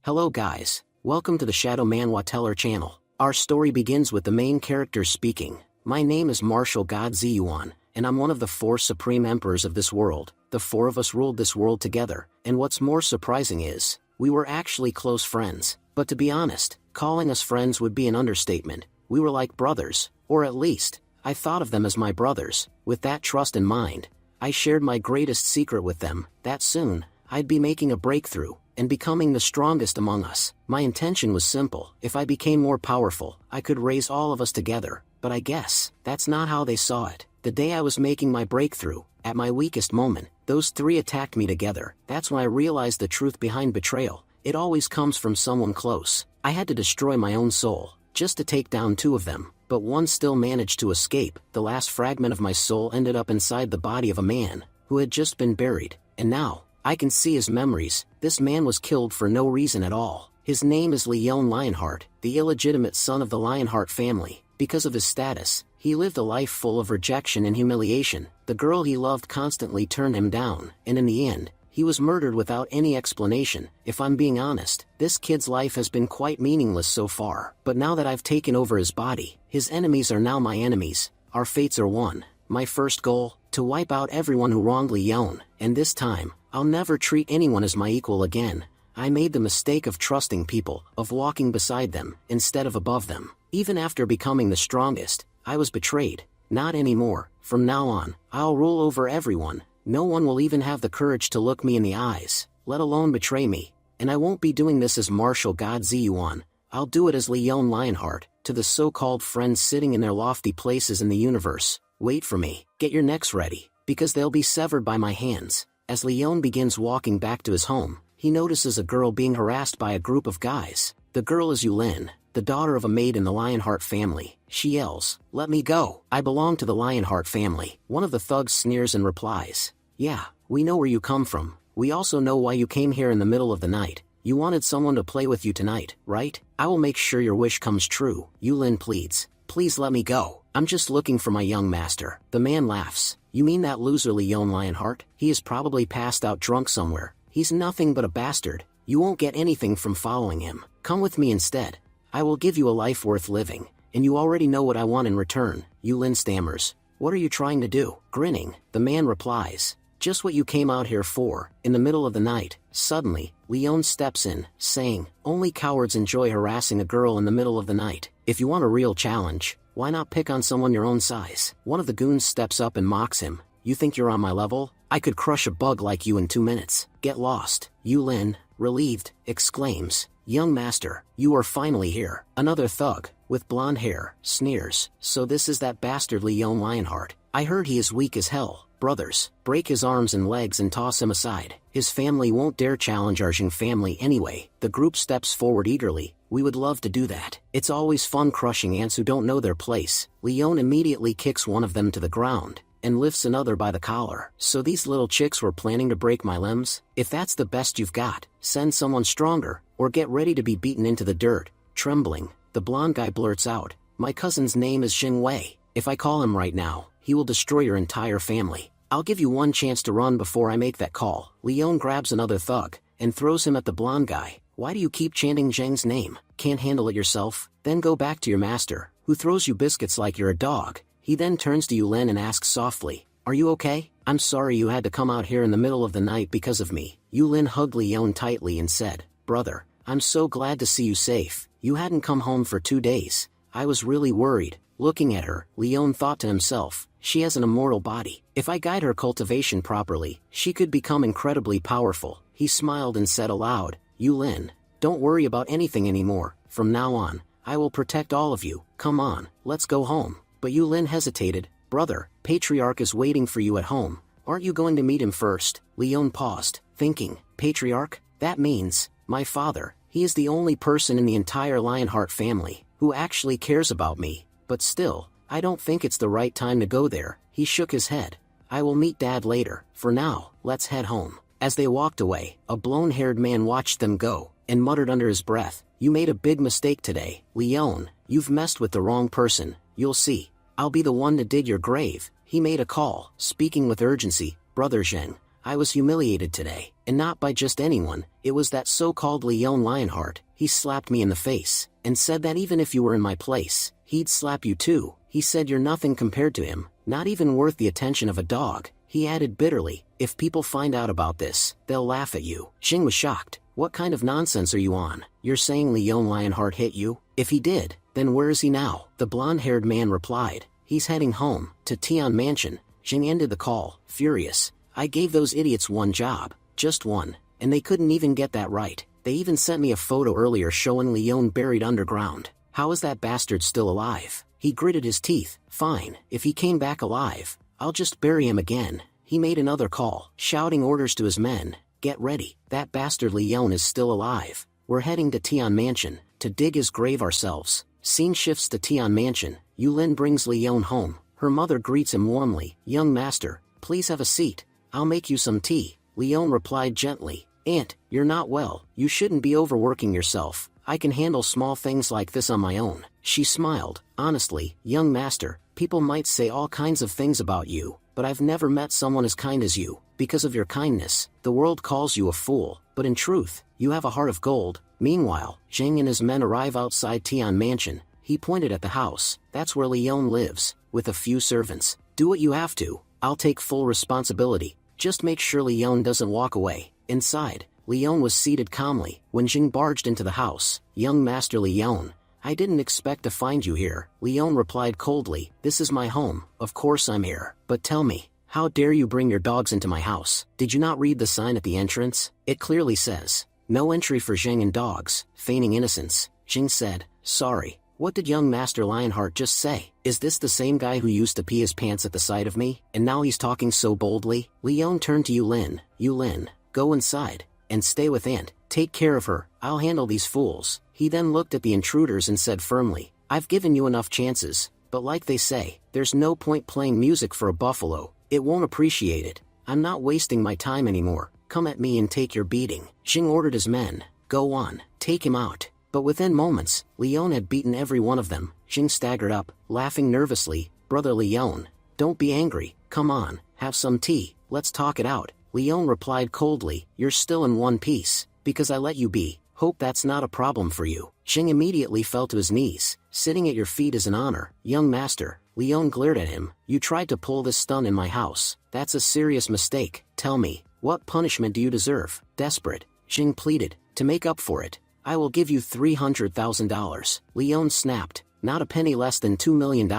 Hello guys, welcome to the Shadow Manhwa Teller channel. Our story begins with the main characters speaking. My name is Martial God Ziyuan, and I'm one of the 4 supreme emperors of this world. The 4 of us ruled this world together, and what's more surprising is, we were actually close friends. But to be honest, calling us friends would be an understatement. We were like brothers, or at least, I thought of them as my brothers. With that trust in mind, I shared my greatest secret with them, that soon, I'd be making a breakthrough and becoming the strongest among us. My intention was simple. If I became more powerful, I could raise all of us together, but I guess that's not how they saw it. The day I was making my breakthrough, at my weakest moment, those 3 attacked me together. That's when I realized the truth behind betrayal. It always comes from someone close. I had to destroy my own soul, just to take down 2 of them, but one still managed to escape. The last fragment of my soul ended up inside the body of a man, who had just been buried, and now, I can see his memories. This man was killed for no reason at all. His name is Leon Lionheart, the illegitimate son of the Lionheart family. Because of his status, he lived a life full of rejection and humiliation. The girl he loved constantly turned him down, and in the end, he was murdered without any explanation. If I'm being honest, this kid's life has been quite meaningless so far. But now that I've taken over his body, his enemies are now my enemies. Our fates are one. My first goal, to wipe out everyone who wronged Leon, and this time, I'll never treat anyone as my equal again. I made the mistake of trusting people, of walking beside them, instead of above them. Even after becoming the strongest, I was betrayed. Not anymore. From now on, I'll rule over everyone. No one will even have the courage to look me in the eyes, let alone betray me. And I won't be doing this as Martial God Ziyuan. I'll do it as Leon Lionheart. To the so-called friends sitting in their lofty places in the universe, wait for me. Get your necks ready, because they'll be severed by my hands. As Leon begins walking back to his home, he notices a girl being harassed by a group of guys. The girl is Yulin, the daughter of a maid in the Lionheart family. She yells, "Let me go! I belong to the Lionheart family." One of the thugs sneers and replies, "Yeah, we know where you come from. We also know why you came here in the middle of the night. You wanted someone to play with you tonight, right? I will make sure your wish comes true." Yulin pleads, "Please let me go. I'm just looking for my young master." The man laughs. "You mean that loser Leon Lionheart? He is probably passed out drunk somewhere. He's nothing but a bastard. You won't get anything from following him. Come with me instead. I will give you a life worth living, and you already know what I want in return." Yulin stammers, "What are you trying to do?" Grinning, the man replies, "Just what you came out here for." In the middle of the night, suddenly, Leon steps in, saying, "Only cowards enjoy harassing a girl in the middle of the night. If you want a real challenge, why not pick on someone your own size?" One of the goons steps up and mocks him. "You think you're on my level? I could crush a bug like you in 2 minutes. Get lost." Yulin, relieved, exclaims, "Young master, you are finally here." Another thug, with blonde hair, sneers, "So this is that bastard Leon Lionheart. I heard he is weak as hell. Brothers, break his arms and legs and toss him aside. His family won't dare challenge our Jing family anyway." The group steps forward eagerly. "We would love to do that. It's always fun crushing ants who don't know their place." Leon immediately kicks one of them to the ground, and lifts another by the collar. "So these little chicks were planning to break my limbs? If that's the best you've got, send someone stronger, or get ready to be beaten into the dirt." Trembling, the blonde guy blurts out, "My cousin's name is Xing Wei. If I call him right now, he will destroy your entire family. I'll give you one chance to run before I make that call." Leon grabs another thug, and throws him at the blonde guy. "Why do you keep chanting Zheng's name? Can't handle it yourself? Then go back to your master, who throws you biscuits like you're a dog." He then turns to Yulin and asks softly, "Are you okay? I'm sorry you had to come out here in the middle of the night because of me." Yulin hugged Leon tightly and said, "Brother, I'm so glad to see you safe. You hadn't come home for 2 days. I was really worried." Looking at her, Leon thought to himself, "She has an immortal body. If I guide her cultivation properly, she could become incredibly powerful." He smiled and said aloud, "Yulin, don't worry about anything anymore. From now on, I will protect all of you. Come on, let's go home." But Yulin hesitated. "Brother, Patriarch is waiting for you at home. Aren't you going to meet him first?" Leon paused, thinking, "Patriarch? That means, my father. He is the only person in the entire Lionheart family who actually cares about me. But still, I don't think it's the right time to go there." He shook his head. "I will meet Dad later. For now, let's head home." As they walked away, a blown-haired man watched them go, and muttered under his breath, "You made a big mistake today, Leon. You've messed with the wrong person. You'll see. I'll be the one to dig your grave." He made a call, speaking with urgency, "Brother Zheng, I was humiliated today, and not by just anyone. It was that so-called Leon Lionheart. He slapped me in the face, and said that even if you were in my place, he'd slap you too. He said you're nothing compared to him, not even worth the attention of a dog. He added bitterly, if people find out about this, they'll laugh at you. Jing was shocked. What kind of nonsense are you on? You're saying Leon Lionheart hit you? If he did, then where is he now? The blonde-haired man replied, he's heading home, to Tian Mansion. Jing ended the call, furious. I gave those idiots one job, just one, and they couldn't even get that right. They even sent me a photo earlier showing Leon buried underground. How is that bastard still alive? He gritted his teeth. Fine, if he came back alive, I'll just bury him again. He made another call, shouting orders to his men. Get ready, that bastard Leon is still alive. We're heading to Tian Mansion, to dig his grave ourselves. Scene shifts to Tian Mansion. Yulin brings Leon home. Her mother greets him warmly. Young master, please have a seat. I'll make you some tea. Leon replied gently. Aunt, you're not well. You shouldn't be overworking yourself. I can handle small things like this on my own. She smiled. Honestly, young master, people might say all kinds of things about you, but I've never met someone as kind as you. Because of your kindness, the world calls you a fool, but in truth, you have a heart of gold. Meanwhile, Jing and his men arrive outside Tian Mansion. He pointed at the house. That's where Leon lives, with a few servants. Do what you have to. I'll take full responsibility. Just make sure Leon doesn't walk away. Inside, Leon was seated calmly. When Jing barged into the house, young master Leon, I didn't expect to find you here. Leon replied coldly, this is my home, of course I'm here. But tell me, how dare you bring your dogs into my house? Did you not read the sign at the entrance? It clearly says, no entry for Jing and dogs. Feigning innocence, Jing said, sorry. What did young Master Lionheart just say? Is this the same guy who used to pee his pants at the sight of me, and now he's talking so boldly? Leon turned to Yulin. Yulin, go inside, and stay with Aunt. Take care of her, I'll handle these fools. He then looked at the intruders and said firmly, I've given you enough chances, but like they say, there's no point playing music for a buffalo. It won't appreciate it. I'm not wasting my time anymore. Come at me and take your beating. Jing ordered his men. Go on, take him out. But within moments, Leon had beaten every one of them. Jing staggered up, laughing nervously. Brother Leon, don't be angry. Come on, have some tea. Let's talk it out. Leon replied coldly, you're still in one piece, because I let you be. Hope that's not a problem for you. Jing immediately fell to his knees. Sitting at your feet is an honor, young master. Leon glared at him. You tried to pull this stunt in my house. That's a serious mistake. Tell me, what punishment do you deserve? Desperate, Jing pleaded. To make up for it, I will give you $300,000. Leon snapped. Not a penny less than $2 million.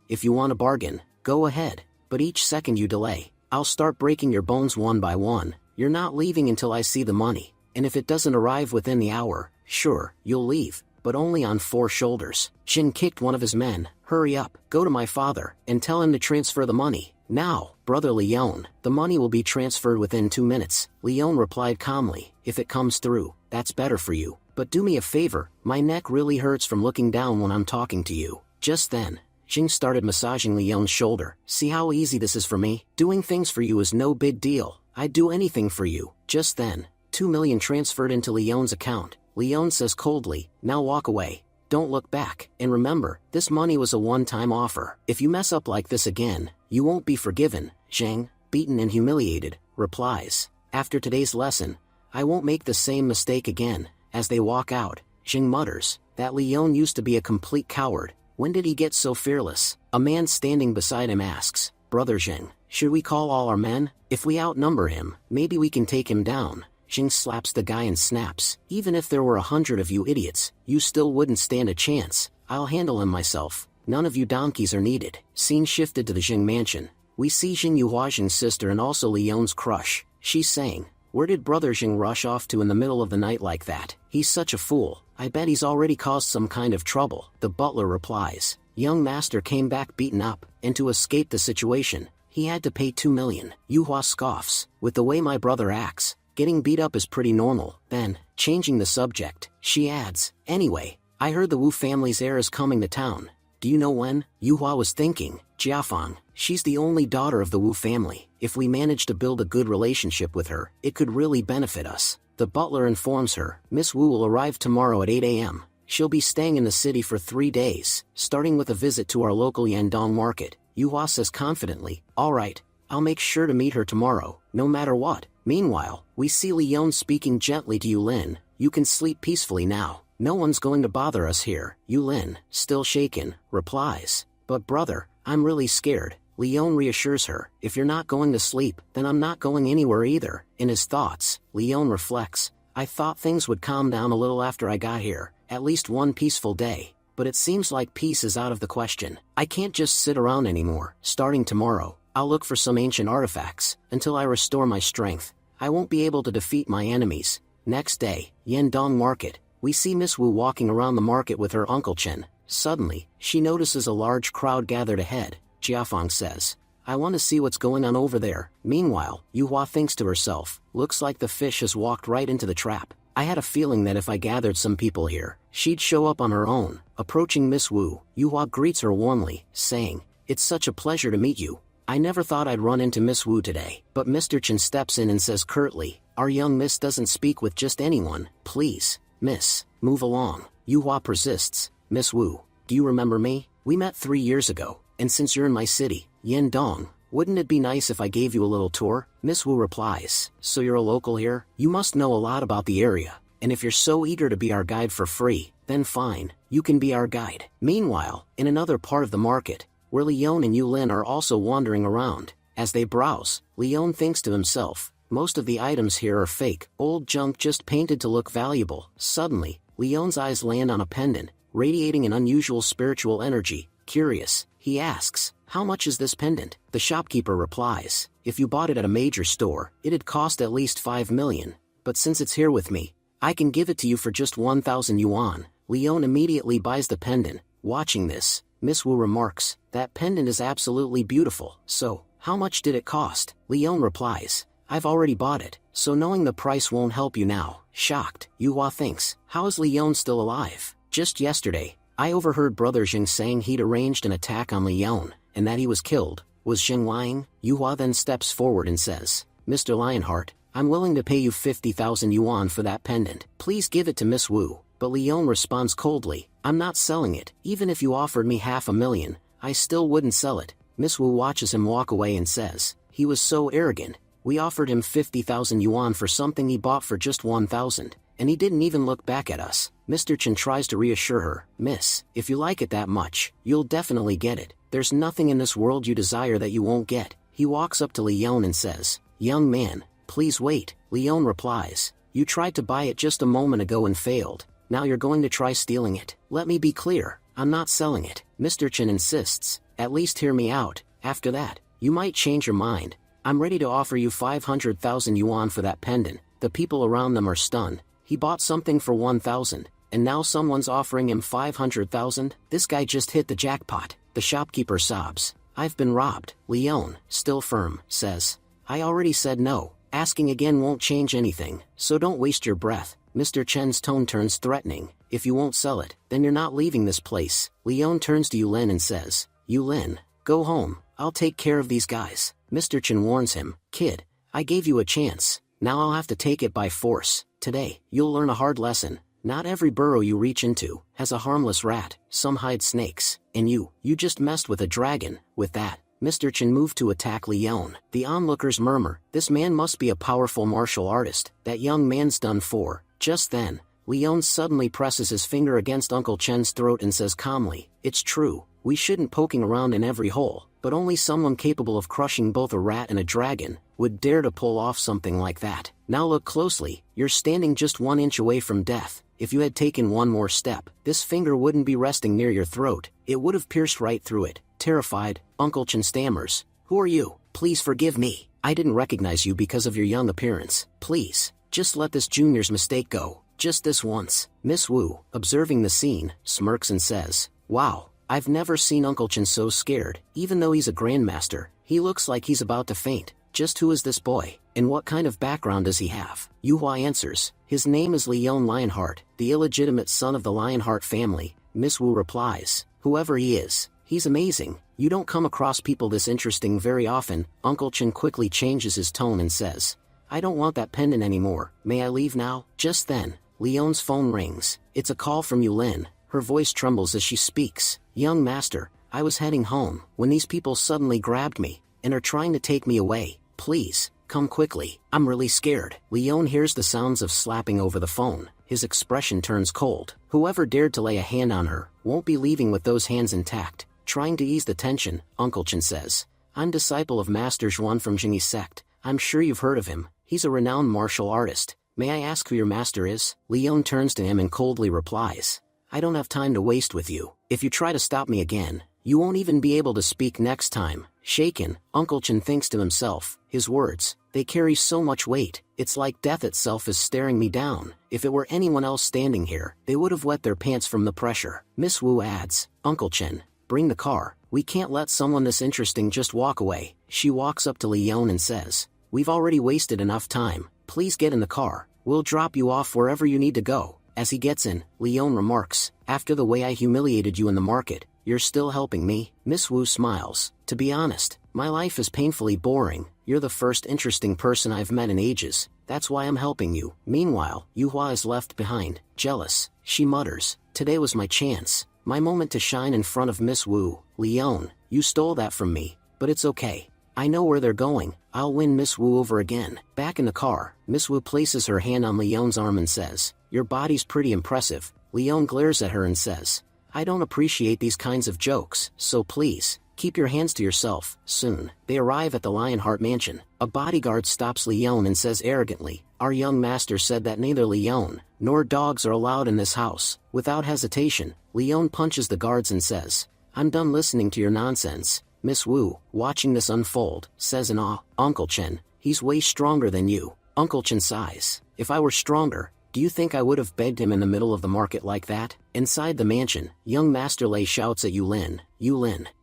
If you want a bargain, go ahead. But each second you delay, I'll start breaking your bones one by one. You're not leaving until I see the money. And if it doesn't arrive within the hour, sure, you'll leave, but only on 4 shoulders. Jin kicked one of his men. Hurry up, go to my father, and tell him to transfer the money. Now, brother Leon, the money will be transferred within 2 minutes. Leon replied calmly, if it comes through, that's better for you. But do me a favor, my neck really hurts from looking down when I'm talking to you. Just then, Jing started massaging Leon's shoulder. See how easy this is for me? Doing things for you is no big deal. I'd do anything for you. Just then, 2 million transferred into Leon's account. Leon says coldly, now walk away. Don't look back. And remember, this money was a one-time offer. If you mess up like this again, you won't be forgiven. Zhang, beaten and humiliated, replies, after today's lesson, I won't make the same mistake again. As they walk out, Zhang mutters, that Leon used to be a complete coward. When did he get so fearless? A man standing beside him asks, Brother Zhang, should we call all our men? If we outnumber him, maybe we can take him down. Jing slaps the guy and snaps, even if there were 100 of you idiots, you still wouldn't stand a chance. I'll handle him myself. None of you donkeys are needed. Scene shifted to the Jing mansion. We see Jing Yuhua's sister and also Leon's crush. She's saying, where did brother Jing rush off to in the middle of the night like that? He's such a fool. I bet he's already caused some kind of trouble. The butler replies, young master came back beaten up, and to escape the situation, he had to pay 2 million. Yuhua scoffs, with the way my brother acts, getting beat up is pretty normal. Then, changing the subject, she adds, anyway, I heard the Wu family's heir is coming to town. Do you know when? Yuhua was thinking, Jiafang, she's the only daughter of the Wu family. If we manage to build a good relationship with her, it could really benefit us. The butler informs her, Miss Wu will arrive tomorrow at 8 a.m. She'll be staying in the city for 3 days, starting with a visit to our local Yandong market. Yuhua says confidently, all right, I'll make sure to meet her tomorrow. no matter what. Meanwhile, we see Leon speaking gently to Yulin. You can sleep peacefully now. No one's going to bother us here. Yulin, still shaken, replies. But brother, I'm really scared. Leon reassures her. If you're not going to sleep, then I'm not going anywhere either. In his thoughts, Leon reflects. I thought things would calm down a little after I got here. At least one peaceful day. But it seems like peace is out of the question. I can't just sit around anymore. Starting tomorrow, I'll look for some ancient artifacts. Until I restore my strength, I won't be able to defeat my enemies. Next day, Yendong Market. We see Miss Wu walking around the market with her Uncle Chen. Suddenly, she notices a large crowd gathered ahead. Jiafang says, I want to see what's going on over there. Meanwhile, Yuhua thinks to herself, looks like the fish has walked right into the trap. I had a feeling that if I gathered some people here, she'd show up on her own. Approaching Miss Wu, Yuhua greets her warmly, saying, It's such a pleasure to meet you. I never thought I'd run into Miss Wu today. But Mr. Chen steps in and says curtly, Our young miss doesn't speak with just anyone. Please, miss, move along. Yuhua persists. Miss Wu, do you remember me? We met 3 years ago, and since you're in my city, Yendong, wouldn't it be nice if I gave you a little tour? Miss Wu replies, So you're a local here? You must know a lot about the area, and if you're so eager to be our guide for free, then fine, you can be our guide. Meanwhile, in another part of the market, where Leon and Yulin are also wandering around, as they browse, Leon thinks to himself, most of the items here are fake, old junk just painted to look valuable. Suddenly, Leon's eyes land on a pendant, radiating an unusual spiritual energy. Curious, he asks, How much is this pendant? The shopkeeper replies, If you bought it at a major store, it'd cost at least 5 million. But since it's here with me, I can give it to you for just 1,000 yuan. Leon immediately buys the pendant. Watching this, Miss Wu remarks, That pendant is absolutely beautiful. So, how much did it cost? Leon replies, I've already bought it, so knowing the price won't help you now. Shocked, Yuhua thinks, How is Leon still alive? Just yesterday, I overheard Brother Jing saying he'd arranged an attack on Leon, and that he was killed. Was Jing lying? Yuhua then steps forward and says, Mr. Lionheart, I'm willing to pay you 50,000 yuan for that pendant. Please give it to Miss Wu. But Leon responds coldly, I'm not selling it. Even if you offered me 500,000, I still wouldn't sell it. Miss Wu watches him walk away and says, He was so arrogant. We offered him 50,000 yuan for something he bought for just 1,000, and he didn't even look back at us. Mr. Chen tries to reassure her, Miss, if you like it that much, you'll definitely get it. There's nothing in this world you desire that you won't get. He walks up to Leon and says, Young man, please wait. Leon replies, You tried to buy it just a moment ago and failed. Now you're going to try stealing it. Let me be clear, I'm not selling it. Mr. Chen insists, At least hear me out. After that, you might change your mind. I'm ready to offer you 500,000 yuan for that pendant. The people around them are stunned. He bought something for 1,000, and now someone's offering him 500,000? This guy just hit the jackpot. The shopkeeper sobs. I've been robbed. Leon, still firm, says, I already said no. Asking again won't change anything, so don't waste your breath. Mr. Chen's tone turns threatening. If you won't sell it, then you're not leaving this place. Leon turns to Yulin and says, Yulin, go home. I'll take care of these guys. Mr. Chen warns him, Kid, I gave you a chance. Now I'll have to take it by force. Today, you'll learn a hard lesson. Not every burrow you reach into has a harmless rat. Some hide snakes. And you just messed with a dragon. With that, Mr. Chen moved to attack Leon. The onlookers murmur, This man must be a powerful martial artist. That young man's done for. Just then, Leon suddenly presses his finger against Uncle Chen's throat and says calmly, It's true, we shouldn't poking around in every hole, but only someone capable of crushing both a rat and a dragon would dare to pull off something like that. Now look closely, you're standing just 1 inch away from death. If you had taken one more step, this finger wouldn't be resting near your throat, it would have pierced right through it. Terrified, Uncle Chen stammers, Who are you? Please forgive me. I didn't recognize you because of your young appearance. Please, just let this junior's mistake go. Just this once. Miss Wu, observing the scene, smirks and says, Wow, I've never seen Uncle Chen so scared. Even though he's a grandmaster, he looks like he's about to faint. Just who is this boy, and what kind of background does he have? Yuhua answers, His name is Leon Lionheart, the illegitimate son of the Lionheart family. Miss Wu replies, Whoever he is, he's amazing. You don't come across people this interesting very often. Uncle Chen quickly changes his tone and says, I don't want that pendant anymore. May I leave now? Just then, Leon's phone rings. It's a call from Yulin. Her voice trembles as she speaks. Young master, I was heading home when these people suddenly grabbed me and are trying to take me away. Please, come quickly, I'm really scared. Leon hears the sounds of slapping over the phone, his expression turns cold. Whoever dared to lay a hand on her, won't be leaving with those hands intact. Trying to ease the tension, Uncle Chen says, I'm disciple of Master Zhuan from Jingyi sect. I'm sure you've heard of him, he's a renowned martial artist. May I ask who your master is? Leon turns to him and coldly replies, I don't have time to waste with you. If you try to stop me again, you won't even be able to speak next time. Shaken, Uncle Chen thinks to himself, his words, they carry so much weight, it's like death itself is staring me down. If it were anyone else standing here, they would have wet their pants from the pressure. Miss Wu adds, Uncle Chen, bring the car, we can't let someone this interesting just walk away. She walks up to Leon and says, we've already wasted enough time, please get in the car, we'll drop you off wherever you need to go. As he gets in, Leon remarks, after the way I humiliated you in the market, you're still helping me? Miss Wu smiles, to be honest, my life is painfully boring, you're the first interesting person I've met in ages, that's why I'm helping you. Meanwhile, Yuhua is left behind, jealous, she mutters, today was my chance, my moment to shine in front of Miss Wu. Leon, you stole that from me, but it's okay. I know where they're going, I'll win Miss Wu over again. Back in the car, Miss Wu places her hand on Leon's arm and says, your body's pretty impressive. Leon glares at her and says, I don't appreciate these kinds of jokes, so please, keep your hands to yourself. Soon, they arrive at the Lionheart mansion. A bodyguard stops Leon and says arrogantly, our young master said that neither Leon nor dogs are allowed in this house. Without hesitation, Leon punches the guards and says, I'm done listening to your nonsense. Miss Wu, watching this unfold, says in awe, Uncle Chen, he's way stronger than you. Uncle Chen sighs, if I were stronger, do you think I would have begged him in the middle of the market like that? Inside the mansion, young Master Lei shouts at Yulin,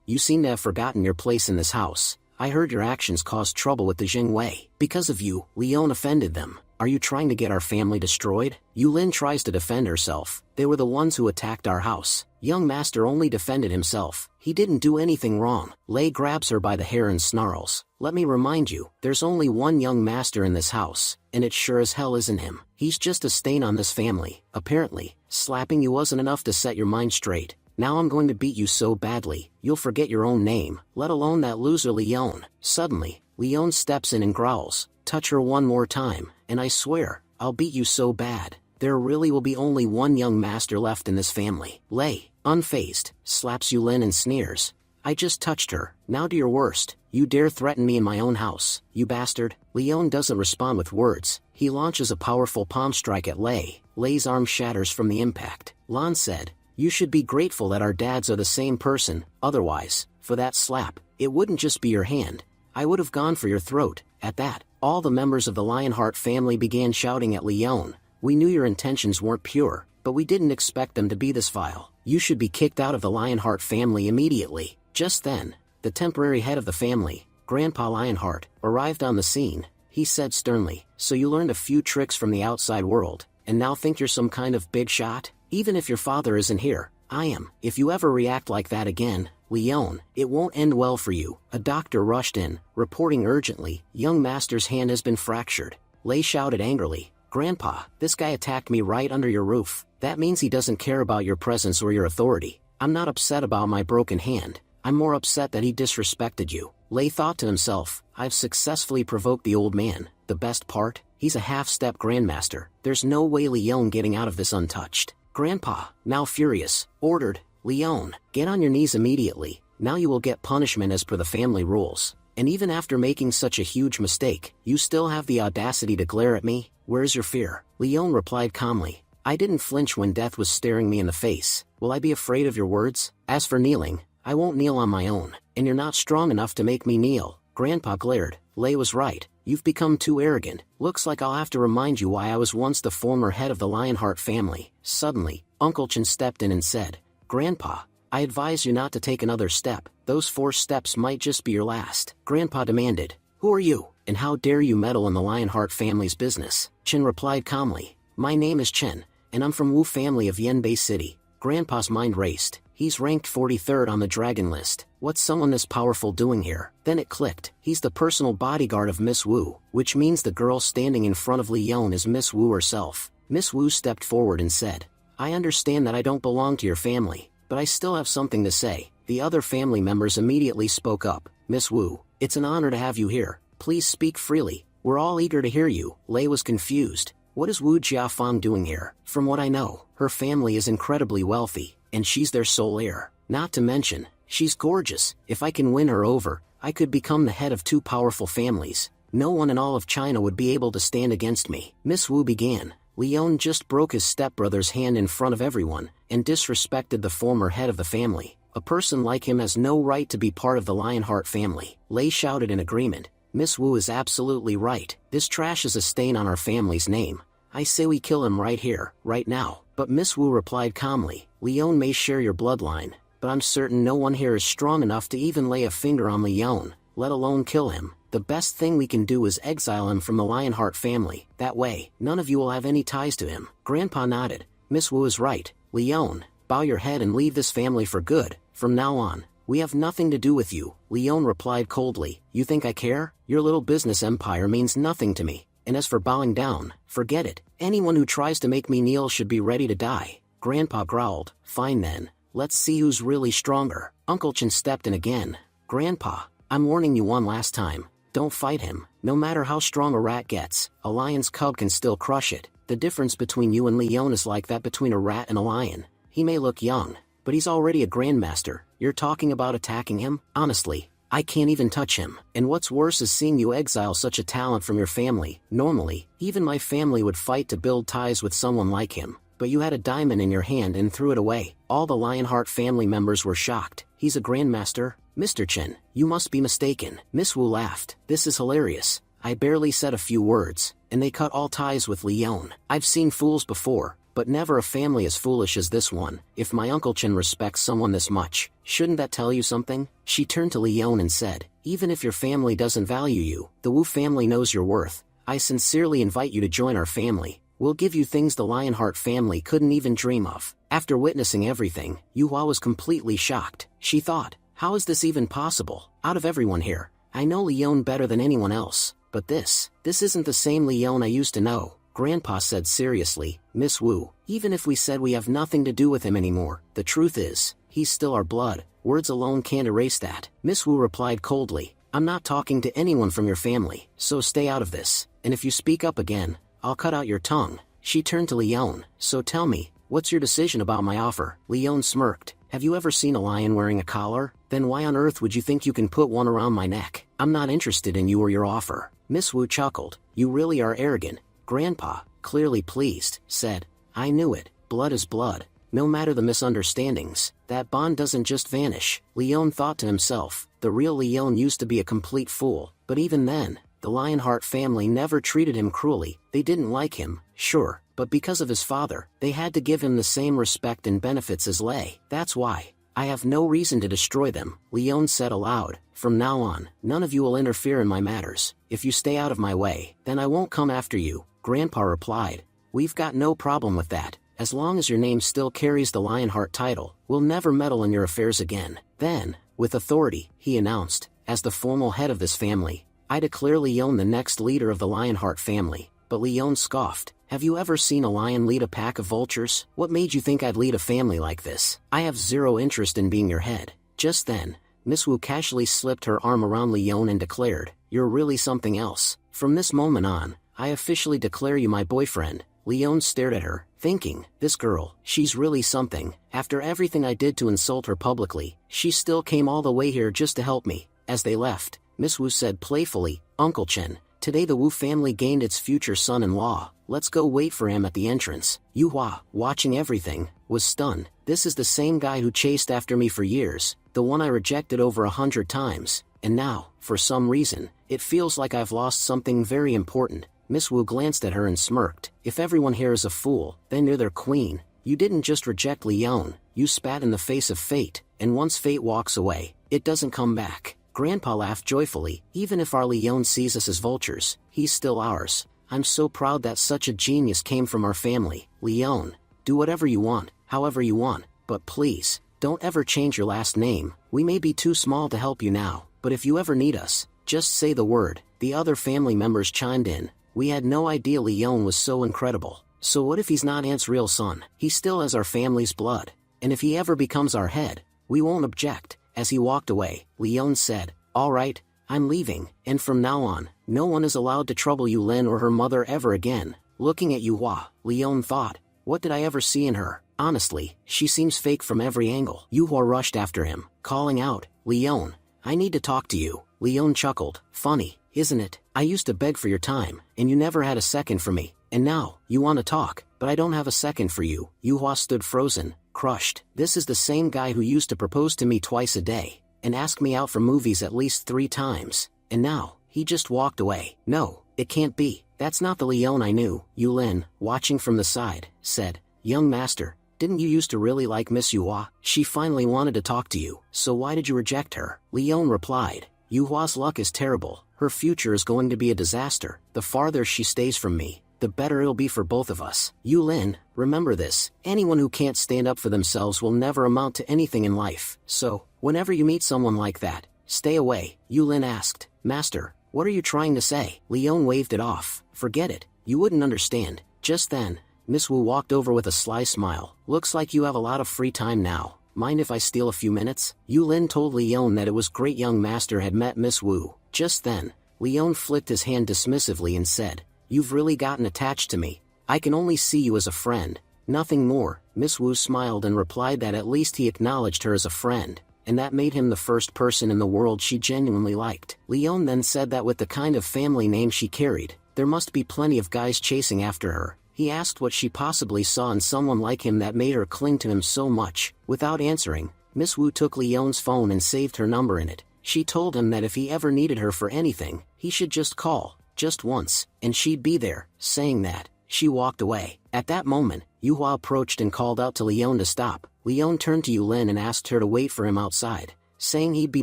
you seem to have forgotten your place in this house. I heard your actions caused trouble with the Jingwei. Because of you, Leon offended them. Are you trying to get our family destroyed? Yulin tries to defend herself. They were the ones who attacked our house. Young Master only defended himself. He didn't do anything wrong. Lei grabs her by the hair and snarls. Let me remind you, there's only one young master in this house, and it sure as hell isn't him. He's just a stain on this family. Apparently, slapping you wasn't enough to set your mind straight. Now I'm going to beat you so badly, you'll forget your own name, let alone that loser Leon. Suddenly, Leon steps in and growls, touch her one more time, and I swear, I'll beat you so bad. There really will be only one young master left in this family. Lei, unfazed, slaps Yulin and sneers. I just touched her, now do your worst. You dare threaten me in my own house, you bastard. Leon doesn't respond with words, he launches a powerful palm strike at Lei. Lei's arm shatters from the impact. Lan said, you should be grateful that our dads are the same person, otherwise, for that slap, it wouldn't just be your hand. I would have gone for your throat. At that, all the members of the Lionheart family began shouting at Leon, we knew your intentions weren't pure, but we didn't expect them to be this vile. You should be kicked out of the Lionheart family immediately. Just then, the temporary head of the family, Grandpa Lionheart, arrived on the scene. He said sternly, so you learned a few tricks from the outside world, and now think you're some kind of big shot? Even if your father isn't here, I am. If you ever react like that again, Leon, it won't end well for you. A doctor rushed in, reporting urgently, young master's hand has been fractured. Lei shouted angrily, Grandpa, this guy attacked me right under your roof. That means he doesn't care about your presence or your authority. I'm not upset about my broken hand. I'm more upset that he disrespected you. Lei thought to himself, I've successfully provoked the old man. The best part? He's a half-step grandmaster. There's no way Leon getting out of this untouched. Grandpa, now furious, ordered, Leon, get on your knees immediately. Now you will get punishment as per the family rules. And even after making such a huge mistake, you still have the audacity to glare at me? Where's your fear? Leon replied calmly, I didn't flinch when death was staring me in the face. Will I be afraid of your words? As for kneeling, I won't kneel on my own, and you're not strong enough to make me kneel. Grandpa glared. Lei was right. You've become too arrogant. Looks like I'll have to remind you why I was once the former head of the Lionheart family. Suddenly, Uncle Chen stepped in and said, Grandpa, I advise you not to take another step. Those 4 steps might just be your last. Grandpa demanded, who are you, and how dare you meddle in the Lionheart family's business? Chen replied calmly, my name is Chen, and I'm from Wu family of Yanbei City. Grandpa's mind raced. He's ranked 43rd on the dragon list. What's someone this powerful doing here? Then it clicked. He's the personal bodyguard of Miss Wu, which means the girl standing in front of Leon is Miss Wu herself. Miss Wu stepped forward and said, I understand that I don't belong to your family, but I still have something to say. The other family members immediately spoke up. Miss Wu, it's an honor to have you here. Please speak freely. We're all eager to hear you. Lei was confused. What is Wu Jiafang doing here? From what I know, her family is incredibly wealthy, and she's their sole heir. Not to mention, she's gorgeous. If I can win her over, I could become the head of 2 powerful families. No one in all of China would be able to stand against me. Miss Wu began. Leon just broke his stepbrother's hand in front of everyone, and disrespected the former head of the family. A person like him has no right to be part of the Lionheart family. Lei shouted in agreement. Miss Wu is absolutely right. This trash is a stain on our family's name. I say we kill him right here, right now. But Miss Wu replied calmly, Leon may share your bloodline, but I'm certain no one here is strong enough to even lay a finger on Leon, let alone kill him. The best thing we can do is exile him from the Lionheart family. That way, none of you will have any ties to him. Grandpa nodded. Miss Wu is right. Leon, bow your head and leave this family for good. From now on, we have nothing to do with you. Leon replied coldly. You think I care? Your little business empire means nothing to me. And as for bowing down, forget it. Anyone who tries to make me kneel should be ready to die. Grandpa growled. Fine then, let's see who's really stronger. Uncle Chen stepped in again. Grandpa, I'm warning you one last time. Don't fight him. No matter how strong a rat gets, a lion's cub can still crush it. The difference between you and Leon is like that between a rat and a lion. He may look young, but he's already a grandmaster. You're talking about attacking him? Honestly, I can't even touch him. And what's worse is seeing you exile such a talent from your family. Normally, even my family would fight to build ties with someone like him. But you had a diamond in your hand and threw it away. All the Lionheart family members were shocked. He's a grandmaster? Mr. Chen, you must be mistaken. Miss Wu laughed. This is hilarious. I barely said a few words, and they cut all ties with Leon. I've seen fools before, but never a family as foolish as this one. If my Uncle Chen respects someone this much, shouldn't that tell you something? She turned to Leon and said, even if your family doesn't value you, the Wu family knows your worth. I sincerely invite you to join our family. We'll give you things the Lionheart family couldn't even dream of. After witnessing everything, Yuhua was completely shocked. She thought, how is this even possible? Out of everyone here, I know Leon better than anyone else. But this isn't the same Leon I used to know. Grandpa said seriously. Miss Wu, even if we said we have nothing to do with him anymore, the truth is, he's still our blood. Words alone can't erase that. Miss Wu replied coldly. I'm not talking to anyone from your family, so stay out of this. And if you speak up again, I'll cut out your tongue. She turned to Leon. So tell me, what's your decision about my offer? Leon smirked. Have you ever seen a lion wearing a collar? Then why on earth would you think you can put one around my neck? I'm not interested in you or your offer. Miss Wu chuckled. You really are arrogant. Grandpa, clearly pleased, said, I knew it. Blood is blood. No matter the misunderstandings, that bond doesn't just vanish. Leon thought to himself, the real Leon used to be a complete fool. But even then, the Lionheart family never treated him cruelly. They didn't like him, sure, but because of his father, they had to give him the same respect and benefits as Lei. That's why. I have no reason to destroy them, Leon said aloud. From now on, none of you will interfere in my matters. If you stay out of my way, then I won't come after you. Grandpa replied. We've got no problem with that. As long as your name still carries the Lionheart title, we'll never meddle in your affairs again. Then, with authority, he announced, as the formal head of this family, I declare Leon the next leader of the Lionheart family. But Leon scoffed. Have you ever seen a lion lead a pack of vultures? What made you think I'd lead a family like this? I have zero interest in being your head. Just then, Miss Wu casually slipped her arm around Leon and declared, You're really something else. From this moment on, I officially declare you my boyfriend. Leon stared at her, thinking, this girl, she's really something. After everything I did to insult her publicly, she still came all the way here just to help me. As they left, Miss Wu said playfully, Uncle Chen, today the Wu family gained its future son-in-law. Let's go wait for him at the entrance. Yuhua, watching everything, was stunned. This is the same guy who chased after me for years, the one I rejected over 100 times. And now, for some reason, it feels like I've lost something very important. Miss Wu glanced at her and smirked. If everyone here is a fool, then you're their queen. You didn't just reject Leon, you spat in the face of fate, and once fate walks away, it doesn't come back. Grandpa laughed joyfully. Even if our Leon sees us as vultures, he's still ours. I'm so proud that such a genius came from our family. Leon, do whatever you want, however you want, but please, don't ever change your last name. We may be too small to help you now, but if you ever need us, just say the word. The other family members chimed in. We had no idea Leon was so incredible. So what if he's not Aunt's real son? He still has our family's blood. And if he ever becomes our head, we won't object. As he walked away, Leon said, All right, I'm leaving, and from now on, No one is allowed to trouble Yulin or her mother ever again. Looking at Yuhua, Leon thought, what did I ever see in her? Honestly, she seems fake from every angle. Yuhua rushed after him, calling out, Leon, I need to talk to you. Leon chuckled, funny, isn't it? I used to beg for your time, and you never had a second for me, and now, you want to talk, but I don't have a second for you. Yuhua stood frozen, crushed. This is the same guy who used to propose to me twice a day, and ask me out for movies at least 3 times, and now, he just walked away. No, it can't be. That's not the Leon I knew. Yulin, watching from the side, said, young master, didn't you used to really like Miss Yuhua? She finally wanted to talk to you, so why did you reject her? Leon replied, Yuhua's luck is terrible, her future is going to be a disaster. The farther she stays from me, the better it'll be for both of us. Yulin, remember this, anyone who can't stand up for themselves will never amount to anything in life. So, whenever you meet someone like that, stay away. Yulin asked, Master, what are you trying to say? Leon waved it off. Forget it, you wouldn't understand. Just then, Miss Wu walked over with a sly smile. Looks like you have a lot of free time now. Mind if I steal a few minutes? Yulin told Leon that it was great young master had met Miss Wu. Just then, Leon flicked his hand dismissively and said, you've really gotten attached to me. I can only see you as a friend, nothing more. Miss Wu smiled and replied that at least he acknowledged her as a friend, and that made him the first person in the world she genuinely liked. Leon then said that with the kind of family name she carried, there must be plenty of guys chasing after her. He asked what she possibly saw in someone like him that made her cling to him so much. Without answering, Miss Wu took Leon's phone and saved her number in it. She told him that if he ever needed her for anything, he should just call, just once, and she'd be there. Saying that, she walked away. At that moment, Yuhua approached and called out to Leon to stop. Leon turned to Yulin and asked her to wait for him outside, saying he'd be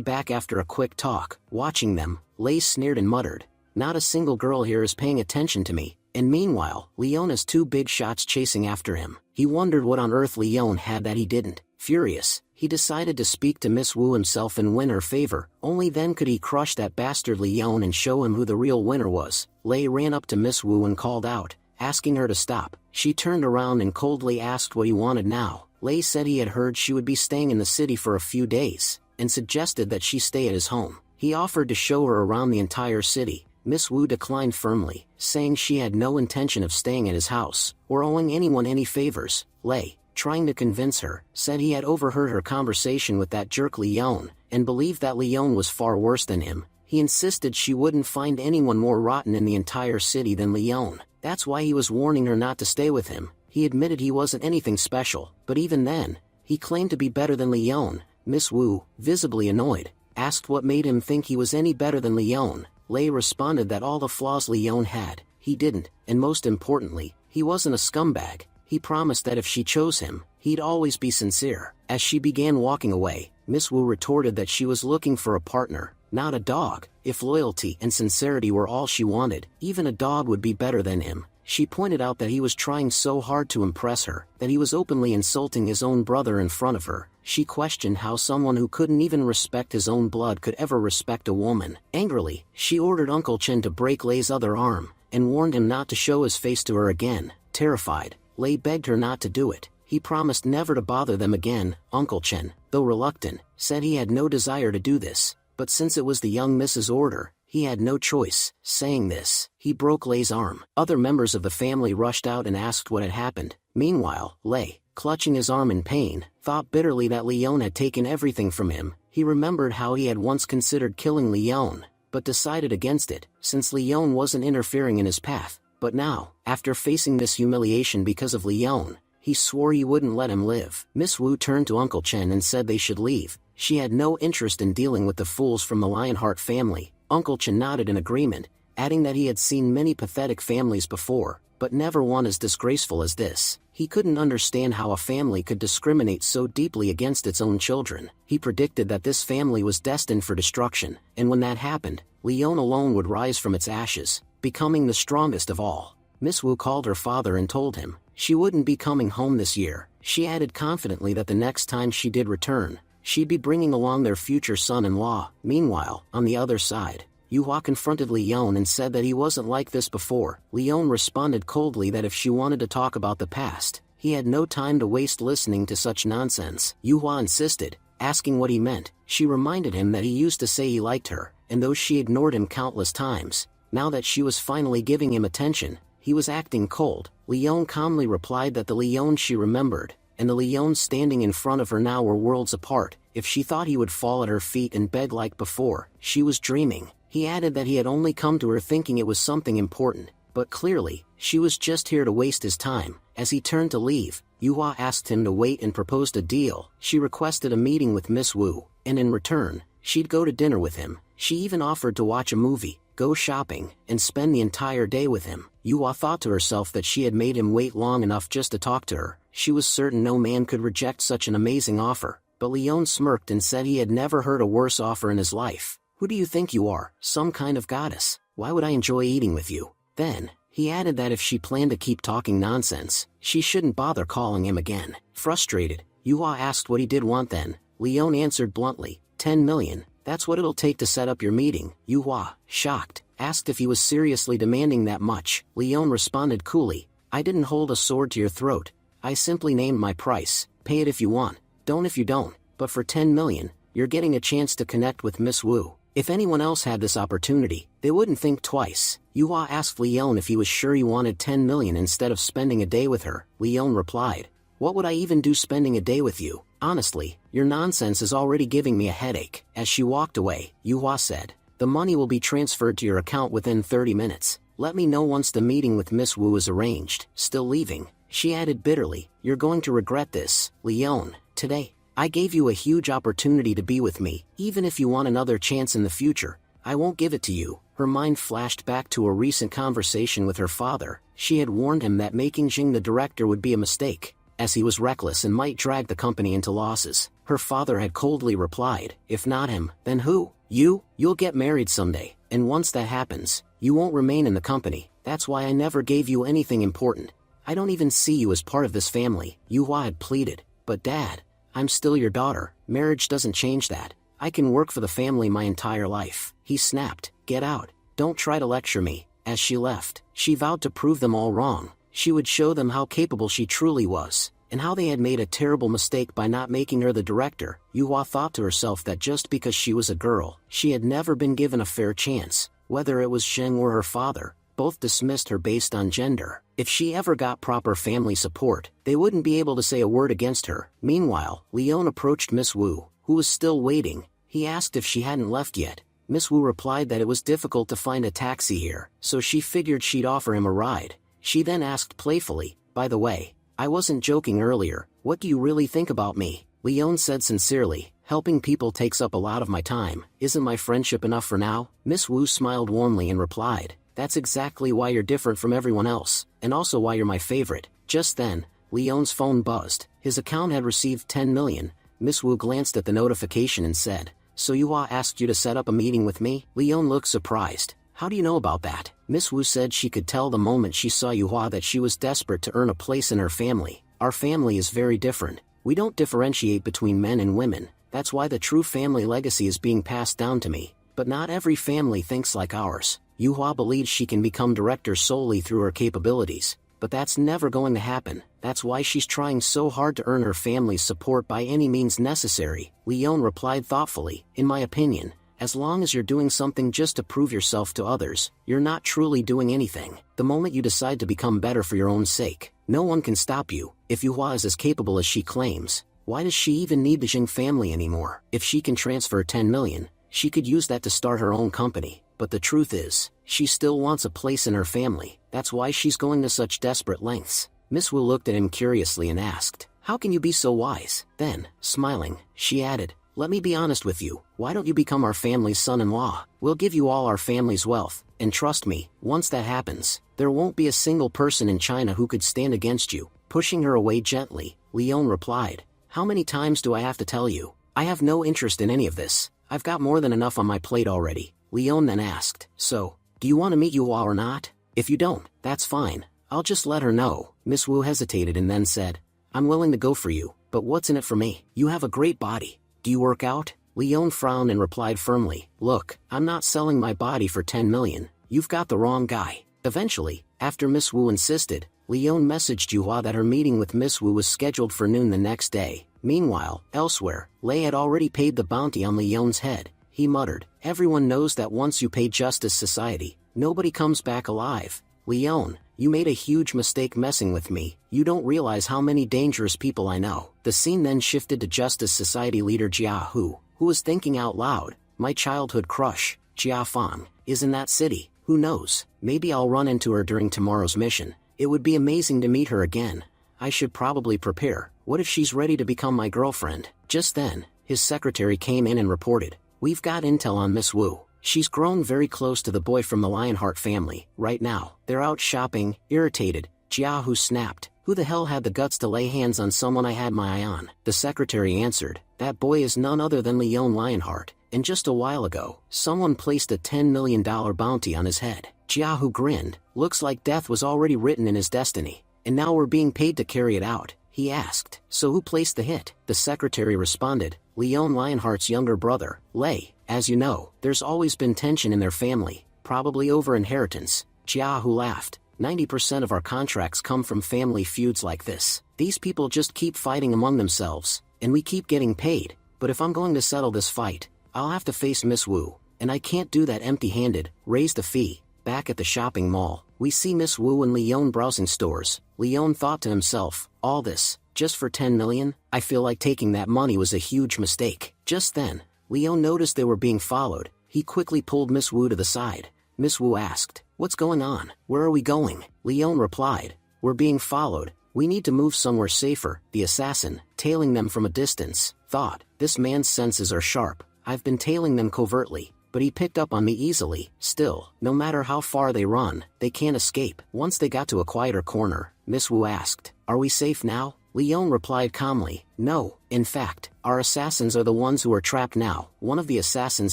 back after a quick talk. Watching them, Lei sneered and muttered, not a single girl here is paying attention to me. And meanwhile, Leon has 2 big shots chasing after him. He wondered what on earth Leon had that he didn't. Furious, he decided to speak to Miss Wu himself and win her favor. Only then could he crush that bastard Leon and show him who the real winner was. Lei ran up to Miss Wu and called out, asking her to stop. She turned around and coldly asked what he wanted now. Lei said he had heard she would be staying in the city for a few days, and suggested that she stay at his home. He offered to show her around the entire city. Miss Wu declined firmly, saying she had no intention of staying at his house, or owing anyone any favors. Lei, trying to convince her, said he had overheard her conversation with that jerk Leon, and believed that Leon was far worse than him. He insisted she wouldn't find anyone more rotten in the entire city than Leon. That's why he was warning her not to stay with him. He admitted he wasn't anything special, but even then, he claimed to be better than Leon. Miss Wu, visibly annoyed, asked what made him think he was any better than Leon. Lei responded that all the flaws Leon had, he didn't, and most importantly, he wasn't a scumbag. He promised that if she chose him, he'd always be sincere. As she began walking away, Miss Wu retorted that she was looking for a partner, not a dog. If loyalty and sincerity were all she wanted, even a dog would be better than him. She pointed out that he was trying so hard to impress her, that he was openly insulting his own brother in front of her. She questioned how someone who couldn't even respect his own blood could ever respect a woman. Angrily, she ordered Uncle Chen to break Lei's other arm, and warned him not to show his face to her again. Terrified, Lei begged her not to do it. He promised never to bother them again. Uncle Chen, though reluctant, said he had no desire to do this, but since it was the young Mrs. Order, he had no choice. Saying this, he broke Lei's arm. Other members of the family rushed out and asked what had happened. Meanwhile, Lei, clutching his arm in pain, thought bitterly that Leon had taken everything from him. He remembered how he had once considered killing Leon, but decided against it, since Leon wasn't interfering in his path. But now, after facing this humiliation because of Leon, he swore he wouldn't let him live. Miss Wu turned to Uncle Chen and said they should leave. She had no interest in dealing with the fools from the Lionheart family. Uncle Chen nodded in agreement, adding that he had seen many pathetic families before, but never one as disgraceful as this. He couldn't understand how a family could discriminate so deeply against its own children. He predicted that this family was destined for destruction, and when that happened, Leon alone would rise from its ashes, becoming the strongest of all. Miss Wu called her father and told him she wouldn't be coming home this year. She added confidently that the next time she did return, she'd be bringing along their future son-in-law. Meanwhile, on the other side, Yuhua confronted Leon and said that he wasn't like this before. Leon responded coldly that if she wanted to talk about the past, he had no time to waste listening to such nonsense. Yuhua insisted, asking what he meant. She reminded him that he used to say he liked her, and though she ignored him countless times, Now that she was finally giving him attention, he was acting cold. Leon calmly replied that the Leon she remembered, and the Leon standing in front of her now were worlds apart. If she thought he would fall at her feet and beg like before, she was dreaming. He added that he had only come to her thinking it was something important, but clearly, she was just here to waste his time. As he turned to leave, Yuhua asked him to wait and proposed a deal. She requested a meeting with Miss Wu, and in return, she'd go to dinner with him. She even offered to watch a movie, go shopping, and spend the entire day with him. Yuhua thought to herself that she had made him wait long enough just to talk to her. She was certain no man could reject such an amazing offer, but Leon smirked and said he had never heard a worse offer in his life. Who do you think you are, some kind of goddess? Why would I enjoy eating with you? Then, he added that if she planned to keep talking nonsense, she shouldn't bother calling him again. Frustrated, Yuhua asked what he did want then. Leon answered bluntly, 10 million, that's what it'll take to set up your meeting. Yuhua, shocked, asked if he was seriously demanding that much. Leon responded coolly, I didn't hold a sword to your throat. I simply named my price. Pay it if you want, don't if you don't, but for 10 million, you're getting a chance to connect with Miss Wu. If anyone else had this opportunity, they wouldn't think twice. Yuhua asked Leon if he was sure he wanted 10 million instead of spending a day with her. Leon replied, what would I even do spending a day with you? Honestly, your nonsense is already giving me a headache. As she walked away, Yuhua said, the money will be transferred to your account within 30 minutes. Let me know once the meeting with Miss Wu is arranged. Still leaving, she added bitterly, you're going to regret this. Leon, today, I gave you a huge opportunity to be with me. Even if you want another chance in the future, I won't give it to you. Her mind flashed back to a recent conversation with her father. She had warned him that making Jing the director would be a mistake, as he was reckless and might drag the company into losses. Her father had coldly replied, if not him, then who? You? You'll get married someday, and once that happens, you won't remain in the company. That's why I never gave you anything important. I don't even see you as part of this family. Yuhua had pleaded, but Dad, I'm still your daughter. Marriage doesn't change that. I can work for the family my entire life. He snapped, get out. Don't try to lecture me. As she left, she vowed to prove them all wrong. She would show them how capable she truly was, and how they had made a terrible mistake by not making her the director. Yuhua thought to herself that just because she was a girl, she had never been given a fair chance. Whether it was Zheng or her father, both dismissed her based on gender. If she ever got proper family support, they wouldn't be able to say a word against her. Meanwhile, Leon approached Miss Wu, who was still waiting. He asked if she hadn't left yet. Miss Wu replied that it was difficult to find a taxi here, so she figured she'd offer him a ride. She then asked playfully, by the way, I wasn't joking earlier, what do you really think about me? Leon said sincerely, helping people takes up a lot of my time. Isn't my friendship enough for now? Miss Wu smiled warmly and replied, that's exactly why you're different from everyone else, and also why you're my favorite. Just then, Leon's phone buzzed. His account had received 10 million. Miss Wu glanced at the notification and said, so Yuhua asked you to set up a meeting with me? Leon looked surprised. How do you know about that? Miss Wu said she could tell the moment she saw Yuhua that she was desperate to earn a place in her family. Our family is very different. We don't differentiate between men and women. That's why the true family legacy is being passed down to me. But not every family thinks like ours. Yuhua believes she can become director solely through her capabilities, but that's never going to happen. That's why she's trying so hard to earn her family's support by any means necessary. Leon replied thoughtfully, in my opinion, as long as you're doing something just to prove yourself to others, you're not truly doing anything. The moment you decide to become better for your own sake, no one can stop you. If Yuhua is as capable as she claims, why does she even need the Jing family anymore? If she can transfer 10 million, she could use that to start her own company. But the truth is, she still wants a place in her family. That's why she's going to such desperate lengths. Miss Wu looked at him curiously and asked, how can you be so wise? Then, smiling, she added, let me be honest with you, why don't you become our family's son-in-law? We'll give you all our family's wealth, and trust me, once that happens, there won't be a single person in China who could stand against you. Pushing her away gently, Leon replied, how many times do I have to tell you? I have no interest in any of this. I've got more than enough on my plate already. Leon then asked, so, do you want to meet Yuhua or not? If you don't, that's fine. I'll just let her know. Miss Wu hesitated and then said, I'm willing to go for you, but what's in it for me? You have a great body. Do you work out? Leon frowned and replied firmly, look, I'm not selling my body for 10 million. You've got the wrong guy. Eventually, after Miss Wu insisted, Leon messaged Yuhua that her meeting with Miss Wu was scheduled for noon the next day. Meanwhile, elsewhere, Lei had already paid the bounty on Leon's head. He muttered, everyone knows that once you pay Justice Society, Nobody comes back alive. Leon, you made a huge mistake messing with me. You don't realize how many dangerous people I know. The scene then shifted to Justice Society leader Jia Hu, who was thinking out loud, my childhood crush, Jia Fang, is in that city. Who knows, maybe I'll run into her during tomorrow's mission. It would be amazing to meet her again. I should probably prepare. What if she's ready to become my girlfriend? Just then, his secretary came in and reported, we've got intel on Miss Wu. She's grown very close to the boy from the Lionheart family. Right now, they're out shopping. Irritated, Jia Hu snapped, who the hell had the guts to lay hands on someone I had my eye on? The secretary answered, that boy is none other than Leon Lionheart, and just a while ago, someone placed a $10 million bounty on his head. Jia Hu grinned, looks like death was already written in his destiny, and now we're being paid to carry it out. He asked, so who placed the hit? The secretary responded, Leon Lionheart's younger brother, Lei. As you know, there's always been tension in their family, probably over inheritance. Jia Hu laughed, 90% of our contracts come from family feuds like this. These people just keep fighting among themselves, and we keep getting paid, but if I'm going to settle this fight, I'll have to face Miss Wu, and I can't do that empty-handed. Raise the fee. Back at the shopping mall, we see Miss Wu and Leon browsing stores. Leon thought to himself, all this, just for 10 million? I feel like taking that money was a huge mistake. Just then, Leon noticed they were being followed. He quickly pulled Miss Wu to the side. Miss Wu asked, what's going on? Where are we going? Leon replied, we're being followed. We need to move somewhere safer. The assassin, tailing them from a distance, thought, this man's senses are sharp. I've been tailing them covertly, but he picked up on me easily. Still, no matter how far they run, they can't escape. Once they got to a quieter corner, Miss Wu asked, are we safe now? Leon replied calmly, no, in fact, our assassins are the ones who are trapped now. One of the assassins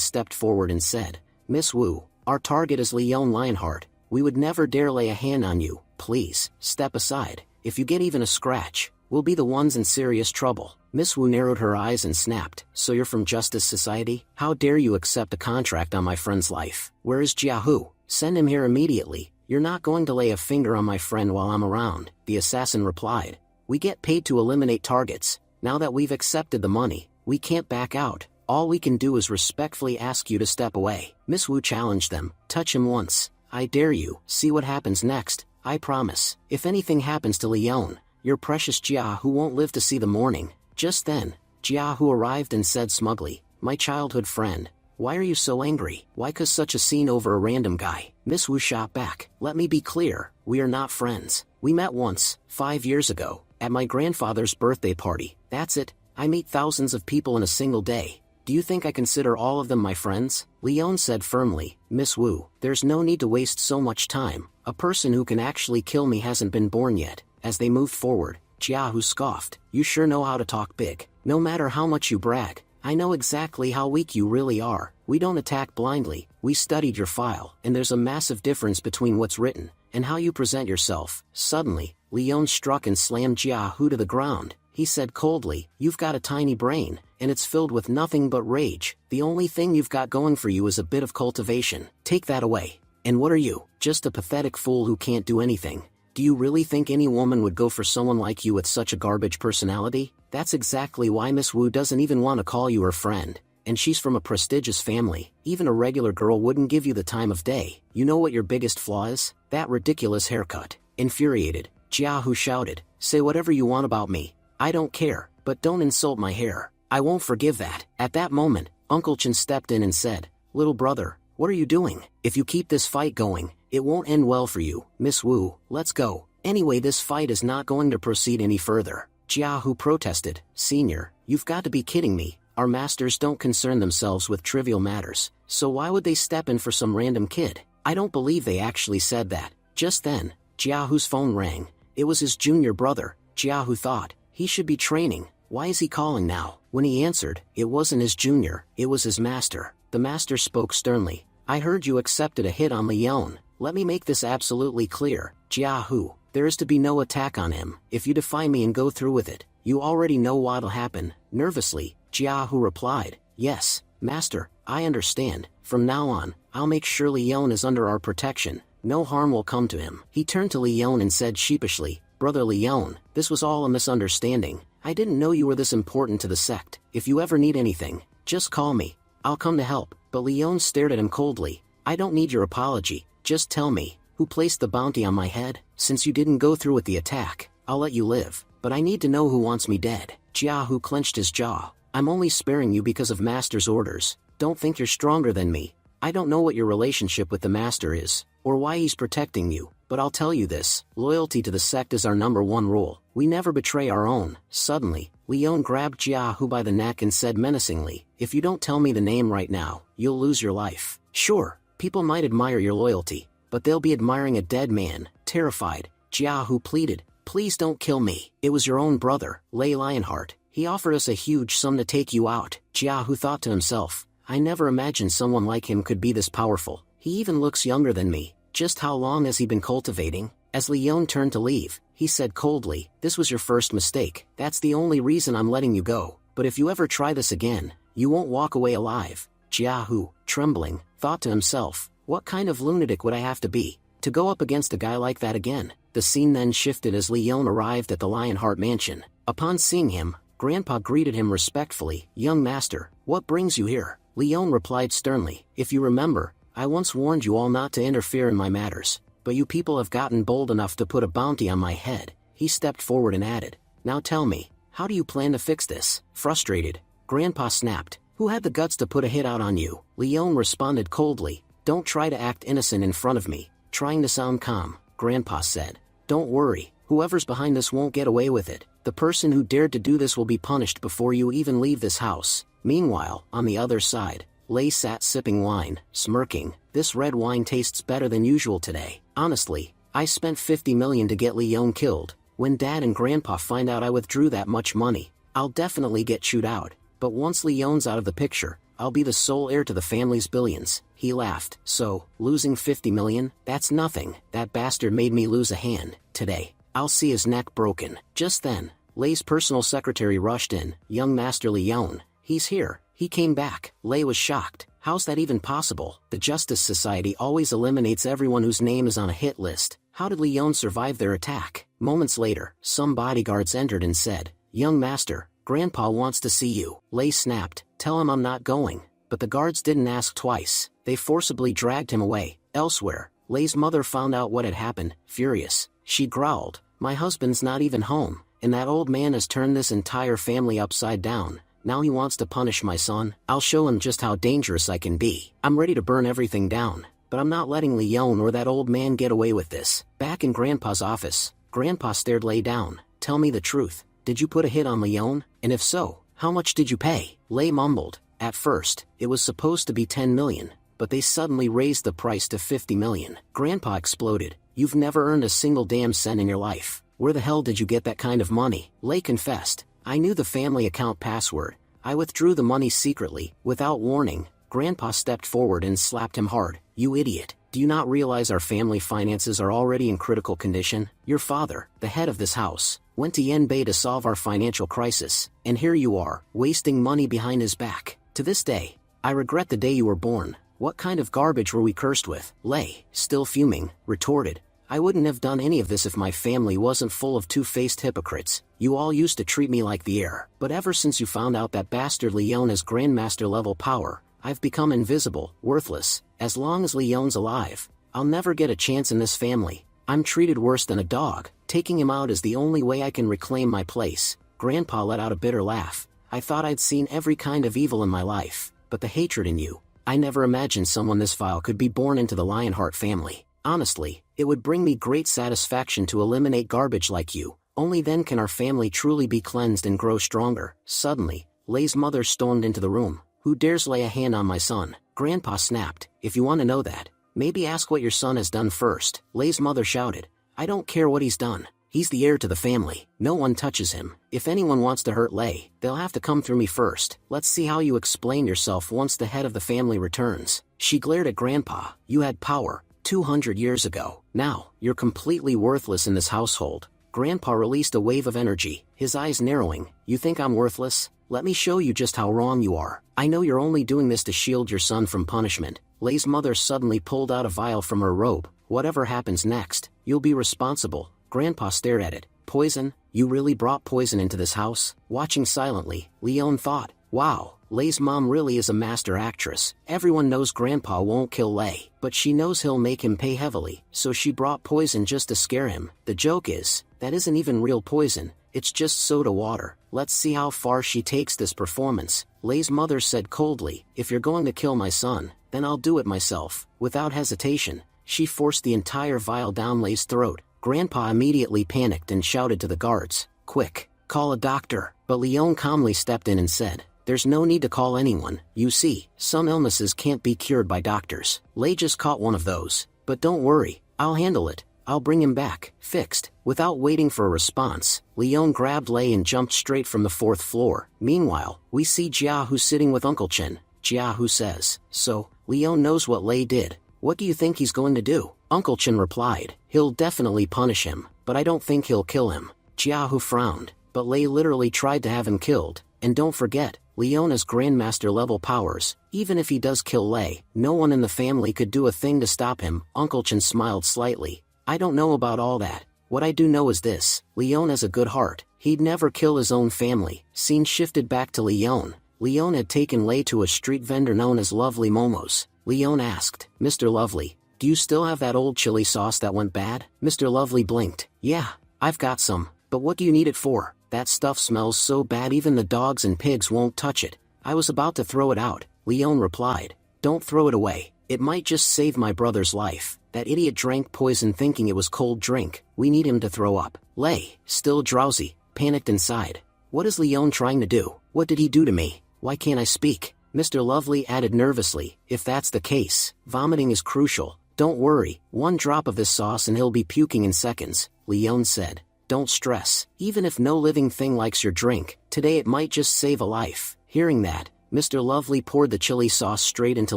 stepped forward and said, Miss Wu, our target is Leon Lionheart. We would never dare lay a hand on you. Please, step aside. If you get even a scratch, we'll be the ones in serious trouble. Miss Wu narrowed her eyes and snapped, so you're from Justice Society? How dare you accept a contract on my friend's life? Where is Jia Hu? Send him here immediately. You're not going to lay a finger on my friend while I'm around. The assassin replied, we get paid to eliminate targets. Now that we've accepted the money, we can't back out. All we can do is respectfully ask you to step away. Miss Wu challenged them, touch him once. I dare you. See what happens next. I promise. If anything happens to Leon, your precious Jia Hu won't live to see the morning. Just then, Jia Hu arrived and said smugly, my childhood friend, why are you so angry? Why cause such a scene over a random guy? Miss Wu shot back, let me be clear, we are not friends. We met once, 5 years ago, at my grandfather's birthday party. That's it. I meet thousands of people in a single day. Do you think I consider all of them my friends? Leon said firmly, Miss Wu, there's no need to waste so much time. A person who can actually kill me hasn't been born yet. As they moved forward, Jia Hu scoffed, you sure know how to talk big. No matter how much you brag, I know exactly how weak you really are. We don't attack blindly. We studied your file, and there's a massive difference between what's written and how you present yourself. Suddenly, Leon struck and slammed Jia Hu to the ground. He said coldly, you've got a tiny brain, and it's filled with nothing but rage. The only thing you've got going for you is a bit of cultivation. Take that away. And what are you? Just a pathetic fool who can't do anything. Do you really think any woman would go for someone like you with such a garbage personality? That's exactly why Miss Wu doesn't even want to call you her friend. And she's from a prestigious family. Even a regular girl wouldn't give you the time of day. You know what your biggest flaw is? That ridiculous haircut. Infuriated, Jia Hu shouted, say whatever you want about me. I don't care, but don't insult my hair. I won't forgive that. At that moment, Uncle Chen stepped in and said, little brother, what are you doing? If you keep this fight going, it won't end well for you. Miss Wu, let's go. Anyway, this fight is not going to proceed any further. Jia Hu protested, Senior, you've got to be kidding me. Our masters don't concern themselves with trivial matters, so why would they step in for some random kid? I don't believe they actually said that. Just then, Jia Hu's phone rang. It was his junior brother. Jia Hu thought, he should be training. Why is he calling now? When he answered, it wasn't his junior, it was his master. The master spoke sternly. I heard you accepted a hit on Leon. Let me make this absolutely clear. Jia Hu, there is to be no attack on him. If you defy me and go through with it, you already know what'll happen. Nervously, Jia Hu replied, yes, master, I understand. From now on, I'll make sure Leon is under our protection. No harm will come to him. He turned to Leon and said sheepishly, Brother Leon, this was all a misunderstanding. I didn't know you were this important to the sect. If you ever need anything, just call me. I'll come to help. But Leon stared at him coldly. I don't need your apology. Just tell me, who placed the bounty on my head? Since you didn't go through with the attack, I'll let you live, but I need to know who wants me dead. Jiahu clenched his jaw. I'm only sparing you because of Master's orders. Don't think you're stronger than me. I don't know what your relationship with the Master is, or why he's protecting you, but I'll tell you this, loyalty to the sect is our #1 rule. We never betray our own. Suddenly, Leon grabbed Jiahu by the neck and said menacingly, if you don't tell me the name right now, you'll lose your life. Sure, people might admire your loyalty, but they'll be admiring a dead man. Terrified, Jiahu pleaded, please don't kill me. It was your own brother, Lei Lionheart. He offered us a huge sum to take you out. Jiahu thought to himself, I never imagined someone like him could be this powerful. He even looks younger than me. Just how long has he been cultivating? As Leon turned to leave, he said coldly, this was your first mistake. That's the only reason I'm letting you go. But if you ever try this again, you won't walk away alive. Jiahu, trembling, thought to himself, what kind of lunatic would I have to be to go up against a guy like that again? The scene then shifted as Leon arrived at the Lionheart mansion. Upon seeing him, Grandpa greeted him respectfully. Young master, what brings you here? Leon replied sternly, if you remember, I once warned you all not to interfere in my matters, but you people have gotten bold enough to put a bounty on my head. He stepped forward and added, now tell me, how do you plan to fix this? Frustrated, Grandpa snapped, who had the guts to put a hit out on you? Leon responded coldly, don't try to act innocent in front of me. Trying to sound calm, Grandpa said, don't worry, whoever's behind this won't get away with it. The person who dared to do this will be punished before you even leave this house. Meanwhile, on the other side, Lei sat sipping wine, smirking, this red wine tastes better than usual today. Honestly, I spent 50 million to get Leon killed. When Dad and Grandpa find out I withdrew that much money, I'll definitely get chewed out. But once Leon's out of the picture, I'll be the sole heir to the family's billions. He laughed. So, losing 50 million? That's nothing. That bastard made me lose a hand. Today, I'll see his neck broken. Just then, Lei's personal secretary rushed in. Young Master Leon, he's here. He came back. Lei was shocked. How's that even possible? The Justice Society always eliminates everyone whose name is on a hit list. How did Leon survive their attack? Moments later, some bodyguards entered and said, Young Master, Grandpa wants to see you. Lei snapped, tell him I'm not going. But the guards didn't ask twice. They forcibly dragged him away. Elsewhere, Lei's mother found out what had happened. Furious, she growled, my husband's not even home, and that old man has turned this entire family upside down. Now he wants to punish my son. I'll show him just how dangerous I can be. I'm ready to burn everything down, but I'm not letting Leon or that old man get away with this. Back in Grandpa's office, Grandpa stared Lei down. Tell me the truth. Did you put a hit on Leon? And if so, how much did you pay? Lei mumbled. At first, it was supposed to be 10 million, but they suddenly raised the price to 50 million. Grandpa exploded. You've never earned a single damn cent in your life. Where the hell did you get that kind of money? Lei confessed. I knew the family account password. I withdrew the money secretly. Without warning, Grandpa stepped forward and slapped him hard. You idiot. Do you not realize our family finances are already in critical condition? Your father, the head of this house, went to Yenbei to solve our financial crisis, and here you are, wasting money behind his back. To this day, I regret the day you were born. What kind of garbage were we cursed with? Lei, still fuming, retorted. I wouldn't have done any of this if my family wasn't full of two-faced hypocrites. You all used to treat me like the heir. But ever since you found out that bastard Leon has Grandmaster-level power, I've become invisible, worthless. As long as Leon's alive, I'll never get a chance in this family. I'm treated worse than a dog. Taking him out is the only way I can reclaim my place. Grandpa let out a bitter laugh. I thought I'd seen every kind of evil in my life, but the hatred in you. I never imagined someone this vile could be born into the Lionheart family. Honestly, it would bring me great satisfaction to eliminate garbage like you. Only then can our family truly be cleansed and grow stronger. Suddenly, Lei's mother stormed into the room. Who dares lay a hand on my son? Grandpa snapped. If you want to know that, maybe ask what your son has done first. Lei's mother shouted. I don't care what he's done. He's the heir to the family. No one touches him. If anyone wants to hurt Lei, they'll have to come through me first. Let's see how you explain yourself once the head of the family returns. She glared at Grandpa. You had power 200 years ago. Now, you're completely worthless in this household. Grandpa released a wave of energy, his eyes narrowing. You think I'm worthless? Let me show you just how wrong you are. I know you're only doing this to shield your son from punishment. Lei's mother suddenly pulled out a vial from her robe. Whatever happens next, you'll be responsible. Grandpa stared at it. Poison? You really brought poison into this house? Watching silently, Leon thought, wow, Lei's mom really is a master actress. Everyone knows Grandpa won't kill Lei, but she knows he'll make him pay heavily, so she brought poison just to scare him. The joke is, that isn't even real poison, it's just soda water. Let's see how far she takes this performance. Lei's mother said coldly, if you're going to kill my son, then I'll do it myself. Without hesitation, she forced the entire vial down Lei's throat. Grandpa immediately panicked and shouted to the guards, quick, call a doctor. But Leon calmly stepped in and said, there's no need to call anyone. You see, some illnesses can't be cured by doctors. Lei just caught one of those. But don't worry, I'll handle it. I'll bring him back, fixed. Without waiting for a response, Leon grabbed Lei and jumped straight from the 4th floor. Meanwhile, we see Jiahu sitting with Uncle Chen. Jiahu says, so, Leon knows what Lei did. What do you think he's going to do? Uncle Chen replied, he'll definitely punish him, but I don't think he'll kill him. Jiahu frowned, but Lei literally tried to have him killed. And don't forget, Leon has Grandmaster level powers. Even if he does kill Lei, no one in the family could do a thing to stop him. Uncle Chen smiled slightly. I don't know about all that. What I do know is this, Leon has a good heart. He'd never kill his own family. Scene shifted back to Leon. Leon had taken Lei to a street vendor known as Lovely Momos. Leon asked, Mr. Lovely, do you still have that old chili sauce that went bad? Mr. Lovely blinked. Yeah, I've got some. But what do you need it for? That stuff smells so bad even the dogs and pigs won't touch it. I was about to throw it out. Leon replied. Don't throw it away. It might just save my brother's life. That idiot drank poison thinking it was cold drink. We need him to throw up. Lei, still drowsy, panicked inside. What is Leon trying to do? What did he do to me? Why can't I speak? Mr. Lovely added nervously, if that's the case, vomiting is crucial. Don't worry, one drop of this sauce and he'll be puking in seconds. Leon said. Don't stress. Even if no living thing likes your drink, today it might just save a life. Hearing that, Mr. Lovely poured the chili sauce straight into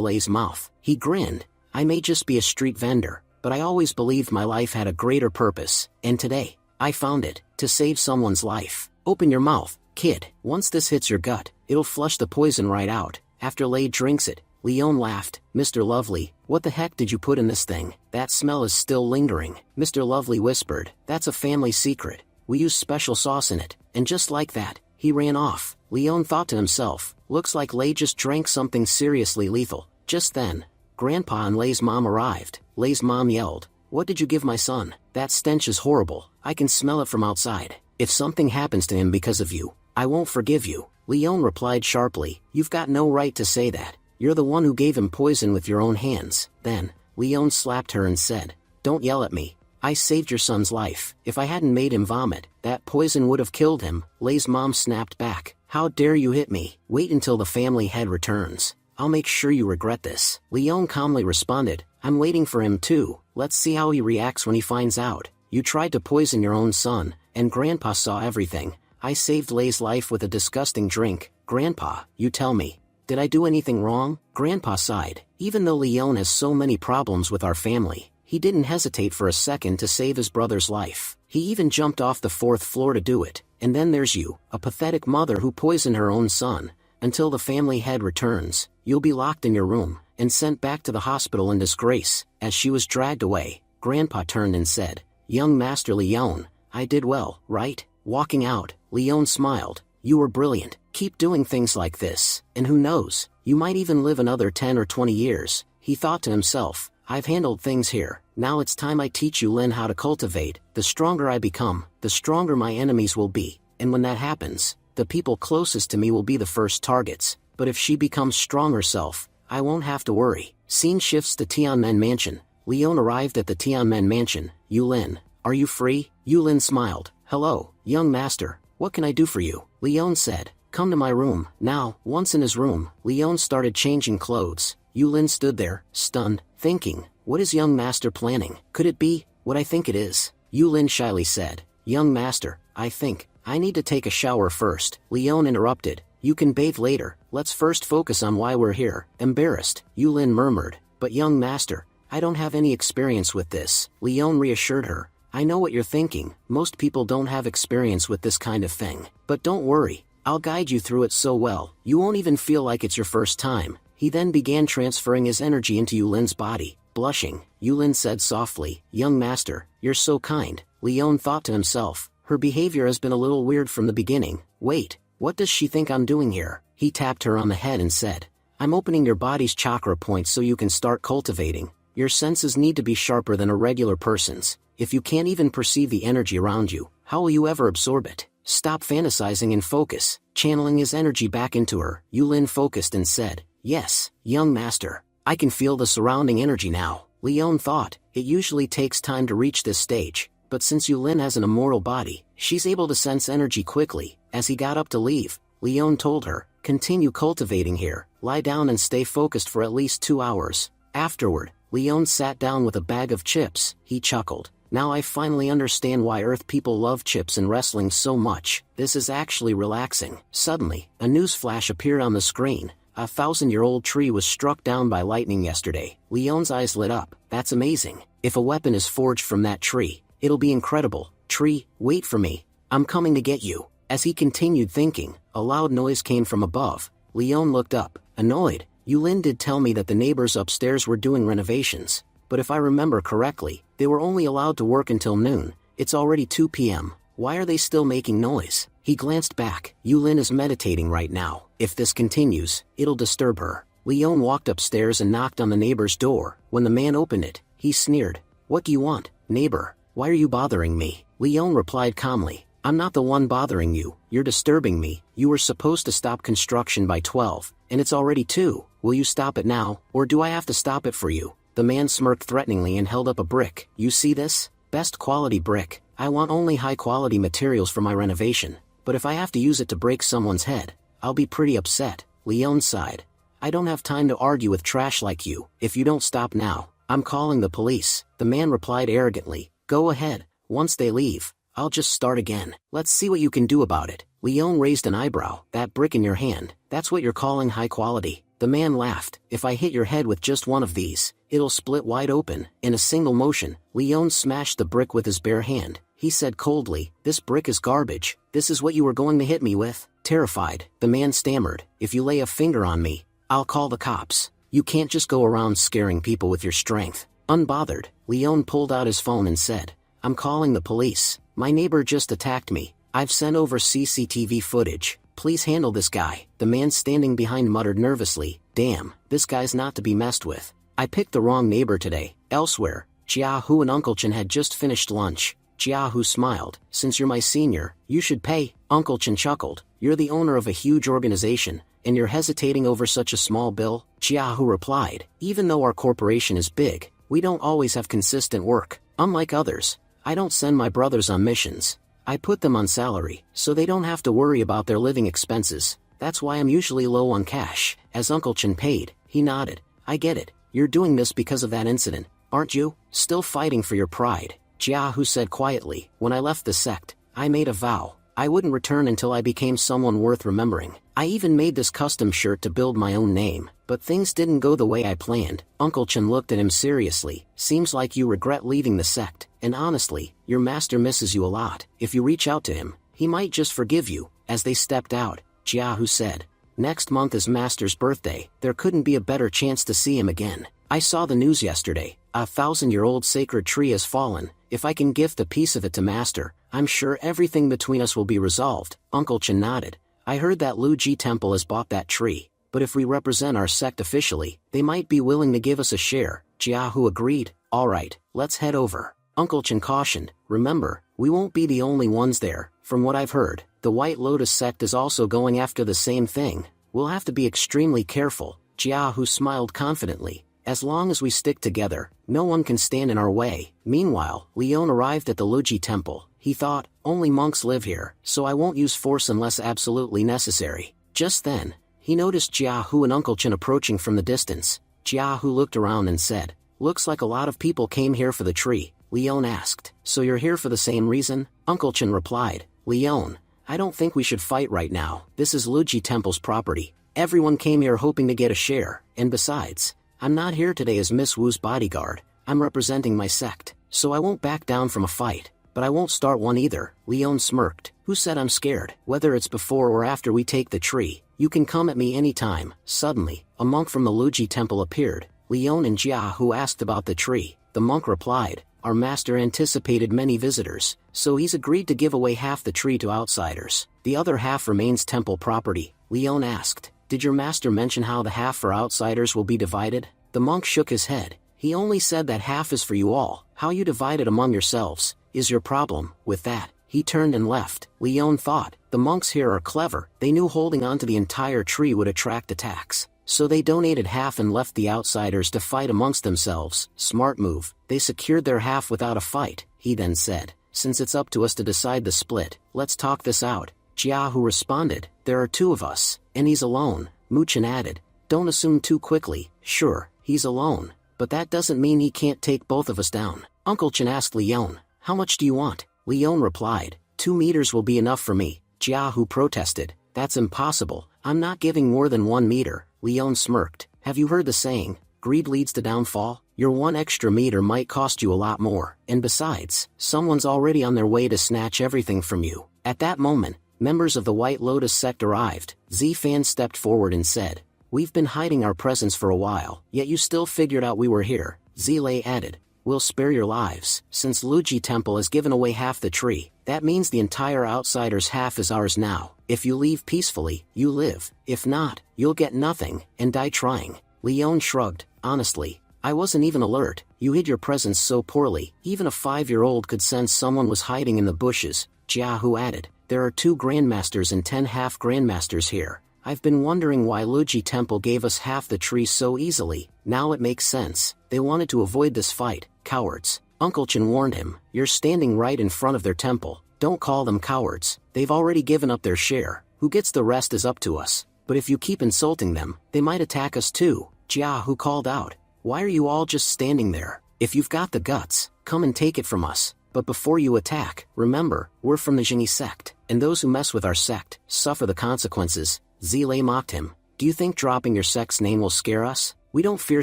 Lei's mouth. He grinned. I may just be a street vendor, but I always believed my life had a greater purpose, and today, I found it, to save someone's life. Open your mouth, kid. Once this hits your gut, it'll flush the poison right out. After Lei drinks it, Leon laughed. Mr. Lovely, what the heck did you put in this thing? That smell is still lingering. Mr. Lovely whispered, that's a family secret. We use special sauce in it. And just like that, he ran off. Leon thought to himself, looks like Lei just drank something seriously lethal. Just then, Grandpa and Lei's mom arrived. Lei's mom yelled, what did you give my son? That stench is horrible. I can smell it from outside. If something happens to him because of you, I won't forgive you. Leon replied sharply, you've got no right to say that. You're the one who gave him poison with your own hands. Then, Leon slapped her and said, don't yell at me. I saved your son's life. If I hadn't made him vomit, that poison would have killed him. Lei's mom snapped back. How dare you hit me? Wait until the family head returns. I'll make sure you regret this. Leon calmly responded, I'm waiting for him too. Let's see how he reacts when he finds out. You tried to poison your own son, and Grandpa saw everything. I saved Lei's life with a disgusting drink. Grandpa, you tell me. Did I do anything wrong? Grandpa sighed. Even though Leon has so many problems with our family, he didn't hesitate for a second to save his brother's life. He even jumped off the 4th floor to do it. And then there's you, a pathetic mother who poisoned her own son. Until the family head returns, you'll be locked in your room, and sent back to the hospital in disgrace. As she was dragged away, Grandpa turned and said, young Master Leon, I did well, right? Walking out, Leon smiled. You were brilliant. Keep doing things like this, and who knows, you might even live another 10 or 20 years. He thought to himself, I've handled things here. Now it's time I teach you Lin how to cultivate. The stronger I become, the stronger my enemies will be. And when that happens, the people closest to me will be the first targets. But if she becomes strong herself, I won't have to worry. Scene shifts to Tianmen Mansion. Leon arrived at the Tianmen Mansion. Yulin, are you free? Yulin smiled. Hello, young master. What can I do for you? Leon said. Come to my room. Now, once in his room, Leon started changing clothes. Yulin stood there, stunned, thinking, what is young master planning? Could it be what I think it is? Yulin shyly said, young master, I think I need to take a shower first. Leon interrupted, you can bathe later. Let's first focus on why we're here. Embarrassed, Yulin murmured, but young master, I don't have any experience with this. Leon reassured her, I know what you're thinking. Most people don't have experience with this kind of thing. But don't worry. I'll guide you through it so well, you won't even feel like it's your first time. He then began transferring his energy into Yulin's body. Blushing, Yulin said softly, young master, you're so kind. Leon thought to himself, her behavior has been a little weird from the beginning. Wait, What does she think I'm doing here? He tapped her on the head and said, I'm opening your body's chakra points so you can start cultivating. Your senses need to be sharper than a regular person's. If you can't even perceive the energy around you, how will you ever absorb it? Stop fantasizing and focus. Channeling his energy back into her, Yulin focused and said, Yes, young master. I can feel the surrounding energy now. Leon thought, it usually takes time to reach this stage, but since Yulin has an immortal body, she's able to sense energy quickly. As he got up to leave, Leon told her, continue cultivating here, lie down and stay focused for at least 2 hours. Afterward, Leon sat down with a bag of chips. He chuckled. Now I finally understand why Earth people love chips and wrestling so much. This is actually relaxing. Suddenly, a news flash appeared on the screen. A 1,000-year-old tree was struck down by lightning yesterday. Leon's eyes lit up. That's amazing. If a weapon is forged from that tree, it'll be incredible. Tree, wait for me. I'm coming to get you. As he continued thinking, a loud noise came from above. Leon looked up, annoyed. Yulin did tell me that the neighbors upstairs were doing renovations. But if I remember correctly, they were only allowed to work until noon. It's already 2 p.m. Why are they still making noise? He glanced back. Yulin is meditating right now. If this continues, it'll disturb her. Leon walked upstairs and knocked on the neighbor's door. When the man opened it, he sneered. What do you want, neighbor? Why are you bothering me? Leon replied calmly. I'm not the one bothering you. You're disturbing me. You were supposed to stop construction by 12, and it's already 2. Will you stop it now, or do I have to stop it for you? The man smirked threateningly and held up a brick. You see this? Best quality brick. I want only high quality materials for my renovation. But if I have to use it to break someone's head, I'll be pretty upset. Leon sighed. I don't have time to argue with trash like you. If you don't stop now, I'm calling the police. The man replied arrogantly. Go ahead. Once they leave, I'll just start again. Let's see what you can do about it. Leon raised an eyebrow. That brick in your hand, that's what you're calling high quality? The man laughed. If I hit your head with just one of these, it'll split wide open. In a single motion, Leon smashed the brick with his bare hand. He said coldly, this brick is garbage. This is what you were going to hit me with? Terrified, the man stammered. If you lay a finger on me, I'll call the cops. You can't just go around scaring people with your strength. Unbothered, Leon pulled out his phone and said, I'm calling the police. My neighbor just attacked me. I've sent over CCTV footage. Please handle this guy. The man standing behind muttered nervously, damn, this guy's not to be messed with. I picked the wrong neighbor today. Elsewhere, Jiahu and Uncle Chen had just finished lunch. Jiahu smiled. Since you're my senior, you should pay. Uncle Chen chuckled. You're the owner of a huge organization, and you're hesitating over such a small bill? Jiahu replied. Even though our corporation is big, we don't always have consistent work. Unlike others, I don't send my brothers on missions. I put them on salary, so they don't have to worry about their living expenses. That's why I'm usually low on cash. As Uncle Chen paid, he nodded. I get it. You're doing this because of that incident, aren't you? Still fighting for your pride. Jiahu said quietly. When I left the sect, I made a vow. I wouldn't return until I became someone worth remembering. I even made this custom shirt to build my own name, but things didn't go the way I planned. Uncle Chen looked at him seriously. Seems like you regret leaving the sect, and honestly, your master misses you a lot. If you reach out to him, he might just forgive you. As they stepped out, Jiahu said, next month is master's birthday. There couldn't be a better chance to see him again. I saw the news yesterday. A 1,000-year-old sacred tree has fallen. If I can gift a piece of it to master, I'm sure everything between us will be resolved. Uncle Chen nodded. I heard that Luji Temple has bought that tree, but if we represent our sect officially, they might be willing to give us a share. Jiahu agreed. Alright, let's head over. Uncle Chen cautioned. Remember, we won't be the only ones there. From what I've heard, the White Lotus sect is also going after the same thing. We'll have to be extremely careful. Jiahu smiled confidently. As long as we stick together, no one can stand in our way. Meanwhile, Leon arrived at the Luji Temple. He thought, only monks live here, so I won't use force unless absolutely necessary. Just then, he noticed Jiahu and Uncle Chen approaching from the distance. Jiahu looked around and said, looks like a lot of people came here for the tree. Leon asked, so you're here for the same reason? Uncle Chen replied, Leon, I don't think we should fight right now. This is Luji Temple's property. Everyone came here hoping to get a share, and besides, I'm not here today as Miss Wu's bodyguard. I'm representing my sect, so I won't back down from a fight. But I won't start one either. Leon smirked. Who said I'm scared? Whether it's before or after we take the tree, you can come at me anytime. Suddenly, a monk from the Luji Temple appeared. Leon and Jiahu asked about the tree. The monk replied, our master anticipated many visitors, so he's agreed to give away half the tree to outsiders. The other half remains temple property. Leon asked, did your master mention how the half for outsiders will be divided? The monk shook his head. He only said that half is for you all. How you divide it among yourselves is your problem. With that, he turned and left. Leon thought, the monks here are clever. They knew holding on to the entire tree would attract attacks, so they donated half and left the outsiders to fight amongst themselves. Smart move. They secured their half without a fight. He then said, since it's up to us to decide the split, let's talk this out. Jiahu responded, there are two of us, and he's alone. Muchen added, don't assume too quickly. Sure, he's alone, but that doesn't mean he can't take both of us down. Uncle Chen asked Leon, how much do you want? Leon replied, 2 meters will be enough for me. Jiahu protested, that's impossible. I'm not giving more than 1 meter. Leon smirked, have you heard the saying, greed leads to downfall? Your 1 extra meter might cost you a lot more, and besides, someone's already on their way to snatch everything from you. At that moment, members of the White Lotus sect arrived. Z-Fan stepped forward and said, we've been hiding our presence for a while, yet you still figured out we were here. Z-Lei added, we'll spare your lives. Since Luji Temple has given away half the tree, that means the entire outsider's half is ours now. If you leave peacefully, you live. If not, you'll get nothing, and die trying. Leon shrugged, honestly, I wasn't even alert. You hid your presence so poorly, even a 5-year-old could sense someone was hiding in the bushes. Jiahu added, there are 2 grandmasters and 10 half-grandmasters here. I've been wondering why Luji Temple gave us half the tree so easily. Now it makes sense. They wanted to avoid this fight. Cowards. Uncle Chen warned him, you're standing right in front of their temple. Don't call them cowards. They've already given up their share. Who gets the rest is up to us. But if you keep insulting them, they might attack us too. Jiahu called out, why are you all just standing there? If you've got the guts, come and take it from us. But before you attack, remember, we're from the Jingyi sect, and those who mess with our sect suffer the consequences. Zilei mocked him. Do you think dropping your sect's name will scare us? We don't fear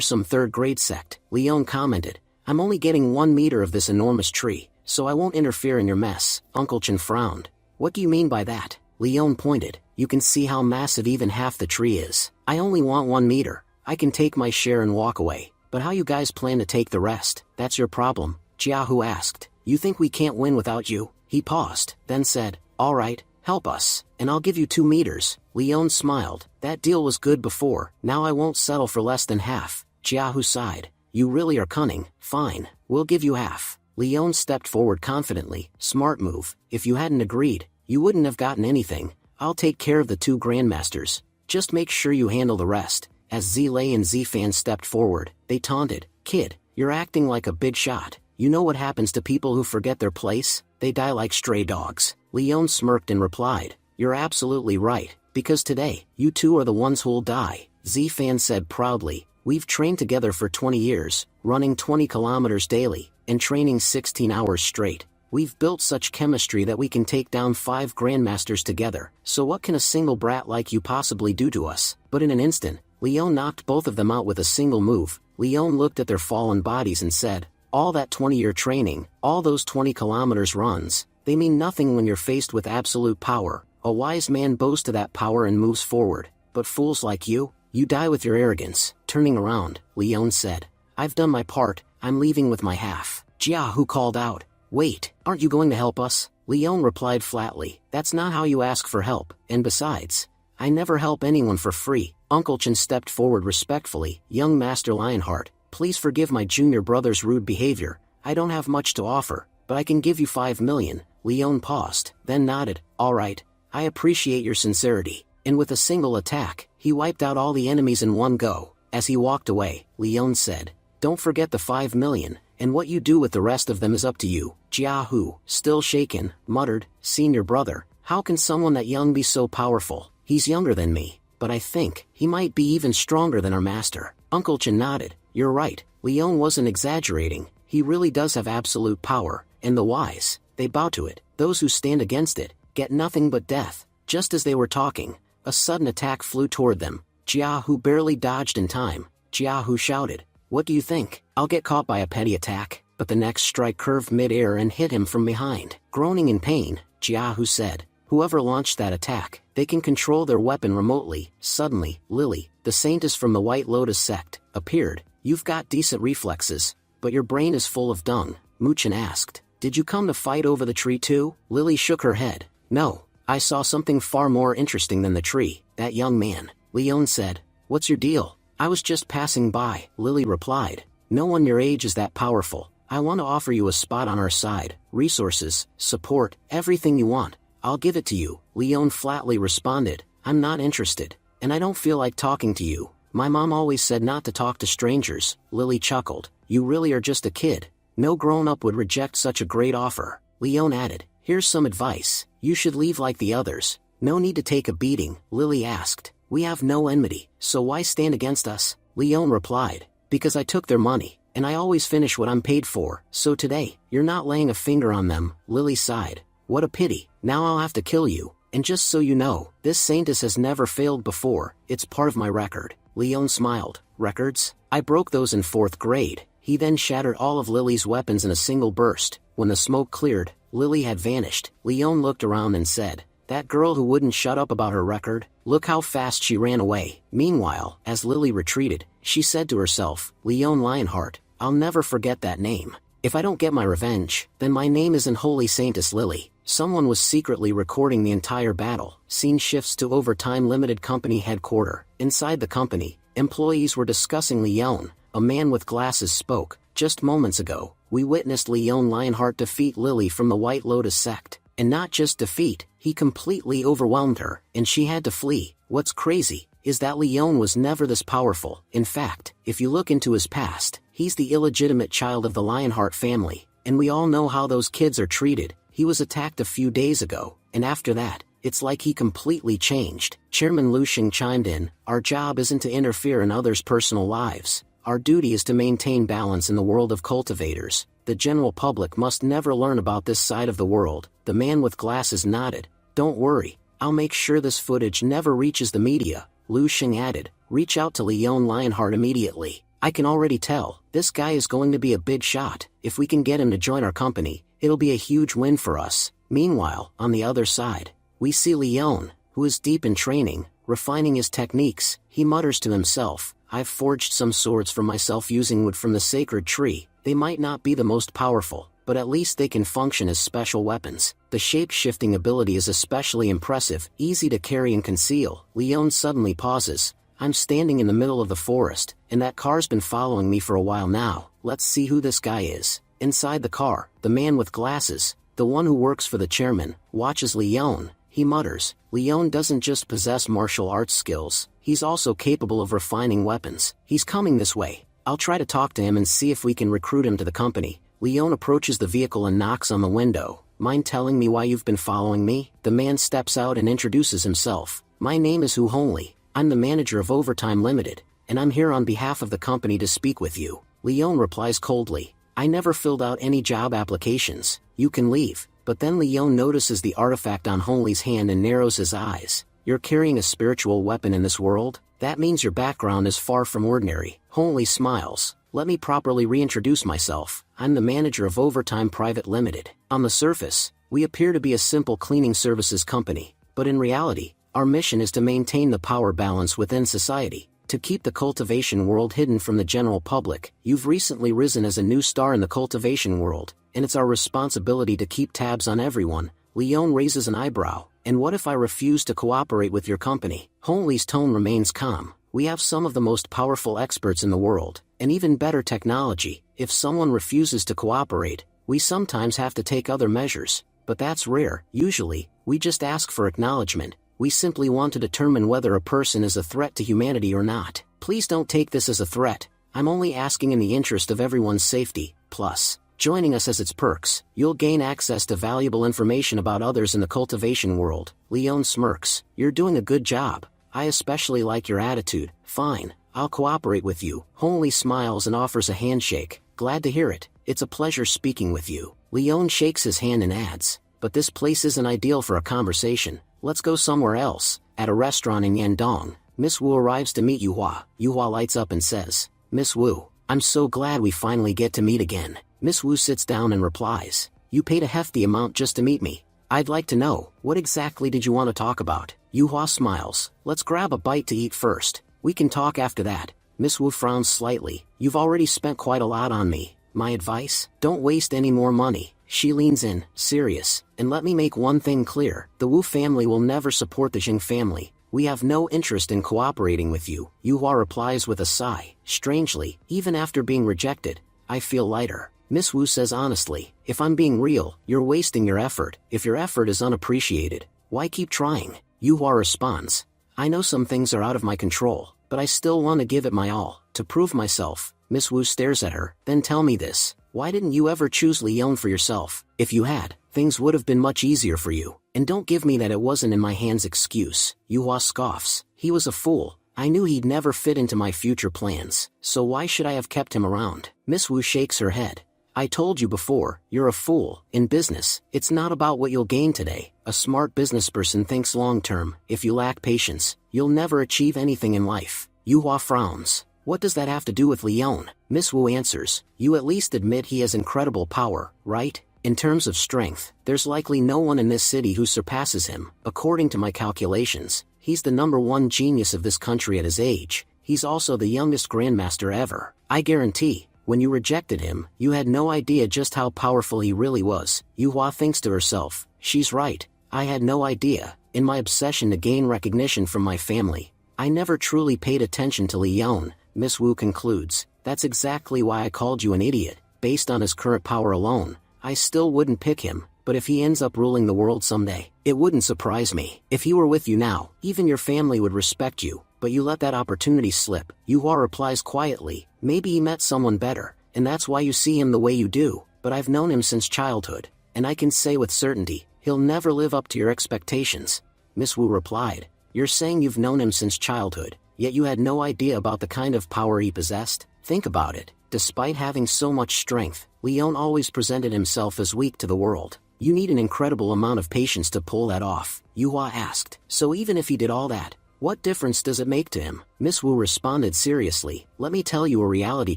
some third-grade sect. Leon commented, I'm only getting 1 meter of this enormous tree, so I won't interfere in your mess. Uncle Chen frowned. What do you mean by that? Leon pointed. You can see how massive even half the tree is. I only want 1 meter. I can take my share and walk away. But how you guys plan to take the rest? That's your problem. Jiahu asked. You think we can't win without you? He paused, then said, all right, help us, and I'll give you 2 meters. Leon smiled. That deal was good before. Now I won't settle for less than half. Jiahu sighed. You really are cunning. Fine, we'll give you half. Leon stepped forward confidently. Smart move. If you hadn't agreed, you wouldn't have gotten anything. I'll take care of the 2 grandmasters. Just make sure you handle the rest. As Z-Lei and Z-Fan stepped forward, they taunted, kid, you're acting like a big shot. You know what happens to people who forget their place? They die like stray dogs. Leon smirked and replied, you're absolutely right, because today, you 2 are the ones who'll die. Z-Fan said proudly, we've trained together for 20 years, running 20 kilometers daily, and training 16 hours straight. We've built such chemistry that we can take down 5 grandmasters together, so what can a single brat like you possibly do to us? But in an instant, Leon knocked both of them out with a single move. Leon looked at their fallen bodies and said, all that 20-year training, all those 20 kilometers runs, they mean nothing when you're faced with absolute power. A wise man bows to that power and moves forward, but fools like you die with your arrogance. Turning around, Leon said, I've done my part, I'm leaving with my half. Jiahu called out, wait, aren't you going to help us? Leon replied flatly, that's not how you ask for help, and besides, I never help anyone for free. Uncle Chen stepped forward respectfully, young Master Lionheart, please forgive my junior brother's rude behavior. I don't have much to offer, but I can give you 5 million. Leon paused, then nodded, all right, I appreciate your sincerity. And with a single attack, he wiped out all the enemies in one go. As he walked away, Leon said, don't forget the 5 million, and what you do with the rest of them is up to you. Jiahu, still shaken, muttered, senior brother, how can someone that young be so powerful? He's younger than me, but I think he might be even stronger than our master. Uncle Chen nodded. You're right, Leon wasn't exaggerating, he really does have absolute power, and the wise, they bow to it. Those who stand against it, get nothing but death. Just as they were talking, a sudden attack flew toward them. Jiahu barely dodged in time. Jiahu shouted, what do you think? I'll get caught by a petty attack. But the next strike curved mid-air and hit him from behind. Groaning in pain, Jiahu said, whoever launched that attack, they can control their weapon remotely. Suddenly, Lily, the saintess from the White Lotus sect, appeared. You've got decent reflexes, but your brain is full of dung. Muchin asked. Did you come to fight over the tree too? Lily shook her head. No, I saw something far more interesting than the tree, that young man. Leon said. What's your deal? I was just passing by, Lily replied. No one your age is that powerful. I want to offer you a spot on our side, resources, support, everything you want. I'll give it to you, Leon flatly responded. I'm not interested, and I don't feel like talking to you. My mom always said not to talk to strangers, Lily chuckled. You really are just a kid. No grown-up would reject such a great offer. Leon added, here's some advice. You should leave like the others. No need to take a beating, Lily asked. We have no enmity, so why stand against us? Leon replied, because I took their money, and I always finish what I'm paid for, so today, you're not laying a finger on them, Lily sighed. What a pity, now I'll have to kill you, and just so you know, this Saintus has never failed before, it's part of my record. Leon smiled. Records? I broke those in 4th grade. He then shattered all of Lily's weapons in a single burst. When the smoke cleared, Lily had vanished. Leon looked around and said, that girl who wouldn't shut up about her record, look how fast she ran away. Meanwhile, as Lily retreated, she said to herself, Leon Lionheart, I'll never forget that name. If I don't get my revenge, then my name isn't Holy Saintess Lily. Someone was secretly recording the entire battle. Scene shifts to Overtime Limited Company headquarters. Inside the company, employees were discussing Leon. A man with glasses spoke. Just moments ago, we witnessed Leon Lionheart defeat Lily from the White Lotus sect. And not just defeat, he completely overwhelmed her, and she had to flee. What's crazy is that Leon was never this powerful. In fact, if you look into his past, he's the illegitimate child of the Lionheart family, and we all know how those kids are treated. He was attacked a few days ago, and after that, it's like he completely changed. Chairman Lu Xing chimed in, our job isn't to interfere in others' personal lives. Our duty is to maintain balance in the world of cultivators. The general public must never learn about this side of the world. The man with glasses nodded. Don't worry, I'll make sure this footage never reaches the media. Lu Xing added, reach out to Leon Lionheart immediately. I can already tell, this guy is going to be a big shot. If we can get him to join our company, it'll be a huge win for us. Meanwhile, on the other side, we see Leon, who is deep in training, refining his techniques. He mutters to himself, I've forged some swords for myself using wood from the sacred tree. They might not be the most powerful, but at least they can function as special weapons. The shape-shifting ability is especially impressive, easy to carry and conceal. Leon suddenly pauses. I'm standing in the middle of the forest, and that car's been following me for a while now. Let's see who this guy is. Inside the car, the man with glasses, the one who works for the chairman, watches Leon. He mutters, Leon doesn't just possess martial arts skills, he's also capable of refining weapons. He's coming this way. I'll try to talk to him and see if we can recruit him to the company. Leon approaches the vehicle and knocks on the window. Mind telling me why you've been following me? The man steps out and introduces himself. My name is Hu Hongli. I'm the manager of Overtime Limited, and I'm here on behalf of the company to speak with you. Leon replies coldly. I never filled out any job applications. You can leave. But then Leon notices the artifact on Hongli's hand and narrows his eyes. You're carrying a spiritual weapon in this world? That means your background is far from ordinary. Hongli smiles. Let me properly reintroduce myself. I'm the manager of Overtime Private Limited. On the surface, we appear to be a simple cleaning services company, but in reality, our mission is to maintain the power balance within society, to keep the cultivation world hidden from the general public. You've recently risen as a new star in the cultivation world, and it's our responsibility to keep tabs on everyone. Leon raises an eyebrow. And what if I refuse to cooperate with your company? Hongli's tone remains calm. We have some of the most powerful experts in the world, and even better technology. If someone refuses to cooperate, we sometimes have to take other measures, but that's rare. Usually, we just ask for acknowledgement. We simply want to determine whether a person is a threat to humanity or not. Please don't take this as a threat. I'm only asking in the interest of everyone's safety. Plus, joining us has its perks. You'll gain access to valuable information about others in the cultivation world. Leon smirks. You're doing a good job. I especially like your attitude. Fine, I'll cooperate with you. Hongli smiles and offers a handshake. Glad to hear it. It's a pleasure speaking with you. Leon shakes his hand and adds, but this place isn't ideal for a conversation. Let's go somewhere else. At a restaurant in Yandong, Miss Wu arrives to meet Yuhua. Yuhua lights up and says, Miss Wu, I'm so glad we finally get to meet again. Miss Wu sits down and replies, you paid a hefty amount just to meet me. I'd like to know, what exactly did you want to talk about? Yuhua smiles. Let's grab a bite to eat first. We can talk after that. Miss Wu frowns slightly. You've already spent quite a lot on me. My advice? Don't waste any more money. She leans in, serious, and let me make one thing clear. The Wu family will never support the Jing family. We have no interest in cooperating with you. Yuhua replies with a sigh. Strangely, even after being rejected, I feel lighter. Miss Wu says honestly, if I'm being real, you're wasting your effort. If your effort is unappreciated, why keep trying? Yuhua responds, I know some things are out of my control, but I still want to give it my all, to prove myself. Miss Wu stares at her, then tell me this. Why didn't you ever choose Leon for yourself? If you had, things would have been much easier for you. And don't give me that it wasn't in my hands excuse. Yuhua scoffs. He was a fool. I knew he'd never fit into my future plans, so why should I have kept him around? Miss Wu shakes her head. I told you before, you're a fool. In business, it's not about what you'll gain today. A smart businessperson thinks long-term. If you lack patience, you'll never achieve anything in life. Yuhua frowns. What does that have to do with Leon? Miss Wu answers, you at least admit he has incredible power, right? In terms of strength, there's likely no one in this city who surpasses him. According to my calculations, he's the #1 genius of this country at his age. He's also the youngest grandmaster ever. I guarantee, when you rejected him, you had no idea just how powerful he really was. Yuhua thinks to herself, she's right. I had no idea. In my obsession to gain recognition from my family, I never truly paid attention to Leon. Miss Wu concludes, that's exactly why I called you an idiot. Based on his current power alone, I still wouldn't pick him, but if he ends up ruling the world someday, it wouldn't surprise me. If he were with you now, even your family would respect you, but you let that opportunity slip. Yuhua replies quietly, maybe he met someone better, and that's why you see him the way you do, but I've known him since childhood, and I can say with certainty, he'll never live up to your expectations. Miss Wu replied, you're saying you've known him since childhood, yet you had no idea about the kind of power he possessed? Think about it. Despite having so much strength, Leon always presented himself as weak to the world. You need an incredible amount of patience to pull that off. Yuhua asked, so even if he did all that, what difference does it make to him? Miss Wu responded seriously, let me tell you a reality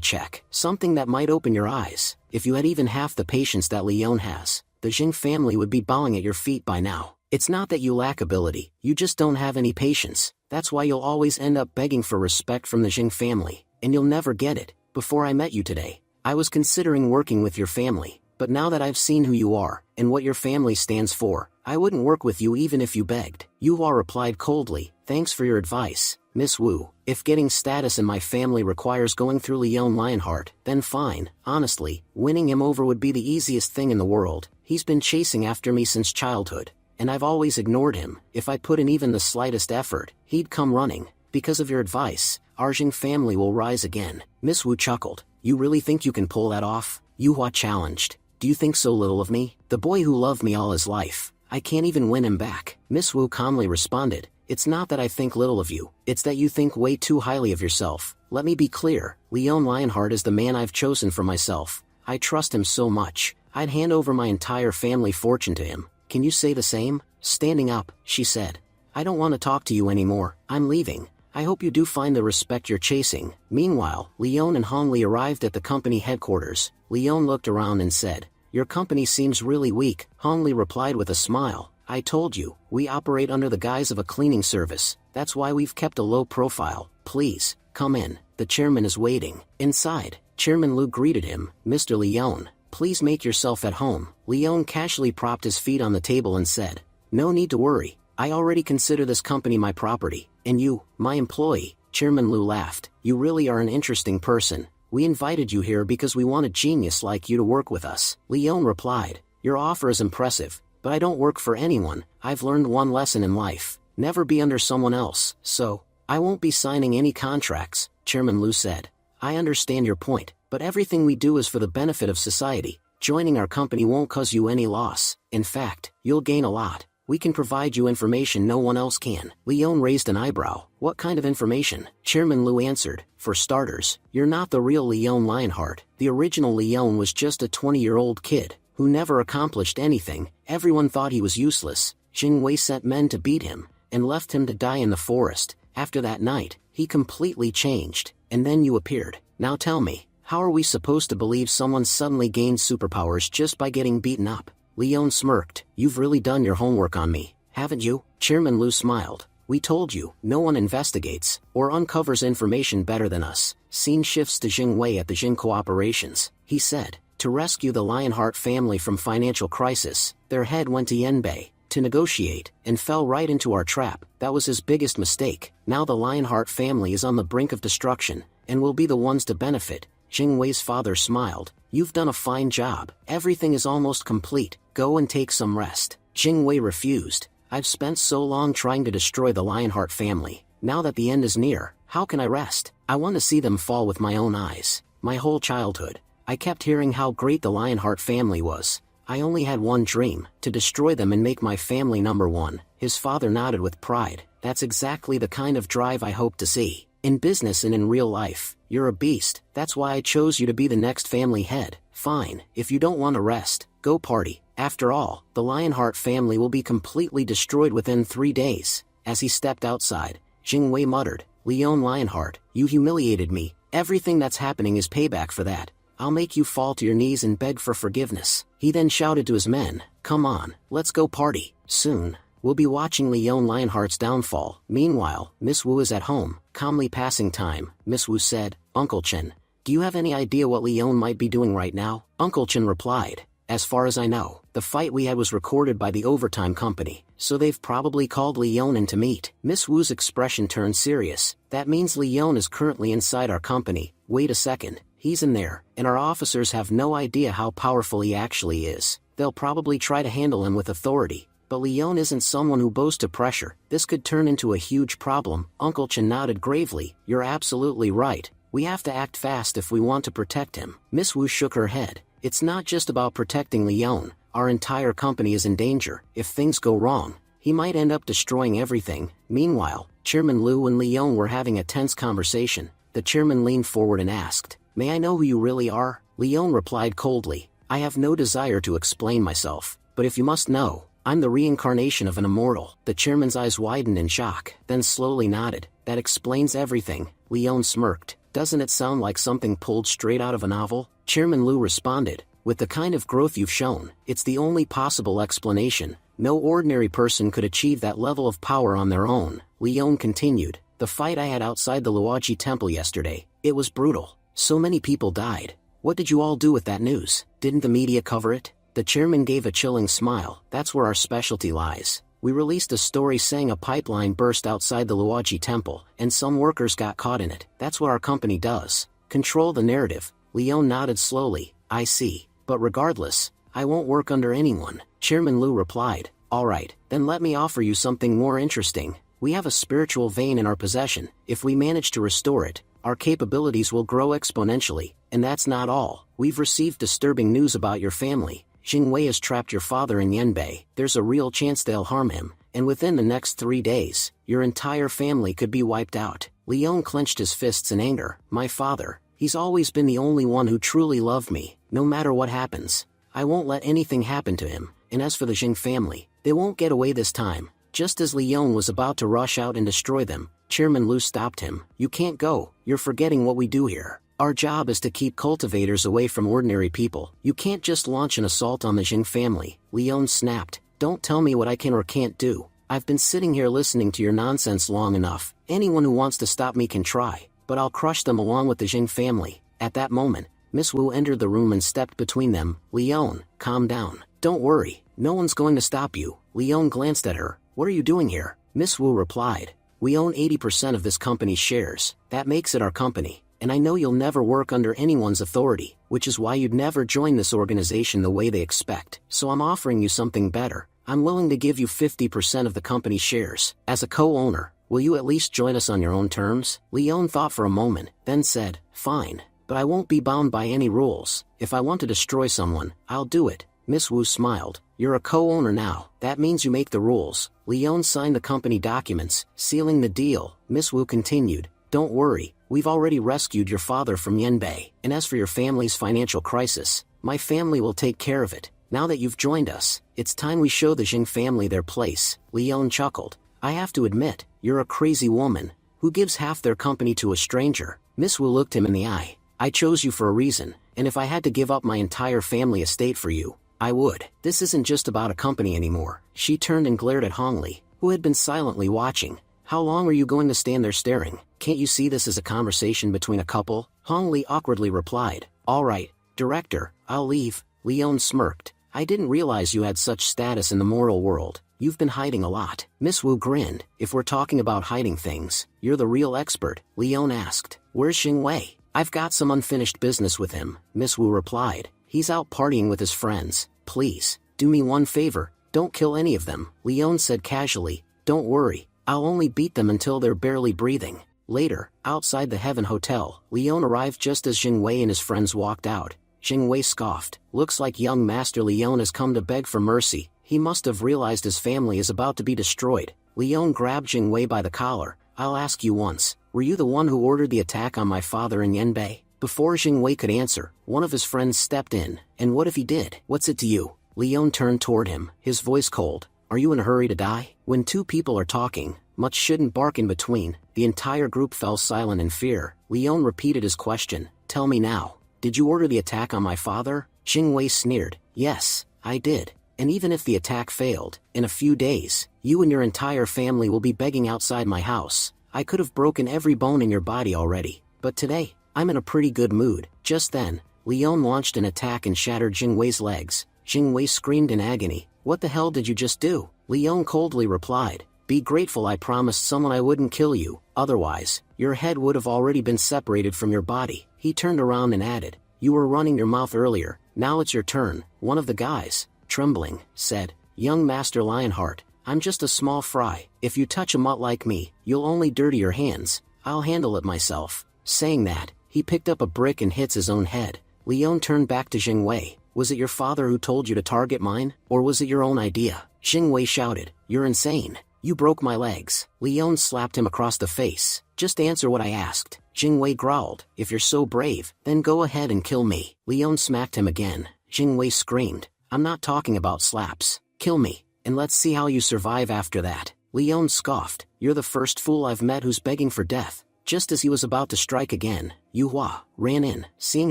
check, something that might open your eyes. If you had even half the patience that Leon has, the Jing family would be bowing at your feet by now. It's not that you lack ability, you just don't have any patience. That's why you'll always end up begging for respect from the Jing family, and you'll never get it. Before I met you today, I was considering working with your family, but now that I've seen who you are, and what your family stands for, I wouldn't work with you even if you begged. Yuhua replied coldly, thanks for your advice, Miss Wu. If getting status in my family requires going through Leon Lionheart, then fine. Honestly, winning him over would be the easiest thing in the world. He's been chasing after me since childhood, and I've always ignored him. If I put in even the slightest effort, he'd come running. Because of your advice, our Jing family will rise again. Miss Wu chuckled. You really think you can pull that off? Yuhua challenged. Do you think so little of me? The boy who loved me all his life. I can't even win him back. Miss Wu calmly responded. It's not that I think little of you, it's that you think way too highly of yourself. Let me be clear, Leon Lionheart is the man I've chosen for myself. I trust him so much, I'd hand over my entire family fortune to him. Can you say the same? Standing up, she said. I don't want to talk to you anymore, I'm leaving. I hope you do find the respect you're chasing. Meanwhile, Leon and Hongli arrived at the company headquarters. Leon looked around and said, your company seems really weak. Hongli replied with a smile. I told you, we operate under the guise of a cleaning service. That's why we've kept a low profile. Please, come in. The chairman is waiting. Inside, Chairman Lu greeted him. Mr. Leon, please make yourself at home. Leon casually propped his feet on the table and said, no need to worry. I already consider this company my property, and you, my employee. Chairman Lu laughed. You really are an interesting person. We invited you here because we want a genius like you to work with us. Leon replied, your offer is impressive, but I don't work for anyone. I've learned one lesson in life. Never be under someone else. So, I won't be signing any contracts, Chairman Lu said. I understand your point, but everything we do is for the benefit of society. Joining our company won't cause you any loss. In fact, you'll gain a lot. We can provide you information no one else can. Leon raised an eyebrow. What kind of information? Chairman Lu answered, for starters, you're not the real Leon Lionheart. The original Leon was just a 20-year-old kid, who never accomplished anything. Everyone thought he was useless. Jing Wei sent men to beat him, and left him to die in the forest. After that night, he completely changed, and then you appeared. Now tell me, how are we supposed to believe someone suddenly gained superpowers just by getting beaten up? Leon smirked. You've really done your homework on me, haven't you? Chairman Lu smiled. We told you, no one investigates or uncovers information better than us. Scene shifts to Jing Wei at the Jing Cooperations. He said, to rescue the Lionheart family from financial crisis, their head went to Yenbei to negotiate, and fell right into our trap. That was his biggest mistake. Now the Lionheart family is on the brink of destruction, and will be the ones to benefit. Jing Wei's father smiled. You've done a fine job. Everything is almost complete. Go and take some rest. Jing Wei refused. I've spent so long trying to destroy the Lionheart family. Now that the end is near, how can I rest? I want to see them fall with my own eyes. My whole childhood, I kept hearing how great the Lionheart family was. I only had one dream, to destroy them and make my family number one. His father nodded with pride. That's exactly the kind of drive I hope to see. In business and in real life, you're a beast. That's why I chose you to be the next family head. Fine, if you don't want to rest, go party. After all, the Lionheart family will be completely destroyed within 3 days. As he stepped outside, Jing Wei muttered, Leon Lionheart, you humiliated me. Everything that's happening is payback for that. I'll make you fall to your knees and beg for forgiveness. He then shouted to his men, come on, let's go party. Soon, we'll be watching Leon Lionheart's downfall. Meanwhile, Miss Wu is at home, calmly passing time. Miss Wu said, Uncle Chen, do you have any idea what Leon might be doing right now? Uncle Chen replied, as far as I know, the fight we had was recorded by the overtime company, so they've probably called Leon in to meet. Miss Wu's expression turned serious. That means Leon is currently inside our company. Wait a second, he's in there, and our officers have no idea how powerful he actually is. They'll probably try to handle him with authority, but Leon isn't someone who boasts to pressure. This could turn into a huge problem. Uncle Chen nodded gravely. You're absolutely right. We have to act fast if we want to protect him. Miss Wu shook her head. It's not just about protecting Leon. Our entire company is in danger. If things go wrong, he might end up destroying everything. Meanwhile, Chairman Liu and Leon were having a tense conversation. The chairman leaned forward and asked, May I know who you really are? Leon replied coldly, I have no desire to explain myself, but if you must know, I'm the reincarnation of an immortal. The chairman's eyes widened in shock, then slowly nodded. That explains everything. Leon smirked. Doesn't it sound like something pulled straight out of a novel? Chairman Liu responded, with the kind of growth you've shown, it's the only possible explanation. No ordinary person could achieve that level of power on their own. Leon continued, the fight I had outside the Luoji temple yesterday, it was brutal. So many people died. What did you all do with that news? Didn't the media cover it? The chairman gave a chilling smile. That's where our specialty lies. We released a story saying a pipeline burst outside the Luoji temple, and some workers got caught in it. That's what our company does. Control the narrative. Leon nodded slowly. I see. But regardless, I won't work under anyone. Chairman Liu replied. Alright, then let me offer you something more interesting. We have a spiritual vein in our possession. If we manage to restore it, our capabilities will grow exponentially. And that's not all. We've received disturbing news about your family. Jing Wei has trapped your father in Yenbei. There's a real chance they'll harm him, and within the next 3 days, your entire family could be wiped out. Leon clenched his fists in anger. My father, he's always been the only one who truly loved me. No matter what happens, I won't let anything happen to him. And as for the Jing family, they won't get away this time. Just as Leon was about to rush out and destroy them, Chairman Liu stopped him. You can't go. You're forgetting what we do here. Our job is to keep cultivators away from ordinary people. You can't just launch an assault on the Jing family. Leon snapped. Don't tell me what I can or can't do. I've been sitting here listening to your nonsense long enough. Anyone who wants to stop me can try, but I'll crush them along with the Jing family. At that moment, Miss Wu entered the room and stepped between them. Leon, calm down. Don't worry, no one's going to stop you. Leon glanced at her. What are you doing here? Miss Wu replied. We own 80% of this company's shares. That makes it our company. And I know you'll never work under anyone's authority, which is why you'd never join this organization the way they expect. So I'm offering you something better. I'm willing to give you 50% of the company's shares. As a co-owner, will you at least join us on your own terms? Leon thought for a moment, then said, fine, but I won't be bound by any rules. If I want to destroy someone, I'll do it. Miss Wu smiled. You're a co-owner now. That means you make the rules. Leon signed the company documents, sealing the deal. Miss Wu continued, don't worry. We've already rescued your father from Yenbei, and as for your family's financial crisis, my family will take care of it. Now that you've joined us, it's time we show the Jing family their place. Leon chuckled. I have to admit, you're a crazy woman. Who gives half their company to a stranger? Miss Wu looked him in the eye. I chose you for a reason, and if I had to give up my entire family estate for you, I would. This isn't just about a company anymore. She turned and glared at Hong Li, who had been silently watching. How long are you going to stand there staring? Can't you see this is a conversation between a couple? Hong Li awkwardly replied, Alright, director, I'll leave. Leon smirked. I didn't realize you had such status in the moral world. You've been hiding a lot. Miss Wu grinned. If we're talking about hiding things, you're the real expert. Leon asked, Where's Xing Wei? I've got some unfinished business with him. Miss Wu replied. He's out partying with his friends. Please, do me one favor. Don't kill any of them. Leon said casually. Don't worry. I'll only beat them until they're barely breathing. Later, outside the Heaven Hotel, Leon arrived just as Xing Wei and his friends walked out. Xing Wei scoffed. Looks like young Master Leon has come to beg for mercy. He must have realized his family is about to be destroyed. Leon grabbed Xing Wei by the collar. I'll ask you once, were you the one who ordered the attack on my father in Yanbei? Before Xing Wei could answer, one of his friends stepped in. And what if he did? What's it to you? Leon turned toward him, his voice cold. Are you in a hurry to die? When two people are talking, much shouldn't bark in between. The entire group fell silent in fear. Leon repeated his question. Tell me now. Did you order the attack on my father? Xing Wei sneered. Yes, I did. And even if the attack failed, in a few days, you and your entire family will be begging outside my house. I could have broken every bone in your body already. But today, I'm in a pretty good mood. Just then, Leon launched an attack and shattered Xing Wei's legs. Xing Wei screamed in agony. What the hell did you just do? Leon coldly replied. Be grateful I promised someone I wouldn't kill you, otherwise, your head would have already been separated from your body. He turned around and added, You were running your mouth earlier, now it's your turn. One of the guys, trembling, said, Young Master Lionheart, I'm just a small fry. If you touch a mutt like me, you'll only dirty your hands. I'll handle it myself. Saying that, he picked up a brick and hits his own head. Leon turned back to Xing Wei. Was it your father who told you to target mine, or was it your own idea? Xing Wei shouted, You're insane. You broke my legs. Leon slapped him across the face. Just answer what I asked. Xing Wei growled. If you're so brave, then go ahead and kill me. Leon smacked him again. Xing Wei screamed. I'm not talking about slaps. Kill me, and let's see how you survive after that. Leon scoffed. You're the first fool I've met who's begging for death. Just as he was about to strike again, Yuhua ran in. Seeing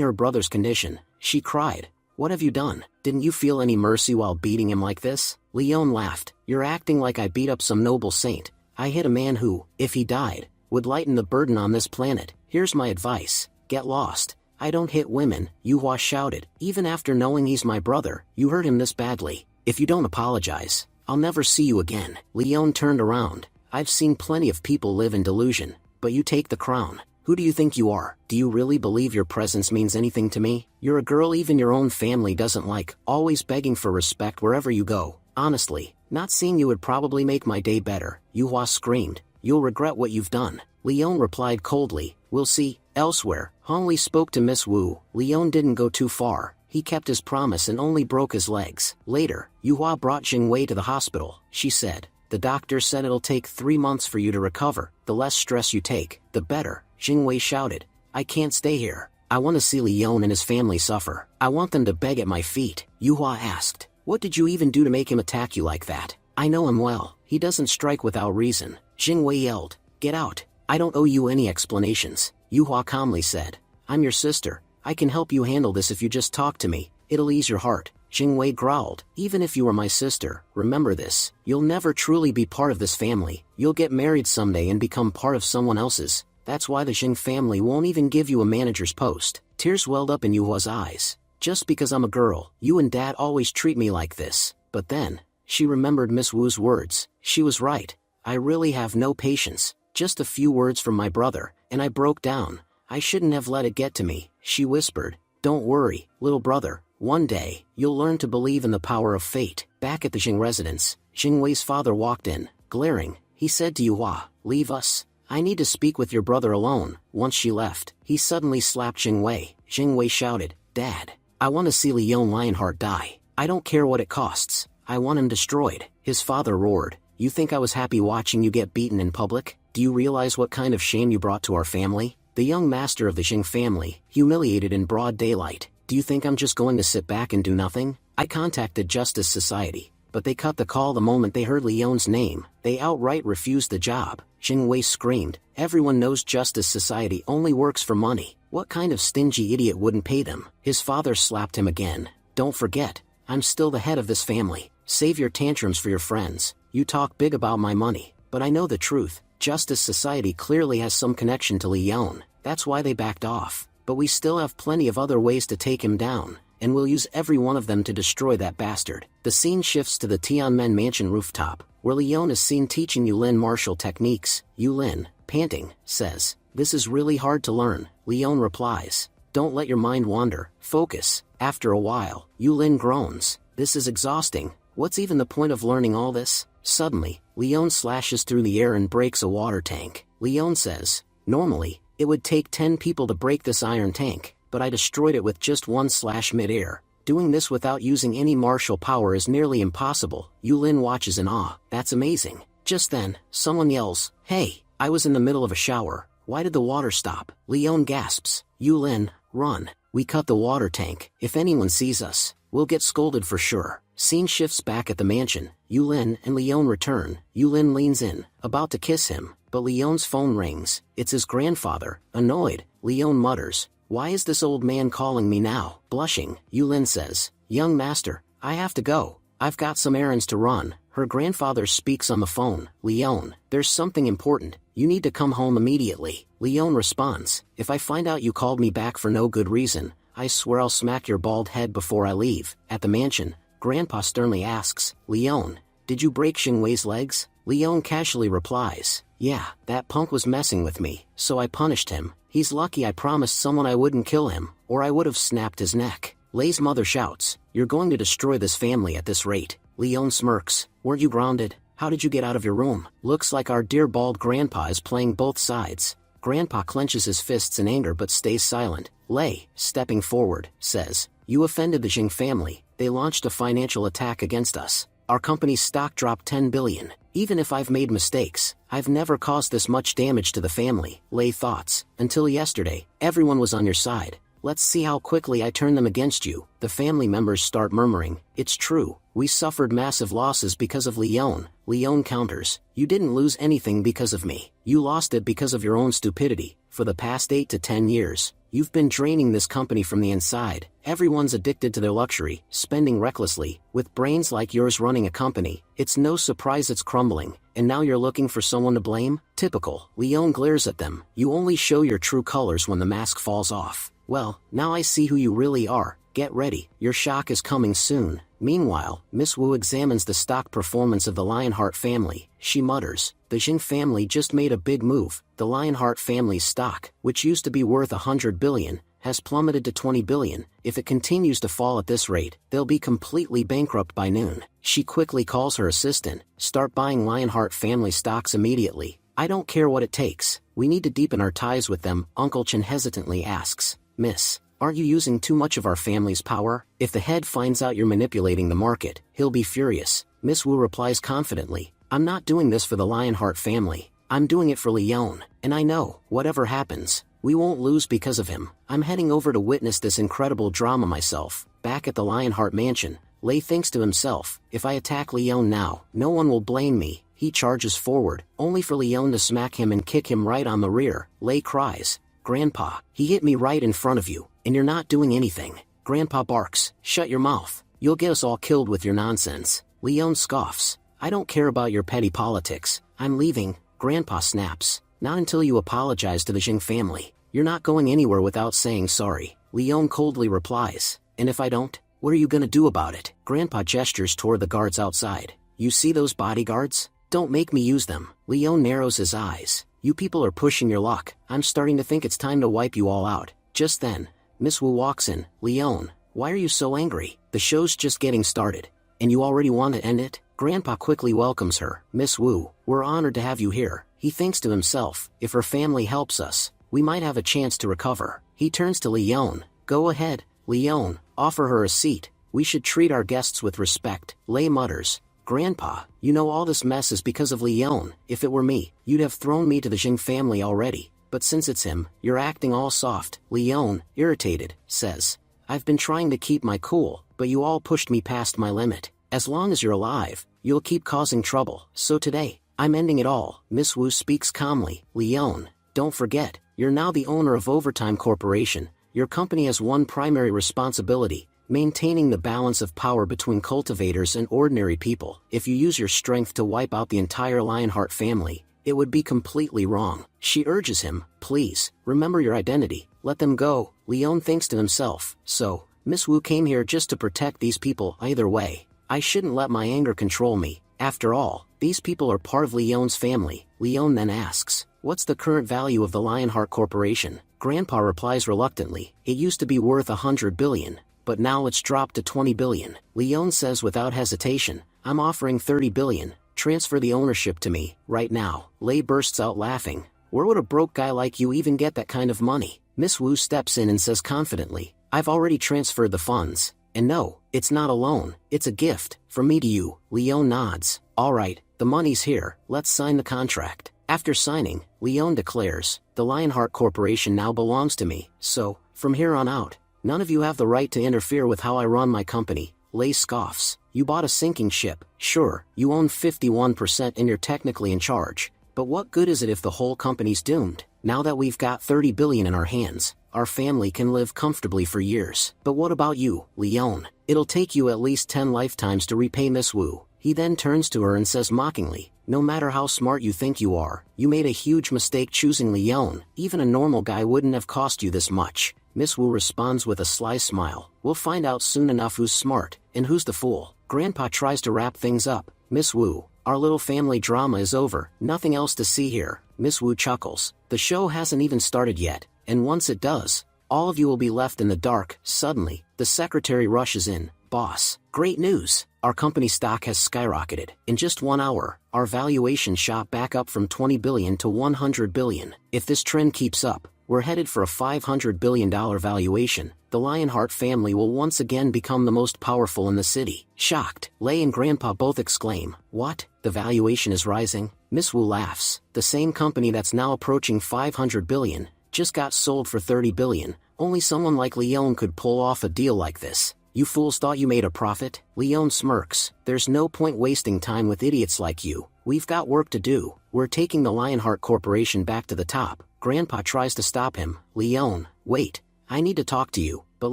her brother's condition, she cried. What have you done? Didn't you feel any mercy while beating him like this? Leon laughed. You're acting like I beat up some noble saint. I hit a man who, if he died, would lighten the burden on this planet. Here's my advice. Get lost. I don't hit women, Yuhua shouted. Even after knowing he's my brother, you hurt him this badly. If you don't apologize, I'll never see you again. Leon turned around. I've seen plenty of people live in delusion, but you take the crown. Who do you think you are? Do you really believe your presence means anything to me? You're a girl even your own family doesn't like, always begging for respect wherever you go. Honestly, not seeing you would probably make my day better. Yuhua screamed. You'll regret what you've done. Leon replied coldly. We'll see. Elsewhere, Hong Li spoke to Miss Wu. Leon didn't go too far. He kept his promise and only broke his legs. Later, Yuhua brought Xing Wei to the hospital. She said, The doctor said it'll take 3 months for you to recover. The less stress you take, the better. Xing Wei shouted. I can't stay here. I want to see Leon and his family suffer. I want them to beg at my feet. Yuhua asked. What did you even do to make him attack you like that? I know him well. He doesn't strike without reason. Xing Wei yelled. Get out. I don't owe you any explanations. Yuhua calmly said. I'm your sister. I can help you handle this if you just talk to me. It'll ease your heart. Xing Wei growled. Even if you were my sister, remember this. You'll never truly be part of this family. You'll get married someday and become part of someone else's. That's why the Xing family won't even give you a manager's post. Tears welled up in Yuhua's eyes. Just because I'm a girl, you and Dad always treat me like this. But then, she remembered Miss Wu's words. She was right. I really have no patience. Just a few words from my brother, and I broke down. I shouldn't have let it get to me, she whispered. Don't worry, little brother. One day, you'll learn to believe in the power of fate. Back at the Xing residence, Xing Wei's father walked in. Glaring, he said to Yuhua, Leave us. I need to speak with your brother alone. Once she left, he suddenly slapped Xing Wei. Xing Wei shouted, Dad, I want to see Leon Lionheart die. I don't care what it costs. I want him destroyed. His father roared. You think I was happy watching you get beaten in public? Do you realize what kind of shame you brought to our family? The young master of the Xing family, humiliated in broad daylight. Do you think I'm just going to sit back and do nothing? I contacted Justice Society, but they cut the call the moment they heard Leon's name. They outright refused the job. Xing Wei screamed. Everyone knows Justice Society only works for money. What kind of stingy idiot wouldn't pay them? His father slapped him again. Don't forget, I'm still the head of this family. Save your tantrums for your friends. You talk big about my money, but I know the truth. Justice Society clearly has some connection to Leon, that's why they backed off. But we still have plenty of other ways to take him down, and we'll use every one of them to destroy that bastard. The scene shifts to the Tianmen mansion rooftop, where Leon is seen teaching Yulin martial techniques. Yulin, panting, says, "This is really hard to learn." Leon replies, "Don't let your mind wander, focus." After a while, Yulin groans, "This is exhausting. What's even the point of learning all this?" Suddenly, Leon slashes through the air and breaks a water tank. Leon says, "Normally, it would take 10 people to break this iron tank, but I destroyed it with just one slash mid-air. Doing this without using any martial power is nearly impossible." Yulin watches in awe. "That's amazing." Just then, someone yells, "Hey, I was in the middle of a shower. Why did the water stop?" Leon gasps, "Yulin, run. We cut the water tank. If anyone sees us, we'll get scolded for sure." Scene shifts back at the mansion. Yulin and Leon return. Yulin leans in, about to kiss him, but Leon's phone rings. It's his grandfather. Annoyed, Leon mutters, "Why is this old man calling me now?" Blushing, Yulin says, "Young master, I have to go. I've got some errands to run." Her grandfather speaks on the phone. "Leon, there's something important. You need to come home immediately." Leon responds, "If I find out you called me back for no good reason, I swear I'll smack your bald head before I leave." At the mansion, Grandpa sternly asks, "Leon, did you break Xingwei's legs?" Leon casually replies, "Yeah, that punk was messing with me, so I punished him. He's lucky I promised someone I wouldn't kill him, or I would have snapped his neck." Lei's mother shouts, "You're going to destroy this family at this rate." Leon smirks, "Weren't you grounded? How did you get out of your room?" Looks like our dear bald grandpa is playing both sides. Grandpa clenches his fists in anger but stays silent. Lei, stepping forward, says, "You offended the Jing family. They launched a financial attack against us. Our company's stock dropped 10 billion. Even if I've made mistakes, I've never caused this much damage to the family." Lei thoughts, "Until yesterday, everyone was on your side. Let's see how quickly I turn them against you." The family members start murmuring, "It's true, we suffered massive losses because of Leon." Leon counters, "You didn't lose anything because of me. You lost it because of your own stupidity. For the past 8 to 10 years, you've been draining this company from the inside. Everyone's addicted to their luxury, spending recklessly. With brains like yours running a company, it's no surprise it's crumbling, and now you're looking for someone to blame? Typical." Leon glares at them, "You only show your true colors when the mask falls off. Well, now I see who you really are. Get ready, your shock is coming soon." Meanwhile, Miss Wu examines the stock performance of the Lionheart family. She mutters, "The Jing family just made a big move. The Lionheart family's stock, which used to be worth 100 billion, has plummeted to 20 billion. If it continues to fall at this rate, they'll be completely bankrupt by noon." She quickly calls her assistant, "Start buying Lionheart family stocks immediately. I don't care what it takes. We need to deepen our ties with them." Uncle Chen hesitantly asks, "Miss, aren't you using too much of our family's power? If the head finds out you're manipulating the market, he'll be furious." Miss Wu replies confidently, "I'm not doing this for the Lionheart family. I'm doing it for Leon, and I know, whatever happens, we won't lose because of him. I'm heading over to witness this incredible drama myself." Back at the Lionheart mansion, Lei thinks to himself, "If I attack Leon now, no one will blame me." He charges forward, only for Leon to smack him and kick him right on the rear. Lei cries, "Grandpa, he hit me right in front of you, and you're not doing anything." Grandpa barks, "Shut your mouth. You'll get us all killed with your nonsense." Leon scoffs, "I don't care about your petty politics. I'm leaving." Grandpa snaps, "Not until you apologize to the Jing family. You're not going anywhere without saying sorry." Leon coldly replies, "And if I don't, what are you gonna do about it?" Grandpa gestures toward the guards outside. "You see those bodyguards? Don't make me use them." Leon narrows his eyes. "You people are pushing your luck. I'm starting to think it's time to wipe you all out." Just then, Miss Wu walks in. "Leon, why are you so angry? The show's just getting started, and you already want to end it?" Grandpa quickly welcomes her. "Miss Wu, we're honored to have you here." He thinks to himself, if her family helps us, we might have a chance to recover. He turns to Leon. "Go ahead, Leon, offer her a seat. We should treat our guests with respect." Lei mutters, "Grandpa, you know all this mess is because of Leon. If it were me, you'd have thrown me to the Jing family already. But since it's him, you're acting all soft." Leon, irritated, says, "I've been trying to keep my cool, but you all pushed me past my limit. As long as you're alive, you'll keep causing trouble. So today, I'm ending it all." Miss Wu speaks calmly. "Leon, don't forget, you're now the owner of Overtime Corporation. Your company has one primary responsibility: maintaining the balance of power between cultivators and ordinary people. If you use your strength to wipe out the entire Lionheart family, It would be completely wrong. She urges him, please, remember your identity, let them go. Leon thinks to himself, so, Miss Wu came here just to protect these people. Either way, I shouldn't let my anger control me. After all, these people are part of Leon's family. Leon then asks, what's the current value of the Lionheart Corporation? Grandpa replies reluctantly, it used to be worth 100 billion, but now it's dropped to 20 billion. Leon says without hesitation, I'm offering 30 billion, transfer the ownership to me, right now. Lei bursts out laughing, where would a broke guy like you even get that kind of money? Miss Wu steps in and says confidently, I've already transferred the funds, and no, it's not a loan, it's a gift, from me to you. Leon nods, alright, the money's here, let's sign the contract. After signing, Leon declares, the Lionheart Corporation now belongs to me, so, from here on out, none of you have the right to interfere with how I run my company. Lei scoffs, you bought a sinking ship, sure, you own 51% and you're technically in charge, but what good is it if the whole company's doomed? Now that we've got 30 billion in our hands, our family can live comfortably for years. But what about you, Leon? It'll take you at least 10 lifetimes to repay Miss Wu. He then turns to her and says mockingly, no matter how smart you think you are, you made a huge mistake choosing Leon. Even a normal guy wouldn't have cost you this much. Miss Wu responds with a sly smile, we'll find out soon enough who's smart, and who's the fool. Grandpa tries to wrap things up, Miss Wu, our little family drama is over, nothing else to see here. Miss Wu chuckles, the show hasn't even started yet, and once it does, all of you will be left in the dark. Suddenly, the secretary rushes in, boss, great news, our company stock has skyrocketed. In just 1 hour, our valuation shot back up from 20 billion to 100 billion. If this trend keeps up, we're headed for a $500 billion valuation. The Lionheart family will once again become the most powerful in the city. Shocked, Lei and Grandpa both exclaim, what? The valuation is rising? Miss Wu laughs, the same company that's now approaching 500 billion, just got sold for 30 billion. Only someone like Leon could pull off a deal like this. You fools thought you made a profit? Leon smirks, there's no point wasting time with idiots like you. We've got work to do. We're taking the Lionheart Corporation back to the top. Grandpa tries to stop him. Leon, wait, I need to talk to you. But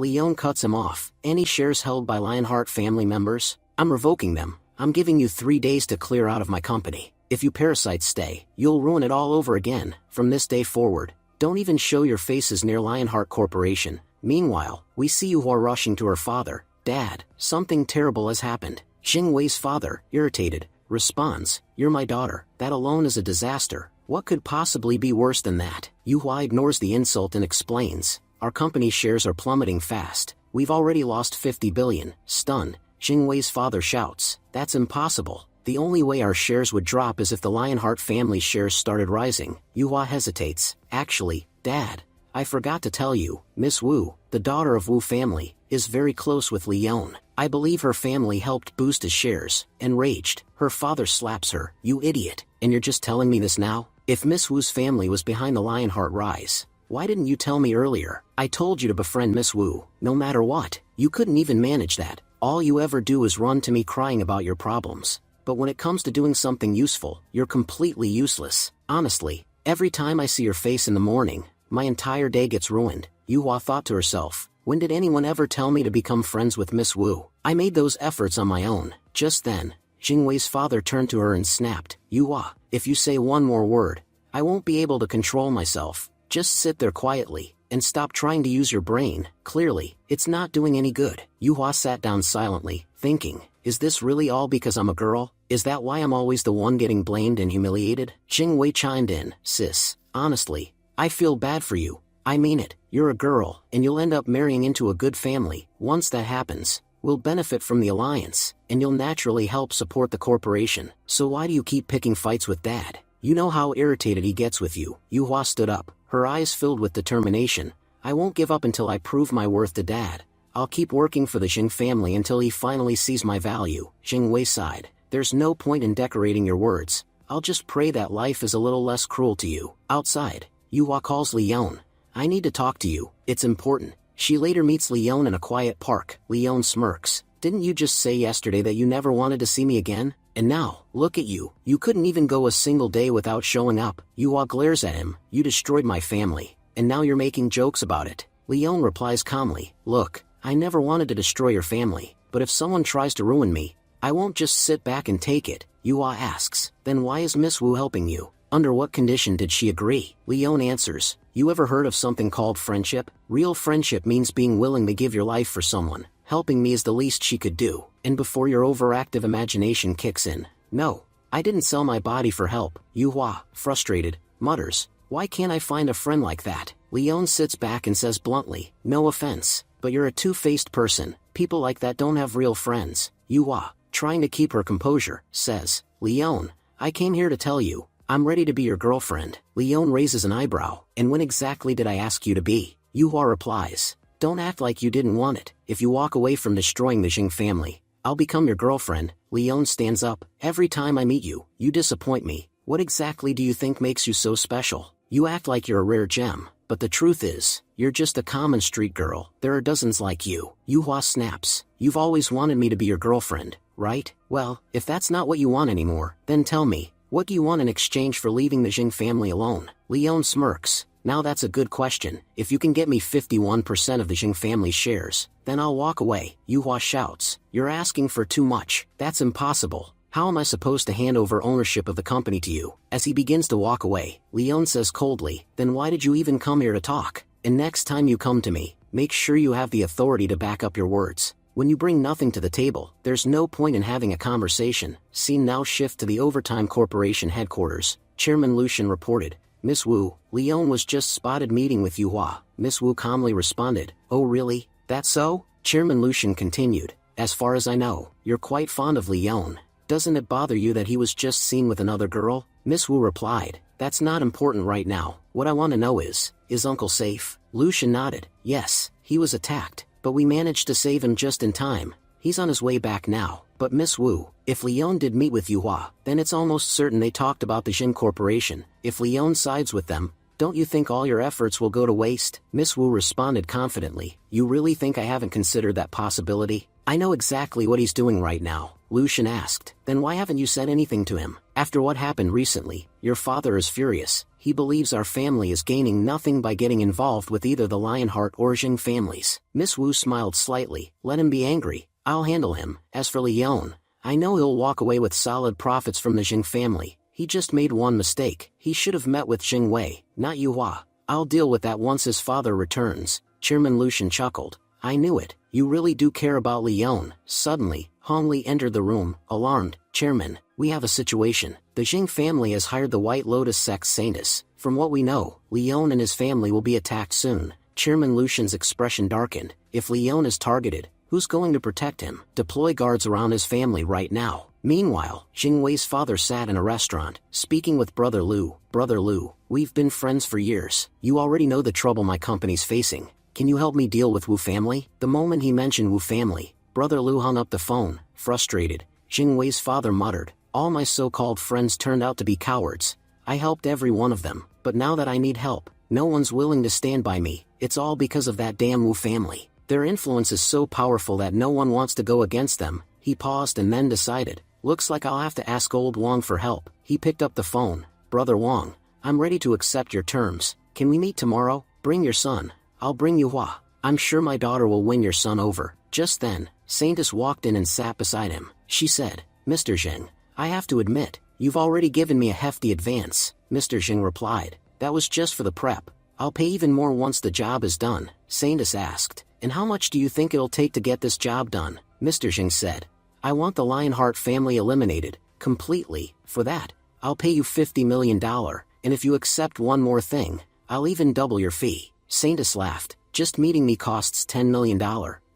Leon cuts him off. Any shares held by Lionheart family members? I'm revoking them. I'm giving you 3 days to clear out of my company. If you parasites stay, you'll ruin it all over again. From this day forward, don't even show your faces near Lionheart Corporation. Meanwhile, we see Yu Hua rushing to her father. Dad, something terrible has happened. Xing Wei's father, irritated, responds, you're my daughter. That alone is a disaster. What could possibly be worse than that? Yu Hua ignores the insult and explains, our company shares are plummeting fast. We've already lost 50 billion. Stunned, Xing Wei's father shouts, that's impossible. The only way our shares would drop is if the Lionheart family shares started rising. Yu Hua hesitates, actually, Dad, I forgot to tell you, Miss Wu, the daughter of Wu family, is very close with Leon. I believe her family helped boost his shares. Enraged, her father slaps her, you idiot, and you're just telling me this now? If Miss Wu's family was behind the Lionheart rise, why didn't you tell me earlier? I told you to befriend Miss Wu, no matter what. You couldn't even manage that. All you ever do is run to me crying about your problems. But when it comes to doing something useful, you're completely useless. Honestly, every time I see your face in the morning, my entire day gets ruined. Yu Hua thought to herself, when did anyone ever tell me to become friends with Miss Wu? I made those efforts on my own. Just then, Xing Wei's father turned to her and snapped, Yu Hua, if you say one more word, I won't be able to control myself. Just sit there quietly, and stop trying to use your brain. Clearly, it's not doing any good. Yu Hua sat down silently, thinking, is this really all because I'm a girl? Is that why I'm always the one getting blamed and humiliated? Xing Wei chimed in, sis, honestly, I feel bad for you. I mean it, you're a girl, and you'll end up marrying into a good family. Once that happens, we'll benefit from the alliance, and you'll naturally help support the corporation. So why do you keep picking fights with Dad? You know how irritated he gets with you. Yu Hua stood up, her eyes filled with determination. I won't give up until I prove my worth to Dad. I'll keep working for the Xing family until he finally sees my value. Xing Wei sighed, there's no point in decorating your words. I'll just pray that life is a little less cruel to you. Outside, Yu Hua calls Leon. I need to talk to you, it's important. She later meets Leon in a quiet park. Leon smirks. Didn't you just say yesterday that you never wanted to see me again? And now, look at you. You couldn't even go a single day without showing up. Yu Hua glares at him. You destroyed my family, and now you're making jokes about it. Leon replies calmly, look, I never wanted to destroy your family, but if someone tries to ruin me, I won't just sit back and take it. Yu Hua asks, then why is Miss Wu helping you? Under what condition did she agree? Leon answers, you ever heard of something called friendship? Real friendship means being willing to give your life for someone. Helping me is the least she could do. And before your overactive imagination kicks in, no, I didn't sell my body for help. Yuhua, frustrated, mutters, why can't I find a friend like that? Leon sits back and says bluntly, no offense, but you're a two-faced person. People like that don't have real friends. Yuhua, trying to keep her composure, says, Leon, I came here to tell you, I'm ready to be your girlfriend. Leon raises an eyebrow, and when exactly did I ask you to be? Yuhua replies, don't act like you didn't want it. If you walk away from destroying the Jing family, I'll become your girlfriend. Leon stands up, every time I meet you, you disappoint me. What exactly do you think makes you so special? You act like you're a rare gem, but the truth is, you're just a common street girl. There are dozens like you. Yuhua snaps, you've always wanted me to be your girlfriend, right? Well, if that's not what you want anymore, then tell me, what do you want in exchange for leaving the Jing family alone? Leon smirks, now that's a good question. If you can get me 51% of the Jing family's shares, then I'll walk away. Yuhua shouts, you're asking for too much. That's impossible. How am I supposed to hand over ownership of the company to you? As he begins to walk away, Leon says coldly, then why did you even come here to talk? And next time you come to me, make sure you have the authority to back up your words. When you bring nothing to the table, there's no point in having a conversation. Scene now shift to the Overtime Corporation headquarters. Chairman Lucian reported, Miss Wu, Leon was just spotted meeting with Yuhua. Miss Wu calmly responded, oh really? That's so? Chairman Lucian continued, as far as I know, you're quite fond of Leon. Doesn't it bother you that he was just seen with another girl? Miss Wu replied, that's not important right now. What I want to know is Uncle safe? Lucian nodded, yes, he was attacked, but we managed to save him just in time. He's on his way back now. But Miss Wu, if Leon did meet with Yuhua, then it's almost certain they talked about the Jin Corporation. If Leon sides with them, don't you think all your efforts will go to waste? Miss Wu responded confidently, you really think I haven't considered that possibility? I know exactly what he's doing right now. Lucian asked, then why haven't you said anything to him? After what happened recently, your father is furious. He believes our family is gaining nothing by getting involved with either the Lionheart or Jing families. Miss Wu smiled slightly, let him be angry. I'll handle him. As for Leon, I know he'll walk away with solid profits from the Jing family. He just made one mistake. He should have met with Jing Wei, not Yuhua. I'll deal with that once his father returns. Chairman Lucian chuckled. I knew it. You really do care about Leon. Suddenly, Hong Li entered the room, alarmed. Chairman, we have a situation. The Jing family has hired the White Lotus sect Saintus. From what we know, Leon and his family will be attacked soon. Chairman Lucian's expression darkened. If Leon is targeted, who's going to protect him? Deploy guards around his family right now. Meanwhile, Jing Wei's father sat in a restaurant, speaking with Brother Lu. Brother Lu, we've been friends for years. You already know the trouble my company's facing. Can you help me deal with Wu family? The moment he mentioned Wu family, Brother Lu hung up the phone, frustrated. Jing Wei's father muttered, all my so-called friends turned out to be cowards. I helped every one of them, but now that I need help, no one's willing to stand by me. It's all because of that damn Wu family. Their influence is so powerful that no one wants to go against them. He paused and then decided, looks like I'll have to ask old Wang for help. He picked up the phone. Brother Wang, I'm ready to accept your terms. Can we meet tomorrow? Bring your son. I'll bring Yuhua. I'm sure my daughter will win your son over. Just then, Saintus walked in and sat beside him. She said, Mr. Jing, I have to admit, you've already given me a hefty advance. Mr. Jing replied, that was just for the prep. I'll pay even more once the job is done. Saintus asked, and how much do you think it'll take to get this job done? Mr. Jing said, I want the Lionheart family eliminated, completely. For that, I'll pay you $50 million, and if you accept one more thing, I'll even double your fee. Saintus laughed, just meeting me costs $10 million.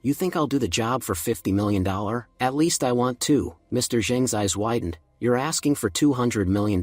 You think I'll do the job for $50 million? At least I want to. Mr. Zheng's eyes widened. You're asking for $200 million?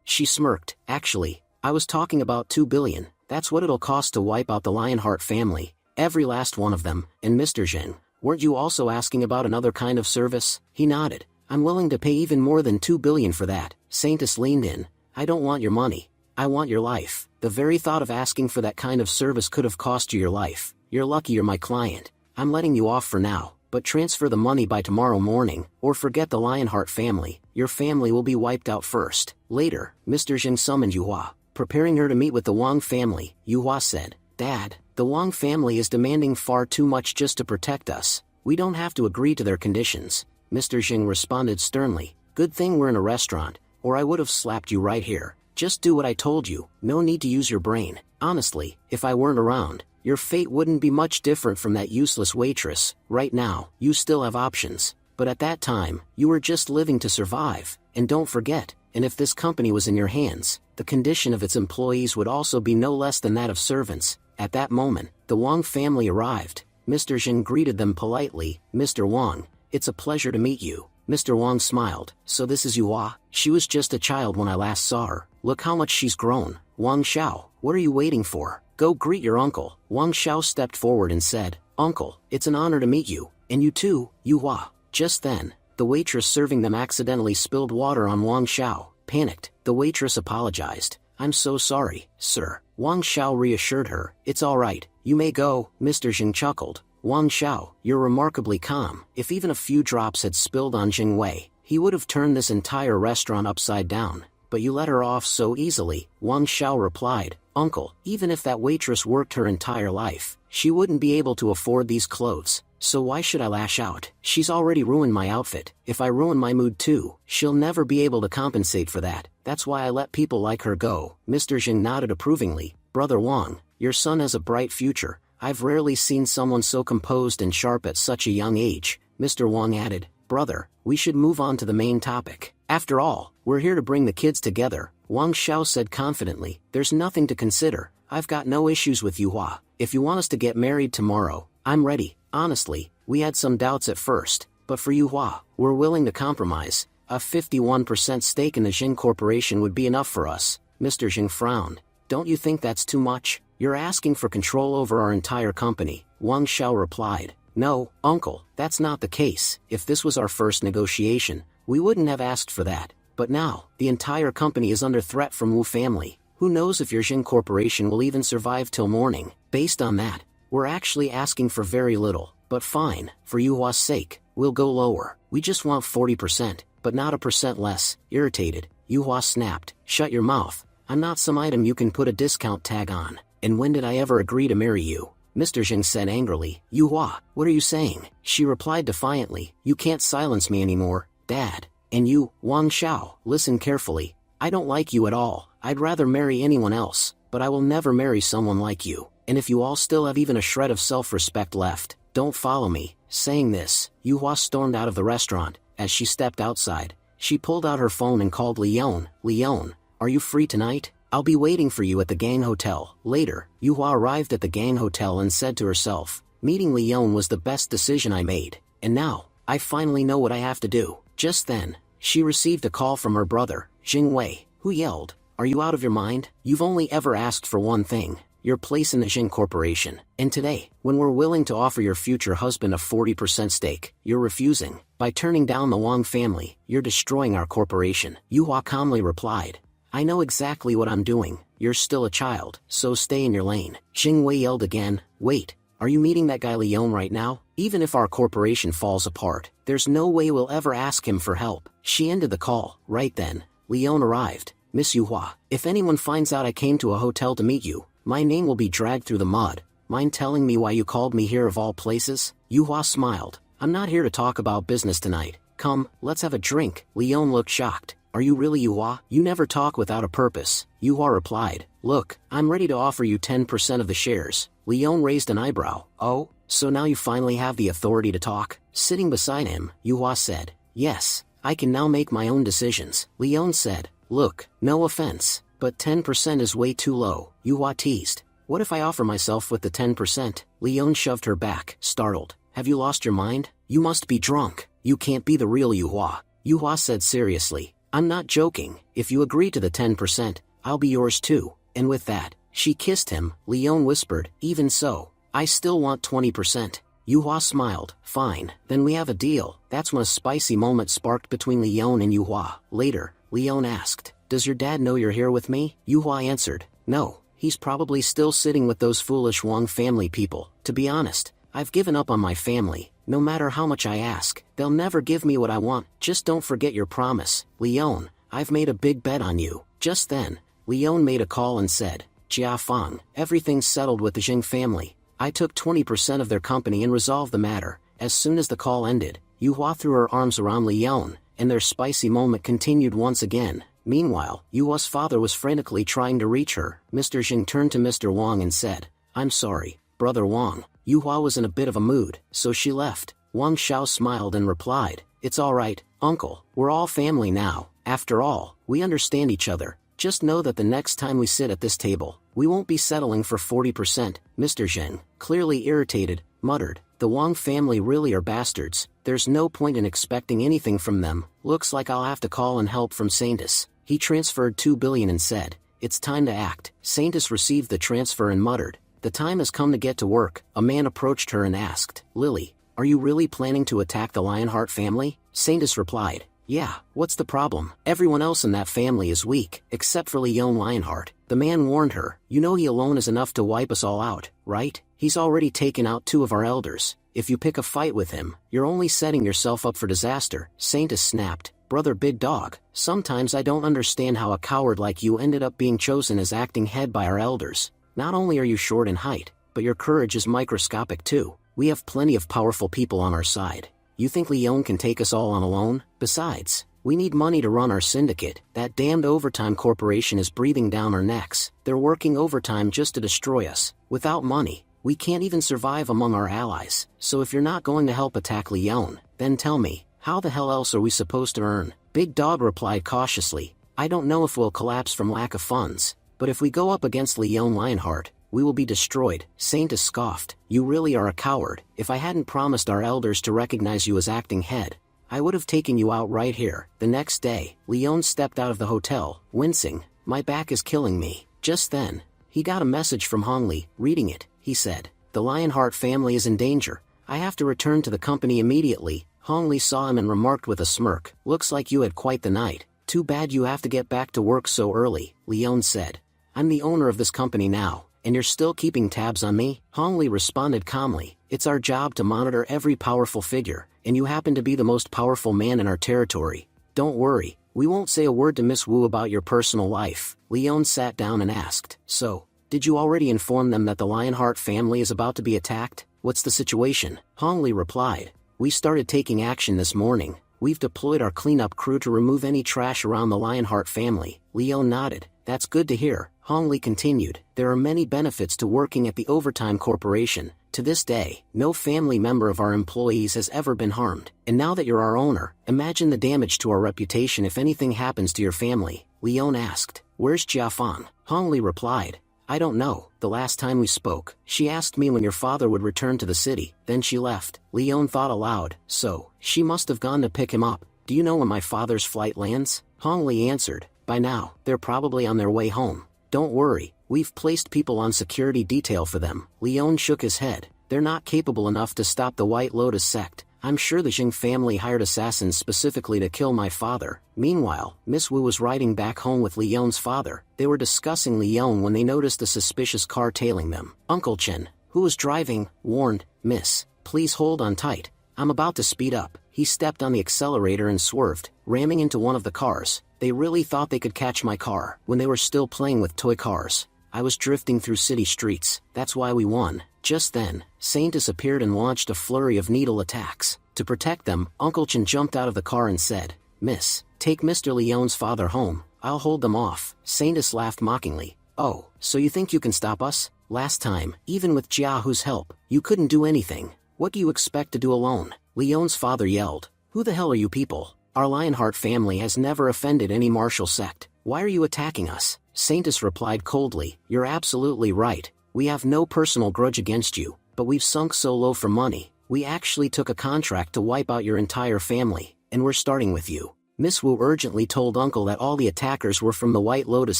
She smirked. Actually, I was talking about $2 billion. That's what it'll cost to wipe out the Lionheart family. Every last one of them. And Mr. Zheng, weren't you also asking about another kind of service? He nodded. I'm willing to pay even more than $2 billion for that. Saintus leaned in. I don't want your money. I want your life. The very thought of asking for that kind of service could have cost you your life. You're lucky you're my client. I'm letting you off for now, but transfer the money by tomorrow morning, or forget the Lionheart family. Your family will be wiped out first. Later, Mr. Zheng summoned Yuhua, preparing her to meet with the Wang family. Yuhua said, Dad, the Wang family is demanding far too much just to protect us. We don't have to agree to their conditions. Mr. Zheng responded sternly, good thing we're in a restaurant, or I would have slapped you right here. Just do what I told you, no need to use your brain. Honestly, if I weren't around, your fate wouldn't be much different from that useless waitress. Right now, you still have options. But at that time, you were just living to survive. And don't forget, and if this company was in your hands, the condition of its employees would also be no less than that of servants. At that moment, the Wang family arrived. Mr. Jin greeted them politely. Mr. Wang, it's a pleasure to meet you. Mr. Wang smiled. So this is Yuhua? She was just a child when I last saw her. Look how much she's grown. Wang Xiao, what are you waiting for? Go greet your uncle. Wang Xiao stepped forward and said, Uncle, it's an honor to meet you. And you too, Yuhua. Just then, the waitress serving them accidentally spilled water on Wang Xiao. Panicked, the waitress apologized. I'm so sorry, sir. Wang Xiao reassured her. It's all right, you may go. Mr. Jing chuckled. Wang Xiao, you're remarkably calm. If even a few drops had spilled on Jing Wei, he would have turned this entire restaurant upside down. But you let her off so easily. Wang Xiao replied, Uncle, even if that waitress worked her entire life, she wouldn't be able to afford these clothes. So why should I lash out? She's already ruined my outfit. If I ruin my mood too, she'll never be able to compensate for that. That's why I let people like her go. Mr. Jing nodded approvingly. Brother Wang, your son has a bright future. I've rarely seen someone so composed and sharp at such a young age. Mr. Wang added, Brother, we should move on to the main topic. After all, we're here to bring the kids together. Wang Xiao said confidently. There's nothing to consider. I've got no issues with Yuhua. If you want us to get married tomorrow, I'm ready. Honestly, we had some doubts at first, but for Yuhua, we're willing to compromise. A 51% stake in the Jing Corporation would be enough for us. Mr. Jing frowned. Don't you think that's too much? You're asking for control over our entire company. Wang Xiao replied. No, uncle, that's not the case. If this was our first negotiation, we wouldn't have asked for that. But now, the entire company is under threat from Wu family. Who knows if your Jing Corporation will even survive till morning? Based on that, we're actually asking for very little. But fine, for Yuhua's sake, we'll go lower. We just want 40%, but not a percent less. Irritated, Yuhua snapped. Shut your mouth. I'm not some item you can put a discount tag on. And when did I ever agree to marry you? Mr. Jing said angrily. Yuhua, what are you saying? She replied defiantly. You can't silence me anymore, Dad. And you, Wang Xiao, listen carefully. I don't like you at all. I'd rather marry anyone else, but I will never marry someone like you. And if you all still have even a shred of self-respect left, don't follow me. Saying this, Yuhua stormed out of the restaurant. As she stepped outside, she pulled out her phone and called Leon. Leon, are you free tonight? I'll be waiting for you at the gang hotel. Later, Yuhua arrived at the gang hotel and said to herself, meeting Leon was the best decision I made. And now, I finally know what I have to do. Just then, she received a call from her brother, Jing Wei, who yelled, Are you out of your mind? You've only ever asked for one thing, your place in the Jing Corporation. And today, when we're willing to offer your future husband a 40% stake, you're refusing. By turning down the Wang family, you're destroying our corporation. Yuhua calmly replied, I know exactly what I'm doing. You're still a child, so stay in your lane. Jing Wei yelled again, Wait, are you meeting that guy Leon right now? Even if our corporation falls apart, there's no way we'll ever ask him for help. She ended the call. Right then, Leon arrived. Miss Yuhua, if anyone finds out I came to a hotel to meet you, my name will be dragged through the mud. Mind telling me why you called me here of all places? Yuhua smiled. I'm not here to talk about business tonight. Come, let's have a drink. Leon looked shocked. Are you really Yuhua? You never talk without a purpose. Yuhua replied. Look, I'm ready to offer you 10% of the shares. Leon raised an eyebrow. Oh, so now you finally have the authority to talk? Sitting beside him, Yuhua said. Yes, I can now make my own decisions. Leon said. Look, no offense, but 10% is way too low. Yuhua teased. What if I offer myself with the 10%? Leon shoved her back, startled. Have you lost your mind? You must be drunk. You can't be the real Yuhua. Yuhua said seriously. I'm not joking. If you agree to the 10%, I'll be yours too. And with that, she kissed him. Leon whispered, Even so, I still want 20%. Yuhua smiled. Fine, then we have a deal. That's when a spicy moment sparked between Leon and Yuhua. Later, Leon asked, Does your dad know you're here with me? Yuhua answered, No, he's probably still sitting with those foolish Wang family people. To be honest, I've given up on my family. No matter how much I ask, they'll never give me what I want. Just don't forget your promise. Leon, I've made a big bet on you. Just then, Leon made a call and said, Jia Fang, everything's settled with the Jing family. I took 20% of their company and resolved the matter. As soon as the call ended, Yuhua threw her arms around Leon, and their spicy moment continued once again. Meanwhile, Yua's father was frantically trying to reach her. Mr. Jing turned to Mr. Wang and said, "I'm sorry, Brother Wang." Yuhua was in a bit of a mood, so she left. Wang Xiao smiled and replied, "It's alright, uncle, we're all family now. After all, we understand each other. Just know that the next time we sit at this table, we won't be settling for 40%. Mr. Zheng, clearly irritated, muttered, "The Wang family really are bastards. There's no point in expecting anything from them. Looks like I'll have to call in help from Saintus." He transferred 2 billion and said, "It's time to act." Saintus received the transfer and muttered, "The time has come to get to work." A man approached her and asked, "Lily, are you really planning to attack the Lionheart family?" Saintus replied, "Yeah, what's the problem? Everyone else in that family is weak, except for Leon Lionheart." The man warned her, "You know he alone is enough to wipe us all out, right? He's already taken out 2 of our elders. If you pick a fight with him, you're only setting yourself up for disaster." Saintus snapped, "Brother Big Dog, sometimes I don't understand how a coward like you ended up being chosen as acting head by our elders. Not only are you short in height, but your courage is microscopic too. We have plenty of powerful people on our side. You think Leon can take us all on alone? Besides, we need money to run our syndicate. That damned overtime corporation is breathing down our necks. They're working overtime just to destroy us. Without money, we can't even survive among our allies. So if you're not going to help attack Leon, then tell me, how the hell else are we supposed to earn?" Big Dog replied cautiously, "I don't know if we'll collapse from lack of funds, but if we go up against Leon Lionheart, we will be destroyed." Saintus scoffed, "You really are a coward. If I hadn't promised our elders to recognize you as acting head, I would have taken you out right here." The next day, Leon stepped out of the hotel, wincing, "My back is killing me." Just then, he got a message from Hongli. Reading it, he said, "The Lionheart family is in danger. I have to return to the company immediately." Hongli saw him and remarked with a smirk, "Looks like you had quite the night. Too bad you have to get back to work so early." Leon said, "I'm the owner of this company now, and you're still keeping tabs on me?" Hongli responded calmly, "It's our job to monitor every powerful figure, and you happen to be the most powerful man in our territory. Don't worry, we won't say a word to Miss Wu about your personal life." Leon sat down and asked, "So, did you already inform them that the Lionheart family is about to be attacked? What's the situation?" Hongli replied, "We started taking action this morning. We've deployed our cleanup crew to remove any trash around the Lionheart family." Leon nodded, "That's good to hear." Hongli continued, "There are many benefits to working at the Overtime Corporation. To this day, no family member of our employees has ever been harmed. And now that you're our owner, imagine the damage to our reputation if anything happens to your family." Leon asked, "Where's Jiafang?" Hongli replied, "I don't know. The last time we spoke, she asked me when your father would return to the city, then she left." Leon thought aloud, "So, she must have gone to pick him up. Do you know when my father's flight lands?" Hongli answered, "By now, they're probably on their way home. Don't worry, we've placed people on security detail for them." Leon shook his head, "They're not capable enough to stop the White Lotus sect. I'm sure the Jing family hired assassins specifically to kill my father." Meanwhile, Miss Wu was riding back home with Leon's father. They were discussing Leon when they noticed a suspicious car tailing them. Uncle Chen, who was driving, warned, "Miss, please hold on tight. I'm about to speed up." He stepped on the accelerator and swerved, ramming into one of the cars. "They really thought they could catch my car when they were still playing with toy cars. I was drifting through city streets. That's why we won." Just then, Saintus appeared and launched a flurry of needle attacks. To protect them, Uncle Chen jumped out of the car and said, "Miss, take Mr. Leon's father home. I'll hold them off." Saintus laughed mockingly. "Oh, so you think you can stop us? Last time, even with Jiahu's help, you couldn't do anything. What do you expect to do alone?" Leon's father yelled, "Who the hell are you people? Our Lionheart family has never offended any martial sect. Why are you attacking us?" Saintus replied coldly, "You're absolutely right. We have no personal grudge against you, but we've sunk so low for money. We actually took a contract to wipe out your entire family, and we're starting with you." Miss Wu urgently told Uncle that all the attackers were from the White Lotus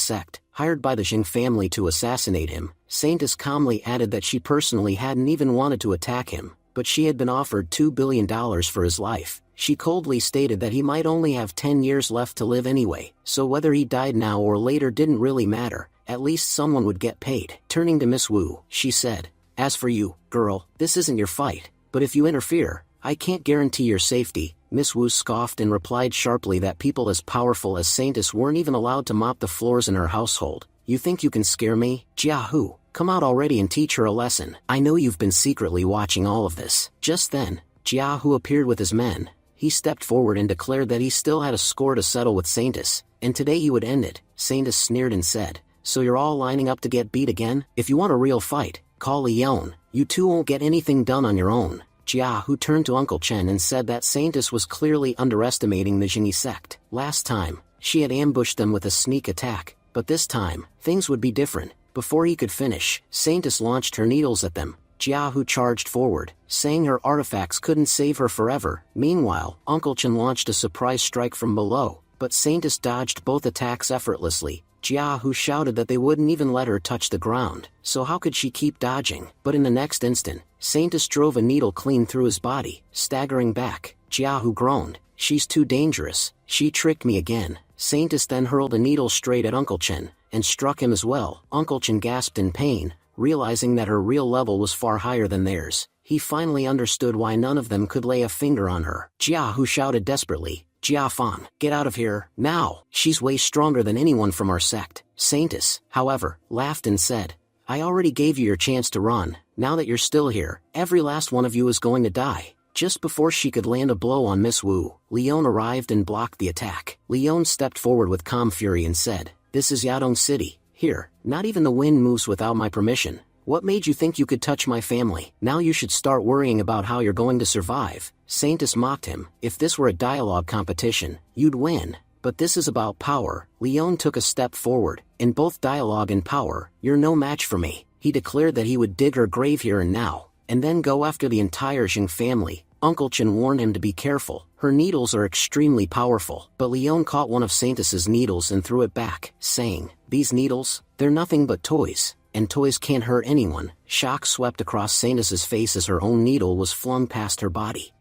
sect, hired by the Jing family to assassinate him. Saintus calmly added that she personally hadn't even wanted to attack him, but she had been offered $2 billion for his life. She coldly stated that he might only have 10 years left to live anyway, so whether he died now or later didn't really matter. At least someone would get paid. Turning to Miss Wu, she said, "As for you, girl, this isn't your fight, but if you interfere, I can't guarantee your safety." Miss Wu scoffed and replied sharply that people as powerful as Saintus weren't even allowed to mop the floors in her household. "You think you can scare me? Jiahu, come out already and teach her a lesson. I know you've been secretly watching all of this." Just then, Jiahu appeared with his men. He stepped forward and declared that he still had a score to settle with Saintus, and today he would end it. Saintus sneered and said, "So you're all lining up to get beat again? If you want a real fight, call Leon. You two won't get anything done on your own." Jia, who turned to Uncle Chen and said that Saintus was clearly underestimating the Jingyi sect. Last time, she had ambushed them with a sneak attack, but this time, things would be different. Before he could finish, Saintus launched her needles at them. Jia, who charged forward, saying her artifacts couldn't save her forever. Meanwhile, Uncle Chen launched a surprise strike from below, but Saintus dodged both attacks effortlessly. Jia, who shouted that they wouldn't even let her touch the ground, so how could she keep dodging? But in the next instant, Saintus drove a needle clean through his body, staggering back. Jia, who groaned, "She's too dangerous. She tricked me again." Saintus then hurled a needle straight at Uncle Chen, and struck him as well. Uncle Chen gasped in pain, realizing that her real level was far higher than theirs. He finally understood why none of them could lay a finger on her. Jia, who shouted desperately, "Jia Fan, get out of here, now! She's way stronger than anyone from our sect." Saintus, however, laughed and said, "I already gave you your chance to run. Now that you're still here, every last one of you is going to die." Just before she could land a blow on Miss Wu, Leon arrived and blocked the attack. Leon stepped forward with calm fury and said, "This is Yadong City. Here, not even the wind moves without my permission. What made you think you could touch my family? Now you should start worrying about how you're going to survive." Saintus mocked him. "If this were a dialogue competition, you'd win. But this is about power." Leon took a step forward. "In both dialogue and power, you're no match for me." He declared that he would dig her grave here and now, and then go after the entire Jing family. Uncle Chen warned him to be careful. Her needles are extremely powerful. But Leon caught one of Saintus's needles and threw it back, saying, "These needles, they're nothing but toys. And toys can't hurt anyone." Shock swept across Saintus's face as her own needle was flung past her body.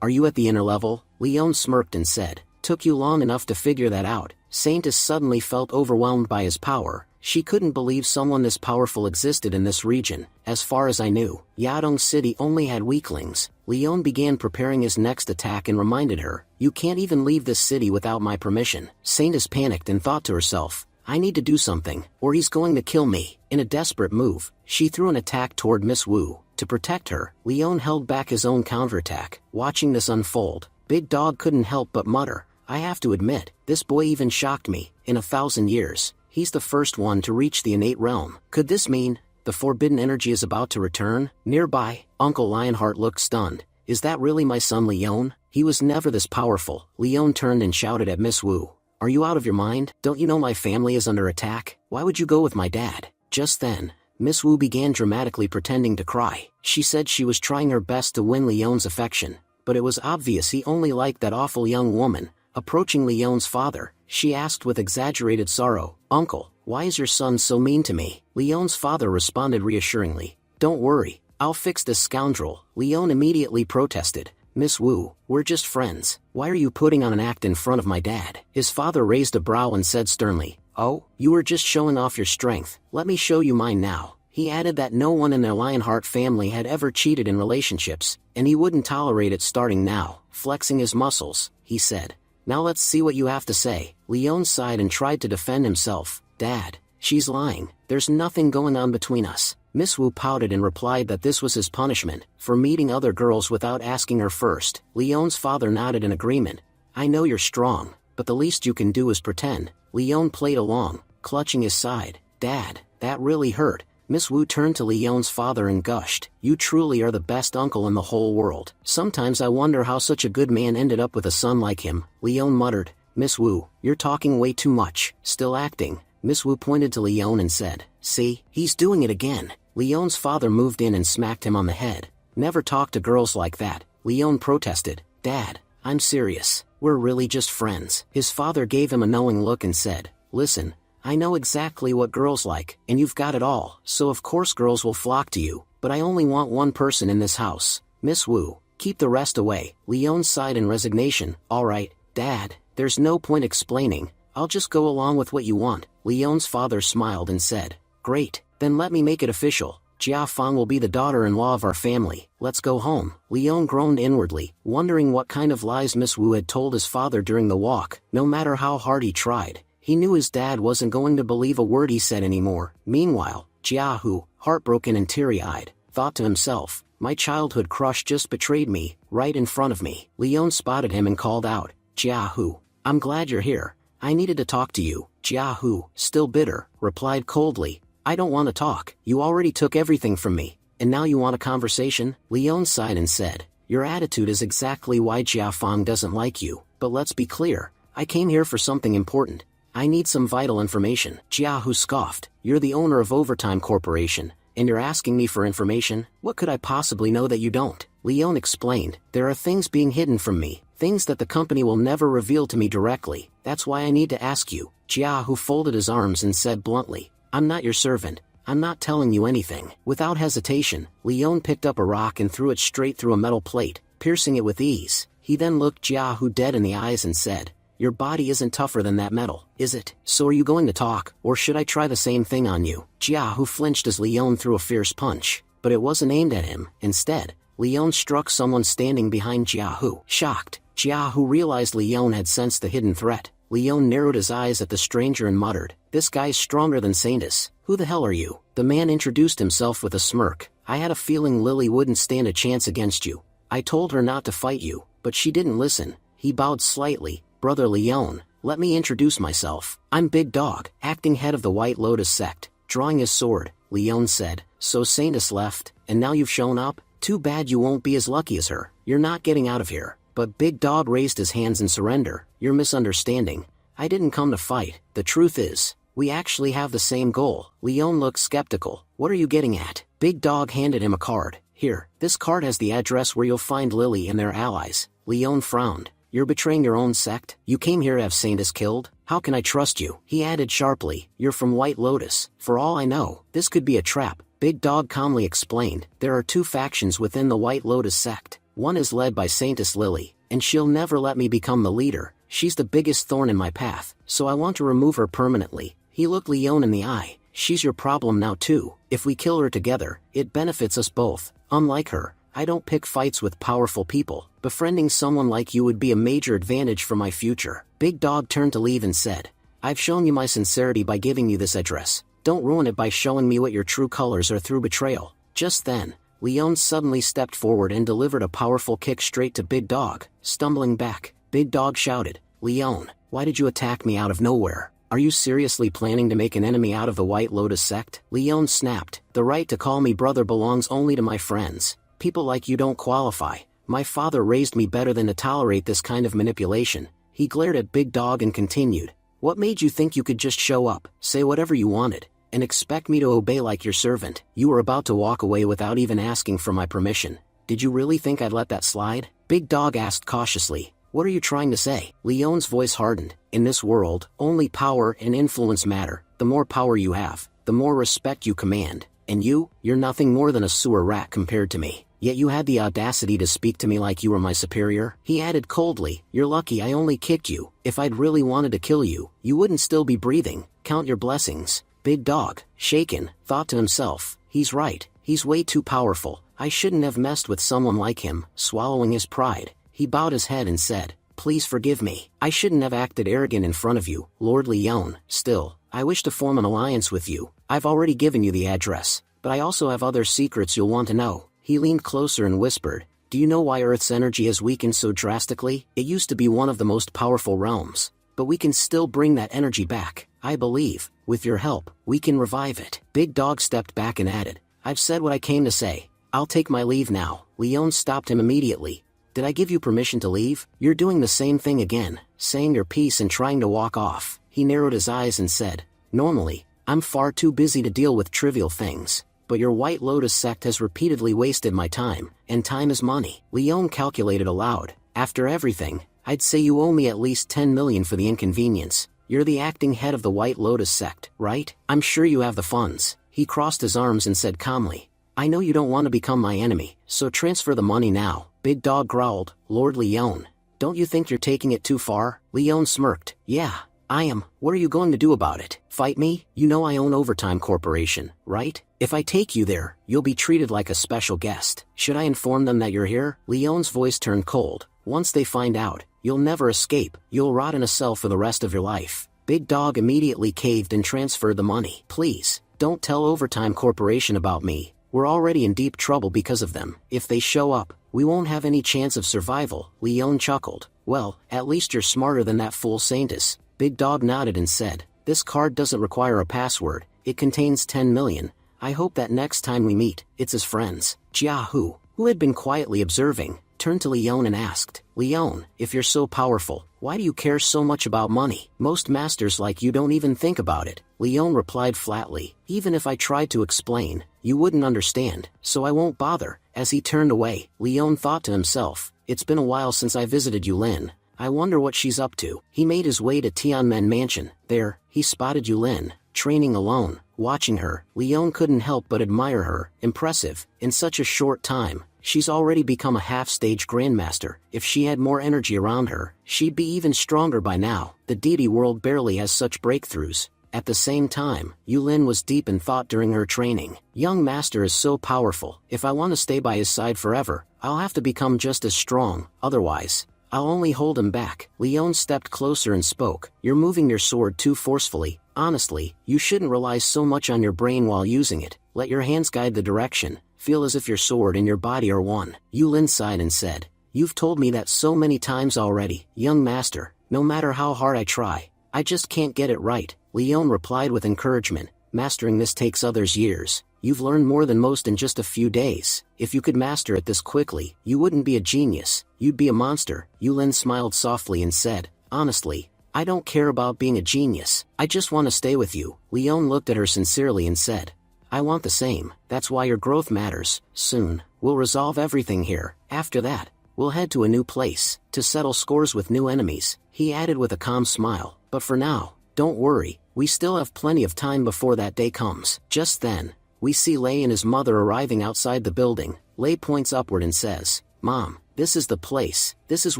Are you at the inner level?" Leon smirked and said, "Took you long enough to figure that out." Saintus suddenly felt overwhelmed by his power. She couldn't believe someone this powerful existed in this region. "As far as I knew, Yadong City only had weaklings." Leon began preparing his next attack and reminded her, "You can't even leave this city without my permission." Saintus panicked and thought to herself, "I need to do something, or he's going to kill me." In a desperate move, she threw an attack toward Miss Wu. To protect her, Leon held back his own counterattack. Watching this unfold, Big Dog couldn't help but mutter, "I have to admit, this boy even shocked me. In 1,000 years, he's the first one to reach the innate realm. Could this mean the forbidden energy is about to return?" Nearby, Uncle Lionheart looked stunned. "Is that really my son Leon? He was never this powerful." Leon turned and shouted at Miss Wu, "Are you out of your mind? Don't you know my family is under attack? Why would you go with my dad?" Just then, Miss Wu began dramatically pretending to cry. She said she was trying her best to win Leon's affection, but it was obvious he only liked that awful young woman. Approaching Leon's father, she asked with exaggerated sorrow, "Uncle, why is your son so mean to me?" Leon's father responded reassuringly, "Don't worry, I'll fix this scoundrel." Leon immediately protested, "Miss Wu, we're just friends. Why are you putting on an act in front of my dad?" His father raised a brow and said sternly, "Oh, you were just showing off your strength. Let me show you mine now." He added that no one in their Lionheart family had ever cheated in relationships, and he wouldn't tolerate it starting now. Flexing his muscles, he said, "Now let's see what you have to say." Leon sighed and tried to defend himself. "Dad, she's lying. There's nothing going on between us." Miss Wu pouted and replied that this was his punishment for meeting other girls without asking her first. Leon's father nodded in agreement. "I know you're strong, but the least you can do is pretend." Leon played along, clutching his side. "Dad, that really hurt." Miss Wu turned to Leon's father and gushed, "You truly are the best uncle in the whole world. Sometimes I wonder how such a good man ended up with a son like him." Leon muttered, "Miss Wu, you're talking way too much." Still acting, Miss Wu pointed to Leon and said, "See, he's doing it again." Leon's father moved in and smacked him on the head. "Never talk to girls like that." Leon protested, "Dad, I'm serious. We're really just friends." His father gave him a knowing look and said, "Listen, I know exactly what girls like, and you've got it all, so of course girls will flock to you, but I only want one person in this house. Miss Wu, keep the rest away." Leon sighed in resignation. "All right, Dad, there's no point explaining. I'll just go along with what you want." Leon's father smiled and said, "Great, then let me make it official. Jia Fang will be the daughter-in-law of our family. Let's go home." Leon groaned inwardly, wondering what kind of lies Miss Wu had told his father during the walk. No matter how hard he tried, he knew his dad wasn't going to believe a word he said anymore. Meanwhile, Jia Hu, heartbroken and teary-eyed, thought to himself, "My childhood crush just betrayed me, right in front of me." Leon spotted him and called out, "Jia Hu, I'm glad you're here. I needed to talk to you. Jia Hu, still bitter, replied coldly, I don't want to talk. You already took everything from me, and now you want a conversation? Leon sighed and said, your attitude is exactly why Jia Fang doesn't like you, but let's be clear, I came here for something important. I need some vital information. Jia Hu scoffed, you're the owner of Overtime Corporation, and you're asking me for information? What could I possibly know that you don't? Leon explained, there are things being hidden from me, things that the company will never reveal to me directly, that's why I need to ask you. Jia Hu folded his arms and said bluntly, I'm not your servant, I'm not telling you anything. Without hesitation, Leon picked up a rock and threw it straight through a metal plate, piercing it with ease. He then looked Jia Hu dead in the eyes and said, your body isn't tougher than that metal, is it? So are you going to talk, or should I try the same thing on you? Jia Hu flinched as Leon threw a fierce punch, but it wasn't aimed at him. Instead, Leon struck someone standing behind Jia Hu. Shocked, Jia Hu realized Leon had sensed the hidden threat. Leon narrowed his eyes at the stranger and muttered, this guy's stronger than Saintus. Who the hell are you? The man introduced himself with a smirk. I had a feeling Lily wouldn't stand a chance against you. I told her not to fight you, but she didn't listen. He bowed slightly. Brother Leon, let me introduce myself. I'm Big Dog, acting head of the White Lotus sect. Drawing his sword, Leon said, so Saintus left, and now you've shown up? Too bad you won't be as lucky as her. You're not getting out of here. But Big Dog raised his hands in surrender. You're misunderstanding. I didn't come to fight. The truth is, we actually have the same goal. Leon looked skeptical. What are you getting at? Big Dog handed him a card. Here, this card has the address where you'll find Lily and their allies. Leon frowned. You're betraying your own sect? You came here to have Saintus killed? How can I trust you? He added sharply, you're from White Lotus. For all I know, this could be a trap. Big Dog calmly explained, there are two factions within the White Lotus sect. One is led by Saintus Lily, and she'll never let me become the leader. She's the biggest thorn in my path, so I want to remove her permanently. He looked Leon in the eye. She's your problem now too. If we kill her together, it benefits us both. Unlike her, I don't pick fights with powerful people. Befriending someone like you would be a major advantage for my future. Big Dog turned to leave and said, I've shown you my sincerity by giving you this address. Don't ruin it by showing me what your true colors are through betrayal. Just then, Leon suddenly stepped forward and delivered a powerful kick straight to Big Dog. Stumbling back, Big Dog shouted, Leon, why did you attack me out of nowhere? Are you seriously planning to make an enemy out of the White Lotus sect? Leon snapped, the right to call me brother belongs only to my friends. People like you don't qualify. My father raised me better than to tolerate this kind of manipulation. He glared at Big Dog and continued, what made you think you could just show up, say whatever you wanted, and expect me to obey like your servant? You were about to walk away without even asking for my permission. Did you really think I'd let that slide? Big Dog asked cautiously. What are you trying to say? Leon's voice hardened. In this world, only power and influence matter. The more power you have, the more respect you command. And you're nothing more than a sewer rat compared to me. Yet you had the audacity to speak to me like you were my superior? He added coldly, you're lucky I only kicked you. If I'd really wanted to kill you, you wouldn't still be breathing. Count your blessings. Big Dog, shaken, thought to himself, he's right, he's way too powerful. I shouldn't have messed with someone like him. Swallowing his pride, he bowed his head and said, please forgive me. I shouldn't have acted arrogant in front of you, Lord Leon. Still, I wish to form an alliance with you. I've already given you the address, but I also have other secrets you'll want to know. He leaned closer and whispered, do you know why Earth's energy has weakened so drastically? It used to be one of the most powerful realms, but we can still bring that energy back. I believe, with your help, we can revive it. Big Dog stepped back and added, I've said what I came to say. I'll take my leave now. Leon stopped him immediately. Did I give you permission to leave? You're doing the same thing again, saying your piece and trying to walk off. He narrowed his eyes and said, normally, I'm far too busy to deal with trivial things. But your White Lotus sect has repeatedly wasted my time, and time is money. Leon calculated aloud. After everything, I'd say you owe me at least 10 million for the inconvenience. You're the acting head of the White Lotus sect, right? I'm sure you have the funds. He crossed his arms and said calmly, I know you don't want to become my enemy, so transfer the money now. Big Dog growled, Lord Leon, don't you think you're taking it too far? Leon smirked, yeah, I am. What are you going to do about it? Fight me? You know I own Overtime Corporation, right? If I take you there, you'll be treated like a special guest. Should I inform them that you're here? Leon's voice turned cold. Once they find out, you'll never escape. You'll rot in a cell for the rest of your life. Big Dog immediately caved and transferred the money. Please, don't tell Overtime Corporation about me. We're already in deep trouble because of them. If they show up, we won't have any chance of survival. Leon chuckled. Well, at least you're smarter than that fool Saintus. Big Dog nodded and said, "This card doesn't require a password, it contains 10 million. I hope that next time we meet, it's as friends." Jiahu, who had been quietly observing, turned to Leon and asked, "Leon, if you're so powerful, why do you care so much about money? Most masters like you don't even think about it." Leon replied flatly, "Even if I tried to explain, you wouldn't understand, so I won't bother." As he turned away, Leon thought to himself, "It's been a while since I visited Yulin. I wonder what she's up to." He made his way to Tianmen Mansion. There, he spotted Yulin, training alone. Watching her, Leon couldn't help but admire her. Impressive. In such a short time, she's already become a half-stage grandmaster. If she had more energy around her, she'd be even stronger by now. The deity world barely has such breakthroughs. At the same time, Yulin was deep in thought during her training. Young master is so powerful. If I want to stay by his side forever, I'll have to become just as strong. Otherwise, I'll only hold him back. Leon stepped closer and spoke. "You're moving your sword too forcefully. Honestly, you shouldn't rely so much on your brain while using it. Let your hands guide the direction. Feel as if your sword and your body are one." Yulin sighed and said, "You've told me that so many times already, young master. No matter how hard I try, I just can't get it right." Leon replied with encouragement, "Mastering this takes others years. You've learned more than most in just a few days. If you could master it this quickly, you wouldn't be a genius, you'd be a monster." Yulin smiled softly and said, "Honestly, I don't care about being a genius. I just want to stay with you." Leon looked at her sincerely and said, "I want the same. That's why your growth matters. Soon, we'll resolve everything here. After that, we'll head to a new place, to settle scores with new enemies." He added with a calm smile, "But for now, don't worry, we still have plenty of time before that day comes." Just then, we see Lei and his mother arriving outside the building. Lei points upward and says, "Mom, this is the place. This is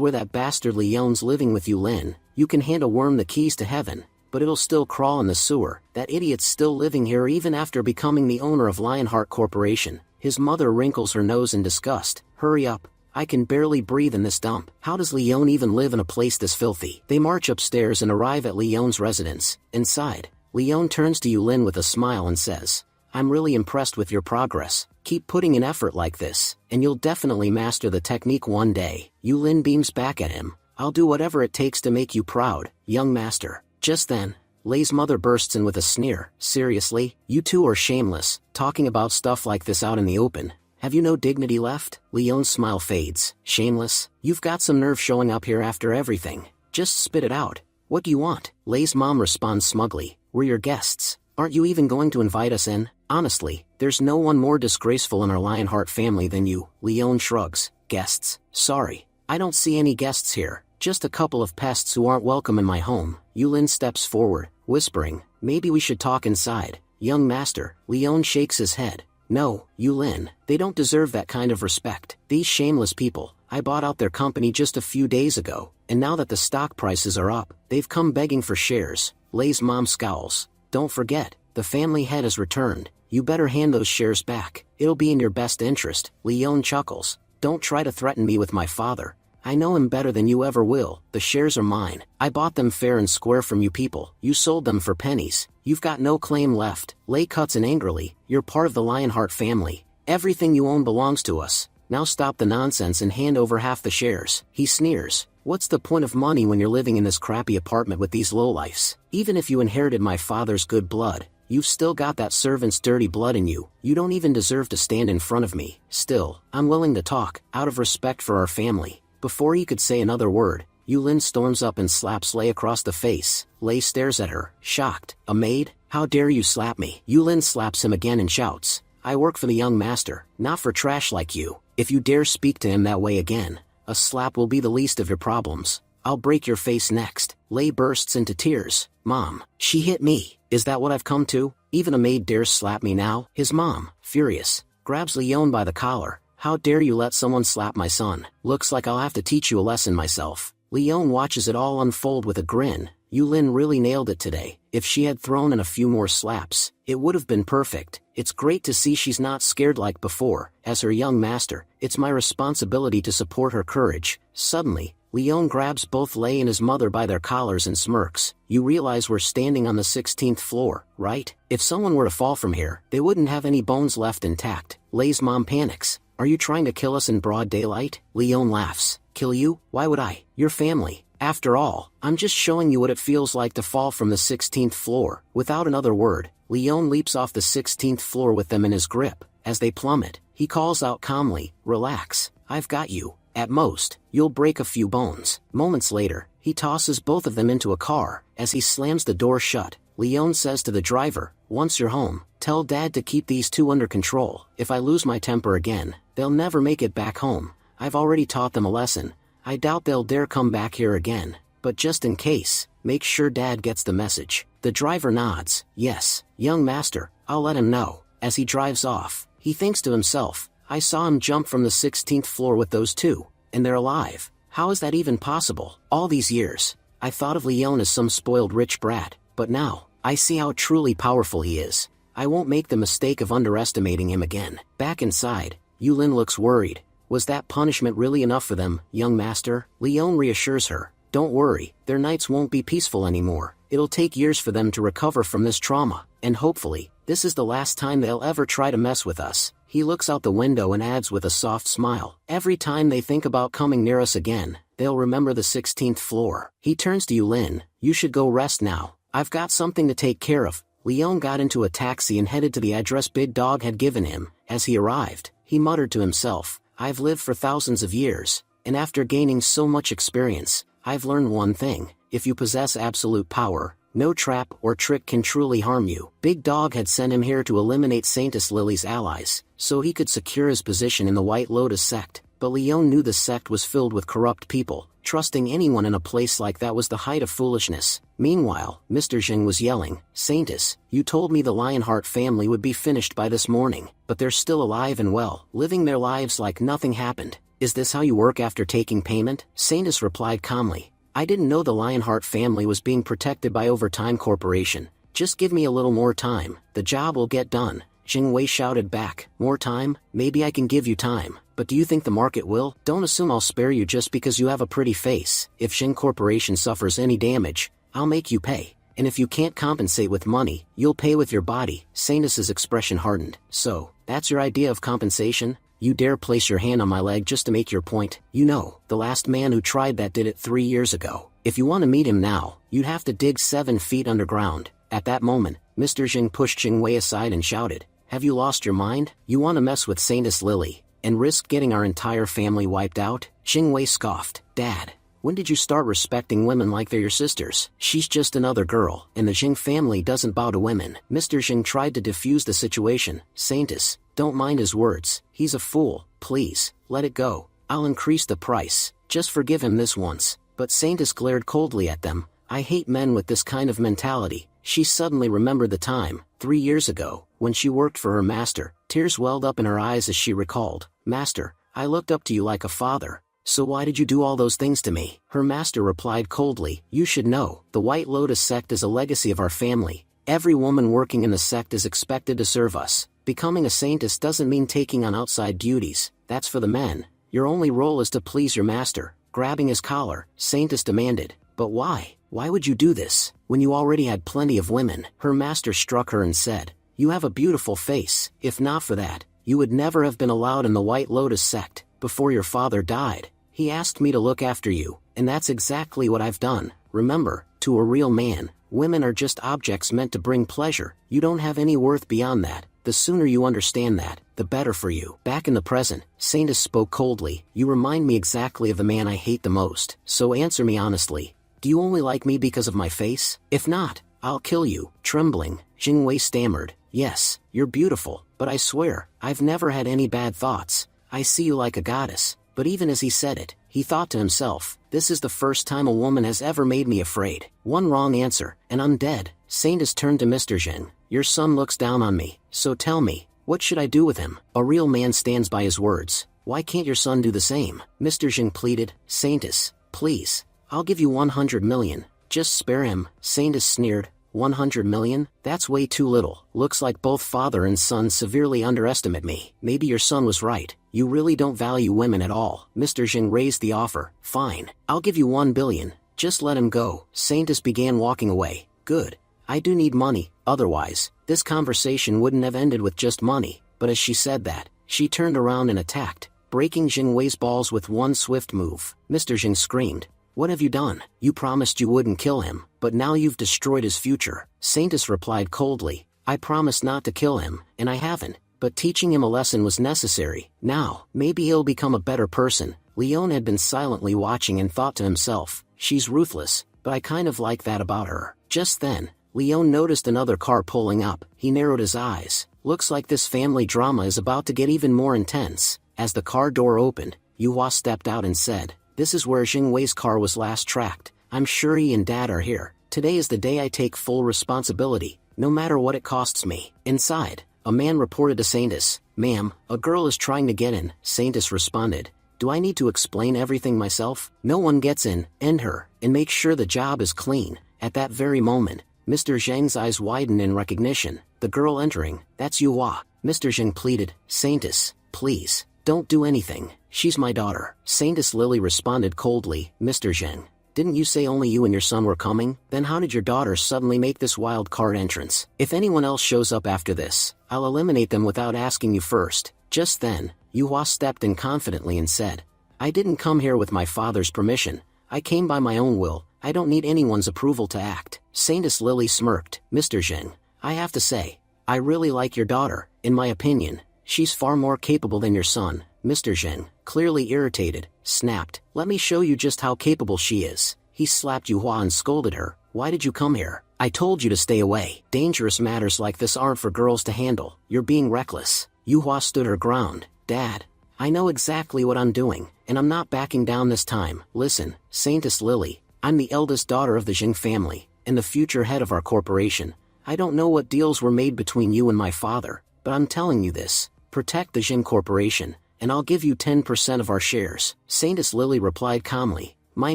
where that bastard Leon's living with Yulin. You can hand a worm the keys to heaven, but it'll still crawl in the sewer. That idiot's still living here even after becoming the owner of Lionheart Corporation." His mother wrinkles her nose in disgust. "Hurry up. I can barely breathe in this dump. How does Leon even live in a place this filthy?" They march upstairs and arrive at Leon's residence. Inside, Leon turns to Yulin with a smile and says, "I'm really impressed with your progress. Keep putting in effort like this, and you'll definitely master the technique one day." Yulin beams back at him, "I'll do whatever it takes to make you proud, young master." Just then, Lei's mother bursts in with a sneer. "Seriously? You two are shameless, talking about stuff like this out in the open. Have you no dignity left?" Leon's smile fades. "Shameless? You've got some nerve showing up here after everything. Just spit it out. What do you want?" Lei's mom responds smugly, "We're your guests. Aren't you even going to invite us in? Honestly, there's no one more disgraceful in our Lionheart family than you." Leon shrugs. "Guests? Sorry, I don't see any guests here. Just a couple of pests who aren't welcome in my home." Yulin steps forward, whispering, "Maybe we should talk inside, young master." Leon shakes his head. "No, Yulin, they don't deserve that kind of respect. These shameless people, I bought out their company just a few days ago, and now that the stock prices are up, they've come begging for shares." Lei's mom scowls. "Don't forget, the family head has returned. You better hand those shares back. It'll be in your best interest." Leon chuckles. "Don't try to threaten me with my father. I know him better than you ever will. The shares are mine. I bought them fair and square from you people. You sold them for pennies. You've got no claim left." Lei cuts in angrily. "You're part of the Lionheart family. Everything you own belongs to us. Now stop the nonsense and hand over half the shares." He sneers. "What's the point of money when you're living in this crappy apartment with these lowlifes? Even if you inherited my father's good blood, you've still got that servant's dirty blood in you. You don't even deserve to stand in front of me. Still, I'm willing to talk, out of respect for our family." Before he could say another word, Yulin storms up and slaps Lei across the face. Lei stares at her, shocked. "A maid? How dare you slap me?" Yulin slaps him again and shouts, "I work for the young master, not for trash like you. If you dare speak to him that way again, a slap will be the least of your problems. I'll break your face next." Lei bursts into tears. "Mom, she hit me. Is that what I've come to? Even a maid dares slap me now?" His mom, furious, grabs Leon by the collar. "How dare you let someone slap my son? Looks like I'll have to teach you a lesson myself." Leon watches it all unfold with a grin. Yulin really nailed it today. If she had thrown in a few more slaps, it would have been perfect. It's great to see she's not scared like before. As her young master, it's my responsibility to support her courage. Suddenly, Leon grabs both Lei and his mother by their collars and smirks. "You realize we're standing on the 16th floor, right? If someone were to fall from here, they wouldn't have any bones left intact." Lei's mom panics. "Are you trying to kill us in broad daylight?" Leon laughs. "Kill you? Why would I? Your family. After all, I'm just showing you what it feels like to fall from the 16th floor." Without another word, Leon leaps off the 16th floor with them in his grip. As they plummet, he calls out calmly, "Relax, I've got you. At most, you'll break a few bones." Moments later, he tosses both of them into a car. As he slams the door shut, Leon says to the driver, "Once you're home, tell Dad to keep these two under control. If I lose my temper again, they'll never make it back home. I've already taught them a lesson. I doubt they'll dare come back here again. But just in case, make sure Dad gets the message." The driver nods. "Yes, young master, I'll let him know." As he drives off, he thinks to himself, "I saw him jump from the 16th floor with those two, and they're alive. How is that even possible? All these years, I thought of Leon as some spoiled rich brat, but now, I see how truly powerful he is. I won't make the mistake of underestimating him again." Back inside, Yulin looks worried. "Was that punishment really enough for them, young master?" Leon reassures her, "Don't worry, their nights won't be peaceful anymore. It'll take years for them to recover from this trauma, and hopefully, this is the last time they'll ever try to mess with us." He looks out the window and adds with a soft smile, "Every time they think about coming near us again, they'll remember the 16th floor." He turns to Yulin, "You should go rest now. I've got something to take care of." Leon got into a taxi and headed to the address Big Dog had given him. As he arrived, he muttered to himself, "I've lived for thousands of years, and after gaining so much experience, I've learned one thing: if you possess absolute power, no trap or trick can truly harm you." Big Dog had sent him here to eliminate Saintess Lily's allies, so he could secure his position in the White Lotus sect. But Leon knew the sect was filled with corrupt people. Trusting anyone in a place like that was the height of foolishness. Meanwhile, Mr. Jing was yelling, "Saintess, you told me the Lionheart family would be finished by this morning, but they're still alive and well, living their lives like nothing happened. Is this how you work after taking payment?" Saintess replied calmly, "I didn't know the Lionheart family was being protected by Overtime Corporation. Just give me a little more time, the job will get done." Jing Wei shouted back, "More time? Maybe I can give you time, but do you think the market will? Don't assume I'll spare you just because you have a pretty face. If Jing Corporation suffers any damage, I'll make you pay. And if you can't compensate with money, you'll pay with your body." Saintess's expression hardened. "So, that's your idea of compensation? You dare place your hand on my leg just to make your point? You know, the last man who tried that did it 3 years ago. If you want to meet him now, you'd have to dig 7 feet underground." At that moment, Mr. Jing pushed Jing Wei aside and shouted, "Have you lost your mind? You want to mess with Saintess Lily, and risk getting our entire family wiped out?" Jing Wei scoffed, "Dad, when did you start respecting women like they're your sisters? She's just another girl, and the Jing family doesn't bow to women." Mr. Jing tried to defuse the situation. "Saintess, don't mind his words. He's a fool. Please, let it go. I'll increase the price. Just forgive him this once." But Saintess glared coldly at them. "I hate men with this kind of mentality." She suddenly remembered the time, 3 years ago, when she worked for her master. Tears welled up in her eyes as she recalled, "Master, I looked up to you like a father. So why did you do all those things to me?" Her master replied coldly, "You should know, the White Lotus sect is a legacy of our family. Every woman working in the sect is expected to serve us. Becoming a saintess doesn't mean taking on outside duties. That's for the men. Your only role is to please your master." Grabbing his collar, Saintess demanded, "But why? Why would you do this, when you already had plenty of women?" Her master struck her and said, "You have a beautiful face. If not for that, you would never have been allowed in the White Lotus sect. Before your father died, he asked me to look after you, and that's exactly what I've done. Remember, to a real man, women are just objects meant to bring pleasure. You don't have any worth beyond that. The sooner you understand that, the better for you." Back in the present, Saintess spoke coldly, "You remind me exactly of the man I hate the most. So answer me honestly. Do you only like me because of my face? If not, I'll kill you." Trembling, Jing Wei stammered, "Yes, you're beautiful, but I swear, I've never had any bad thoughts. I see you like a goddess." But even as he said it, he thought to himself, "This is the first time a woman has ever made me afraid. One wrong answer, and I'm dead." Saintess turned to Mr. Jing. "Your son looks down on me, so tell me, what should I do with him? A real man stands by his words. Why can't your son do the same?" Mr. Jing pleaded, "Saintess, please, I'll give you 100 million. Just spare him." Saintess sneered, 100 million? That's way too little. Looks like both father and son severely underestimate me. Maybe your son was right. You really don't value women at all." Mr. Jing raised the offer. "Fine, I'll give you 1 billion. Just let him go." Saintess began walking away. "Good. I do need money, otherwise, this conversation wouldn't have ended with just money." But as she said that, she turned around and attacked, breaking Jing Wei's balls with one swift move. Mr. Jing screamed, What have you done? You promised you wouldn't kill him, but now you've destroyed his future. Saintis replied coldly, I promised not to kill him, and I haven't, but teaching him a lesson was necessary. Now, maybe he'll become a better person. Leon had been silently watching and thought to himself, she's ruthless, but I kind of like that about her. Just then, Leon noticed another car pulling up. He narrowed his eyes. Looks like this family drama is about to get even more intense. As the car door opened, Yuhua stepped out and said, this is where Jingwei's car was last tracked. I'm sure he and Dad are here. Today is the day I take full responsibility, no matter what it costs me. Inside, a man reported to Saintis, ma'am, a girl is trying to get in. Saintis responded, do I need to explain everything myself? No one gets in, end her, and make sure the job is clean. At that very moment, Mr. Zheng's eyes widened in recognition. The girl entering, that's Yuhua. Mr. Zheng pleaded, Saintis, please, don't do anything. She's my daughter. Saintis Lily responded coldly, Mr. Zheng, didn't you say only you and your son were coming? Then how did your daughter suddenly make this wild card entrance? If anyone else shows up after this, I'll eliminate them without asking you first. Just then, Yuhua stepped in confidently and said, I didn't come here with my father's permission. I came by my own will. I don't need anyone's approval to act. Saintis Lily smirked, Mr. Zheng, I have to say, I really like your daughter. In my opinion, she's far more capable than your son. Mr. Zheng, clearly irritated, snapped, let me show you just how capable she is. He slapped Yuhua and scolded her, why did you come here? I told you to stay away. Dangerous matters like this aren't for girls to handle. You're being reckless. Yuhua stood her ground. Dad, I know exactly what I'm doing, and I'm not backing down this time. Listen, Saintis Lily, I'm the eldest daughter of the Jing family, and the future head of our corporation. I don't know what deals were made between you and my father, but I'm telling you this, protect the Jing corporation, and I'll give you 10% of our shares. Saintis Lily replied calmly, my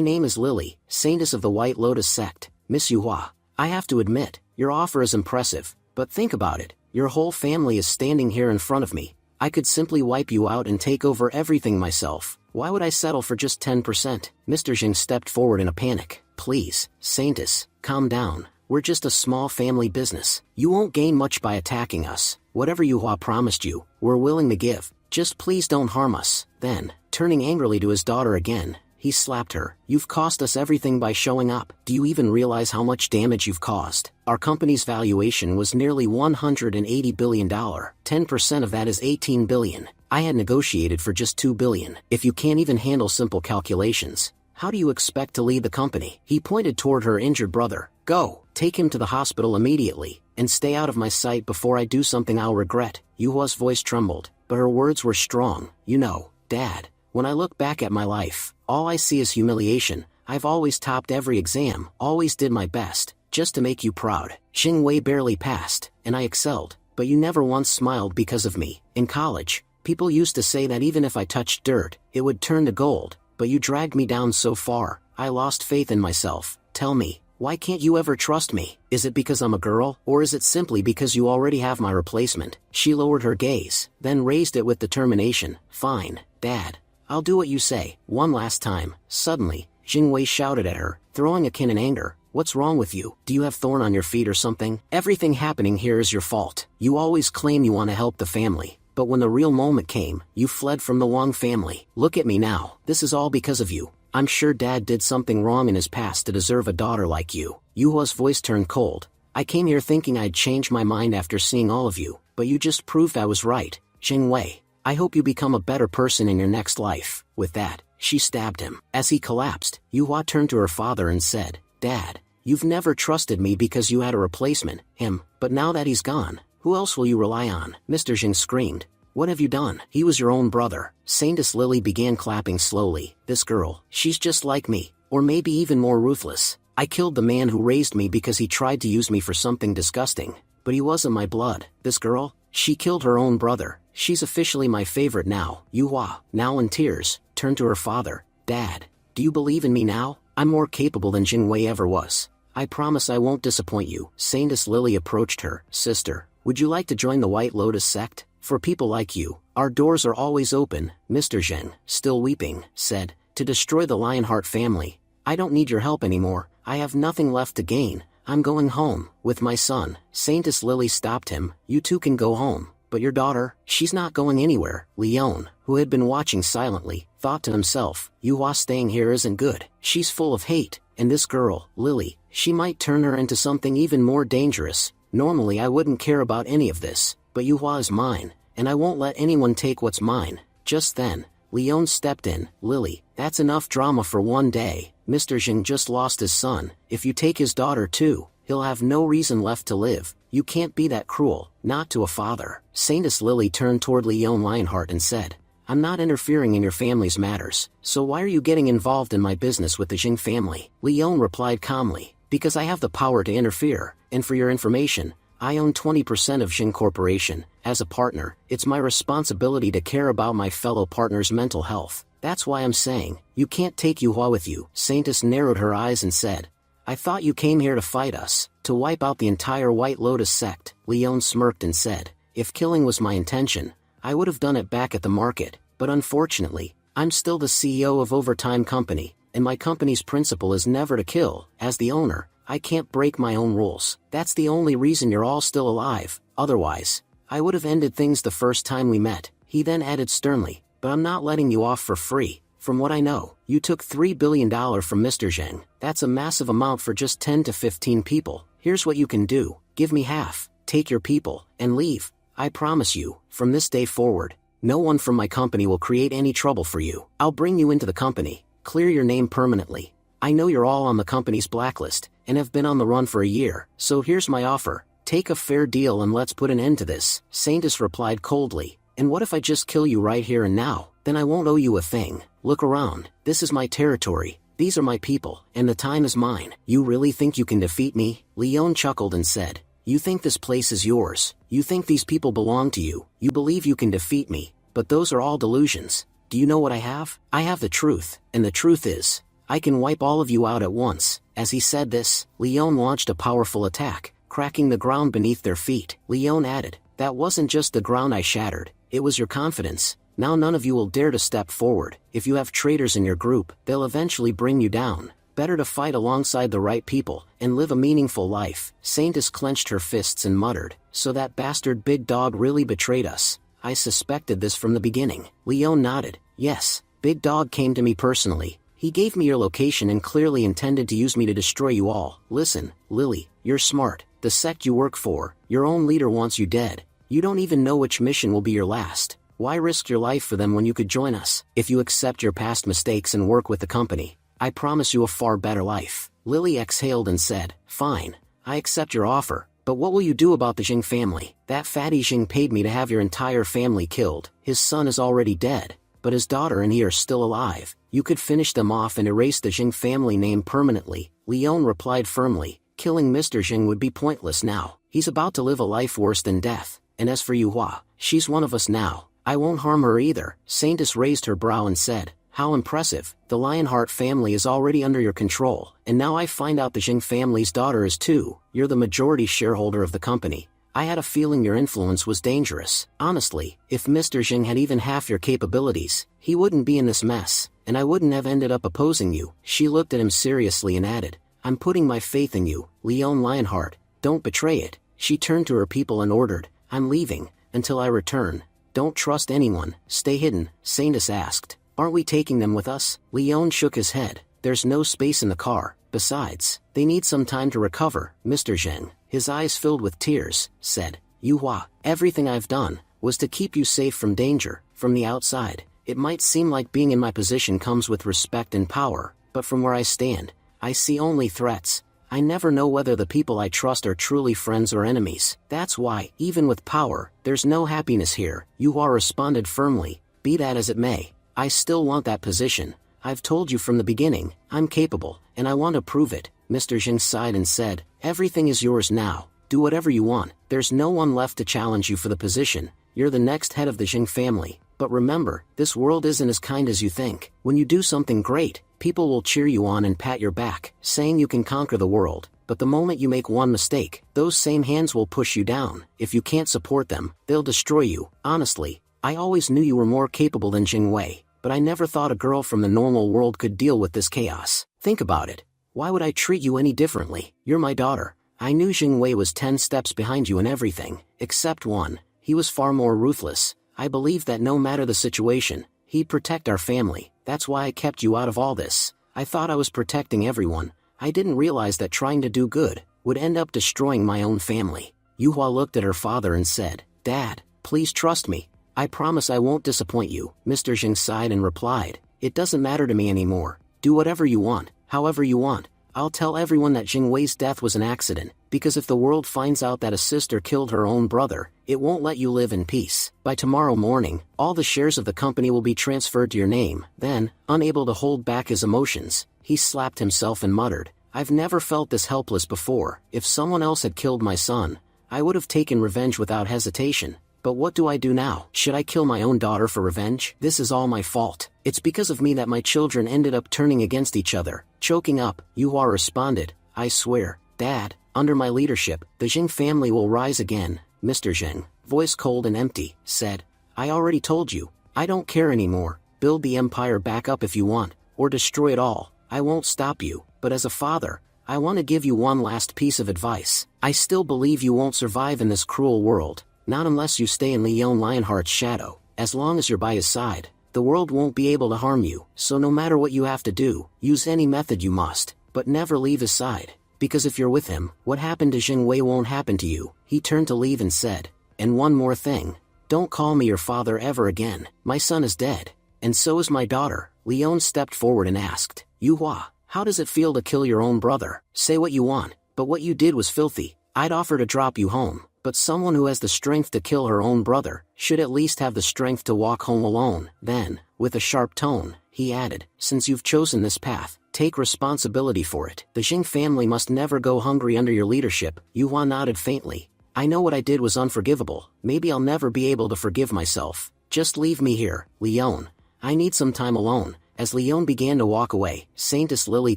name is Lily, Saintis of the White Lotus sect. Miss Yuhua, I have to admit, your offer is impressive, but think about it, your whole family is standing here in front of me. I could simply wipe you out and take over everything myself. Why would I settle for just 10%? Mr. Jing stepped forward in a panic. Please, Saintis, calm down. We're just a small family business. You won't gain much by attacking us. Whatever Yuhua promised you, we're willing to give. Just please don't harm us. Then, turning angrily to his daughter again, he slapped her. You've cost us everything by showing up. Do you even realize how much damage you've caused? Our company's valuation was nearly $180 billion. 10% of that is $18 billion. I had negotiated for just $2 billion. If you can't even handle simple calculations, how do you expect to lead the company? He pointed toward her injured brother. Go, take him to the hospital immediately, and stay out of my sight before I do something I'll regret. Yuhua's voice trembled, but her words were strong. You know, Dad, when I look back at my life, all I see is humiliation. I've always topped every exam, always did my best, just to make you proud. Jingwei barely passed, and I excelled, but you never once smiled because of me. In college, people used to say that even if I touched dirt, it would turn to gold, but you dragged me down so far, I lost faith in myself. Tell me, why can't you ever trust me? Is it because I'm a girl, or is it simply because you already have my replacement? She lowered her gaze, then raised it with determination. Fine, Dad. I'll do what you say. One last time. Suddenly, Jingwei shouted at her, throwing a kin in anger. What's wrong with you? Do you have thorn on your feet or something? Everything happening here is your fault. You always claim you want to help the family, but when the real moment came, you fled from the Wang family. Look at me now. This is all because of you. I'm sure Dad did something wrong in his past to deserve a daughter like you. Yuhua's voice turned cold. I came here thinking I'd change my mind after seeing all of you, but you just proved I was right. Jingwei, I hope you become a better person in your next life. With that, she stabbed him. As he collapsed, Yuhua turned to her father and said, Dad, you've never trusted me because you had a replacement, him, but now that he's gone, who else will you rely on? Mr. Jing screamed. What have you done? He was your own brother. Saintis Lily began clapping slowly. This girl, she's just like me, or maybe even more ruthless. I killed the man who raised me because he tried to use me for something disgusting, but he wasn't my blood. This girl, she killed her own brother. She's officially my favorite now. Yuhua, now in tears, turned to her father. Dad, do you believe in me now? I'm more capable than Jingwei ever was. I promise I won't disappoint you. Saintis Lily approached her. Sister, would you like to join the White Lotus sect? For people like you, our doors are always open. Mr. Zheng, still weeping, said, to destroy the Lionheart family. I don't need your help anymore. I have nothing left to gain. I'm going home, with my son. Saintis Lily stopped him. You two can go home, But your daughter, she's not going anywhere. Leon, who had been watching silently, thought to himself, Yuhua staying here isn't good. She's full of hate, and this girl, Lily, she might turn her into something even more dangerous. Normally I wouldn't care about any of this, but Yuhua is mine, and I won't let anyone take what's mine. Just then, Leon stepped in. Lily, that's enough drama for one day. Mr. Jing just lost his son. If you take his daughter too, he'll have no reason left to live. You can't be that cruel, not to a father. Saintess Lily turned toward Leon Lionheart and said, I'm not interfering in your family's matters, so why are you getting involved in my business with the Jing family? Leon replied calmly, because I have the power to interfere, and for your information, I own 20% of Jing Corporation. As a partner, it's my responsibility to care about my fellow partner's mental health. That's why I'm saying, you can't take Yuhua with you. Saintess narrowed her eyes and said, I thought you came here to fight us, to wipe out the entire White Lotus sect. Leon smirked and said, if killing was my intention, I would have done it back at the market, but unfortunately, I'm still the CEO of Overtime Company, and my company's principle is never to kill. As the owner, I can't break my own rules. That's the only reason you're all still alive. Otherwise, I would have ended things the first time we met. He then added sternly, but I'm not letting you off for free. From what I know, you took $3 billion from Mr. Zheng. That's a massive amount for just 10 to 15 people. Here's what you can do. Give me half, take your people, and leave. I promise you, from this day forward, no one from my company will create any trouble for you. I'll bring you into the company, clear your name permanently. I know you're all on the company's blacklist, and have been on the run for a year, so here's my offer. Take a fair deal and let's put an end to this. Saintess replied coldly, and what if I just kill you right here and now? Then I won't owe you a thing. Look around, this is my territory, these are my people, and the time is mine. You really think you can defeat me? Leon chuckled and said, you think this place is yours, you think these people belong to you, you believe you can defeat me, but those are all delusions. Do you know what I have? I have the truth, and the truth is, I can wipe all of you out at once. As he said this, Leon launched a powerful attack, cracking the ground beneath their feet. Leon added, that wasn't just the ground I shattered, it was your confidence. Now none of you will dare to step forward. If you have traitors in your group, they'll eventually bring you down. Better to fight alongside the right people, and live a meaningful life. Saintess clenched her fists and muttered, so that bastard Big Dog really betrayed us. I suspected this from the beginning. Leon nodded, yes, Big Dog came to me personally. He gave me your location and clearly intended to use me to destroy you all. Listen, Lily, you're smart. The sect you work for, your own leader wants you dead. You don't even know which mission will be your last. Why risk your life for them when you could join us? If you accept your past mistakes and work with the company, I promise you a far better life. Lily exhaled and said, fine, I accept your offer, but what will you do about the Jing family? That fatty Jing paid me to have your entire family killed. His son is already dead, but his daughter and he are still alive. You could finish them off and erase the Jing family name permanently. Leon replied firmly, killing Mr. Jing would be pointless now. He's about to live a life worse than death. And as for Yuhua, she's one of us now. I won't harm her either. Saintess raised her brow and said, how impressive. The Lionheart family is already under your control, and now I find out the Jing family's daughter is too. You're the majority shareholder of the company. I had a feeling your influence was dangerous. Honestly, if Mr. Jing had even half your capabilities, he wouldn't be in this mess, and I wouldn't have ended up opposing you. She looked at him seriously and added, I'm putting my faith in you, Leon Lionheart. Don't betray it. She turned to her people and ordered, I'm leaving, until I return. Don't trust anyone, stay hidden. Saintess asked, aren't we taking them with us? Leon shook his head, there's no space in the car, besides, they need some time to recover. Mr. Zheng, his eyes filled with tears, said, Yuhua, everything I've done, was to keep you safe from danger. From the outside, it might seem like being in my position comes with respect and power, but from where I stand, I see only threats. I never know whether the people I trust are truly friends or enemies. That's why, even with power, there's no happiness here. Yuhua responded firmly, be that as it may, I still want that position. I've told you from the beginning, I'm capable, and I want to prove it. Mr. Jing sighed and said, everything is yours now. Do whatever you want. There's no one left to challenge you for the position. You're the next head of the Jing family. But remember, this world isn't as kind as you think. When you do something great, people will cheer you on and pat your back, saying you can conquer the world. But the moment you make one mistake, those same hands will push you down. If you can't support them, they'll destroy you. Honestly, I always knew you were more capable than Jing Wei, but I never thought a girl from the normal world could deal with this chaos. Think about it. Why would I treat you any differently? You're my daughter. I knew Jing Wei was 10 steps behind you in everything, except one. he was far more ruthless. I believed that no matter the situation, he'd protect our family. That's why I kept you out of all this. I thought I was protecting everyone. I didn't realize that trying to do good would end up destroying my own family. Yuhua looked at her father and said, "Dad, please trust me. I promise I won't disappoint you." Mr. Jing sighed and replied, "It doesn't matter to me anymore. Do whatever you want, however you want. I'll tell everyone that Jing Wei's death was an accident, because if the world finds out that a sister killed her own brother, it won't let you live in peace. By tomorrow morning, all the shares of the company will be transferred to your name." Then, unable to hold back his emotions, he slapped himself and muttered, "I've never felt this helpless before. If someone else had killed my son, I would have taken revenge without hesitation. But what do I do now? Should I kill my own daughter for revenge? This is all my fault. It's because of me that my children ended up turning against each other." Choking up, Yuhua responded, "I swear, Dad, under my leadership, the Jing family will rise again." Mr. Jing, voice cold and empty, said, "I already told you, I don't care anymore. Build the empire back up if you want, or destroy it all. I won't stop you, but as a father, I want to give you one last piece of advice. I still believe you won't survive in this cruel world. Not unless you stay in Leon Lionheart's shadow. As long as you're by his side, the world won't be able to harm you. So no matter what you have to do, use any method you must, but never leave his side. Because if you're with him, what happened to Jing Wei won't happen to you." He turned to leave and said, "And one more thing. Don't call me your father ever again. My son is dead. And so is my daughter." Leon stepped forward and asked, "Yuhua, how does it feel to kill your own brother? Say what you want, but what you did was filthy. I'd offer to drop you home. But someone who has the strength to kill her own brother should at least have the strength to walk home alone." Then, with a sharp tone, he added, "Since you've chosen this path, take responsibility for it. The Jing family must never go hungry under your leadership." Yuhua nodded faintly. "I know what I did was unforgivable. Maybe I'll never be able to forgive myself. Just leave me here, Leon. I need some time alone." As Leon began to walk away, Saintess Lily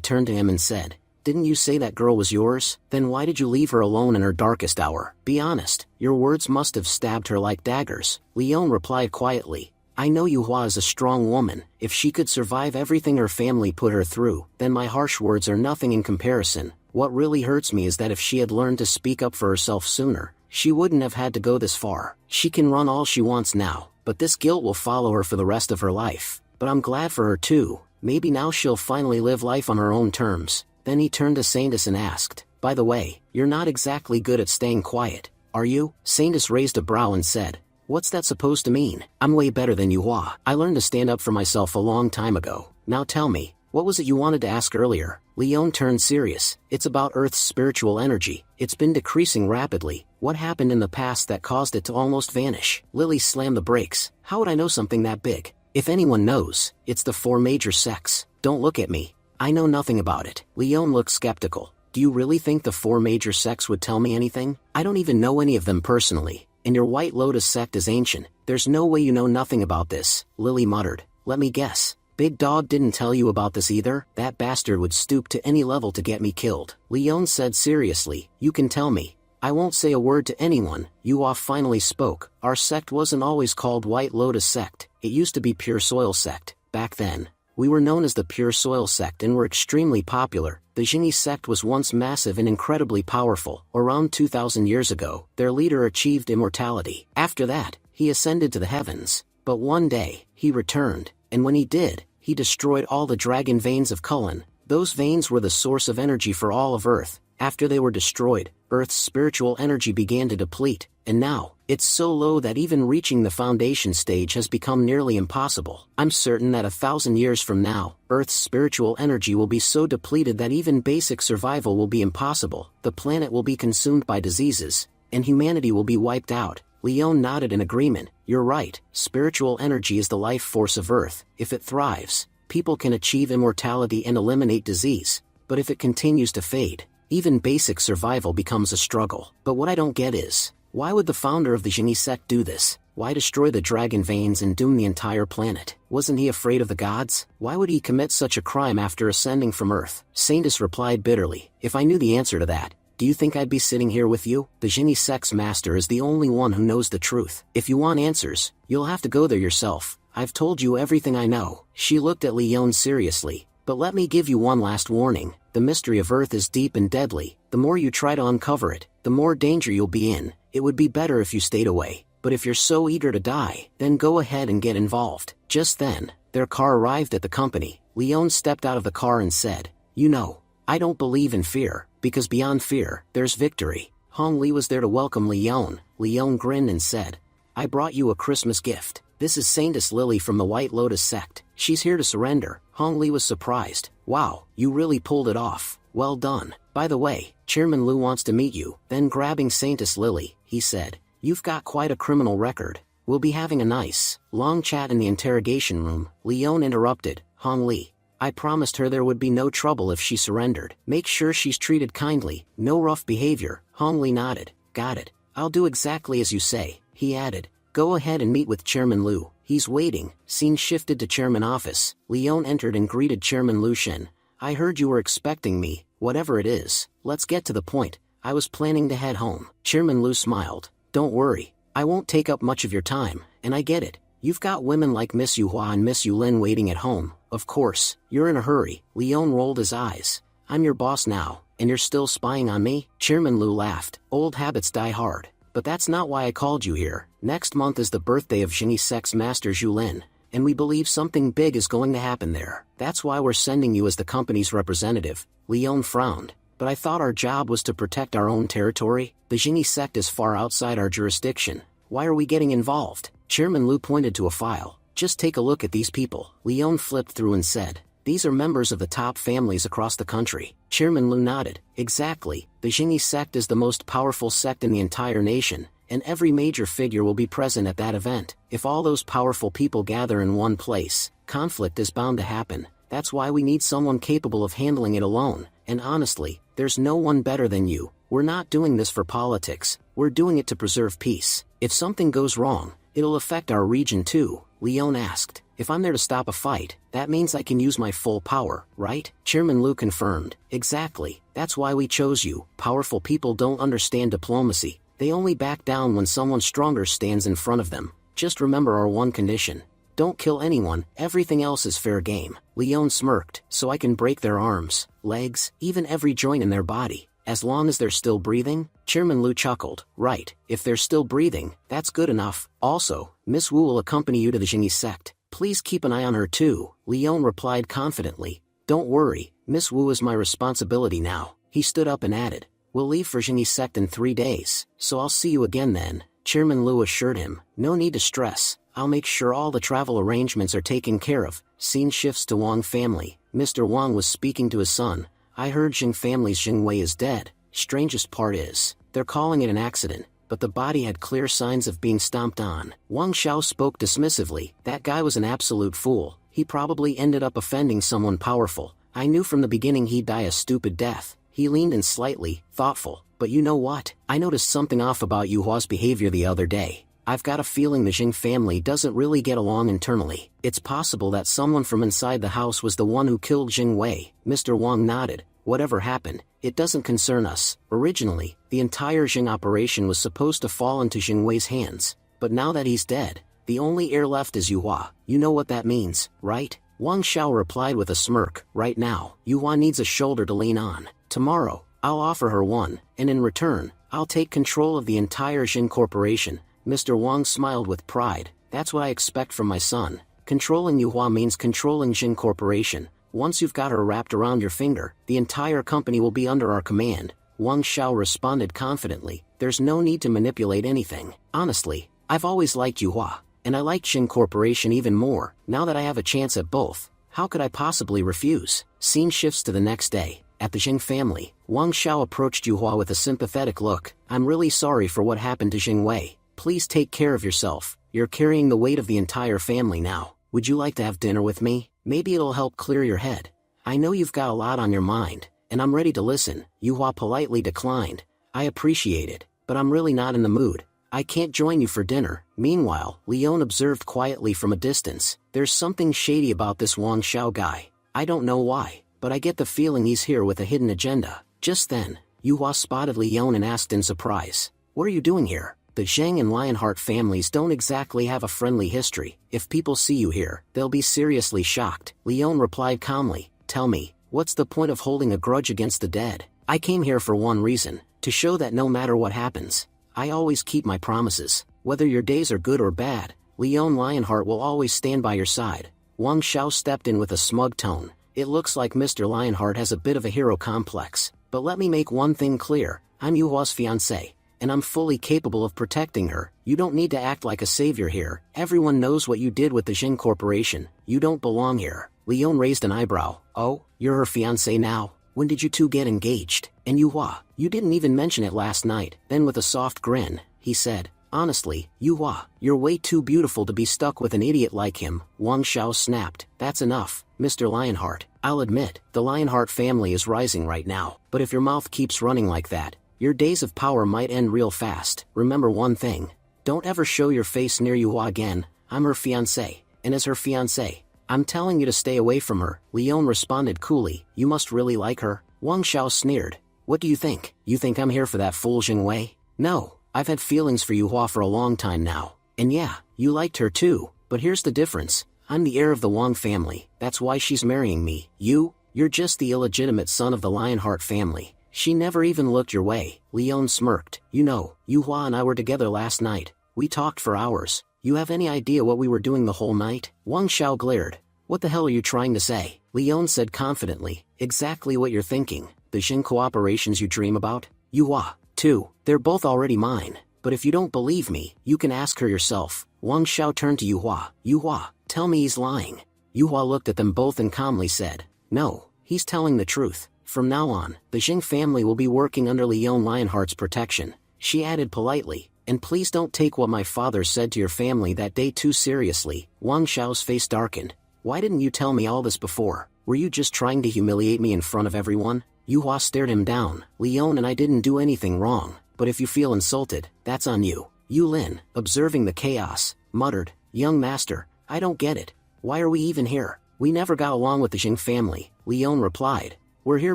turned to him and said, "Didn't you say that girl was yours? Then why did you leave her alone in her darkest hour? Be honest, your words must have stabbed her like daggers." Leon replied quietly, "I know Yuhua is a strong woman. If she could survive everything her family put her through, then my harsh words are nothing in comparison. What really hurts me is that if she had learned to speak up for herself sooner, she wouldn't have had to go this far. She can run all she wants now, but this guilt will follow her for the rest of her life. But I'm glad for her too. Maybe now she'll finally live life on her own terms." Then he turned to Saintess and asked, "By the way, you're not exactly good at staying quiet, are you?" Saintess raised a brow and said, "What's that supposed to mean? I'm way better than Yuhua. I learned to stand up for myself a long time ago. Now tell me, what was it you wanted to ask earlier?" Leon turned serious. "It's about Earth's spiritual energy. It's been decreasing rapidly. What happened in the past that caused it to almost vanish?" Lily slammed the brakes. "How would I know something that big? If anyone knows, it's the 4 major sects. Don't look at me. I know nothing about it." Leon looked skeptical. "Do you really think the 4 major sects would tell me anything? I don't even know any of them personally. And your White Lotus sect is ancient. There's no way you know nothing about this." Lily muttered, "Let me guess. Big Dog didn't tell you about this either? That bastard would stoop to any level to get me killed." Leon said seriously, "You can tell me. I won't say a word to anyone." Yuhua finally spoke. "Our sect wasn't always called White Lotus sect. It used to be Pure Soil sect. Back then, we were known as the Pure Soil sect and were extremely popular. The Jinyi sect was once massive and incredibly powerful. Around 2,000 years ago, their leader achieved immortality. After that, he ascended to the heavens. But one day, he returned, and when he did, he destroyed all the dragon veins of Cullen. Those veins were the source of energy for all of Earth. After they were destroyed, Earth's spiritual energy began to deplete, and now, it's so low that even reaching the foundation stage has become nearly impossible. I'm certain that 1,000 years from now, Earth's spiritual energy will be so depleted that even basic survival will be impossible. The planet will be consumed by diseases, and humanity will be wiped out." Leon nodded in agreement. "You're right, spiritual energy is the life force of Earth. If it thrives, people can achieve immortality and eliminate disease. But if it continues to fade, even basic survival becomes a struggle. But what I don't get is, why would the founder of the Jinyi sect do this? Why destroy the dragon veins and doom the entire planet? Wasn't he afraid of the gods? Why would he commit such a crime after ascending from Earth?" Saintess replied bitterly, "If I knew the answer to that, do you think I'd be sitting here with you? The Jinyi sect's master is the only one who knows the truth. If you want answers, you'll have to go there yourself. I've told you everything I know." She looked at Leon seriously. "But let me give you one last warning. The mystery of Earth is deep and deadly. The more you try to uncover it, the more danger you'll be in. It would be better if you stayed away." but if you're so eager to die, then go ahead and get involved. Just then, their car arrived at the company. Leon stepped out of the car and said, "You know, I don't believe in fear, because beyond fear, there's victory." Hong Li was there to welcome Leon. Leon grinned and said, "I brought you a Christmas gift. This is Saintess Lily from the White Lotus sect. She's here to surrender." Hong Li was surprised. "Wow, you really pulled it off. Well done. By the way, Chairman Lu wants to meet you." Then grabbing Saintess Lily, he said, "You've got quite a criminal record. We'll be having a nice, long chat in the interrogation room." Leon interrupted, "Hong Li, I promised her there would be no trouble if she surrendered. Make sure she's treated kindly, no rough behavior." Hong Li nodded. "Got it. I'll do exactly as you say." He added, "Go ahead and meet with Chairman Lu. He's waiting." Scene shifted to Chairman office. Leon entered and greeted Chairman Lu Shen. "I heard you were expecting me. Whatever it is, let's get to the point. I was planning to head home." Chairman Lu smiled. "Don't worry. I won't take up much of your time, and I get it. You've got women like Miss Yuhua and Miss Yulin waiting at home. Of course, you're in a hurry." Leon rolled his eyes. "I'm your boss now, and you're still spying on me?" Chairman Lu laughed. "Old habits die hard. But that's not why I called you here. Next month is the birthday of Jingyi Sect's Master Yulin, and we believe something big is going to happen there. That's why we're sending you as the company's representative." Leon frowned. "But I thought our job was to protect our own territory. The Jingyi Sect is far outside our jurisdiction. Why are we getting involved?" Chairman Lu pointed to a file. "Just take a look at these people." Leon flipped through and said, "These are members of the top families across the country." Chairman Lu nodded. "Exactly. The Jingyi Sect is the most powerful sect in the entire nation, and every major figure will be present at that event. If all those powerful people gather in one place, conflict is bound to happen. That's why we need someone capable of handling it alone, and honestly, there's no one better than you. We're not doing this for politics, we're doing it to preserve peace. If something goes wrong, it'll affect our region too." Leon asked, "If I'm there to stop a fight, that means I can use my full power, right?" Chairman Lu confirmed, "Exactly. That's why we chose you. Powerful people don't understand diplomacy. They only back down when someone stronger stands in front of them. Just remember our one condition. Don't kill anyone, everything else is fair game." Leon smirked. "So I can break their arms, legs, even every joint in their body, as long as they're still breathing?" Chairman Lu chuckled. "Right, if they're still breathing, that's good enough. Also, Miss Wu will accompany you to the Jingyi Sect. Please keep an eye on her too." Leon replied confidently. "Don't worry, Miss Wu is my responsibility now." He stood up and added, "We'll leave for Jingyi Sect in 3 days, so I'll see you again then." Chairman Lu assured him, "No need to stress. I'll make sure all the travel arrangements are taken care of." Scene shifts to Wang family. Mr. Wang was speaking to his son. "I heard Jing family's Jing Wei is dead. Strangest part is, they're calling it an accident, but the body had clear signs of being stomped on." Wang Xiao spoke dismissively. "That guy was an absolute fool. He probably ended up offending someone powerful. I knew from the beginning he'd die a stupid death." He leaned in slightly, thoughtful. "But you know what? I noticed something off about Yuhua's behavior the other day. I've got a feeling the Jing family doesn't really get along internally. It's possible that someone from inside the house was the one who killed Jing Wei." Mr. Wang nodded. "Whatever happened, it doesn't concern us. Originally, the entire Jing operation was supposed to fall into Jing Wei's hands, but now that he's dead, the only heir left is Yuhua. You know what that means, right?" Wang Xiao replied with a smirk. "Right now, Yuhua needs a shoulder to lean on. Tomorrow, I'll offer her one, and in return, I'll take control of the entire Jing corporation." Mr. Wang smiled with pride. "That's what I expect from my son. Controlling Yuhua means controlling Jing corporation. Once you've got her wrapped around your finger, the entire company will be under our command." Wang Xiao responded confidently. "There's no need to manipulate anything. Honestly, I've always liked Yuhua, and I like Jing corporation even more. Now that I have a chance at both, how could I possibly refuse?" Scene shifts to the next day. At the Jing family, Wang Xiao approached Yuhua with a sympathetic look. "I'm really sorry for what happened to Jing Wei. Please take care of yourself. You're carrying the weight of the entire family now. Would you like to have dinner with me? Maybe it'll help clear your head. I know you've got a lot on your mind, and I'm ready to listen." Yuhua politely declined. "I appreciate it, but I'm really not in the mood. I can't join you for dinner." Meanwhile, Leon observed quietly from a distance. "There's something shady about this Wang Xiao guy. I don't know why, but I get the feeling he's here with a hidden agenda." Just then, Yuhua spotted Leon and asked in surprise, "What are you doing here?" The Zhang and Lionheart families don't exactly have a friendly history. If people see you here, they'll be seriously shocked." Leon replied calmly, "Tell me, what's the point of holding a grudge against the dead? I came here for one reason, to show that no matter what happens, I always keep my promises." Whether your days are good or bad, Leon Lionheart will always stand by your side. Wang Xiao stepped in with a smug tone. It looks like Mr. Lionheart has a bit of a hero complex, but let me make one thing clear, I'm Yuhua's fiancé, and I'm fully capable of protecting her. You don't need to act like a savior here. Everyone knows what you did with the Jing Corporation. You don't belong here. Leon raised an eyebrow. Oh, you're her fiancé now? When did you two get engaged? And Yuhua, you didn't even mention it last night. Then with a soft grin, he said, honestly, Yuhua, you're way too beautiful to be stuck with an idiot like him. Wang Xiao snapped. That's enough, Mr. Lionheart. I'll admit, the Lionheart family is rising right now. But if your mouth keeps running like that, your days of power might end real fast. Remember one thing. Don't ever show your face near Yuhua again. I'm her fiancé, and as her fiancé, I'm telling you to stay away from her. Leon responded coolly. You must really like her. Wang Xiao sneered. What do you think? You think I'm here for that fool Jing Wei? No, I've had feelings for Yuhua for a long time now. And yeah, you liked her too, but here's the difference. I'm the heir of the Wang family. That's why she's marrying me. You're just the illegitimate son of the Lionheart family. She never even looked your way. Leon smirked. You know, Yuhua and I were together last night. We talked for hours. You have any idea what we were doing the whole night? Wang Xiao glared. What the hell are you trying to say? Leon said confidently. Exactly what you're thinking. The Jing cooperations you dream about? Yuhua, too. They're both already mine. But if you don't believe me, you can ask her yourself. Wang Xiao turned to Yuhua. Yuhua, tell me he's lying. Yuhua looked at them both and calmly said, no, he's telling the truth. From now on, the Jing family will be working under Leon Lionheart's protection. She added politely, and please don't take what my father said to your family that day too seriously. Wang Xiao's face darkened. Why didn't you tell me all this before? Were you just trying to humiliate me in front of everyone? Yuhua stared him down. Leon and I didn't do anything wrong, but if you feel insulted, that's on you. Yu Lin, observing the chaos, muttered, young master, I don't get it. Why are we even here? We never got along with the Jing family. Leon replied, we're here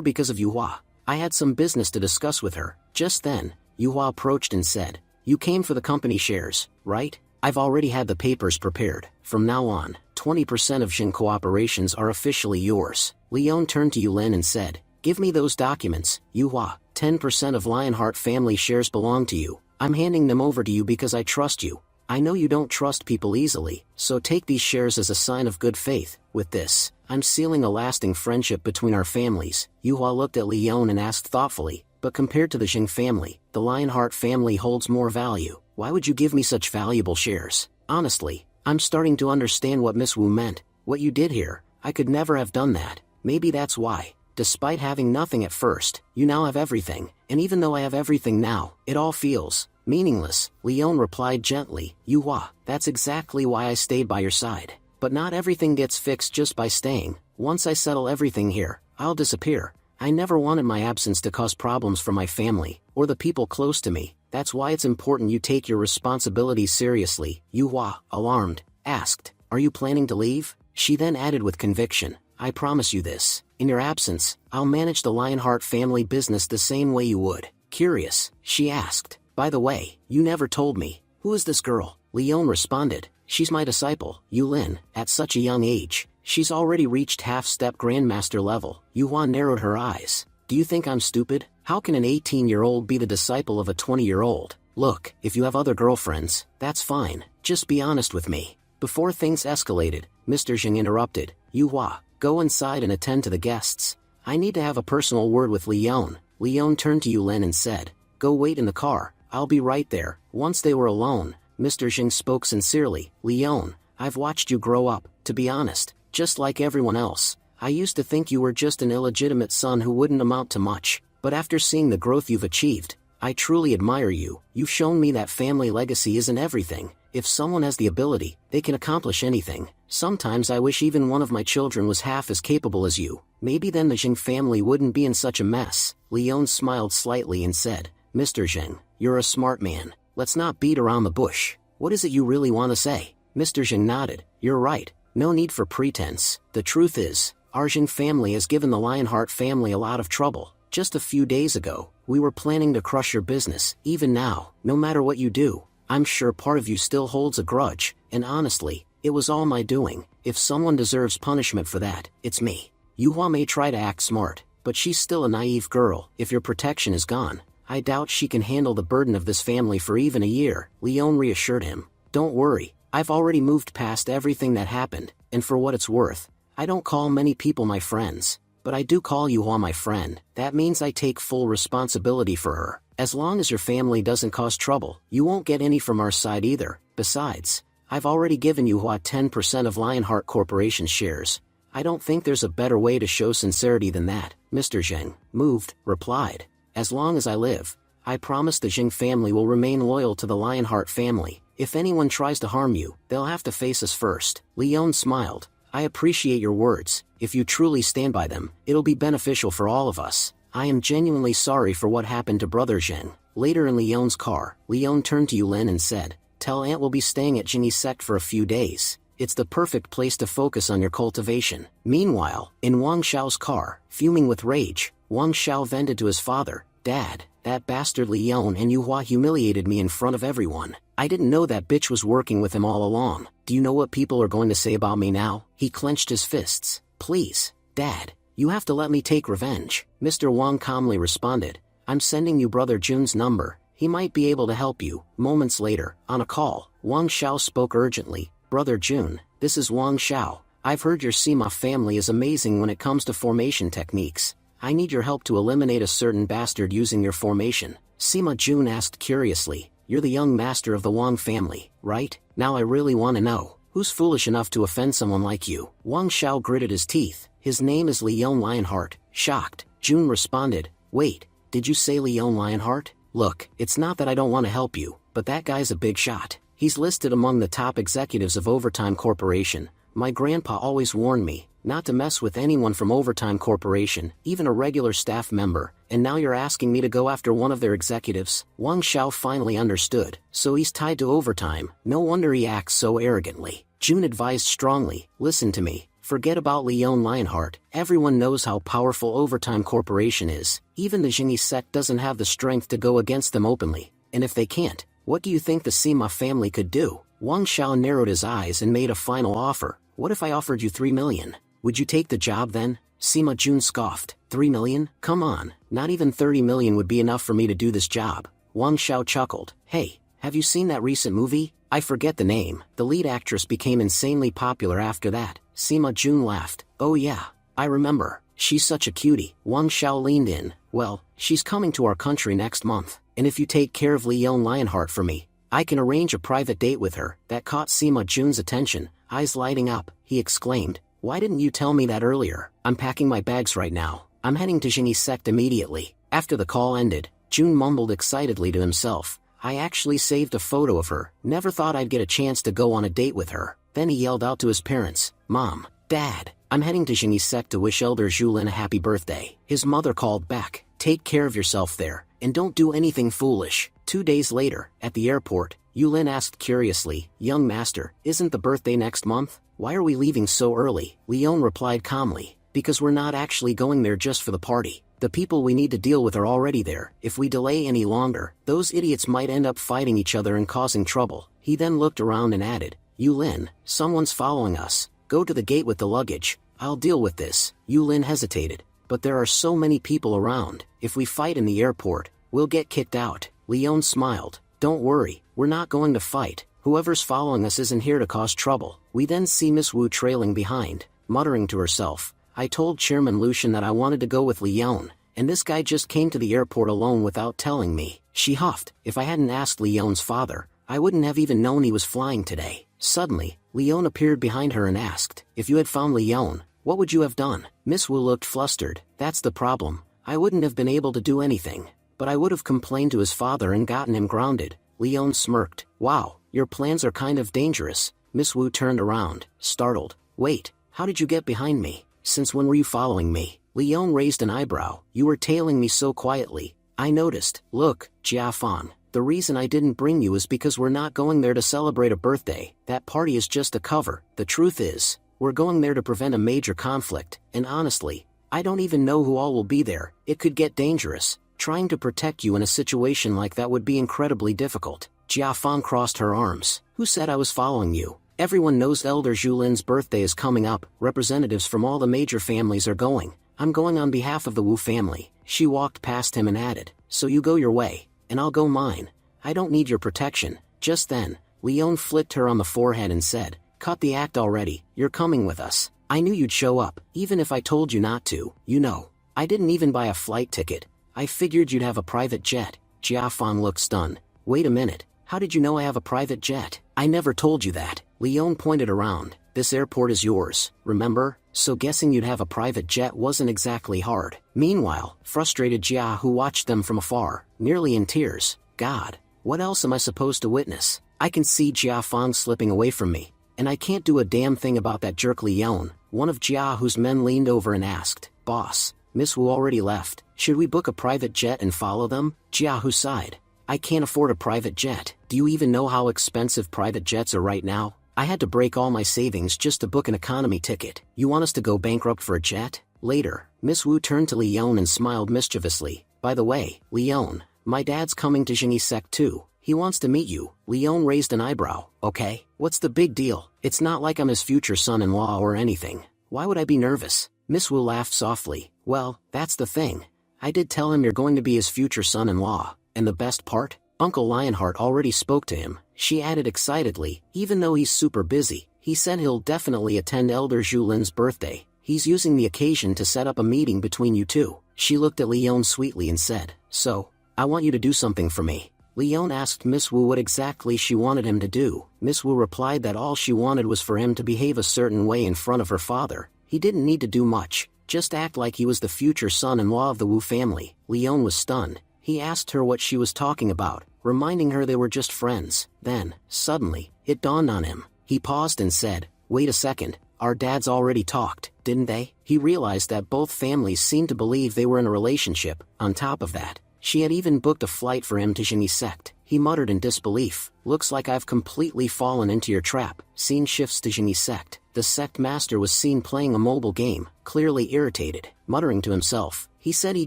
because of Yuhua. I had some business to discuss with her. Just then, Yuhua approached and said, you came for the company shares, right? I've already had the papers prepared. From now on, 20% of Jing cooperations are officially yours. Leon turned to Yulin and said, give me those documents. Yuhua, 10% of Lionheart family shares belong to you. I'm handing them over to you because I trust you. I know you don't trust people easily, so take these shares as a sign of good faith. With this, I'm sealing a lasting friendship between our families. Yuhua looked at Leon and asked thoughtfully, but compared to the Jing family, the Lionheart family holds more value. Why would you give me such valuable shares? Honestly, I'm starting to understand what Miss Wu meant. What you did here, I could never have done that. Maybe that's why, despite having nothing at first, you now have everything, and even though I have everything now, it all feels meaningless. Leon replied gently, Yuhua, that's exactly why I stayed by your side. But not everything gets fixed just by staying. Once I settle everything here, I'll disappear. I never wanted my absence to cause problems for my family, or the people close to me. That's why it's important you take your responsibilities seriously. Yuhua, alarmed, asked, are you planning to leave? She then added with conviction, I promise you this. In your absence, I'll manage the Lionheart family business the same way you would. Curious, she asked, by the way, you never told me. Who is this girl? Leon responded, she's my disciple, Yulin. At such a young age, she's already reached half-step grandmaster level. Yuhua narrowed her eyes. Do you think I'm stupid? How can an 18-year-old be the disciple of a 20-year-old? Look, if you have other girlfriends, that's fine. Just be honest with me. Before things escalated, Mr. Jing interrupted. Yuhua, go inside and attend to the guests. I need to have a personal word with Leon. Leon turned to Yulin and said, go wait in the car. I'll be right there. Once they were alone, Mr. Jing spoke sincerely. Leon, I've watched you grow up. To be honest, just like everyone else, I used to think you were just an illegitimate son who wouldn't amount to much. But after seeing the growth you've achieved, I truly admire you. You've shown me that family legacy isn't everything. If someone has the ability, they can accomplish anything. Sometimes I wish even one of my children was half as capable as you. Maybe then the Jing family wouldn't be in such a mess. Leon smiled slightly and said, Mr. Jing, you're a smart man. Let's not beat around the bush. What is it you really want to say? Mr. Jing nodded. You're right. No need for pretense. The truth is, our Jing family has given the Lionheart family a lot of trouble. Just a few days ago, we were planning to crush your business. Even now, no matter what you do, I'm sure part of you still holds a grudge, and honestly, it was all my doing. If someone deserves punishment for that, it's me. Yuhua may try to act smart, but she's still a naive girl. If your protection is gone, I doubt she can handle the burden of this family for even a year, Leon reassured him. Don't worry, I've already moved past everything that happened, and for what it's worth, I don't call many people my friends, but I do call Yuhua my friend. That means I take full responsibility for her. As long as your family doesn't cause trouble, you won't get any from our side either. Besides, I've already given Yuhua 10% of Lionheart Corporation's shares. I don't think there's a better way to show sincerity than that, Mr. Zheng, moved, replied. As long as I live, I promise the Zheng family will remain loyal to the Lionheart family. If anyone tries to harm you, they'll have to face us first. Leon smiled. I appreciate your words. If you truly stand by them, it'll be beneficial for all of us. I am genuinely sorry for what happened to Brother Zheng. Later in Leon's car, Leon turned to Yulin and said, Tell Aunt we'll be staying at Jingy's sect for a few days. It's the perfect place to focus on your cultivation. Meanwhile, in Wang Xiao's car, fuming with rage, Wang Xiao vented to his father, Dad, that bastard Leon and Yuhua humiliated me in front of everyone. I didn't know that bitch was working with him all along. Do you know what people are going to say about me now? He clenched his fists. Please, Dad, you have to let me take revenge. Mr. Wang calmly responded, I'm sending you Brother Jun's number. He might be able to help you. Moments later, on a call, Wang Xiao spoke urgently. Brother Jun, this is Wang Xiao. I've heard your Sima family is amazing when it comes to formation techniques. I need your help to eliminate a certain bastard using your formation. Sima Jun asked curiously, You're the young master of the Wang family, right? Now I really want to know, who's foolish enough to offend someone like you? Wang Xiao gritted his teeth. His name is Leon Lionheart. Shocked, Jun responded, Wait, did you say Leon Lionheart? Look, it's not that I don't want to help you, but that guy's a big shot. He's listed among the top executives of Overtime Corporation. My grandpa always warned me not to mess with anyone from Overtime Corporation, even a regular staff member, and now you're asking me to go after one of their executives? Wang Xiao finally understood. So he's tied to Overtime. No wonder he acts so arrogantly. Jun advised strongly, Listen to me. Forget about Leon Lionheart. Everyone knows how powerful Overtime Corporation is. Even the Jinyi sect doesn't have the strength to go against them openly. And if they can't, what do you think the Sima family could do? Wang Xiao narrowed his eyes and made a final offer. What if I offered you 3 million? Would you take the job then? Sima Jun scoffed. 3 million? Come on, not even 30 million would be enough for me to do this job. Wang Xiao chuckled. Hey, have you seen that recent movie? I forget the name. The lead actress became insanely popular after that. Sima Jun laughed. Oh yeah, I remember. She's such a cutie. Wang Xiao leaned in. Well, she's coming to our country next month. And if you take care of Leon Lionheart for me, I can arrange a private date with her. That caught Sima Jun's attention. Eyes lighting up, he exclaimed, Why didn't you tell me that earlier? I'm packing my bags right now. I'm heading to Jinyi sect immediately. After the call ended, Jun mumbled excitedly to himself, I actually saved a photo of her. Never thought I'd get a chance to go on a date with her. Then he yelled out to his parents, Mom, Dad, I'm heading to Jinyi sect to wish Elder Julin a happy birthday. His mother called back, Take care of yourself there, and don't do anything foolish. 2 days later, at the airport, Yulin asked curiously, Young master, isn't the birthday next month? Why are we leaving so early? Leon replied calmly, Because we're not actually going there just for the party. The people we need to deal with are already there. If we delay any longer, those idiots might end up fighting each other and causing trouble. He then looked around and added, Yulin, someone's following us. Go to the gate with the luggage. I'll deal with this. Yulin hesitated. But there are so many people around. If we fight in the airport, we'll get kicked out. Leon smiled. Don't worry, we're not going to fight. Whoever's following us isn't here to cause trouble. We then see Miss Wu trailing behind, muttering to herself, I told Chairman Lucian that I wanted to go with Leon, and this guy just came to the airport alone without telling me. She huffed. If I hadn't asked Leon's father, I wouldn't have even known he was flying today. Suddenly, Leon appeared behind her and asked, If you had found Leon, what would you have done? Miss Wu looked flustered. That's the problem. I wouldn't have been able to do anything. But I would have complained to his father and gotten him grounded. Leon smirked. Wow, your plans are kind of dangerous. Miss Wu turned around, startled. Wait, how did you get behind me? Since when were you following me? Leon raised an eyebrow. You were tailing me so quietly. I noticed. Look, Jiafan, the reason I didn't bring you is because we're not going there to celebrate a birthday. That party is just a cover. The truth is, we're going there to prevent a major conflict, and honestly, I don't even know who all will be there. It could get dangerous. Trying to protect you in a situation like that would be incredibly difficult. Jiafan crossed her arms. Who said I was following you? Everyone knows Elder Julin's birthday is coming up. Representatives from all the major families are going. I'm going on behalf of the Wu family. She walked past him and added, so you go your way, and I'll go mine. I don't need your protection." Just then, Leon flicked her on the forehead and said, "Cut the act already, you're coming with us. I knew you'd show up, even if I told you not to, you know. I didn't even buy a flight ticket. I figured you'd have a private jet." Jiafang looked stunned. "Wait a minute, how did you know I have a private jet? I never told you that." Leon pointed around. "This airport is yours, remember? So guessing you'd have a private jet wasn't exactly hard." Meanwhile, frustrated Jia, who watched them from afar, nearly in tears. "God, what else am I supposed to witness? I can see Jiafang slipping away from me, and I can't do a damn thing about that jerk Leon." One of Jiahu's men leaned over and asked, "Boss, Miss Wu already left. Should we book a private jet and follow them?" Jiahu sighed. "I can't afford a private jet. Do you even know how expensive private jets are right now? I had to break all my savings just to book an economy ticket. You want us to go bankrupt for a jet?" Later, Miss Wu turned to Leon and smiled mischievously. "By the way, Leon, my dad's coming to Jingyi Sect too. He wants to meet you." Leon raised an eyebrow. "Okay, what's the big deal? It's not like I'm his future son-in-law or anything. Why would I be nervous?" Miss Wu laughed softly. "Well, that's the thing. I did tell him you're going to be his future son-in-law, and the best part? Uncle Lionheart already spoke to him." She added excitedly, "Even though he's super busy, he said he'll definitely attend Elder Zhulin's birthday. He's using the occasion to set up a meeting between you two." She looked at Leon sweetly and said, "So, I want you to do something for me." Leon asked Miss Wu what exactly she wanted him to do. Miss Wu replied that all she wanted was for him to behave a certain way in front of her father. He didn't need to do much, just act like he was the future son-in-law of the Wu family. Leon was stunned. He asked her what she was talking about, reminding her they were just friends. Then, suddenly, it dawned on him. He paused and said, "Wait a second, our dads already talked, didn't they?" He realized that both families seemed to believe they were in a relationship. On top of that, she had even booked a flight for him to Jingyi Sect. He muttered in disbelief, "Looks like I've completely fallen into your trap." Scene shifts to Jingyi Sect. The sect master was seen playing a mobile game, clearly irritated. Muttering to himself, he said he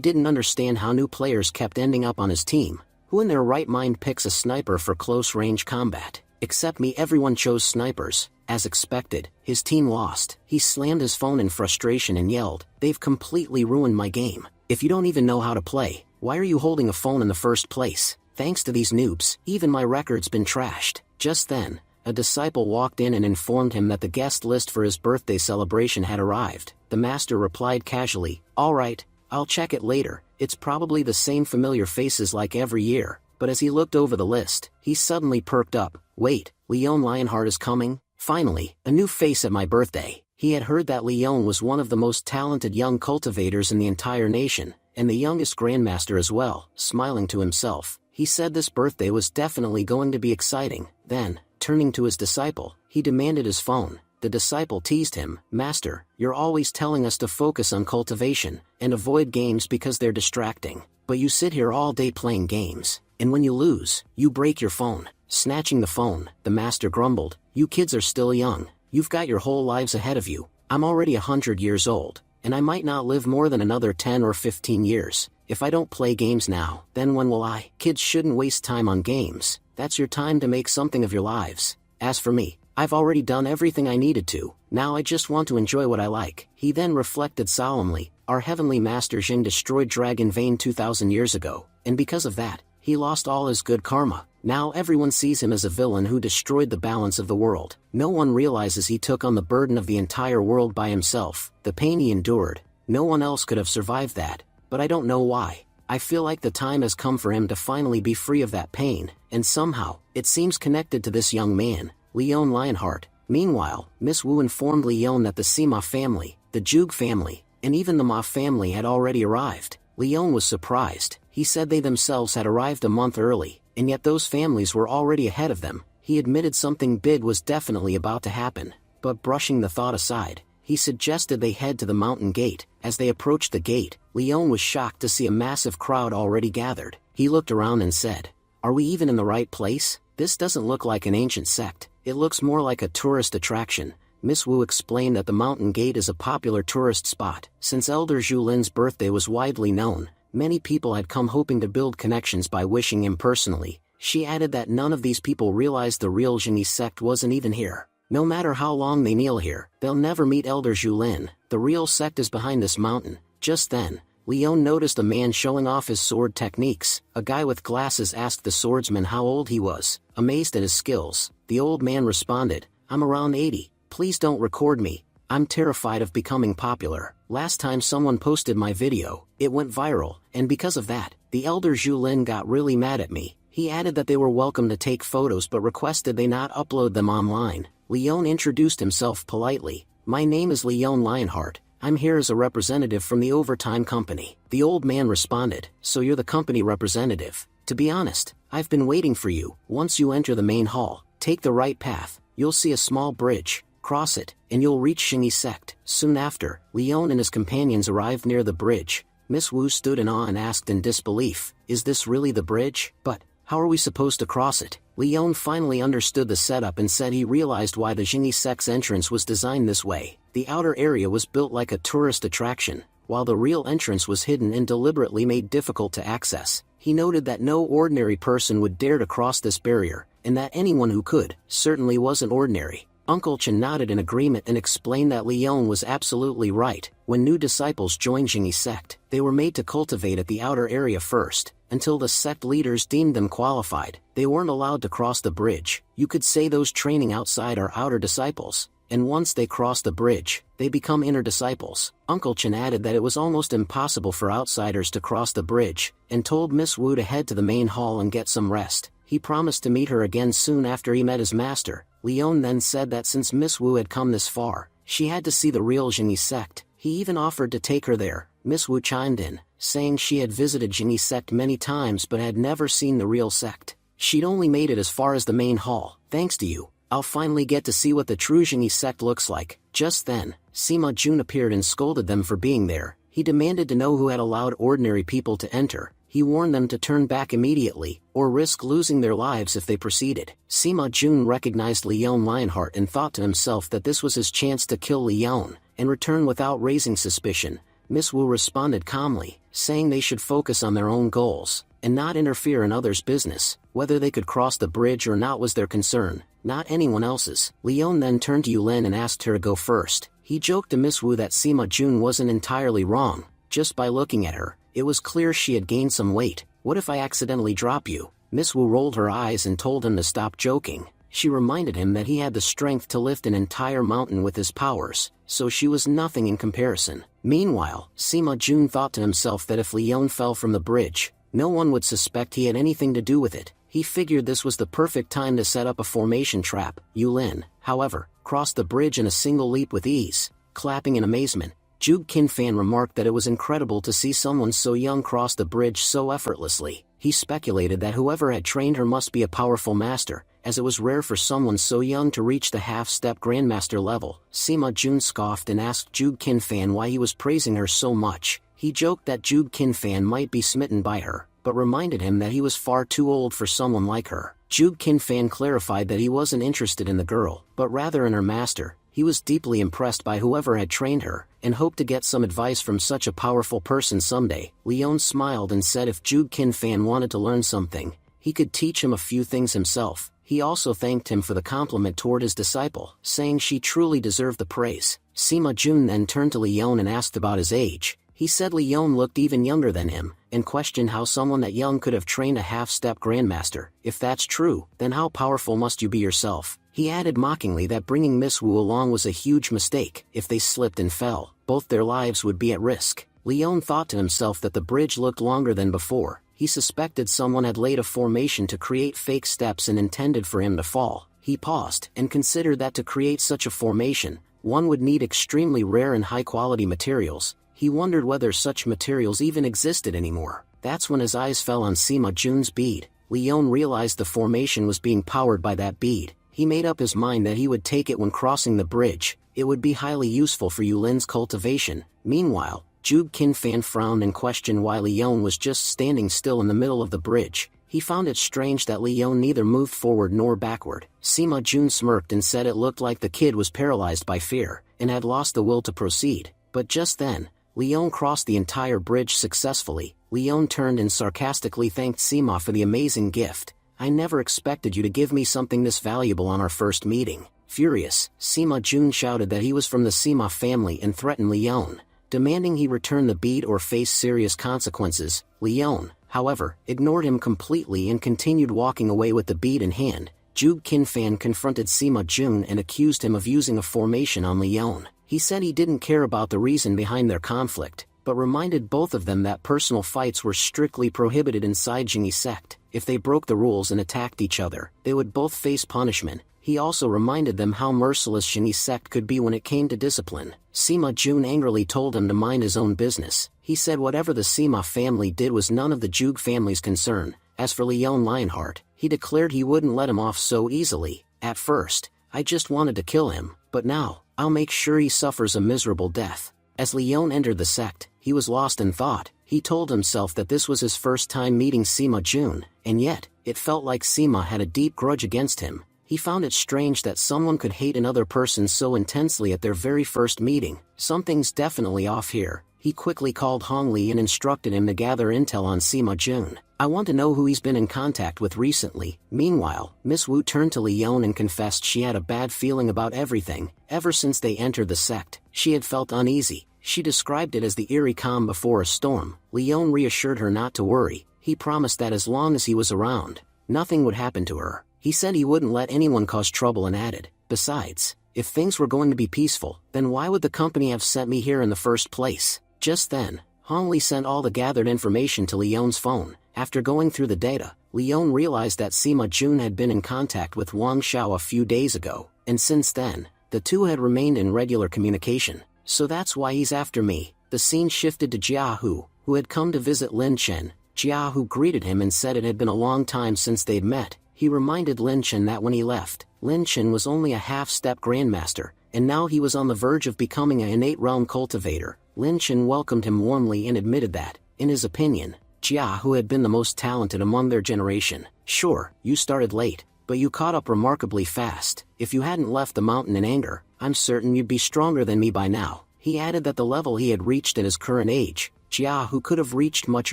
didn't understand how new players kept ending up on his team. Who in their right mind picks a sniper for close-range combat? Except me, everyone chose snipers. As expected, his team lost. He slammed his phone in frustration and yelled, "They've completely ruined my game. If you don't even know how to play, why are you holding a phone in the first place? Thanks to these noobs, even my record's been trashed." Just then, a disciple walked in and informed him that the guest list for his birthday celebration had arrived. The master replied casually, "All right, I'll check it later. It's probably the same familiar faces like every year." But as he looked over the list, he suddenly perked up. "Wait, Leon Lionheart is coming? Finally, a new face at my birthday." He had heard that Leon was one of the most talented young cultivators in the entire nation, and the youngest grandmaster as well. Smiling to himself, he said this birthday was definitely going to be exciting. Then, turning to his disciple, he demanded his phone. The disciple teased him, "Master, you're always telling us to focus on cultivation, and avoid games because they're distracting. But you sit here all day playing games, and when you lose, you break your phone." Snatching the phone, the master grumbled, "You kids are still young. You've got your whole lives ahead of you. I'm already 100 years old, and I might not live more than another 10 or 15 years. If I don't play games now, then when will I?" Kids shouldn't waste time on games. That's your time to make something of your lives. As for me, I've already done everything I needed to. Now I just want to enjoy what I like. He then reflected solemnly, "Our heavenly master Jing destroyed Dragon Vein 2000 years ago, and because of that, he lost all his good karma. Now everyone sees him as a villain who destroyed the balance of the world. No one realizes he took on the burden of the entire world by himself. The pain he endured, no one else could have survived that, but I don't know why. I feel like the time has come for him to finally be free of that pain, and somehow, it seems connected to this young man, Leon Lionheart." Meanwhile, Miss Wu informed Leon that the Sima family, the Jug family, and even the Ma family had already arrived. Leon was surprised. He said they themselves had arrived a month early, and yet those families were already ahead of them. He admitted something big was definitely about to happen, but brushing the thought aside, he suggested they head to the mountain gate. As they approached the gate, Leon was shocked to see a massive crowd already gathered. He looked around and said, "Are we even in the right place? This doesn't look like an ancient sect. It looks more like a tourist attraction." Miss Wu explained that the mountain gate is a popular tourist spot. Since Elder Zhulin's birthday was widely known, many people had come hoping to build connections by wishing him personally. She added that none of these people realized the real Jingyi sect wasn't even here. No matter how long they kneel here, they'll never meet Elder Zhulin. The real sect is behind this mountain. Just then, Leon noticed a man showing off his sword techniques. A guy with glasses asked the swordsman how old he was. Amazed at his skills, the old man responded, "I'm around 80, please don't record me. I'm terrified of becoming popular. Last time someone posted my video, it went viral, and because of that, the elder Zhu Lin got really mad at me." He added that they were welcome to take photos but requested they not upload them online. Leon introduced himself politely. "My name is Leon Lionheart. I'm here as a representative from the overtime company." The old man responded, "So you're the company representative? To be honest, I've been waiting for you. Once you enter the main hall, take the right path. You'll see a small bridge. Cross it, and you'll reach Xingyi sect." Soon after, Leon and his companions arrived near the bridge. Miss Wu stood in awe and asked in disbelief, "Is this really the bridge? But how are we supposed to cross it?" Leon finally understood the setup and said he realized why the Xingyi sect's entrance was designed this way. The outer area was built like a tourist attraction, while the real entrance was hidden and deliberately made difficult to access. He noted that no ordinary person would dare to cross this barrier, and that anyone who could, certainly wasn't ordinary. Uncle Chen nodded in agreement and explained that Leon was absolutely right. When new disciples joined Xingyi sect, they were made to cultivate at the outer area first, until the sect leaders deemed them qualified. They weren't allowed to cross the bridge. You could say those training outside are outer disciples, and once they cross the bridge, they become inner disciples. Uncle Chen added that it was almost impossible for outsiders to cross the bridge, and told Miss Wu to head to the main hall and get some rest. He promised to meet her again soon after he met his master. Leon then said that since Miss Wu had come this far, she had to see the real Xingyi sect. He even offered to take her there. Miss Wu chimed in, saying she had visited Xingyi sect many times but had never seen the real sect. She'd only made it as far as the main hall. "Thanks to you, I'll finally get to see what the true Xingyi sect looks like." Just then, Sima Jun appeared and scolded them for being there. He demanded to know who had allowed ordinary people to enter. He warned them to turn back immediately, or risk losing their lives if they proceeded. Sima Jun recognized Leon Lionheart and thought to himself that this was his chance to kill Leon, and return without raising suspicion. Miss Wu responded calmly, saying they should focus on their own goals, and not interfere in others' business. Whether they could cross the bridge or not was their concern, not anyone else's. Leon then turned to Yulin and asked her to go first. He joked to Miss Wu that Sima Jun wasn't entirely wrong. Just by looking at her, it was clear she had gained some weight. "What if I accidentally drop you?" Miss Wu rolled her eyes and told him to stop joking. She reminded him that he had the strength to lift an entire mountain with his powers, so she was nothing in comparison. Meanwhile, Sima Jun thought to himself that if Leon fell from the bridge, no one would suspect he had anything to do with it. He figured this was the perfect time to set up a formation trap. Yulin, however, crossed the bridge in a single leap with ease. Clapping in amazement, Zhuge Qinfan remarked that it was incredible to see someone so young cross the bridge so effortlessly. He speculated that whoever had trained her must be a powerful master, as it was rare for someone so young to reach the half-step grandmaster level. Sima Jun scoffed and asked Zhuge Qinfan why he was praising her so much. He joked that Zhuge Qinfan might be smitten by her, but reminded him that he was far too old for someone like her. Zhuge Qinfan clarified that he wasn't interested in the girl, but rather in her master. He was deeply impressed by whoever had trained her, and hoped to get some advice from such a powerful person someday. Leon smiled and said if Zhuge Qinfan wanted to learn something, he could teach him a few things himself. He also thanked him for the compliment toward his disciple, saying she truly deserved the praise. Sima Jun then turned to Leon and asked about his age. He said Leon looked even younger than him, and questioned how someone that young could have trained a half-step grandmaster. "If that's true, then how powerful must you be yourself?" He added mockingly that bringing Miss Wu along was a huge mistake. If they slipped and fell, both their lives would be at risk. Leon thought to himself that the bridge looked longer than before. He suspected someone had laid a formation to create fake steps and intended for him to fall. He paused and considered that to create such a formation, one would need extremely rare and high-quality materials. He wondered whether such materials even existed anymore. That's when his eyes fell on Sima Jun's bead. Leon realized the formation was being powered by that bead. He made up his mind that he would take it when crossing the bridge. It would be highly useful for Yulin's cultivation. Meanwhile, Zhuge Qinfan frowned and questioned why Leon was just standing still in the middle of the bridge. He found it strange that Leon neither moved forward nor backward. Sima Jun smirked and said it looked like the kid was paralyzed by fear, and had lost the will to proceed. But just then, Leon crossed the entire bridge successfully. Leon turned and sarcastically thanked Sima for the amazing gift. "I never expected you to give me something this valuable on our first meeting." Furious, Sima Jun shouted that he was from the Sima family and threatened Leon. demanding he return the bead or face serious consequences. Leon, however, ignored him completely and continued walking away with the bead in hand. Jug Kinfan confronted Sima Jun and accused him of using a formation on Leon. He said he didn't care about the reason behind their conflict, but reminded both of them that personal fights were strictly prohibited inside Jingyi sect. If they broke the rules and attacked each other, they would both face punishment. He also reminded them how merciless Jingyi sect could be when it came to discipline. Sima Jun angrily told him to mind his own business. He said whatever the Sima family did was none of the Jug family's concern. As for Leon Lionheart, he declared he wouldn't let him off so easily. At first, I just wanted to kill him, but now, I'll make sure he suffers a miserable death. As Leon entered the sect, he was lost in thought. He told himself that this was his first time meeting Sima Jun, and yet, it felt like Sima had a deep grudge against him. He found it strange that someone could hate another person so intensely at their very first meeting. Something's definitely off here. He quickly called Hong Li and instructed him to gather intel on Sima Jun. I want to know who he's been in contact with recently. Meanwhile, Miss Wu turned to Leon and confessed she had a bad feeling about everything. Ever since they entered the sect, she had felt uneasy. She described it as the eerie calm before a storm. Leon reassured her not to worry. He promised that as long as he was around, nothing would happen to her. He said he wouldn't let anyone cause trouble and added, besides, if things were going to be peaceful, then why would the company have sent me here in the first place? Just then, Hong Li sent all the gathered information to Leon's phone. After going through the data, Leon realized that Sima Jun had been in contact with Wang Xiao a few days ago, and since then, the two had remained in regular communication. So that's why he's after me. The scene shifted to Jiahu, who had come to visit Lin Chen. Jiahu greeted him and said it had been a long time since they'd met. He reminded Lin Chen that when he left, Lin Chen was only a half-step grandmaster, and now he was on the verge of becoming an innate realm cultivator. Lin Chen welcomed him warmly and admitted that, in his opinion, Jiahu had been the most talented among their generation. Sure, you started late, but you caught up remarkably fast. If you hadn't left the mountain in anger, I'm certain you'd be stronger than me by now. He added that the level he had reached at his current age, Jiahu could have reached much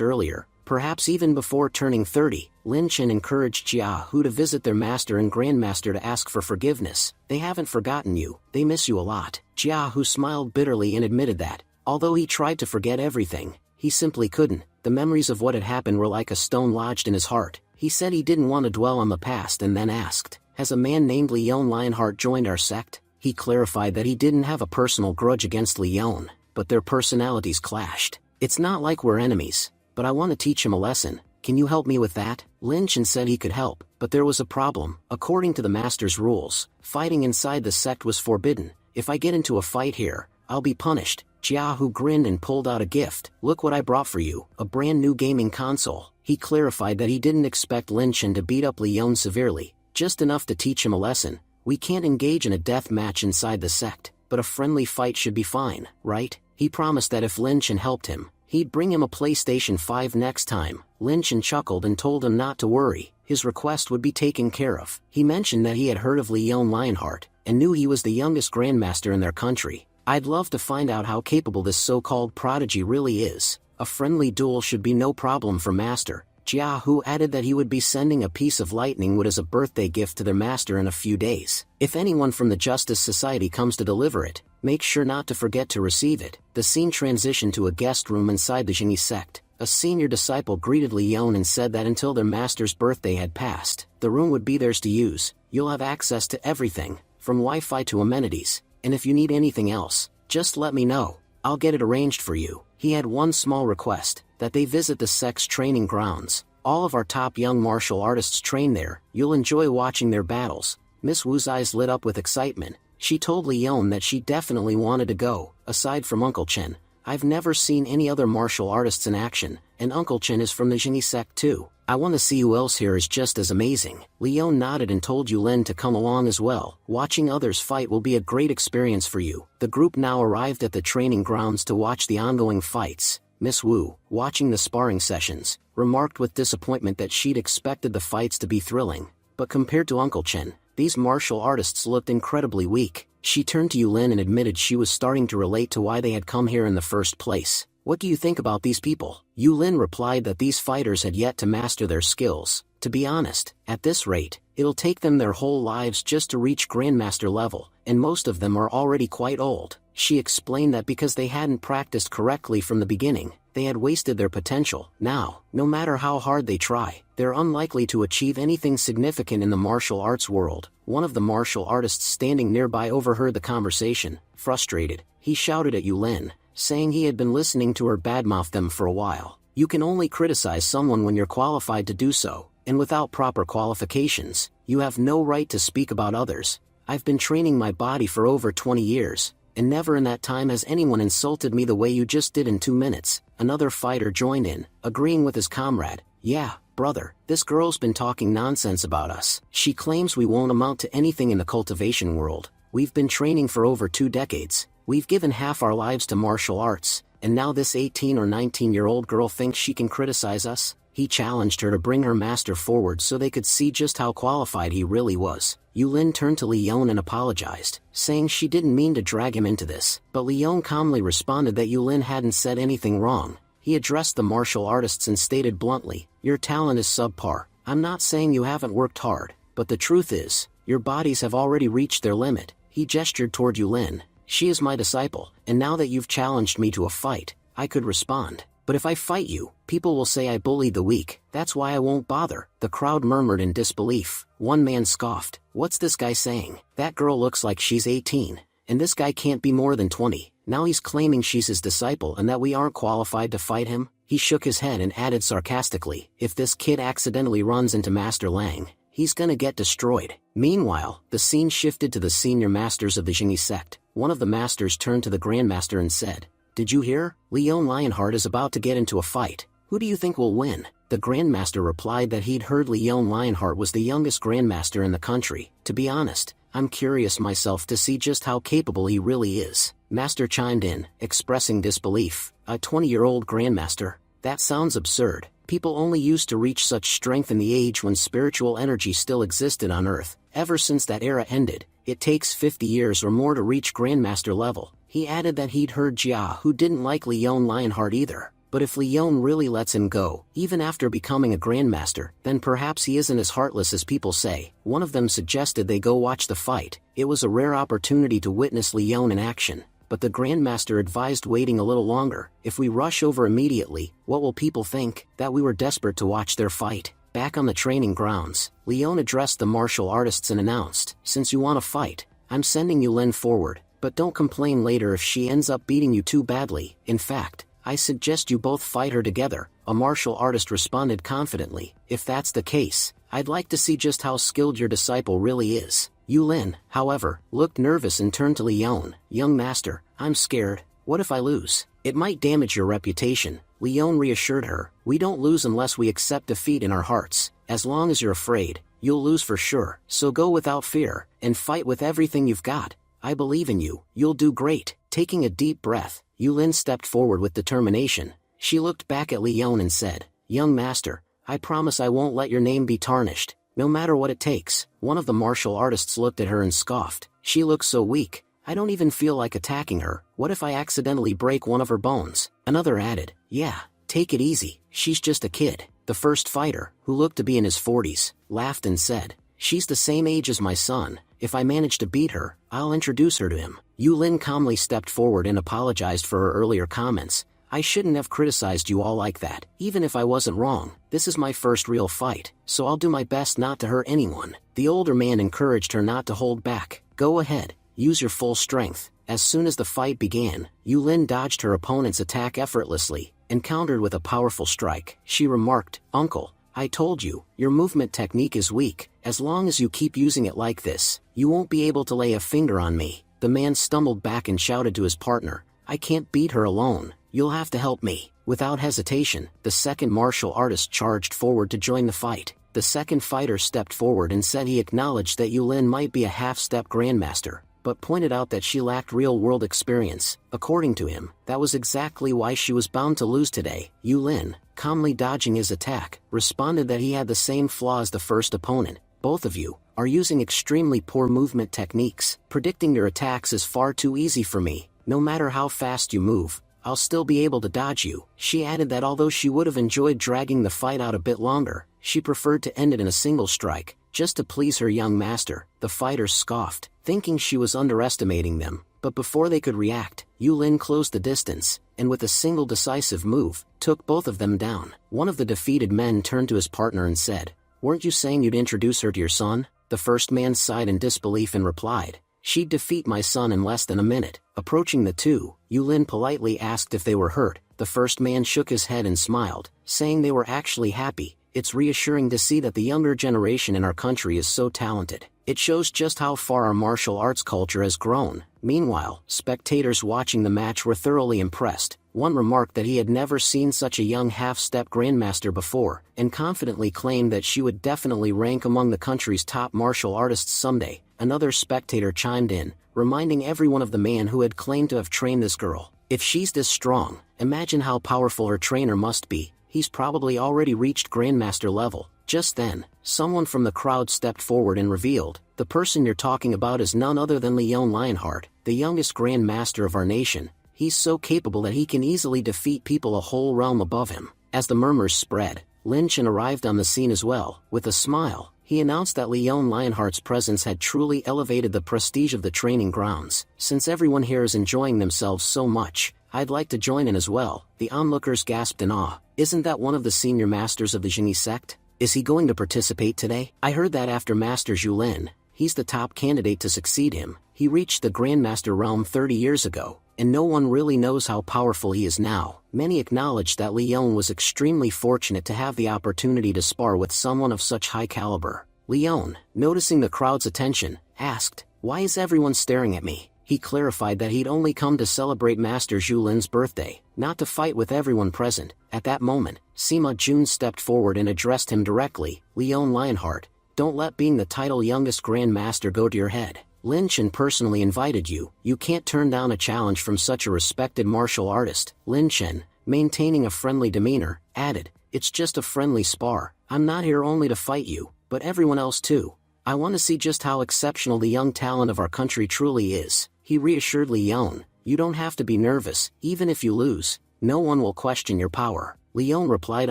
earlier, perhaps even before turning 30. Lin Chen encouraged Jiahu to visit their master and grandmaster to ask for forgiveness. They haven't forgotten you, they miss you a lot. Jiahu smiled bitterly and admitted that, although he tried to forget everything, he simply couldn't. The memories of what had happened were like a stone lodged in his heart. He said he didn't want to dwell on the past and then asked, has a man named Leon Lionheart joined our sect? He clarified that he didn't have a personal grudge against Leon, but their personalities clashed. It's not like we're enemies, but I want to teach him a lesson. Can you help me with that? Lin Chen said he could help, but there was a problem. According to the master's rules, fighting inside the sect was forbidden. If I get into a fight here, I'll be punished. Jiahu grinned and pulled out a gift. Look what I brought for you, a brand new gaming console. He clarified that he didn't expect Lin Chen to beat up Leon severely, just enough to teach him a lesson. We can't engage in a death match inside the sect, but a friendly fight should be fine, right? He promised that if Lin Chen helped him, he'd bring him a PlayStation 5 next time. Lin Chen chuckled and told him not to worry, his request would be taken care of. He mentioned that he had heard of Leon Lionheart, and knew he was the youngest grandmaster in their country. I'd love to find out how capable this so-called prodigy really is. A friendly duel should be no problem for master. Jiahu added that he would be sending a piece of lightning wood as a birthday gift to their master in a few days. If anyone from the Justice Society comes to deliver it, make sure not to forget to receive it. The scene transitioned to a guest room inside the Jingyi sect. A senior disciple greeted Leon and said that until their master's birthday had passed, the room would be theirs to use. You'll have access to everything, from Wi-Fi to amenities, and if you need anything else, just let me know. I'll get it arranged for you. He had one small request, that they visit the sect's training grounds. All of our top young martial artists train there. You'll enjoy watching their battles. Miss Wu's eyes lit up with excitement. She told Leon that she definitely wanted to go. Aside from Uncle Chen, I've never seen any other martial artists in action, and Uncle Chen is from the Jingyi sect too. I want to see who else here is just as amazing. Leon nodded and told Yulin to come along as well. Watching others fight will be a great experience for you. The group now arrived at the training grounds to watch the ongoing fights. Miss Wu, watching the sparring sessions, remarked with disappointment that she'd expected the fights to be thrilling, but compared to Uncle Chen, these martial artists looked incredibly weak. She turned to Yulin and admitted she was starting to relate to why they had come here in the first place. What do you think about these people? Yulin replied that these fighters had yet to master their skills. To be honest, at this rate, it'll take them their whole lives just to reach Grandmaster level, and most of them are already quite old. She explained that because they hadn't practiced correctly from the beginning, they had wasted their potential. Now, no matter how hard they try, they're unlikely to achieve anything significant in the martial arts world. One of the martial artists standing nearby overheard the conversation. Frustrated, he shouted at Yulin, saying he had been listening to her badmouth them for a while. You can only criticize someone when you're qualified to do so, and without proper qualifications, you have no right to speak about others. I've been training my body for over 20 years, and never in that time has anyone insulted me the way you just did in 2 minutes. Another fighter joined in, agreeing with his comrade. Yeah, brother, this girl's been talking nonsense about us. She claims we won't amount to anything in the cultivation world. We've been training for over 2 decades. We've given half our lives to martial arts, and now this 18 or 19-year-old girl thinks she can criticize us? He challenged her to bring her master forward so they could see just how qualified he really was. Yulin turned to Leon and apologized, saying she didn't mean to drag him into this, but Leon calmly responded that Yulin hadn't said anything wrong. He addressed the martial artists and stated bluntly, "Your talent is subpar. I'm not saying you haven't worked hard, but the truth is, your bodies have already reached their limit." He gestured toward Yulin. "She is my disciple, and now that you've challenged me to a fight, I could respond. But if I fight you, people will say I bullied the weak. That's why I won't bother." The crowd murmured in disbelief. One man scoffed. "What's this guy saying? That girl looks like she's 18, and this guy can't be more than 20. Now he's claiming she's his disciple and that we aren't qualified to fight him?" He shook his head and added sarcastically, "If this kid accidentally runs into Master Lang, he's gonna get destroyed." Meanwhile, the scene shifted to the senior masters of the Jingyi sect. One of the masters turned to the grandmaster and said, "Did you hear? Leon Lionheart is about to get into a fight. Who do you think will win?" The grandmaster replied that he'd heard Leon Lionheart was the youngest grandmaster in the country. "To be honest, I'm curious myself to see just how capable he really is." Master chimed in, expressing disbelief. "A 20-year-old grandmaster? That sounds absurd. People only used to reach such strength in the age when spiritual energy still existed on Earth. Ever since that era ended, it takes 50 years or more to reach grandmaster level." He added that he'd heard Jia, who didn't like Leon Lionheart either. But if Leon really lets him go, even after becoming a grandmaster, then perhaps he isn't as heartless as people say. One of them suggested they go watch the fight. It was a rare opportunity to witness Leon in action. But the grandmaster advised waiting a little longer. "If we rush over immediately, what will people think? That we were desperate to watch their fight." Back on the training grounds, Leon addressed the martial artists and announced, "Since you want to fight, I'm sending Yulin forward. But don't complain later if she ends up beating you too badly. In fact, I suggest you both fight her together." A martial artist responded confidently, "If that's the case, I'd like to see just how skilled your disciple really is." Yulin, however, looked nervous and turned to Leon. "Young master, I'm scared. What if I lose? It might damage your reputation." Leon reassured her, "We don't lose unless we accept defeat in our hearts. As long as you're afraid, you'll lose for sure. So go without fear, and fight with everything you've got. I believe in you. You'll do great." Taking a deep breath, Yulin stepped forward with determination. She looked back at Leon and said, "Young master, I promise I won't let your name be tarnished, no matter what it takes." One of the martial artists looked at her and scoffed. "She looks so weak. I don't even feel like attacking her. What if I accidentally break one of her bones?" Another added, "Yeah, take it easy. She's just a kid." The first fighter, who looked to be in his 40s, laughed and said, "She's the same age as my son. If I manage to beat her, I'll introduce her to him." Yulin calmly stepped forward and apologized for her earlier comments. "I shouldn't have criticized you all like that. Even if I wasn't wrong, this is my first real fight, so I'll do my best not to hurt anyone." The older man encouraged her not to hold back. "Go ahead, use your full strength." As soon as the fight began, Yulin dodged her opponent's attack effortlessly, and countered with a powerful strike. She remarked, "Uncle, I told you, your movement technique is weak. As long as you keep using it like this, you won't be able to lay a finger on me." The man stumbled back and shouted to his partner, "I can't beat her alone. You'll have to help me." Without hesitation, the second martial artist charged forward to join the fight. The second fighter stepped forward and said he acknowledged that Yulin might be a half-step grandmaster, but pointed out that she lacked real-world experience. According to him, that was exactly why she was bound to lose today. Yulin, calmly dodging his attack, responded that he had the same flaw as the first opponent. "Both of you are using extremely poor movement techniques. Predicting your attacks is far too easy for me. No matter how fast you move, I'll still be able to dodge you." She added that although she would have enjoyed dragging the fight out a bit longer, she preferred to end it in a single strike, just to please her young master. The fighters scoffed, thinking she was underestimating them, But before they could react, Yulin closed the distance, and with a single decisive move, took both of them down. One of the defeated men turned to his partner and said, "Weren't you saying you'd introduce her to your son?" The first man sighed in disbelief and replied, "She'd defeat my son in less than a minute." Approaching the two, Yulin politely asked if they were hurt. The first man shook his head and smiled, saying they were actually happy. It's reassuring to see that the younger generation in our country is so talented. It shows just how far our martial arts culture has grown. Meanwhile, spectators watching the match were thoroughly impressed. One remarked that he had never seen such a young half-step grandmaster before, and confidently claimed that she would definitely rank among the country's top martial artists someday. Another spectator chimed in, reminding everyone of the man who had claimed to have trained this girl. "If she's this strong, imagine how powerful her trainer must be. He's probably already reached grandmaster level." Just then, someone from the crowd stepped forward and revealed, "The person you're talking about is none other than Leon Lionheart, the youngest grandmaster of our nation. He's so capable that he can easily defeat people a whole realm above him." As the murmurs spread, Lin Chen arrived on the scene as well. With a smile, he announced that Leon Lionheart's presence had truly elevated the prestige of the training grounds. "Since everyone here is enjoying themselves so much, I'd like to join in as well." The onlookers gasped in awe. "Isn't that one of the senior masters of the Genie sect? Is he going to participate today?" "I heard that after Master Zhulin, he's the top candidate to succeed him. He reached the Grandmaster realm 30 years ago, and no one really knows how powerful he is now." Many acknowledged that Leon was extremely fortunate to have the opportunity to spar with someone of such high caliber. Leon, noticing the crowd's attention, asked, "Why is everyone staring at me?" He clarified that he'd only come to celebrate Master Zhulin's birthday, not to fight with everyone present. At that moment, Sima Jun stepped forward and addressed him directly. "Leon Lionheart, don't let being the title youngest grandmaster go to your head. Lin Chen personally invited you. You can't turn down a challenge from such a respected martial artist." Lin Chen, maintaining a friendly demeanor, added, "It's just a friendly spar. I'm not here only to fight you, but everyone else too. I want to see just how exceptional the young talent of our country truly is." He reassured Leon, "You don't have to be nervous. Even if you lose, no one will question your power." Leon replied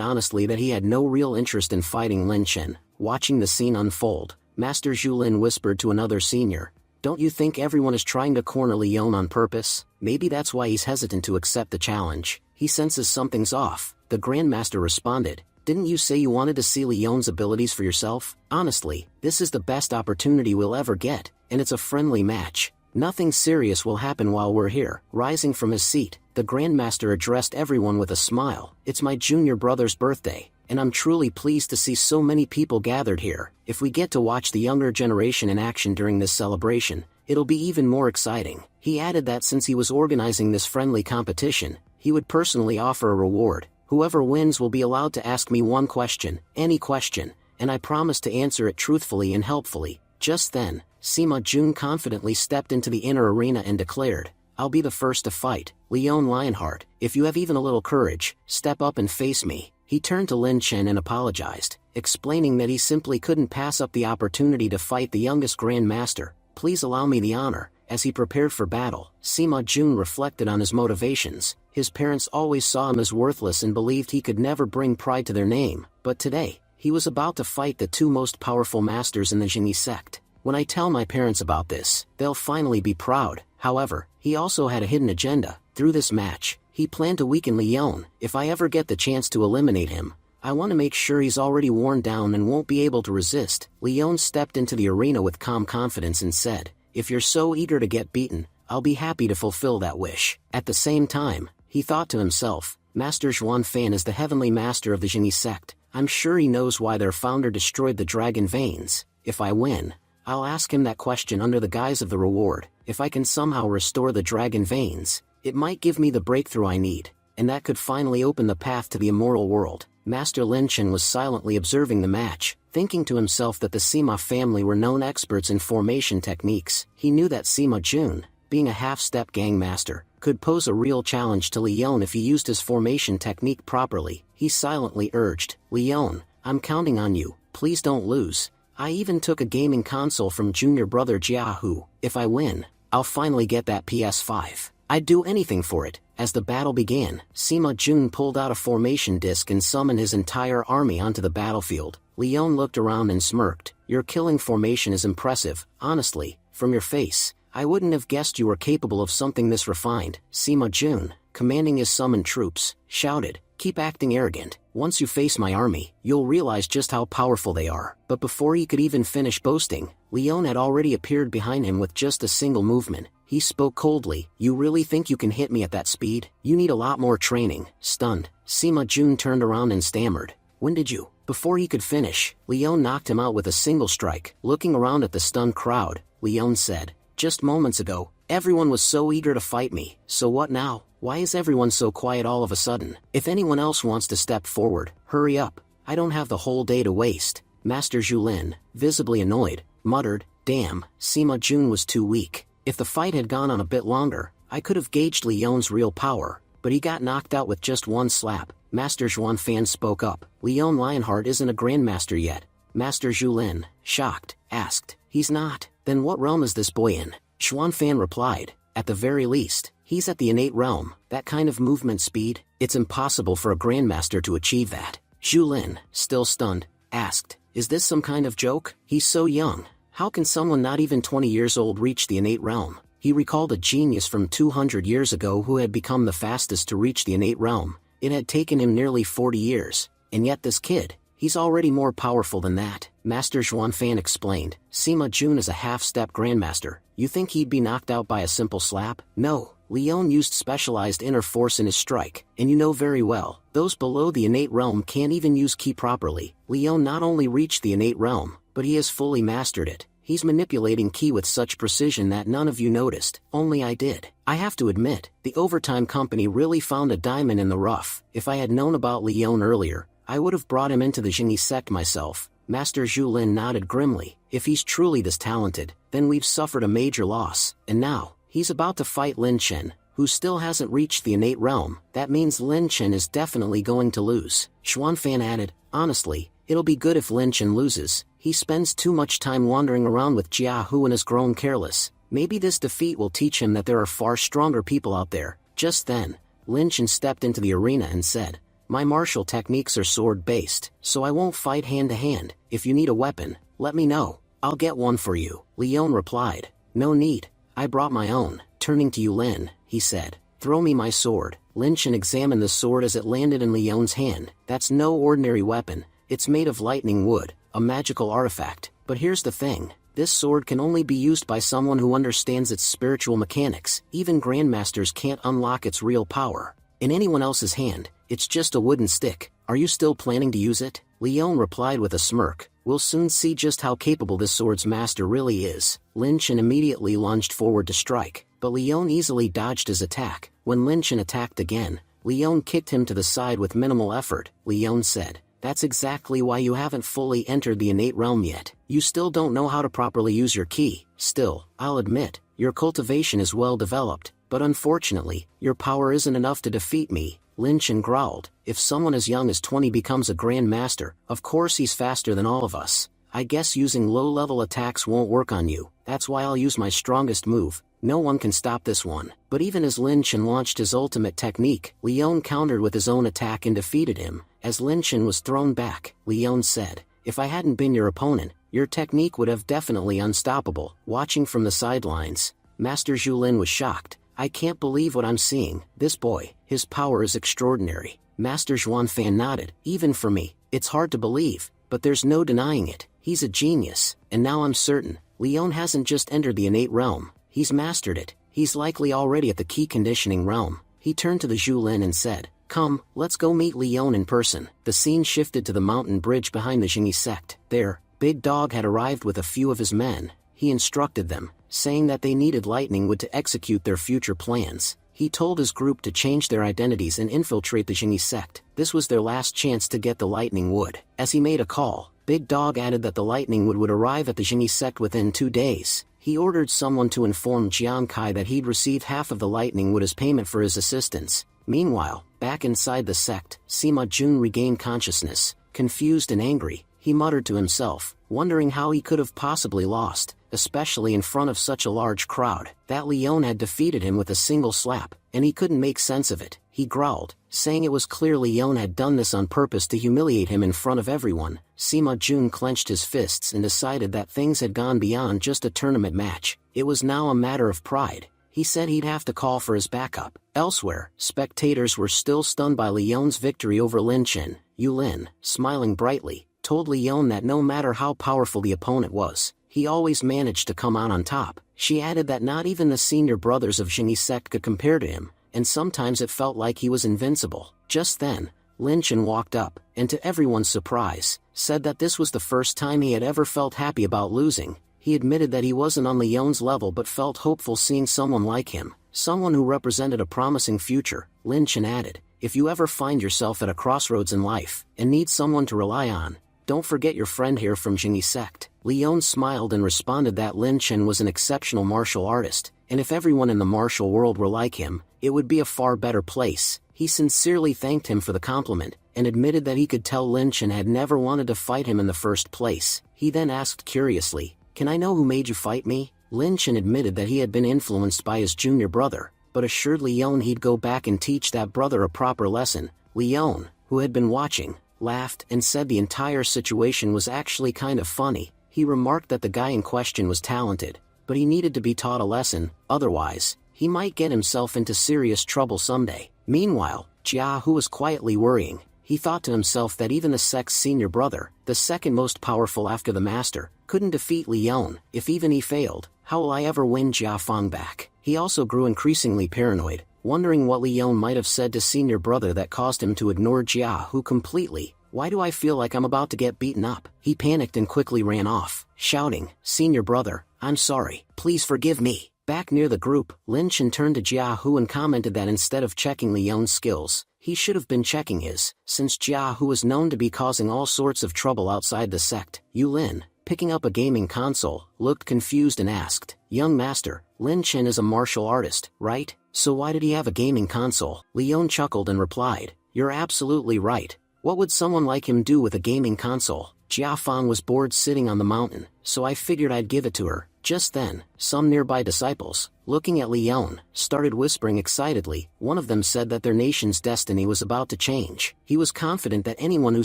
honestly that he had no real interest in fighting Lin Chen. Watching the scene unfold, Master Zhulin whispered to another senior, "Don't you think everyone is trying to corner Leon on purpose? Maybe that's why he's hesitant to accept the challenge. He senses something's off." The Grandmaster responded, "Didn't you say you wanted to see Leon's abilities for yourself? Honestly, this is the best opportunity we'll ever get, and it's a friendly match. Nothing serious will happen while we're here." Rising from his seat, the Grandmaster addressed everyone with a smile. "It's my junior brother's birthday, and I'm truly pleased to see so many people gathered here. If we get to watch the younger generation in action during this celebration, it'll be even more exciting." He added that since he was organizing this friendly competition, he would personally offer a reward. "Whoever wins will be allowed to ask me one question, any question, and I promise to answer it truthfully and helpfully." Just then, Sima Jun confidently stepped into the inner arena and declared, "I'll be the first to fight. Leon Lionheart, if you have even a little courage, step up and face me." He turned to Lin Chen and apologized, explaining that he simply couldn't pass up the opportunity to fight the youngest grandmaster. "Please allow me the honor." As he prepared for battle, Sima Jun reflected on his motivations. His parents always saw him as worthless and believed he could never bring pride to their name, but today, he was about to fight the two most powerful masters in the Genie sect. "When I tell my parents about this, they'll finally be proud." However, he also had a hidden agenda. Through this match, he planned to weaken Leon. "If I ever get the chance to eliminate him, I want to make sure he's already worn down and won't be able to resist." Leon stepped into the arena with calm confidence and said, "If you're so eager to get beaten, I'll be happy to fulfill that wish." At the same time, he thought to himself, "Master Zhuan Fan is the heavenly master of the Genie sect. I'm sure he knows why their founder destroyed the dragon veins. If I win, I'll ask him that question under the guise of the reward. If I can somehow restore the dragon veins, it might give me the breakthrough I need, and that could finally open the path to the immortal world." Master Lin Chen was silently observing the match, thinking to himself that the Sima family were known experts in formation techniques. He knew that Sima Jun, being a half-step gang master, could pose a real challenge to Leon if he used his formation technique properly. He silently urged, "Leon, I'm counting on you, please don't lose. I even took a gaming console from junior brother Jiahu. If I win, I'll finally get that PS5. I'd do anything for it." As the battle began, Sima Jun pulled out a formation disc and summoned his entire army onto the battlefield. Leon looked around and smirked. "Your killing formation is impressive. Honestly, from your face, I wouldn't have guessed you were capable of something this refined. Sima Jun, commanding his summoned troops, shouted, keep acting arrogant. Once you face my army, you'll realize just how powerful they are. But before he could even finish boasting, Leon had already appeared behind him with just a single movement. He spoke coldly, you really think you can hit me at that speed? You need a lot more training. Stunned, Sima Jun turned around and stammered, when did you? Before he could finish, Leon knocked him out with a single strike. Looking around at the stunned crowd, Leon said, just moments ago, everyone was so eager to fight me. So what now? Why is everyone so quiet all of a sudden? If anyone else wants to step forward, hurry up. I don't have the whole day to waste. Master Zhulin, visibly annoyed, muttered, damn, Sima Jun was too weak. If the fight had gone on a bit longer, I could have gauged Leon's real power, but he got knocked out with just one slap. Master Zhuanfan spoke up, Leon Lionheart isn't a grandmaster yet. Master Zhulin, shocked, asked, he's not? Then what realm is this boy in? Zhuanfan replied, at the very least, he's at the innate realm. That kind of movement speed, it's impossible for a grandmaster to achieve that. Zhulin, still stunned, asked, is this some kind of joke? He's so young. How can someone not even 20 years old reach the innate realm? He recalled a genius from 200 years ago who had become the fastest to reach the innate realm. It had taken him nearly 40 years, and yet this kid, he's already more powerful than that. Master Zhuanfan explained, Sima Jun is a half-step grandmaster. You think he'd be knocked out by a simple slap? No, Leon used specialized inner force in his strike, and you know very well, those below the innate realm can't even use ki properly. Leon not only reached the innate realm, but he has fully mastered it. He's manipulating ki with such precision that none of you noticed, only I did. I have to admit, the overtime company really found a diamond in the rough. If I had known about Leon earlier, I would have brought him into the Jingyi sect myself. Master Zhulin nodded grimly. If he's truly this talented, then we've suffered a major loss. And now, he's about to fight Lin Chen, who still hasn't reached the innate realm. That means Lin Chen is definitely going to lose. Xuanfan added, honestly, it'll be good if Lin Chen loses. He spends too much time wandering around with Jia Hu and has grown careless. Maybe this defeat will teach him that there are far stronger people out there. Just then, Lin Chen stepped into the arena and said, my martial techniques are sword-based, so I won't fight hand-to-hand. If you need a weapon, let me know. I'll get one for you. Leon replied, no need. I brought my own. Turning to Yulin, he said, throw me my sword. Lin Chen examined the sword as it landed in Leon's hand. That's no ordinary weapon. It's made of lightning wood, a magical artifact. But here's the thing. This sword can only be used by someone who understands its spiritual mechanics. Even grandmasters can't unlock its real power. In anyone else's hand, it's just a wooden stick. Are you still planning to use it? Leon replied with a smirk. We'll soon see just how capable this sword's master really is. Lin Chen immediately lunged forward to strike, but Leon easily dodged his attack. When Lin Chen attacked again, Leon kicked him to the side with minimal effort. Leon said, that's exactly why you haven't fully entered the innate realm yet. You still don't know how to properly use your ki. Still, I'll admit, your cultivation is well developed, but unfortunately, your power isn't enough to defeat me. Lin Chen growled, if someone as young as 20 becomes a grand master, of course he's faster than all of us. I guess using low-level attacks won't work on you. That's why I'll use my strongest move. No one can stop this one. But even as Lin Chen launched his ultimate technique, Leon countered with his own attack and defeated him. As Lin Chen was thrown back, Leon said, if I hadn't been your opponent, your technique would have definitely unstoppable. Watching from the sidelines, Master Zhulin was shocked. I can't believe what I'm seeing. This boy, his power is extraordinary. Master Zhuanfan nodded. Even for me, it's hard to believe, but there's no denying it. He's a genius, and now I'm certain, Leon hasn't just entered the innate realm, he's mastered it. He's likely already at the key conditioning realm. He turned to the Zhulin and said, come, let's go meet Leon in person. The scene shifted to the mountain bridge behind the Jingyi sect. There, Big Dog had arrived with a few of his men. He instructed them, saying that they needed lightning wood to execute their future plans. He told his group to change their identities and infiltrate the Jingyi sect. This was their last chance to get the lightning wood. As he made a call, Big Dog added that the lightning wood would arrive at the Jingyi sect within 2 days. He ordered someone to inform Jiang Kai that he'd receive half of the lightning wood as payment for his assistance. Meanwhile, back inside the sect, Sima Jun regained consciousness. Confused and angry, he muttered to himself, wondering how he could have possibly lost, especially in front of such a large crowd. That Leon had defeated him with a single slap, and he couldn't make sense of it. He growled, saying it was clear Leon had done this on purpose to humiliate him in front of everyone. Sima Jun clenched his fists and decided that things had gone beyond just a tournament match. It was now a matter of pride. He said he'd have to call for his backup. Elsewhere, spectators were still stunned by Leon's victory over Lin Chen. Yulin, smiling brightly, told Leon that no matter how powerful the opponent was, he always managed to come out on top. She added that not even the senior brothers of Jingyi sect could compare to him, and sometimes it felt like he was invincible. Just then, Lin Chen walked up, and to everyone's surprise, said that this was the first time he had ever felt happy about losing. He admitted that he wasn't on Leon's level but felt hopeful seeing someone like him, someone who represented a promising future. Lin Chen added, "If you ever find yourself at a crossroads in life, and need someone to rely on, don't forget your friend here from Jingyi sect." Leon smiled and responded that Lin Chen was an exceptional martial artist, and if everyone in the martial world were like him, it would be a far better place. He sincerely thanked him for the compliment, and admitted that he could tell Lin Chen had never wanted to fight him in the first place. He then asked curiously, "Can I know who made you fight me?" Lin Chen admitted that he had been influenced by his junior brother, but assured Leon he'd go back and teach that brother a proper lesson. Leon, who had been watching, laughed and said the entire situation was actually kind of funny. He remarked that the guy in question was talented, but he needed to be taught a lesson, otherwise, he might get himself into serious trouble someday. Meanwhile, Jia, who was quietly worrying, he thought to himself that even the sect's senior brother, the second most powerful after the master, couldn't defeat Leon. If even he failed, how will I ever win Jia Fang back? He also grew increasingly paranoid, wondering what Leon might have said to senior brother that caused him to ignore Jia Hu completely. Why do I feel like I'm about to get beaten up? He panicked and quickly ran off, shouting, "Senior brother, I'm sorry, please forgive me." Back near the group, Lin Chen turned to Jia Hu and commented that instead of checking Leon's skills, he should have been checking his, since Jia Hu was known to be causing all sorts of trouble outside the sect. Yulin, picking up a gaming console, looked confused and asked, "Young master, Lin Chen is a martial artist, right? So why did he have a gaming console?" Leon chuckled and replied, "You're absolutely right. What would someone like him do with a gaming console?" Jia Fang was bored sitting on the mountain, so I figured I'd give it to her. Just then, some nearby disciples, looking at Leon, started whispering excitedly. One of them said that their nation's destiny was about to change. He was confident that anyone who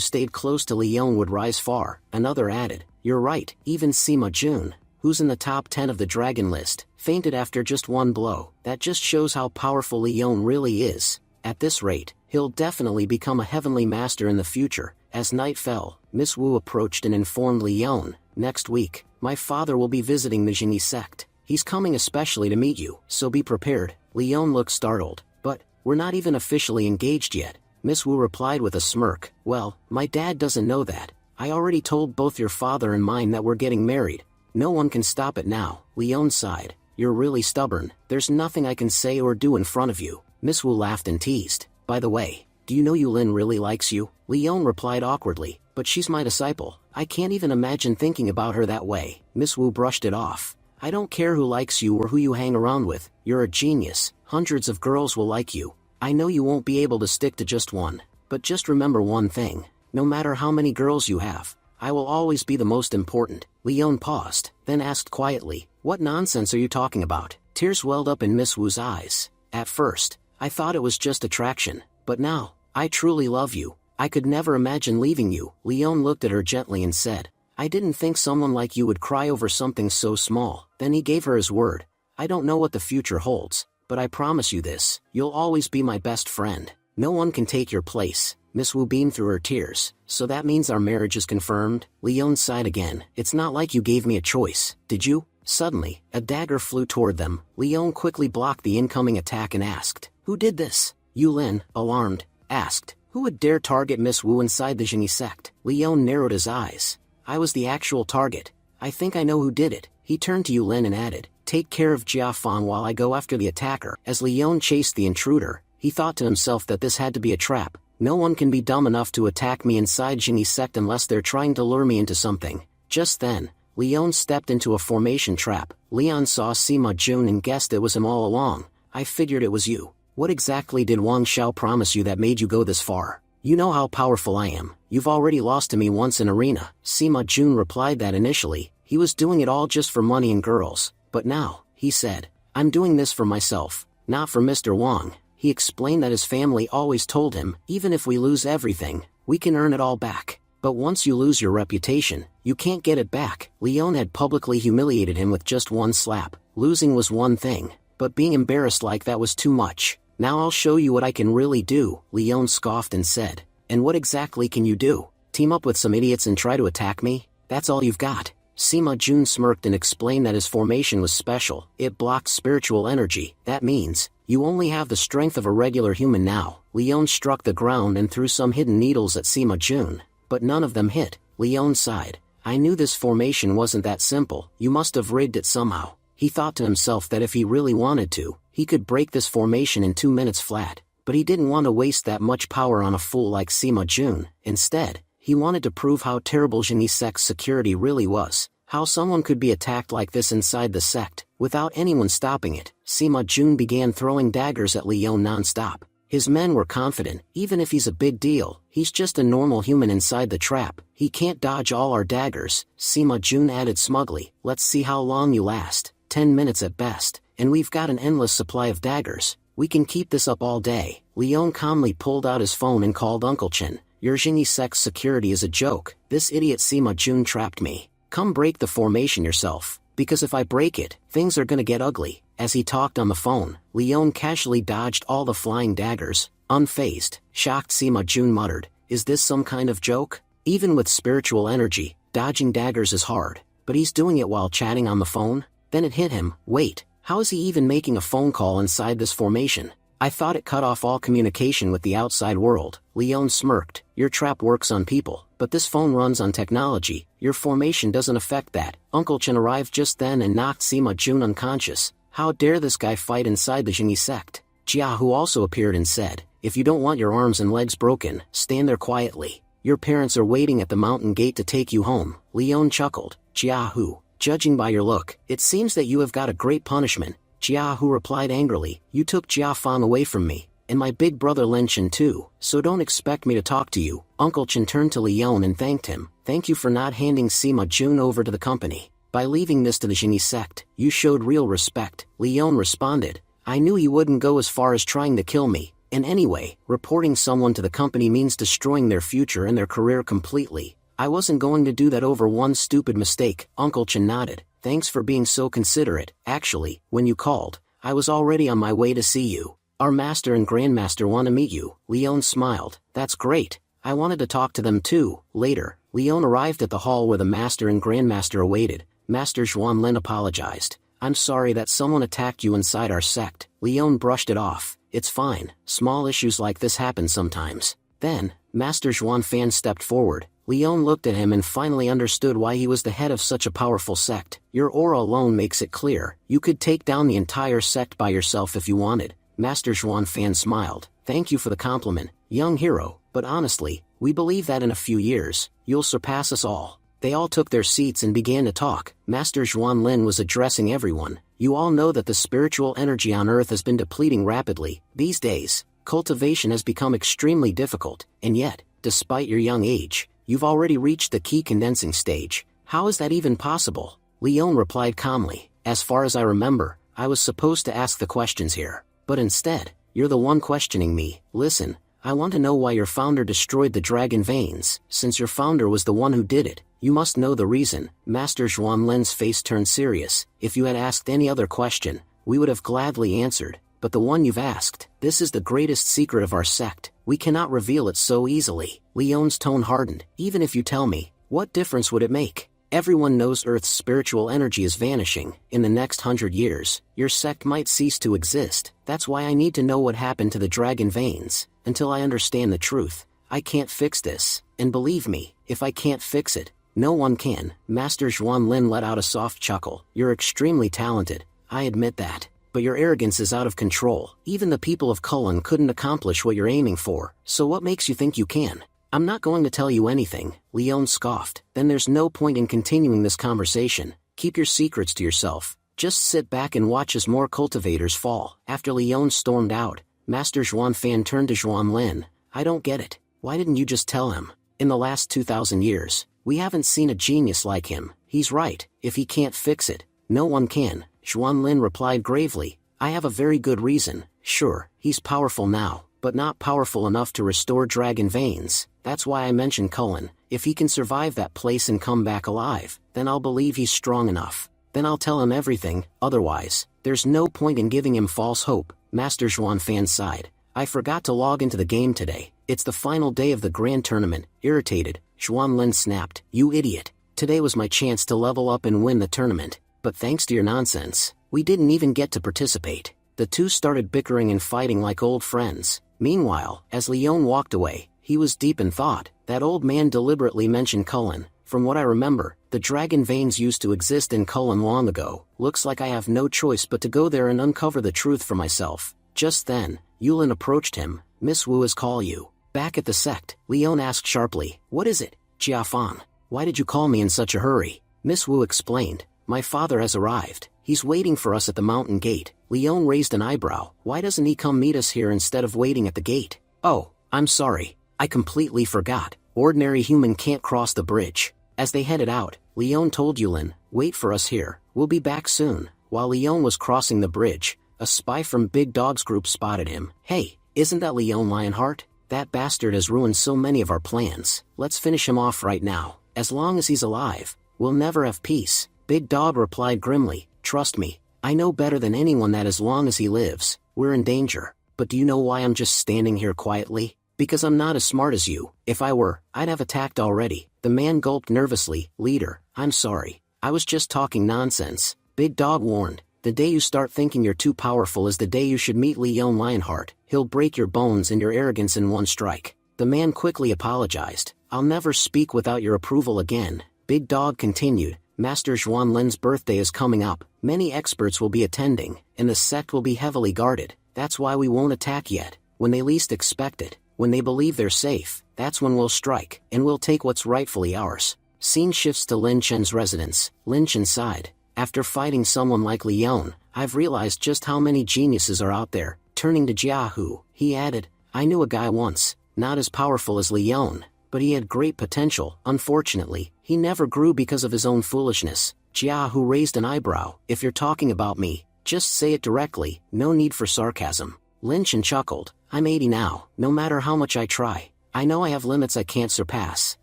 stayed close to Leon would rise far. Another added, "You're right, even Sima Jun, who's in the top 10 of the dragon list, fainted after just one blow. That just shows how powerful Leon really is. At this rate, he'll definitely become a heavenly master in the future." As night fell, Miss Wu approached and informed Leon, "Next week, my father will be visiting the Jingyi sect. He's coming especially to meet you, so be prepared." Leon looked startled. "But, we're not even officially engaged yet." Miss Wu replied with a smirk, "Well, my dad doesn't know that. I already told both your father and mine that we're getting married. No one can stop it now." Leon sighed, "You're really stubborn. There's nothing I can say or do in front of you." Miss Wu laughed and teased, "By the way, do you know Yulin really likes you?" Leon replied awkwardly, "But she's my disciple. I can't even imagine thinking about her that way." Miss Wu brushed it off. "I don't care who likes you or who you hang around with. You're a genius. Hundreds of girls will like you. I know you won't be able to stick to just one. But just remember one thing. No matter how many girls you have, I will always be the most important." Leon paused, then asked quietly, "What nonsense are you talking about?" Tears welled up in Miss Wu's eyes. "At first, I thought it was just attraction. But now, I truly love you. I could never imagine leaving you." Leon looked at her gently and said, "I didn't think someone like you would cry over something so small." Then he gave her his word. "I don't know what the future holds, but I promise you this, you'll always be my best friend. No one can take your place." Miss Wu beamed through her tears. "So that means our marriage is confirmed?" Leon sighed again. "It's not like you gave me a choice, did you?" Suddenly, a dagger flew toward them. Leon quickly blocked the incoming attack and asked, "Who did this?" Yulin, alarmed, asked, "Who would dare target Miss Wu inside the Jingyi sect?" Leon narrowed his eyes. "I was the actual target. I think I know who did it." He turned to Yulin and added, "Take care of Jia Fan while I go after the attacker." As Leon chased the intruder, he thought to himself that this had to be a trap. No one can be dumb enough to attack me inside Jingyi sect unless they're trying to lure me into something. Just then, Leon stepped into a formation trap. Leon saw Sima Jun and guessed it was him all along. "I figured it was you. What exactly did Wang Xiao promise you that made you go this far? You know how powerful I am. You've already lost to me once in arena." Sima Jun replied that initially, he was doing it all just for money and girls. But now, he said, "I'm doing this for myself, not for Mr. Wang." He explained that his family always told him, "Even if we lose everything, we can earn it all back. But once you lose your reputation, you can't get it back." Leon had publicly humiliated him with just one slap. Losing was one thing, but being embarrassed like that was too much. Now I'll show you what I can really do, Leon scoffed and said. And what exactly can you do? Team up with some idiots and try to attack me? That's all you've got? Sima Jun smirked and explained that his formation was special. It blocked spiritual energy. That means, you only have the strength of a regular human now. Leon struck the ground and threw some hidden needles at Sima Jun, but none of them hit. Leon sighed. I knew this formation wasn't that simple. You must have rigged it somehow. He thought to himself that if he really wanted to, he could break this formation in 2 minutes flat. But he didn't want to waste that much power on a fool like Sima Jun. Instead, he wanted to prove how terrible Genie Sect's security really was. How someone could be attacked like this inside the sect, without anyone stopping it. Sima Jun began throwing daggers at Leon non-stop. His men were confident, even if he's a big deal, he's just a normal human inside the trap. He can't dodge all our daggers, Sima Jun added smugly. Let's see how long you last. 10 minutes at best, and we've got an endless supply of daggers. We can keep this up all day. Leon calmly pulled out his phone and called Uncle Chen. Your Genie Sect's security is a joke. This idiot Sima Jun trapped me. Come break the formation yourself, because if I break it, things are gonna get ugly. As he talked on the phone, Leon casually dodged all the flying daggers. Unfazed, shocked Sima Jun muttered, is this some kind of joke? Even with spiritual energy, dodging daggers is hard, but he's doing it while chatting on the phone? Then it hit him, wait, how is he even making a phone call inside this formation? I thought it cut off all communication with the outside world. Leon smirked, your trap works on people, but this phone runs on technology. Your formation doesn't affect that. Uncle Chen arrived just then and knocked Sima Jun unconscious. How dare this guy fight inside the Genie Sect? Jiahu also appeared and said, if you don't want your arms and legs broken, stand there quietly. Your parents are waiting at the mountain gate to take you home. Leon chuckled, Jiahu, judging by your look, it seems that you have got a great punishment. Jiahu replied angrily, you took Jiafang away from me, and my big brother Lin Chen too, so don't expect me to talk to you. Uncle Chen turned to Leon and thanked him. Thank you for not handing Sima Jun over to the company. By leaving this to the Genie Sect, you showed real respect. Leon responded, I knew he wouldn't go as far as trying to kill me, and anyway, reporting someone to the company means destroying their future and their career completely. I wasn't going to do that over one stupid mistake. Uncle Chen nodded. Thanks for being so considerate. Actually, when you called, I was already on my way to see you. Our master and grandmaster want to meet you. Leon smiled. That's great. I wanted to talk to them too. Later, Leon arrived at the hall where the master and grandmaster awaited. Master Zhuan Lin apologized. I'm sorry that someone attacked you inside our sect. Leon brushed it off. It's fine. Small issues like this happen sometimes. Then, Master Zhuan Fan stepped forward. Leon looked at him and finally understood why he was the head of such a powerful sect. Your aura alone makes it clear. You could take down the entire sect by yourself if you wanted. Master Zhuan Fan smiled. Thank you for the compliment, young hero, but honestly, we believe that in a few years, you'll surpass us all. They all took their seats and began to talk. Master Zhuan Lin was addressing everyone. You all know that the spiritual energy on Earth has been depleting rapidly. These days, cultivation has become extremely difficult, and yet, despite your young age, you've already reached the key condensing stage. How is that even possible? Leon replied calmly. As far as I remember, I was supposed to ask the questions here. But instead, you're the one questioning me. Listen, I want to know why your founder destroyed the dragon veins. Since your founder was the one who did it, you must know the reason. Master Zhuan Lin's face turned serious. If you had asked any other question, we would have gladly answered. But the one you've asked, this is the greatest secret of our sect. We cannot reveal it so easily. Leon's tone hardened. Even if you tell me, what difference would it make? Everyone knows Earth's spiritual energy is vanishing. In the next 100 years, your sect might cease to exist. That's why I need to know what happened to the dragon veins. Until I understand the truth, I can't fix this. And believe me, if I can't fix it, no one can. Master Zhuan Lin let out a soft chuckle. You're extremely talented, I admit that. But your arrogance is out of control. Even the people of Cullen couldn't accomplish what you're aiming for, so what makes you think you can? I'm not going to tell you anything, Leon scoffed. Then there's no point in continuing this conversation. Keep your secrets to yourself. Just sit back and watch as more cultivators fall. After Leon stormed out, Master Zhuan Fan turned to Zhuan Lin. I don't get it. Why didn't you just tell him? In the last 2,000 years, we haven't seen a genius like him. He's right. If he can't fix it, no one can. Zhuan Lin replied gravely. I have a very good reason. Sure, he's powerful now, but not powerful enough to restore dragon veins. That's why I mentioned Cullen. If he can survive that place and come back alive, then I'll believe he's strong enough. Then I'll tell him everything, otherwise, there's no point in giving him false hope. Master Zhuan Fan sighed. I forgot to log into the game today. It's the final day of the grand tournament. Irritated, Zhuan Lin snapped. You idiot. Today was my chance to level up and win the tournament, but thanks to your nonsense, we didn't even get to participate. The two started bickering and fighting like old friends. Meanwhile, as Leon walked away, he was deep in thought. That old man deliberately mentioned Cullen. From what I remember, the dragon veins used to exist in Cullen long ago. Looks like I have no choice but to go there and uncover the truth for myself. Just then, Yulin approached him. Miss Wu is call you. Back at the sect, Leon asked sharply, what is it, Jiafan? Why did you call me in such a hurry? Miss Wu explained, my father has arrived. He's waiting for us at the mountain gate. Leon raised an eyebrow. Why doesn't he come meet us here instead of waiting at the gate? Oh, I'm sorry. I completely forgot. Ordinary human can't cross the bridge. As they headed out, Leon told Yulin, wait for us here. We'll be back soon. While Leon was crossing the bridge, a spy from Big Dog's group spotted him. Hey, isn't that Leon Lionheart? That bastard has ruined so many of our plans. Let's finish him off right now. As long as he's alive, we'll never have peace. Big Dog replied grimly, trust me, I know better than anyone that as long as he lives, we're in danger. But do you know why I'm just standing here quietly? Because I'm not as smart as you. If I were, I'd have attacked already. The man gulped nervously. Leader, I'm sorry. I was just talking nonsense. Big Dog warned. The day you start thinking you're too powerful is the day you should meet Leon Lionheart. He'll break your bones and your arrogance in one strike. The man quickly apologized. I'll never speak without your approval again. Big Dog continued. Master Zhuan Lin's birthday is coming up. Many experts will be attending, and the sect will be heavily guarded. That's why we won't attack yet. When they least expect it, when they believe they're safe, that's when we'll strike, and we'll take what's rightfully ours. Scene shifts to Lin Chen's residence. Lin Chen sighed. After fighting someone like Leon, I've realized just how many geniuses are out there. Turning to Jiahu, he added, I knew a guy once, not as powerful as Leon, but he had great potential. Unfortunately, he never grew because of his own foolishness. Jiahu raised an eyebrow. If you're talking about me, just say it directly, no need for sarcasm. Lin Chen chuckled. I'm 80 now, no matter how much I try. I know I have limits I can't surpass,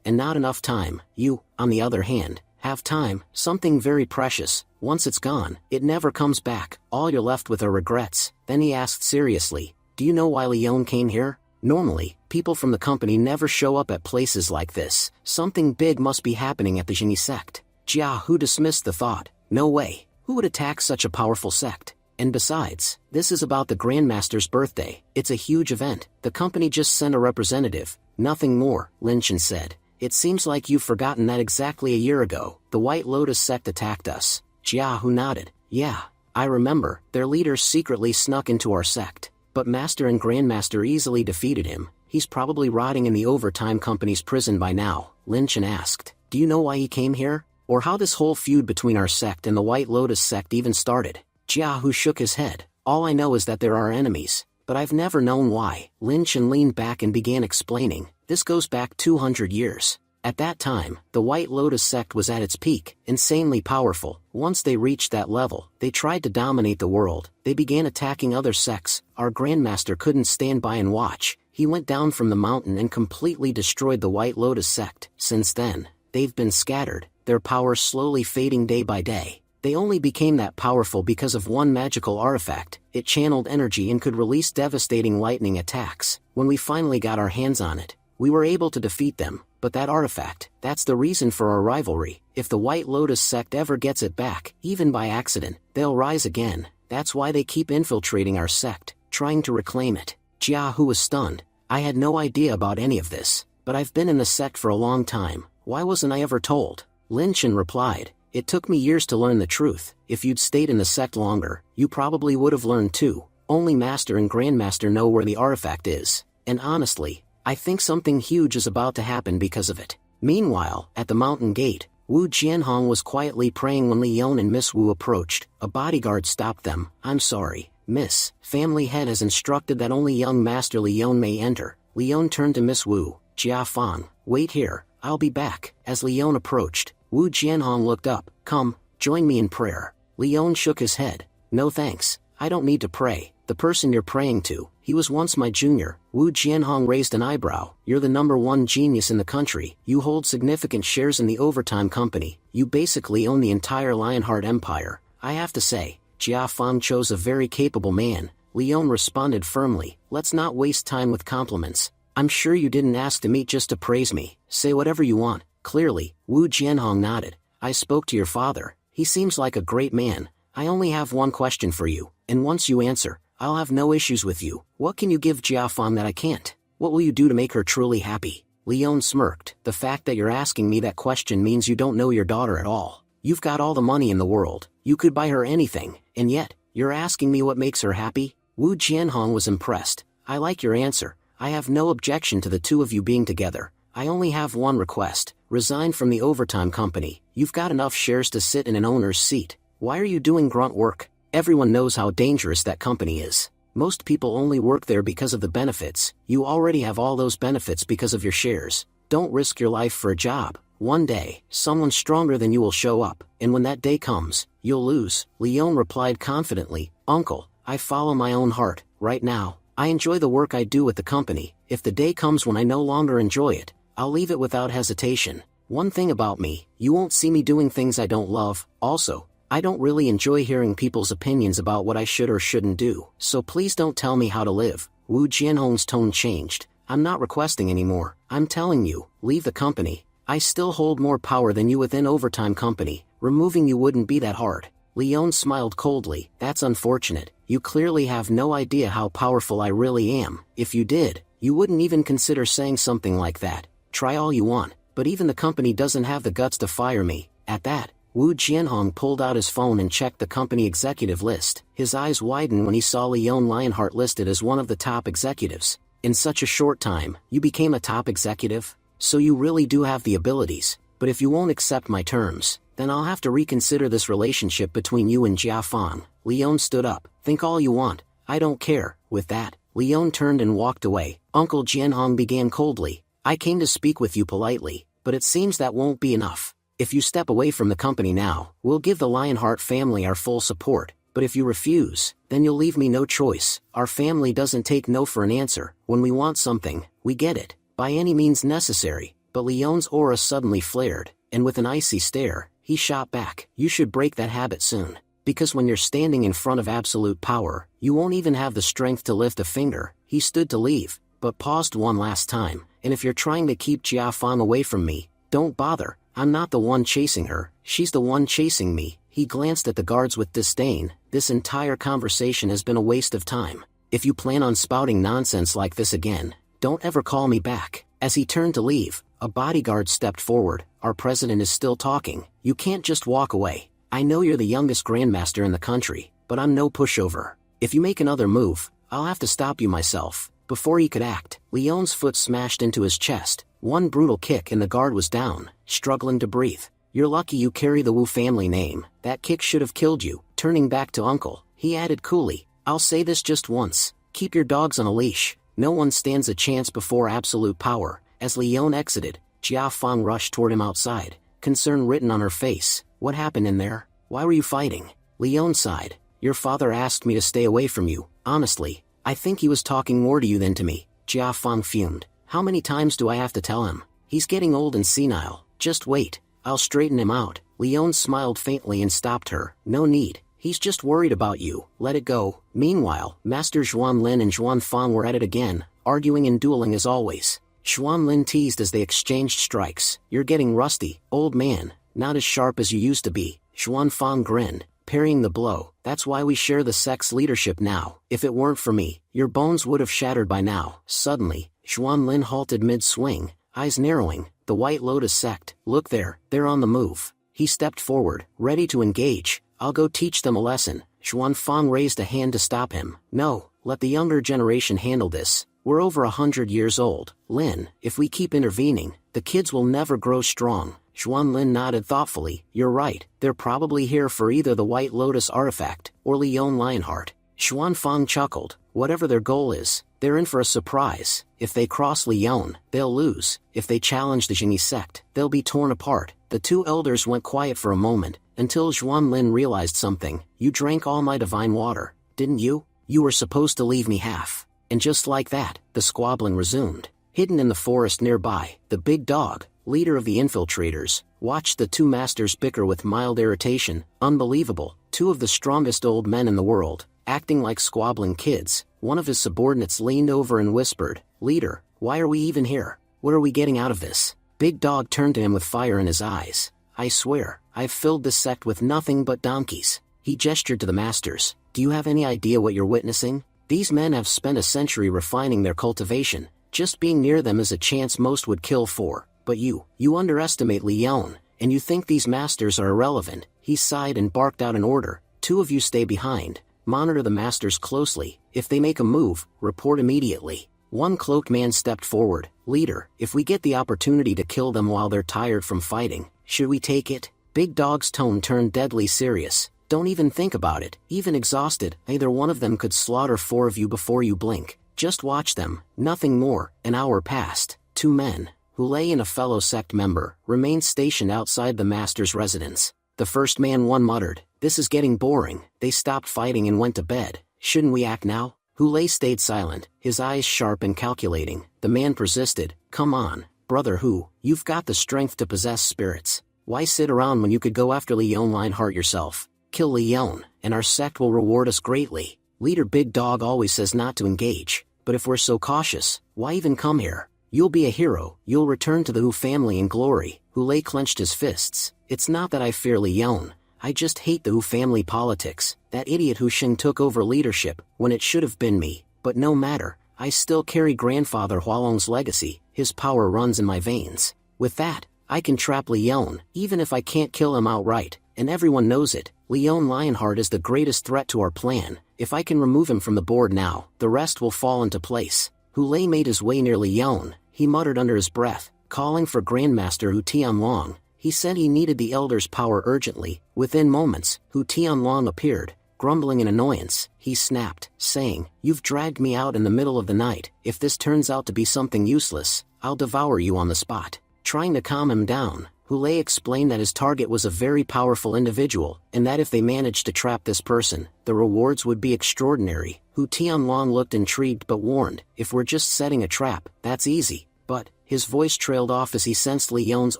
and not enough time. You, on the other hand, have time, something very precious. Once it's gone, it never comes back. All you're left with are regrets. Then he asked seriously, do you know why Leon came here? Normally, people from the company never show up at places like this. Something big must be happening at the Genie sect. Jiahu dismissed the thought. No way. Who would attack such a powerful sect? And besides, this is about the Grandmaster's birthday. It's a huge event. The company just sent a representative. Nothing more, Lin Chen said. It seems like you've forgotten that exactly a year ago, the White Lotus sect attacked us. Jiahu nodded. Yeah, I remember. Their leaders secretly snuck into our sect. But Master and Grandmaster easily defeated him. He's probably rotting in the Overtime Company's prison by now. Lin Chen asked. Do you know why he came here? Or how this whole feud between our sect and the White Lotus sect even started? Jiahu shook his head. All I know is that there are enemies, but I've never known why. Lin Chen leaned back and began explaining. This goes back 200 years. At that time, the White Lotus sect was at its peak, insanely powerful. Once they reached that level, they tried to dominate the world. They began attacking other sects. Our Grandmaster couldn't stand by and watch. He went down from the mountain and completely destroyed the White Lotus sect. Since then, they've been scattered, their power slowly fading day by day. They only became that powerful because of one magical artifact. It channeled energy and could release devastating lightning attacks. When we finally got our hands on it, we were able to defeat them. But that artifact, that's the reason for our rivalry. If the White Lotus sect ever gets it back, even by accident, they'll rise again. That's why they keep infiltrating our sect, trying to reclaim it. Jiahu was stunned. I had no idea about any of this, but I've been in the sect for a long time. Why wasn't I ever told? Lin Chen replied. It took me years to learn the truth. If you'd stayed in the sect longer, you probably would have learned too. Only Master and Grandmaster know where the artifact is. And honestly, I think something huge is about to happen because of it. Meanwhile, at the mountain gate, Wu Jianhong was quietly praying when Leon and Miss Wu approached. A bodyguard stopped them. I'm sorry, Miss. Family head has instructed that only young Master Leon may enter. Leon turned to Miss Wu. Jia Fang, wait here, I'll be back. As Leon approached, Wu Jianhong looked up. Come, join me in prayer. Leon shook his head. No thanks, I don't need to pray. The person you're praying to, he was once my junior. Wu Jianhong raised an eyebrow. You're the #1 genius in the country. You hold significant shares in the overtime company. You basically own the entire Lionheart empire. I have to say, Jia Fang chose a very capable man. Leon responded firmly. Let's not waste time with compliments. I'm sure you didn't ask to meet just to praise me. Say whatever you want. Clearly, Wu Jianhong nodded. I spoke to your father. He seems like a great man. I only have one question for you, and once you answer, I'll have no issues with you. What can you give Jia Fang that I can't? What will you do to make her truly happy? Leon smirked. The fact that you're asking me that question means you don't know your daughter at all. You've got all the money in the world. You could buy her anything, and yet, you're asking me what makes her happy? Wu Jianhong was impressed. I like your answer. I have no objection to the two of you being together. I only have one request. Resign from the overtime company. You've got enough shares to sit in an owner's seat. Why are you doing grunt work? Everyone knows how dangerous that company is. Most people only work there because of the benefits. You already have all those benefits because of your shares. Don't risk your life for a job. One day, someone stronger than you will show up, and when that day comes, you'll lose. Leon replied confidently, Uncle, I follow my own heart. Right now, I enjoy the work I do with the company. If the day comes when I no longer enjoy it, I'll leave it without hesitation. One thing about me, you won't see me doing things I don't love. Also, I don't really enjoy hearing people's opinions about what I should or shouldn't do. So please don't tell me how to live. Wu Jianhong's tone changed. I'm not requesting anymore. I'm telling you, leave the company. I still hold more power than you within overtime company. Removing you wouldn't be that hard. Leon smiled coldly. That's unfortunate. You clearly have no idea how powerful I really am. If you did, you wouldn't even consider saying something like that. Try all you want, but even the company doesn't have the guts to fire me. At that, Wu Jianhong pulled out his phone and checked the company executive list. His eyes widened when he saw Leon Lionheart listed as one of the top executives. In such a short time, you became a top executive? So you really do have the abilities, but if you won't accept my terms, then I'll have to reconsider this relationship between you and Jia Fang. Leon stood up. Think all you want, I don't care. With that, Leon turned and walked away. Uncle Jianhong began coldly. I came to speak with you politely, but it seems that won't be enough. If you step away from the company now, we'll give the Lionheart family our full support, but if you refuse, then you'll leave me no choice. Our family doesn't take no for an answer. When we want something, we get it, by any means necessary. But Leon's aura suddenly flared, and with an icy stare, he shot back. You should break that habit soon, because when you're standing in front of absolute power, you won't even have the strength to lift a finger. He stood to leave, but paused one last time. And if you're trying to keep Jia Fang away from me, don't bother. I'm not the one chasing her, she's the one chasing me. He glanced at the guards with disdain. This entire conversation has been a waste of time. If you plan on spouting nonsense like this again, don't ever call me back. As he turned to leave, a bodyguard stepped forward. Our president is still talking. You can't just walk away. I know you're the youngest grandmaster in the country, but I'm no pushover. If you make another move, I'll have to stop you myself. Before he could act, Leon's foot smashed into his chest. One brutal kick and the guard was down, struggling to breathe. You're lucky you carry the Wu family name. That kick should have killed you. Turning back to Uncle, he added coolly, I'll say this just once. Keep your dogs on a leash. No one stands a chance before absolute power. As Leon exited, Jia Fang rushed toward him outside, concern written on her face. What happened in there? Why were you fighting? Leon sighed. Your father asked me to stay away from you. Honestly, I think he was talking more to you than to me. Jia Fang fumed. How many times do I have to tell him? He's getting old and senile. Just wait. I'll straighten him out. Leon smiled faintly and stopped her. No need. He's just worried about you. Let it go. Meanwhile, Master Zhuan Lin and Zhuan Fang were at it again, arguing and dueling as always. Zhuan Lin teased as they exchanged strikes. You're getting rusty, old man. Not as sharp as you used to be. Zhuan Fang grinned, parrying the blow. That's why we share the sex leadership now. If it weren't for me, your bones would have shattered by now. Suddenly, Zhuan Lin halted mid-swing, eyes narrowing. The White Lotus sect. Look there, they're on the move. He stepped forward, ready to engage. I'll go teach them a lesson. Zhuan Fang raised a hand to stop him. No, let the younger generation handle this. We're over 100 years old. Lin, if we keep intervening, the kids will never grow strong. Zhuan Lin nodded thoughtfully. You're right, they're probably here for either the White Lotus artifact, or Leon Lionheart. Zhuan Fang chuckled. Whatever their goal is, they're in for a surprise. If they cross Leon, they'll lose. If they challenge the Genie sect, they'll be torn apart. The two elders went quiet for a moment, until Zhuan Lin realized something. You drank all my divine water, didn't you? You were supposed to leave me half. And just like that, the squabbling resumed. Hidden in the forest nearby, the big dog, leader of the infiltrators, watched the two masters bicker with mild irritation. Unbelievable, two of the strongest old men in the world, acting like squabbling kids. One of his subordinates leaned over and whispered, "Leader, why are we even here? What are we getting out of this?" Big Dog turned to him with fire in his eyes. "I swear, I've filled this sect with nothing but donkeys." He gestured to the masters. "Do you have any idea what you're witnessing? These men have spent a century refining their cultivation. Just being near them is a chance most would kill for. But you underestimate Leon, and you think these masters are irrelevant." He sighed and barked out an order. "Two of you stay behind. Monitor the masters closely. If they make a move, report immediately." One cloaked man stepped forward. "Leader, if we get the opportunity to kill them while they're tired from fighting, should we take it?" Big Dog's tone turned deadly serious. "Don't even think about it. Even exhausted, either one of them could slaughter 4 of you before you blink. Just watch them, nothing more." An hour passed. 2 men, Hulei and a fellow sect member, remained stationed outside the master's residence. The first man muttered, "This is getting boring." They stopped fighting and went to bed. "Shouldn't we act now?" Hulei stayed silent, his eyes sharp and calculating. The man persisted, "Come on, brother Hu, you've got the strength to possess spirits. Why sit around when you could go after Leon Lionheart yourself? Kill Leon, and our sect will reward us greatly." Leader Big Dog always says not to engage, but if we're so cautious, why even come here? "You'll be a hero, you'll return to the Hu family in glory." Hulei clenched his fists. "It's not that I fear Leon, I just hate the Hu family politics. That idiot Hu Sheng took over leadership, when it should have been me. But no matter, I still carry grandfather Hualong's legacy, his power runs in my veins. With that, I can trap Leon, even if I can't kill him outright, and everyone knows it. Leon Lionheart is the greatest threat to our plan. If I can remove him from the board now, the rest will fall into place." Hulei made his way near Leon. He muttered under his breath, calling for Grandmaster Hu Tianlong. He said he needed the elder's power urgently. Within moments, Hu Tianlong appeared, grumbling in annoyance. He snapped, saying, "You've dragged me out in the middle of the night. If this turns out to be something useless, I'll devour you on the spot." Trying to calm him down, Hulei explained that his target was a very powerful individual, and that if they managed to trap this person, the rewards would be extraordinary. Hu Tianlong looked intrigued but warned, "If we're just setting a trap, that's easy." But his voice trailed off as he sensed Leon's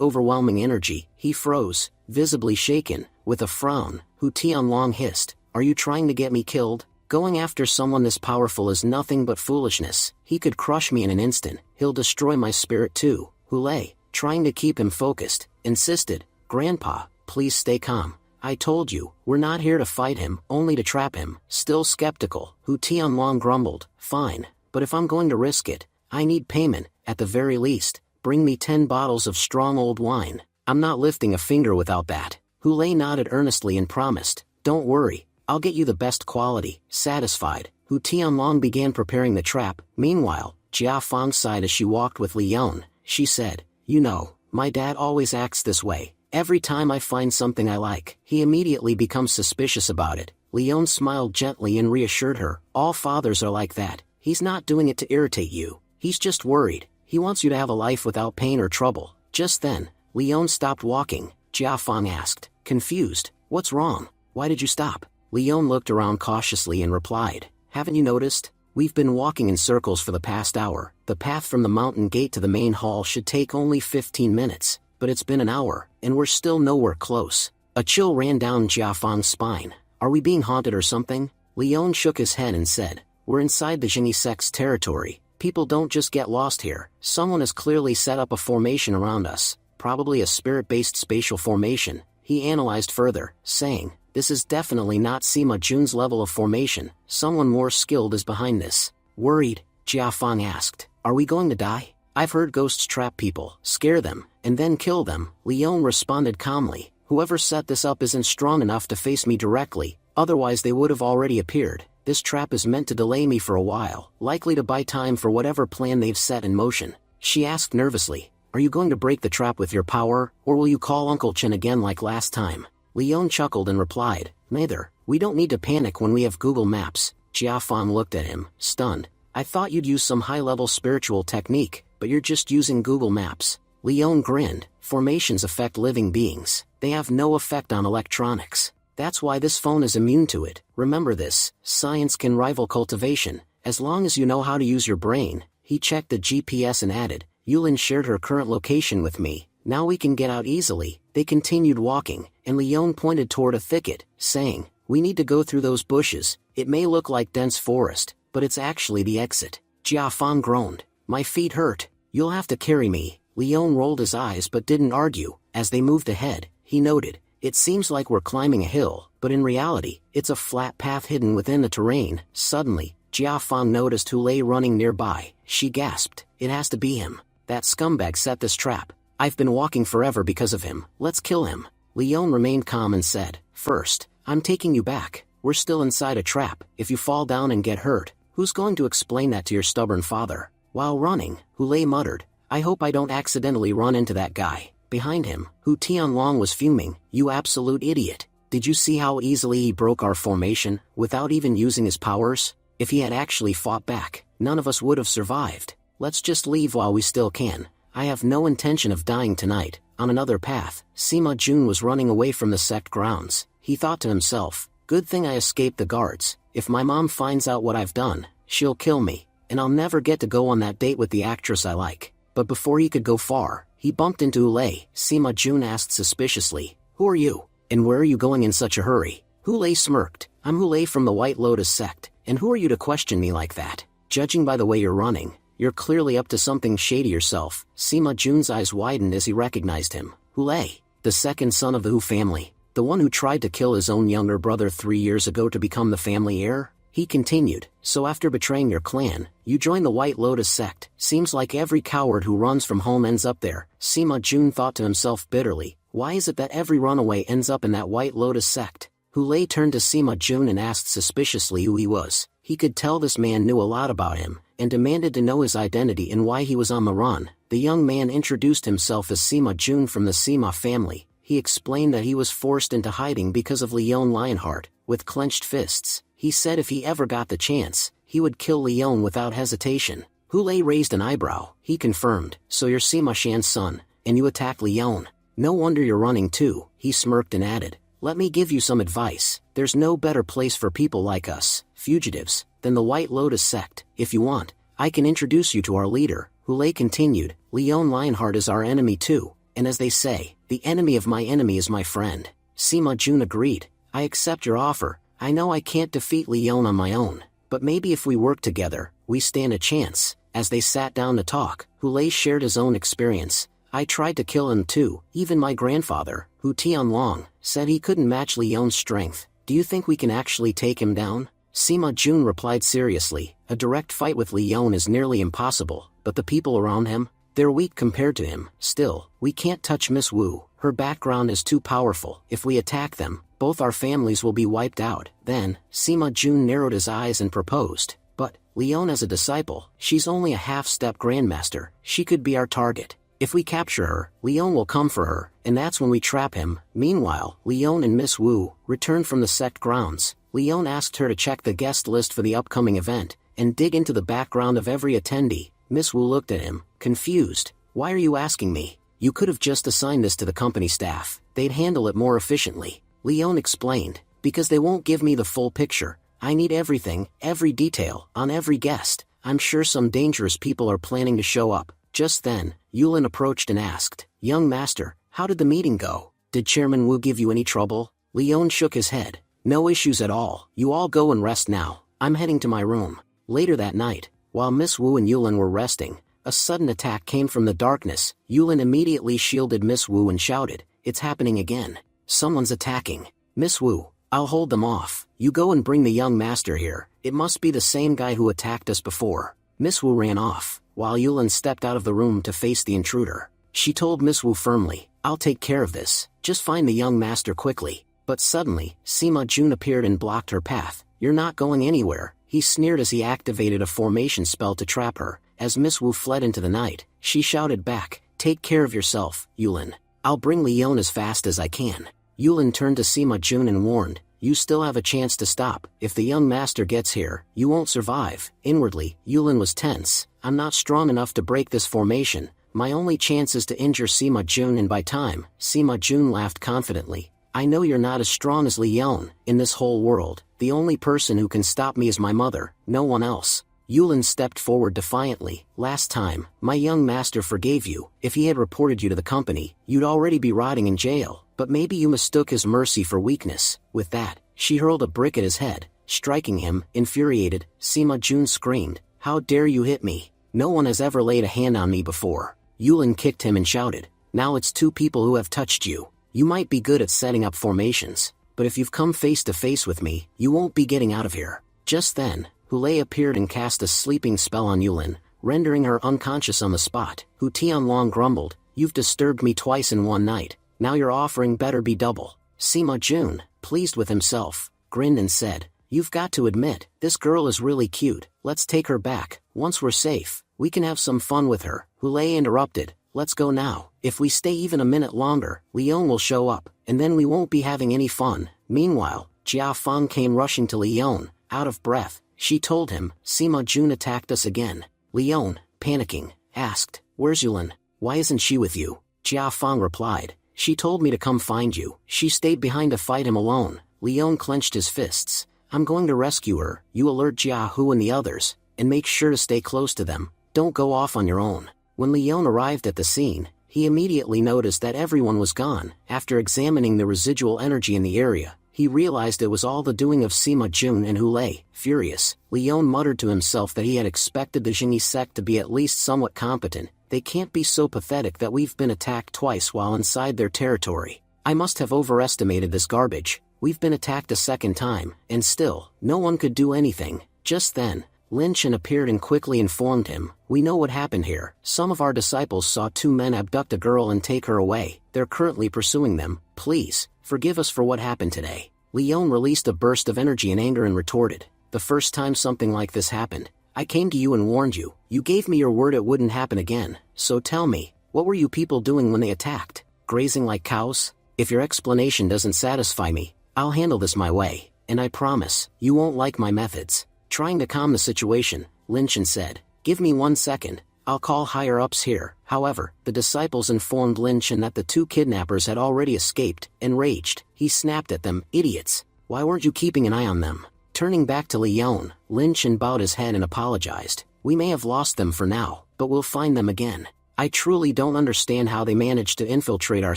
overwhelming energy. He froze, visibly shaken. With a frown, Hu Tianlong hissed, "Are you trying to get me killed? Going after someone this powerful is nothing but foolishness. He could crush me in an instant. He'll destroy my spirit too." Hulei, trying to keep him focused, insisted, "Grandpa, please stay calm. I told you, we're not here to fight him, only to trap him." Still skeptical, Hu Tianlong grumbled, "Fine, but if I'm going to risk it, I need payment. At the very least, bring me 10 bottles of strong old wine. I'm not lifting a finger without that." Hulei nodded earnestly and promised, "Don't worry, I'll get you the best quality." Satisfied, Hu Tianlong began preparing the trap. Meanwhile, Jia Fang sighed as she walked with Leon. She said, "You know, my dad always acts this way. Every time I find something I like, he immediately becomes suspicious about it." Leon smiled gently and reassured her, "All fathers are like that. He's not doing it to irritate you. He's just worried. He wants you to have a life without pain or trouble." Just then, Leon stopped walking. Jia Fang asked, confused, "What's wrong? Why did you stop?" Leon looked around cautiously and replied, "Haven't you noticed? We've been walking in circles for the past hour. The path from the mountain gate to the main hall should take only 15 minutes, but it's been an hour, and we're still nowhere close." A chill ran down Jia Fang's spine. "Are we being haunted or something?" Leon shook his head and said, "We're inside the Jingyi sect's territory. People don't just get lost here. Someone has clearly set up a formation around us, probably a spirit-based spatial formation." He analyzed further, saying, "This is definitely not Sima Jun's level of formation. Someone more skilled is behind this." Worried, Jia Fang asked, "Are we going to die? I've heard ghosts trap people, scare them, and then kill them." Leon responded calmly, "Whoever set this up isn't strong enough to face me directly, otherwise they would have already appeared. This trap is meant to delay me for a while, likely to buy time for whatever plan they've set in motion." She asked nervously, "Are you going to break the trap with your power, or will you call Uncle Chen again like last time?" Leon chuckled and replied, "Neither. We don't need to panic when we have Google Maps." Jia Fang looked at him, stunned. "I thought you'd use some high-level spiritual technique, but you're just using Google Maps." Leon grinned. "Formations affect living beings. They have no effect on electronics. That's why this phone is immune to it. Remember this, science can rival cultivation, as long as you know how to use your brain. He checked the GPS and added, Yulin shared her current location with me, now we can get out easily. They continued walking, and Leon pointed toward a thicket, saying, we need to go through those bushes. It may look like dense forest, but it's actually the exit. Jiafang groaned, my feet hurt. You'll have to carry me. Leon rolled his eyes but didn't argue. As they moved ahead, he noted, it seems like we're climbing a hill, but in reality, it's a flat path hidden within the terrain. Suddenly, Jiafang noticed who lay running nearby. She gasped, it has to be him. That scumbag set this trap. I've been walking forever because of him. Let's kill him. Leon remained calm and said, first, I'm taking you back. We're still inside a trap. If you fall down and get hurt, who's going to explain that to your stubborn father? While running, Hule muttered, I hope I don't accidentally run into that guy. Behind him, Hu Tianlong was fuming, you absolute idiot. Did you see how easily he broke our formation, without even using his powers? If he had actually fought back, none of us would have survived. Let's just leave while we still can. I have no intention of dying tonight. On another path, Sima Jun was running away from the sect grounds. He thought to himself, good thing I escaped the guards. If my mom finds out what I've done, she'll kill me, and I'll never get to go on that date with the actress I like. But before he could go far, he bumped into Hule. Sima Jun asked suspiciously, who are you, and where are you going in such a hurry? Hule smirked, I'm Hule from the White Lotus sect, and who are you to question me like that? Judging by the way you're running, you're clearly up to something shady yourself. Sima Jun's eyes widened as he recognized him. Hule, the second son of the Hu family, the one who tried to kill his own younger brother 3 years ago to become the family heir? He continued, so after betraying your clan, you joined the White Lotus sect. Seems like every coward who runs from home ends up there. Sima Jun thought to himself bitterly, why is it that every runaway ends up in that White Lotus sect? Hule turned to Sima Jun and asked suspiciously who he was. He could tell this man knew a lot about him, and demanded to know his identity and why he was on the run. The young man introduced himself as Sima Jun from the Sima family. He explained that he was forced into hiding because of Leon Lionheart. With clenched fists, he said if he ever got the chance, he would kill Leon without hesitation. Hule raised an eyebrow. He confirmed, so you're Sima Shan's son, and you attacked Leon. No wonder you're running too. He smirked and added, let me give you some advice. There's no better place for people like us, fugitives, than the White Lotus sect. If you want, I can introduce you to our leader. Hule continued, Leon Lionheart is our enemy too, and as they say, the enemy of my enemy is my friend. Sima Jun agreed, I accept your offer. I know I can't defeat Leon on my own, but maybe if we work together, we stand a chance. As they sat down to talk, Hule shared his own experience. I tried to kill him too. Even my grandfather, Hu Tianlong, said he couldn't match Leon's strength. Do you think we can actually take him down? Sima Jun replied seriously, a direct fight with Leon is nearly impossible, but the people around him, they're weak compared to him. Still, we can't touch Miss Wu. Her background is too powerful. If we attack them, both our families will be wiped out. Then, Sima Jun narrowed his eyes and proposed, but, Leon as a disciple, she's only a half-step grandmaster. She could be our target. If we capture her, Leon will come for her, and that's when we trap him. Meanwhile, Leon and Miss Wu returned from the sect grounds. Leon asked her to check the guest list for the upcoming event, and dig into the background of every attendee. Miss Wu looked at him, confused. Why are you asking me? You could have just assigned this to the company staff. They'd handle it more efficiently. Leon explained, because they won't give me the full picture. I need everything, every detail, on every guest. I'm sure some dangerous people are planning to show up. Just then, Yulin approached and asked, young master, how did the meeting go? Did Chairman Wu give you any trouble? Leon shook his head. No issues at all. You all go and rest now. I'm heading to my room. Later that night, while Miss Wu and Yulin were resting, a sudden attack came from the darkness. Yulin immediately shielded Miss Wu and shouted, it's happening again. Someone's attacking. Miss Wu, I'll hold them off. You go and bring the young master here. It must be the same guy who attacked us before. Miss Wu ran off, while Yulin stepped out of the room to face the intruder. She told Miss Wu firmly, I'll take care of this. Just find the young master quickly. But suddenly, Sima Jun appeared and blocked her path. You're not going anywhere. He sneered as he activated a formation spell to trap her. As Miss Wu fled into the night, she shouted back, take care of yourself, Yulin. I'll bring Leon as fast as I can. Yulin turned to Sima Jun and warned, you still have a chance to stop. If the young master gets here, you won't survive. Inwardly, Yulin was tense. I'm not strong enough to break this formation. My only chance is to injure Sima Jun and buy time. Sima Jun laughed confidently. I know you're not as strong as Leon. In this whole world, the only person who can stop me is my mother, no one else. Yulin stepped forward defiantly. Last time, my young master forgave you. If he had reported you to the company, you'd already be rotting in jail, but maybe you mistook his mercy for weakness. With that, she hurled a brick at his head, striking him. Infuriated, Sima Jun screamed, "How dare you hit me? No one has ever laid a hand on me before." Yulin kicked him and shouted, "Now it's two people who have touched you. You might be good at setting up formations, but if you've come face to face with me, you won't be getting out of here." Just then, Hulei appeared and cast a sleeping spell on Yulin, rendering her unconscious on the spot. Hu Tianlong grumbled, "You've disturbed me twice in one night, now your offering better be double." Sima Jun, pleased with himself, grinned and said, "You've got to admit, this girl is really cute. Let's take her back. Once we're safe, we can have some fun with her." Hulei interrupted, "Let's go now. If we stay even a minute longer, Leon will show up, and then we won't be having any fun." Meanwhile, Jia Fang came rushing to Leon, out of breath. She told him, "Sima Jun attacked us again." Leon, panicking, asked, "Where's Yulin? Why isn't she with you?" Jia Fang replied, "She told me to come find you. She stayed behind to fight him alone." Leon clenched his fists. "I'm going to rescue her. You alert Jia Hu and the others, and make sure to stay close to them. Don't go off on your own." When Leon arrived at the scene, he immediately noticed that everyone was gone. After examining the residual energy in the area, he realized it was all the doing of Sima Jun and Hulei. Furious, Leon muttered to himself that he had expected the Jingyi sect to be at least somewhat competent. They can't be so pathetic that we've been attacked twice while inside their territory. I must have overestimated this garbage. We've been attacked a second time, and still, no one could do anything. Just then, Lin Chen appeared and quickly informed him, "We know what happened here. Some of our disciples saw two men abduct a girl and take her away. They're currently pursuing them. Please, forgive us for what happened today." Leon released a burst of energy and anger and retorted, "The first time something like this happened, I came to you and warned you. You gave me your word it wouldn't happen again. So tell me, what were you people doing when they attacked? Grazing like cows? If your explanation doesn't satisfy me, I'll handle this my way, and I promise, you won't like my methods." Trying to calm the situation, Lin Chen said, "Give me 1 second, I'll call higher-ups here." However, the disciples informed Lin Chen that the two kidnappers had already escaped. Enraged, he snapped at them, "Idiots! Why weren't you keeping an eye on them?" Turning back to Leon, Lin Chen bowed his head and apologized. "We may have lost them for now, but we'll find them again. I truly don't understand how they managed to infiltrate our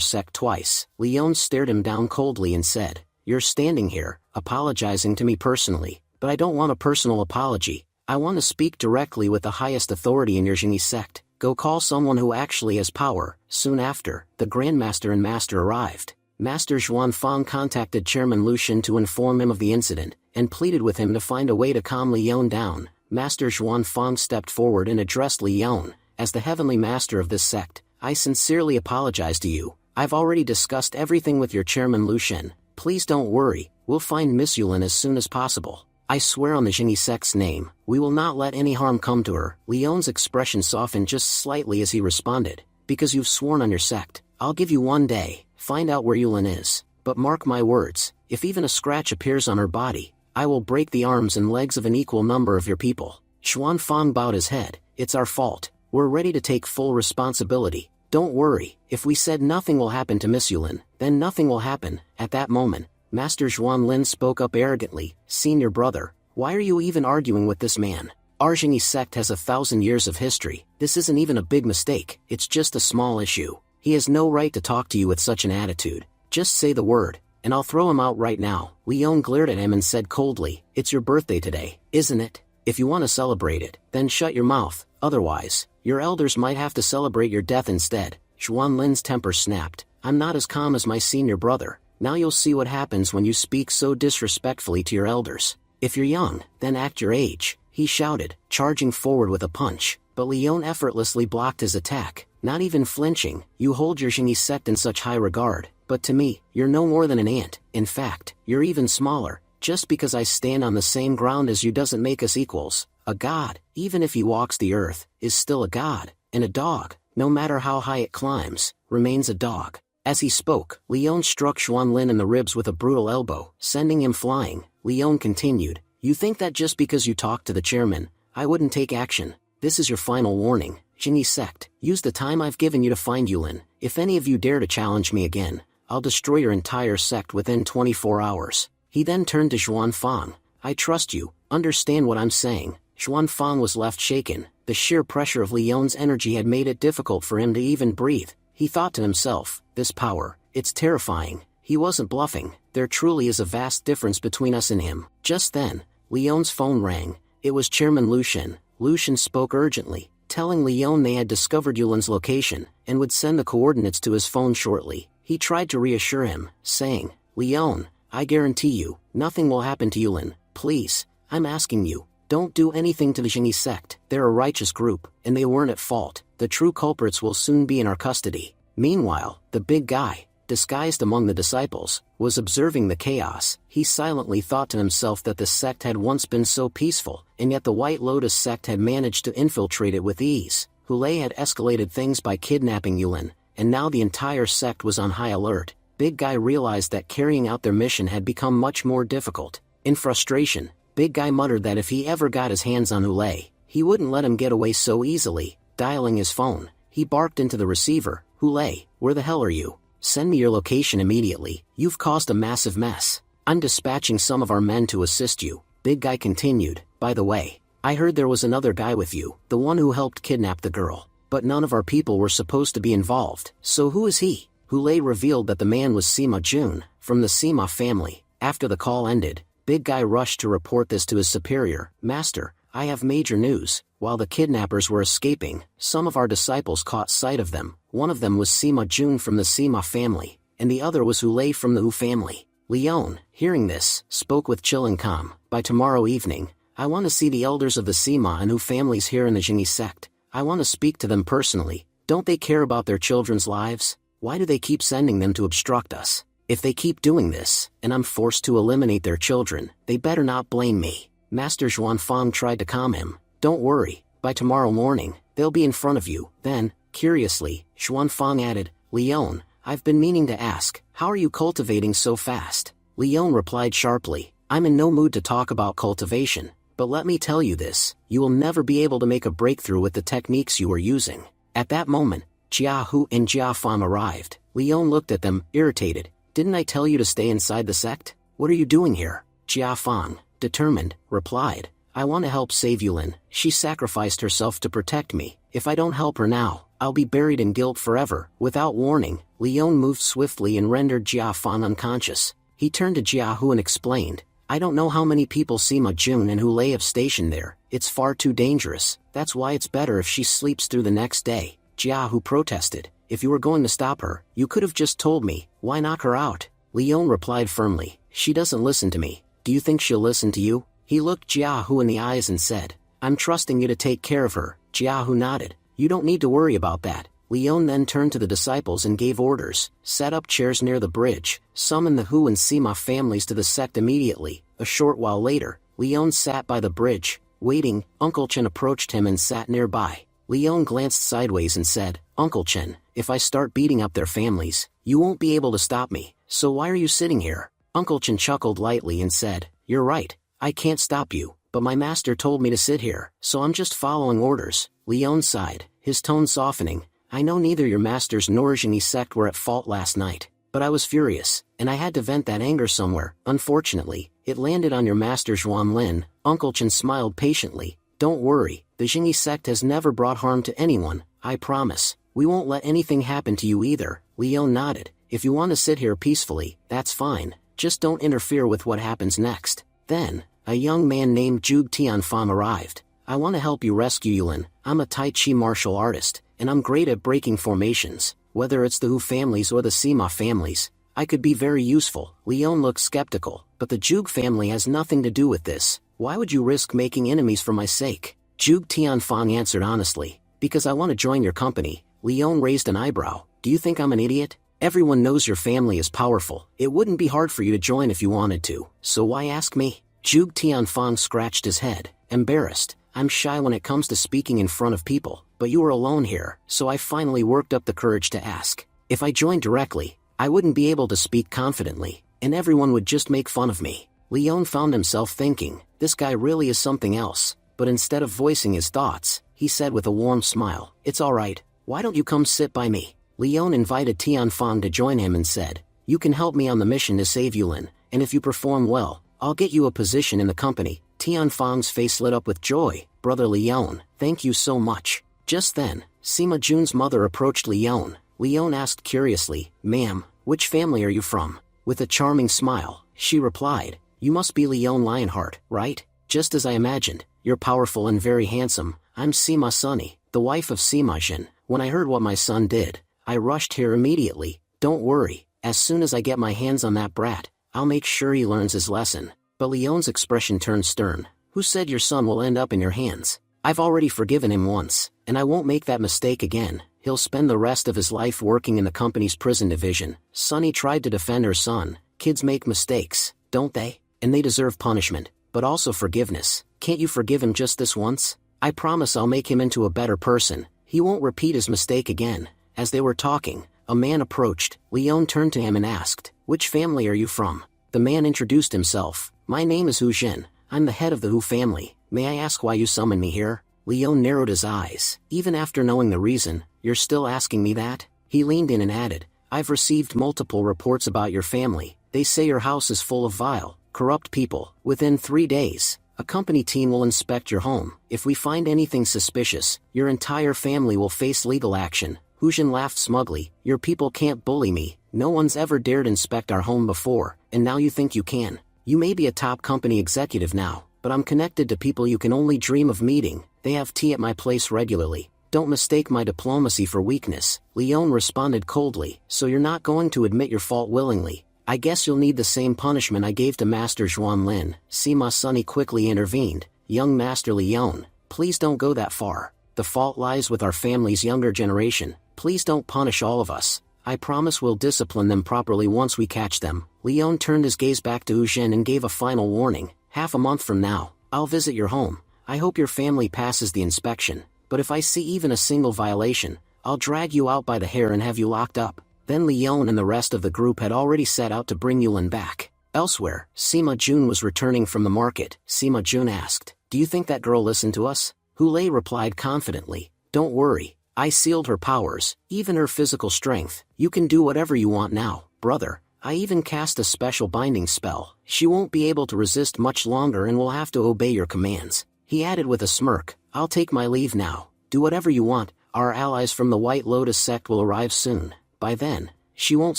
sect twice." Leon stared him down coldly and said, "You're standing here, apologizing to me personally, but I don't want a personal apology. I want to speak directly with the highest authority in your Jingyi sect. Go call someone who actually has power." Soon after, the Grandmaster and Master arrived. Master Zhuan Fang contacted Chairman Lucian to inform him of the incident, and pleaded with him to find a way to calm Leon down. Master Zhuan Fang stepped forward and addressed Leon, "As the heavenly master of this sect, I sincerely apologize to you. I've already discussed everything with your Chairman Lucian. Please don't worry, we'll find Miss Yulin as soon as possible. I swear on the Jingyi sect's name, we will not let any harm come to her." Leon's expression softened just slightly as he responded, "Because you've sworn on your sect, I'll give you 1 day, find out where Yulin is. But mark my words, if even a scratch appears on her body, I will break the arms and legs of an equal number of your people." Xuan Fang bowed his head, "It's our fault. We're ready to take full responsibility. Don't worry, if we said nothing will happen to Miss Yulin, then nothing will happen." At that moment, Master Zhuan Lin spoke up arrogantly, "Senior brother, why are you even arguing with this man? Our Jingyi sect has 1,000 years of history. This isn't even a big mistake, it's just a small issue. He has no right to talk to you with such an attitude. Just say the word, and I'll throw him out right now." Leon glared at him and said coldly, "It's your birthday today, isn't it? If you want to celebrate it, then shut your mouth, otherwise, your elders might have to celebrate your death instead." Zhuan Lin's temper snapped, "I'm not as calm as my senior brother. Now you'll see what happens when you speak so disrespectfully to your elders. If you're young, then act your age," he shouted, charging forward with a punch. But Leon effortlessly blocked his attack, not even flinching. "You hold your Jingyi sect in such high regard, but to me, you're no more than an ant. In fact, you're even smaller. Just because I stand on the same ground as you doesn't make us equals. A god, even if he walks the earth, is still a god, and a dog, no matter how high it climbs, remains a dog." As he spoke, Leon struck Xuan Lin in the ribs with a brutal elbow, sending him flying. Leon continued, "You think that just because you talked to the chairman, I wouldn't take action? This is your final warning. Jingyi sect, use the time I've given you to find Yulin. If any of you dare to challenge me again, I'll destroy your entire sect within 24 hours. He then turned to Xuanfang. I trust you, understand what I'm saying. Xuanfang was left shaken. The sheer pressure of Leon's energy had made it difficult for him to even breathe. He thought to himself, this power, it's terrifying. He wasn't bluffing. There truly is a vast difference between us and him. Just then, Leon's phone rang. It was Chairman Lucien. Lucien spoke urgently, telling Leon they had discovered Yulin's location, and would send the coordinates to his phone shortly. He tried to reassure him, saying, Leon, I guarantee you, nothing will happen to Yulin. Please, I'm asking you, don't do anything to the Jingyi sect. They're a righteous group, and they weren't at fault. The true culprits will soon be in our custody. Meanwhile, the big guy, disguised among the disciples, was observing the chaos. He silently thought to himself that the sect had once been so peaceful, and yet the White Lotus sect had managed to infiltrate it with ease. Hulei had escalated things by kidnapping Yulin, and now the entire sect was on high alert. Big Guy realized that carrying out their mission had become much more difficult. In frustration, Big Guy muttered that if he ever got his hands on Hulei, he wouldn't let him get away so easily. Dialing his phone, he barked into the receiver, Hulei, where the hell are you? Send me your location immediately. You've caused a massive mess. I'm dispatching some of our men to assist you. Big Guy continued, by the way, I heard there was another guy with you, the one who helped kidnap the girl. But none of our people were supposed to be involved. So who is he? Hulei revealed that the man was Sima Jun, from the Sima family. After the call ended, Big Guy rushed to report this to his superior. Master, I have major news. While the kidnappers were escaping, some of our disciples caught sight of them. One of them was Sima Jun from the Sima family, and the other was Hulei from the Hu family. Leon, hearing this, spoke with chill and calm. By tomorrow evening, I want to see the elders of the Sima and Hu families here in the Jingyi sect. I want to speak to them personally. Don't they care about their children's lives? Why do they keep sending them to obstruct us? If they keep doing this, and I'm forced to eliminate their children, they better not blame me. Master Xuanfang tried to calm him. Don't worry, by tomorrow morning, they'll be in front of you. Then, curiously, Xuanfang added, Leon, I've been meaning to ask, how are you cultivating so fast? Leon replied sharply, I'm in no mood to talk about cultivation, but let me tell you this, you will never be able to make a breakthrough with the techniques you are using. At that moment, Jia Hu and Jia Fan arrived. Leon looked at them, irritated. Didn't I tell you to stay inside the sect? What are you doing here? Jia Fan, determined, replied, I want to help save Yulin. She sacrificed herself to protect me. If I don't help her now, I'll be buried in guilt forever. Without warning, Leon moved swiftly and rendered Jia Fan unconscious. He turned to Jia Hu and explained, I don't know how many people Sima Jun and Hulei have stationed there. It's far too dangerous. That's why it's better if she sleeps through the next day. Jia Hu protested, if you were going to stop her, you could have just told me. Why knock her out? Leon replied firmly, she doesn't listen to me. Do you think she'll listen to you? He looked Jia Hu in the eyes and said, I'm trusting you to take care of her. Jia Hu nodded. You don't need to worry about that. Leon then turned to the disciples and gave orders, set up chairs near the bridge, summon the Hu and Sima families to the sect immediately. A short while later, Leon sat by the bridge, waiting. Uncle Chen approached him and sat nearby. Leon glanced sideways and said, Uncle Chen, if I start beating up their families, you won't be able to stop me, so why are you sitting here? Uncle Chen chuckled lightly and said, You're right, I can't stop you, but my master told me to sit here, so I'm just following orders. Leon sighed, his tone softening, I know neither your masters nor Jingyi sect were at fault last night, but I was furious, and I had to vent that anger somewhere. Unfortunately, it landed on your master Zhuan Lin. Uncle Chen smiled patiently. Don't worry, the Jingyi sect has never brought harm to anyone, I promise. We won't let anything happen to you either. Leon nodded. If you want to sit here peacefully, that's fine, just don't interfere with what happens next. Then, a young man named Zhuge Tianfang arrived. I want to help you rescue Yulin. I'm a Tai Chi martial artist, and I'm great at breaking formations. Whether it's the Hu families or the Sima families, I could be very useful. Leon looked skeptical, but the Zhuge family has nothing to do with this. Why would you risk making enemies for my sake? Zhuge Tianfang answered honestly, because I want to join your company. Leon raised an eyebrow. Do you think I'm an idiot? Everyone knows your family is powerful. It wouldn't be hard for you to join if you wanted to, so why ask me? Zhuge Tianfang scratched his head, embarrassed. I'm shy when it comes to speaking in front of people, but you were alone here, so I finally worked up the courage to ask. If I joined directly, I wouldn't be able to speak confidently, and everyone would just make fun of me. Leon found himself thinking, this guy really is something else, but instead of voicing his thoughts, he said with a warm smile, It's alright, why don't you come sit by me? Leon invited Tianfang to join him and said, You can help me on the mission to save Yulin, and if you perform well, I'll get you a position in the company. Tianfang's face lit up with joy. Brother Leon, thank you so much. Just then, Sima Jun's mother approached Leon. Leon asked curiously, "Ma'am, which family are you from?" With a charming smile, she replied, "You must be Leon Lionheart, right? Just as I imagined, you're powerful and very handsome. I'm Sima Sunny, the wife of Sima Jin. When I heard what my son did, I rushed here immediately. Don't worry, as soon as I get my hands on that brat, I'll make sure he learns his lesson." But Leon's expression turned stern. "Who said your son will end up in your hands? I've already forgiven him once, and I won't make that mistake again. He'll spend the rest of his life working in the company's prison division." Sunny tried to defend her son. "Kids make mistakes, don't they? And they deserve punishment, but also forgiveness. Can't you forgive him just this once? I promise I'll make him into a better person. He won't repeat his mistake again." As they were talking, a man approached. Leon turned to him and asked, "Which family are you from?" The man introduced himself. "My name is Hu Jin. I'm the head of the Hu family. May I ask why you summoned me here?" Leon narrowed his eyes. "Even after knowing the reason, you're still asking me that?" He leaned in and added, "I've received multiple reports about your family. They say your house is full of vile, corrupt people. Within 3 days, a company team will inspect your home. If we find anything suspicious, your entire family will face legal action." Hu Jin laughed smugly. "Your people can't bully me. No one's ever dared inspect our home before, and now you think you can. You may be a top company executive now, but I'm connected to people you can only dream of meeting. They have tea at my place regularly. Don't mistake my diplomacy for weakness." Leon responded coldly, "So you're not going to admit your fault willingly? I guess you'll need the same punishment I gave to Master Zhuan Lin." Sima Sunny quickly intervened. "Young Master Leon, please don't go that far. The fault lies with our family's younger generation. Please don't punish all of us. I promise we'll discipline them properly once we catch them." Leon turned his gaze back to Hu Jin and gave a final warning. "Half a month from now, I'll visit your home. I hope your family passes the inspection, but if I see even a single violation, I'll drag you out by the hair and have you locked up." Then Leon and the rest of the group had already set out to bring Yulin back. Elsewhere, Sima Jun was returning from the market. Sima Jun asked, "Do you think that girl listened to us?" Hu Lei replied confidently, "Don't worry. I sealed her powers, even her physical strength. You can do whatever you want now, brother. I even cast a special binding spell. She won't be able to resist much longer and will have to obey your commands." He added with a smirk, "I'll take my leave now. Do whatever you want. Our allies from the White Lotus sect will arrive soon. By then, she won't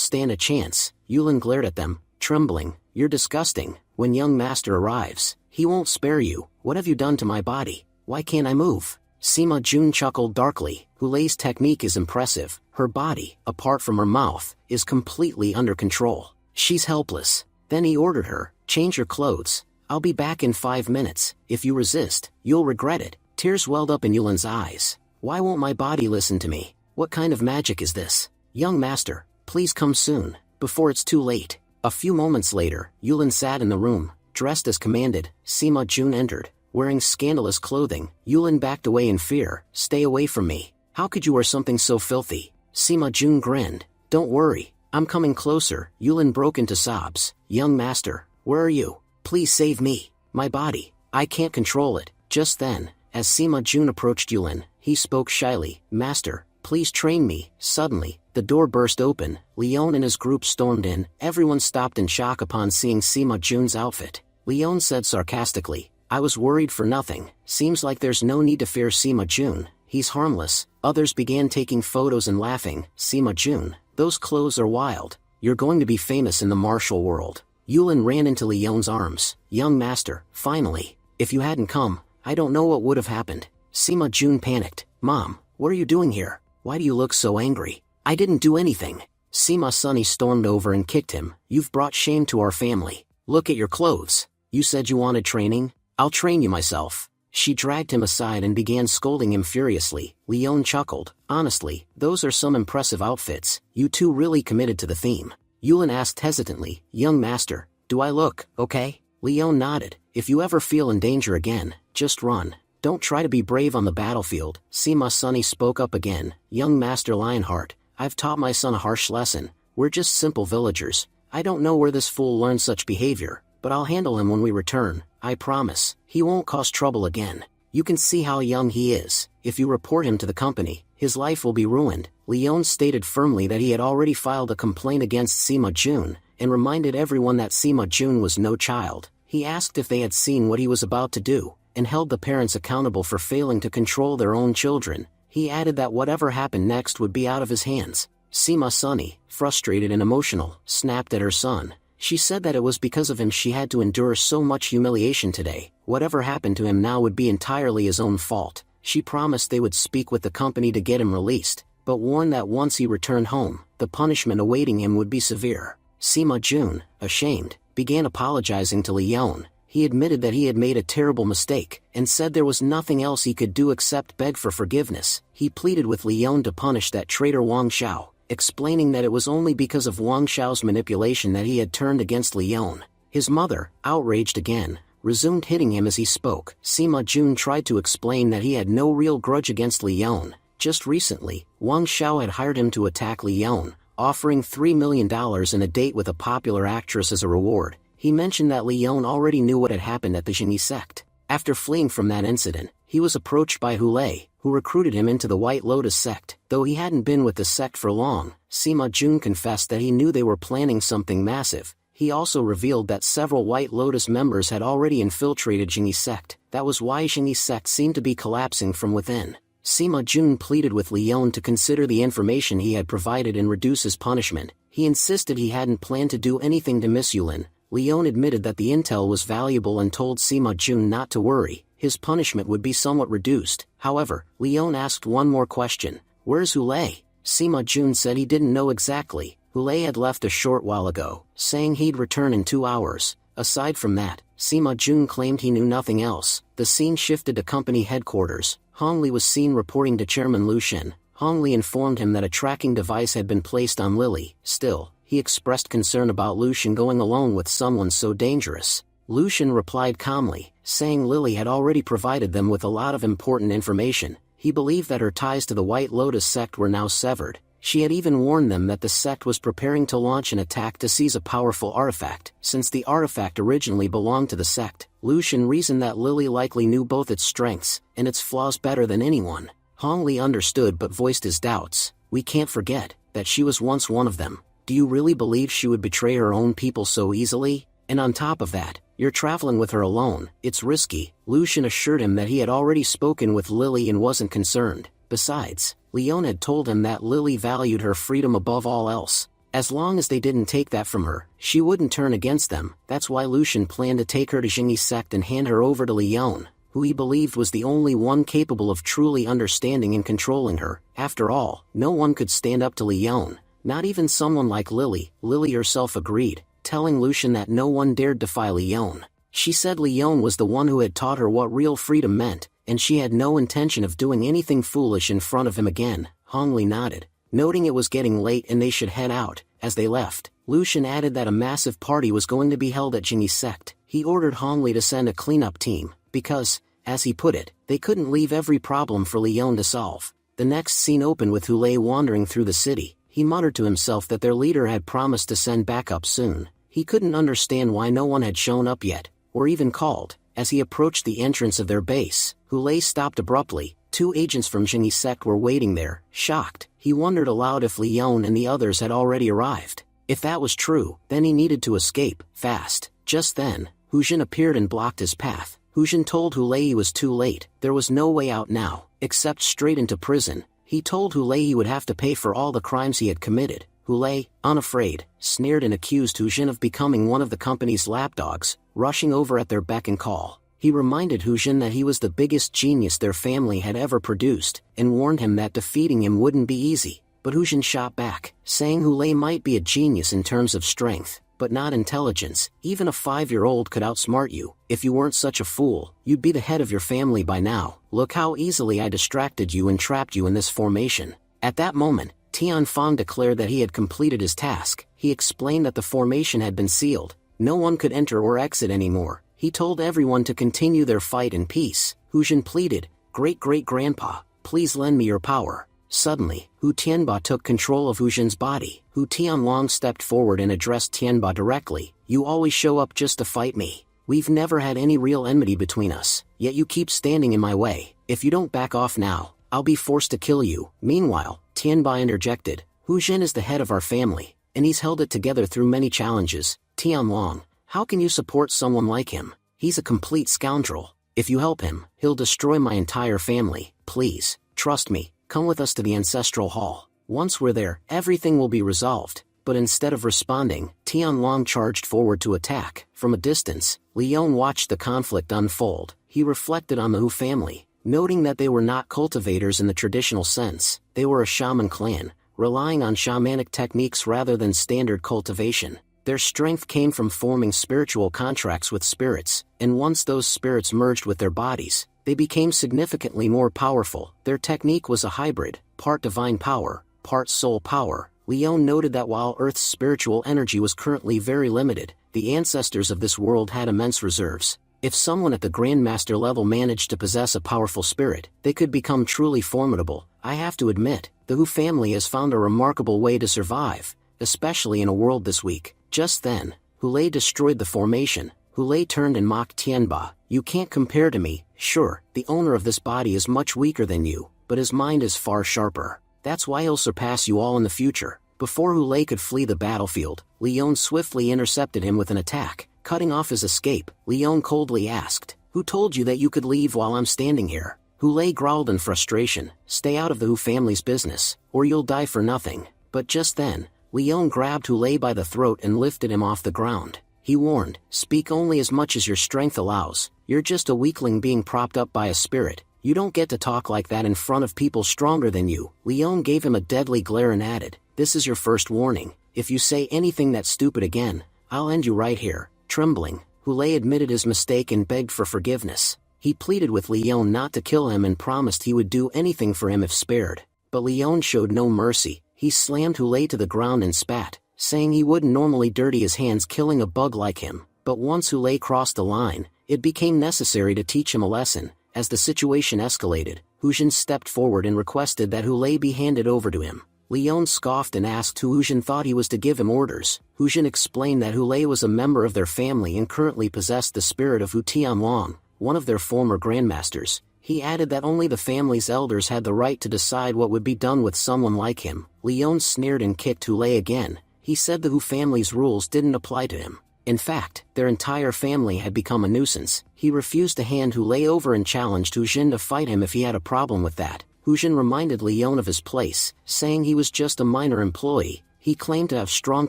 stand a chance." Yulin glared at them, trembling. "You're disgusting. When young master arrives, he won't spare you. What have you done to my body? Why can't I move?" Sima Jun chuckled darkly. Hu Lei's technique is impressive. Her body, apart from her mouth, is completely under control. She's helpless. Then he ordered her, "Change your clothes. I'll be back in 5 minutes. If you resist, you'll regret it." Tears welled up in Yulin's eyes. "Why won't my body listen to me? What kind of magic is this? Young master, please come soon, before it's too late." A few moments later, Yulin sat in the room, dressed as commanded. Sima Jun entered, wearing scandalous clothing. Yulin backed away in fear. "Stay away from me. How could you wear something so filthy?" Sima Jun grinned. "Don't worry, I'm coming closer." Yulin broke into sobs. "Young master, where are you? Please save me. My body, I can't control it." Just then, as Sima Jun approached Yulin, he spoke shyly, "Master, please train me." Suddenly, the door burst open. Leon and his group stormed in. Everyone stopped in shock upon seeing Sima Jun's outfit. Leon said sarcastically, "I was worried for nothing. Seems like there's no need to fear Sima Jun. He's harmless." Others began taking photos and laughing. "Sima Jun, those clothes are wild. You're going to be famous in the martial world." Yulin ran into Leon's arms. "Young master, finally. If you hadn't come, I don't know what would have happened." Sima Jun panicked. "Mom, what are you doing here? Why do you look so angry?" "I didn't do anything." Sima Sunny stormed over and kicked him. "You've brought shame to our family. Look at your clothes. You said you wanted training? I'll train you myself." She dragged him aside and began scolding him furiously. Leon chuckled. "Honestly, those are some impressive outfits. You two really committed to the theme." Yulin asked hesitantly, "Young master, do I look okay?" Leon nodded. "If you ever feel in danger again, just run. Don't try to be brave on the battlefield." Sima Sunny spoke up again. "Young Master Lionheart, I've taught my son a harsh lesson. We're just simple villagers. I don't know where this fool learned such behavior, but I'll handle him when we return. I promise, he won't cause trouble again." You can see how young he is. If you report him to the company, his life will be ruined. Leon stated firmly that he had already filed a complaint against Sima Jun, and reminded everyone that Sima Jun was no child. He asked if they had seen what he was about to do, and held the parents accountable for failing to control their own children. He added that whatever happened next would be out of his hands. Sima Sunny, frustrated and emotional, snapped at her son. She said that it was because of him she had to endure so much humiliation today. Whatever happened to him now would be entirely his own fault. She promised they would speak with the company to get him released, but warned that once he returned home, the punishment awaiting him would be severe. Sima Jun, ashamed, began apologizing to Leon. He admitted that he had made a terrible mistake, and said there was nothing else he could do except beg for forgiveness. He pleaded with Leon to punish that traitor Wang Xiao, explaining that it was only because of Wang Xiao's manipulation that he had turned against Leon. His mother, outraged again, resumed hitting him as he spoke. Sima Jun tried to explain that he had no real grudge against Leon. Just recently, Wang Xiao had hired him to attack Leon, offering $3 million and a date with a popular actress as a reward. He mentioned that Leon already knew what had happened at the Jingyi sect. After fleeing from that incident, he was approached by Hu Lei, who recruited him into the White Lotus sect. Though he hadn't been with the sect for long, Sima Jun confessed that he knew they were planning something massive. He also revealed that several White Lotus members had already infiltrated Jingyi sect. That was why Jingyi sect seemed to be collapsing from within. Sima Jun pleaded with Leon to consider the information he had provided and reduce his punishment. He insisted he hadn't planned to do anything to Miss Yulin. Leon admitted that the intel was valuable and told Sima Jun not to worry. His punishment would be somewhat reduced. However, Leon asked one more question. Where's Hu Lei? Sima Jun said he didn't know exactly. Hu Lei had left a short while ago, saying he'd return in 2 hours. Aside from that, Sima Jun claimed he knew nothing else. The scene shifted to company headquarters. Hong Li was seen reporting to Chairman Lu Shen. Hong Li informed him that a tracking device had been placed on Lily. Still, he expressed concern about Lu Shen going alone with someone so dangerous. Lu Shen replied calmly, saying Lily had already provided them with a lot of important information. He believed that her ties to the White Lotus sect were now severed. She had even warned them that the sect was preparing to launch an attack to seize a powerful artifact. Since the artifact originally belonged to the sect, Lu Shen reasoned that Lily likely knew both its strengths and its flaws better than anyone. Hong Li understood but voiced his doubts. We can't forget that she was once one of them. Do you really believe she would betray her own people so easily? And on top of that, you're traveling with her alone. It's risky. Lu Shen assured him that he had already spoken with Lily and wasn't concerned. Besides, Leon had told him that Lily valued her freedom above all else. As long as they didn't take that from her, she wouldn't turn against them. That's why Lu Shen planned to take her to Jingyi sect and hand her over to Leon, who he believed was the only one capable of truly understanding and controlling her. After all, no one could stand up to Leon, not even someone like Lily. Lily herself agreed, telling Lu Shen that no one dared defy Leon. She said Leon was the one who had taught her what real freedom meant, and she had no intention of doing anything foolish in front of him again. Hong Li nodded, noting it was getting late and they should head out. As they left, Lu Shen added that a massive party was going to be held at Jingyi sect. He ordered Hong Li to send a cleanup team, because, as he put it, they couldn't leave every problem for Leon to solve. The next scene opened with Hu Lei wandering through the city. He muttered to himself that their leader had promised to send backup soon. He couldn't understand why no one had shown up yet, or even called. As he approached the entrance of their base, Hu Lei stopped abruptly. 2 agents from Jingyi sect were waiting there. Shocked, he wondered aloud if Leon and the others had already arrived. If that was true, then he needed to escape, fast. Just then, Hu Jin appeared and blocked his path. Hu Jin told Hu Lei he was too late. There was no way out now, except straight into prison. He told Hu Lei he would have to pay for all the crimes he had committed. Hu Lei, unafraid, sneered and accused Hu Jin of becoming one of the company's lapdogs, rushing over at their beck and call. He reminded Hu Jin that he was the biggest genius their family had ever produced, and warned him that defeating him wouldn't be easy. But Hu Jin shot back, saying Hu Lei might be a genius in terms of strength, but not intelligence. Even a 5-year-old could outsmart you. If you weren't such a fool, you'd be the head of your family by now. Look how easily I distracted you and trapped you in this formation. At that moment, Tian Fang declared that he had completed his task. He explained that the formation had been sealed. No one could enter or exit anymore. He told everyone to continue their fight in peace. Hu Jin pleaded, "Great-great-grandpa, please lend me your power." Suddenly, Hu Tianba took control of Hu Jin's body. Hu Tianlong stepped forward and addressed Tianba directly. "You always show up just to fight me. We've never had any real enmity between us, yet you keep standing in my way. If you don't back off now, I'll be forced to kill you." Meanwhile, Tianba interjected, "Hu Jin is the head of our family, and he's held it together through many challenges. Tianlong, how can you support someone like him? He's a complete scoundrel. If you help him, he'll destroy my entire family. Please, trust me, come with us to the ancestral hall. Once we're there, everything will be resolved." But instead of responding, Tianlong charged forward to attack. From a distance, Leon watched the conflict unfold. He reflected on the Hu family, noting that they were not cultivators in the traditional sense. They were a shaman clan, relying on shamanic techniques rather than standard cultivation. Their strength came from forming spiritual contracts with spirits, and once those spirits merged with their bodies, they became significantly more powerful. Their technique was a hybrid, part divine power, part soul power. Leon noted that while Earth's spiritual energy was currently very limited, the ancestors of this world had immense reserves. If someone at the Grandmaster level managed to possess a powerful spirit, they could become truly formidable. I have to admit, the Hu family has found a remarkable way to survive, especially in a world this weak. Just then, Hulei destroyed the formation. Hulei turned and mocked Tianba. "You can't compare to me. Sure, the owner of this body is much weaker than you, but his mind is far sharper. That's why he'll surpass you all in the future." Before Hulei could flee the battlefield, Leon swiftly intercepted him with an attack, cutting off his escape. Leon coldly asked, "Who told you that you could leave while I'm standing here?" Hulei growled in frustration, "Stay out of the Hu family's business, or you'll die for nothing." But just then, Leon grabbed Hulei by the throat and lifted him off the ground. He warned, "Speak only as much as your strength allows. You're just a weakling being propped up by a spirit. You don't get to talk like that in front of people stronger than you." Leon gave him a deadly glare and added, "This is your first warning. If you say anything that's stupid again, I'll end you right here." Trembling, Hulei admitted his mistake and begged for forgiveness. He pleaded with Leon not to kill him and promised he would do anything for him if spared. But Leon showed no mercy. He slammed Hulei to the ground and spat, saying he wouldn't normally dirty his hands killing a bug like him. But once Hulei crossed the line, it became necessary to teach him a lesson. As the situation escalated, Hu Jin stepped forward and requested that Hulei be handed over to him. Leon scoffed and asked who Hu Jin thought he was to give him orders. Hu Jin explained that Hulei was a member of their family and currently possessed the spirit of Hu Tianlong, one of their former grandmasters. He added that only the family's elders had the right to decide what would be done with someone like him. Leon sneered and kicked Hulei again. He said the Hu family's rules didn't apply to him. In fact, their entire family had become a nuisance. He refused to hand Hulei over and challenged Hu Jin to fight him if he had a problem with that. Hu Jin reminded Leon of his place, saying he was just a minor employee. He claimed to have strong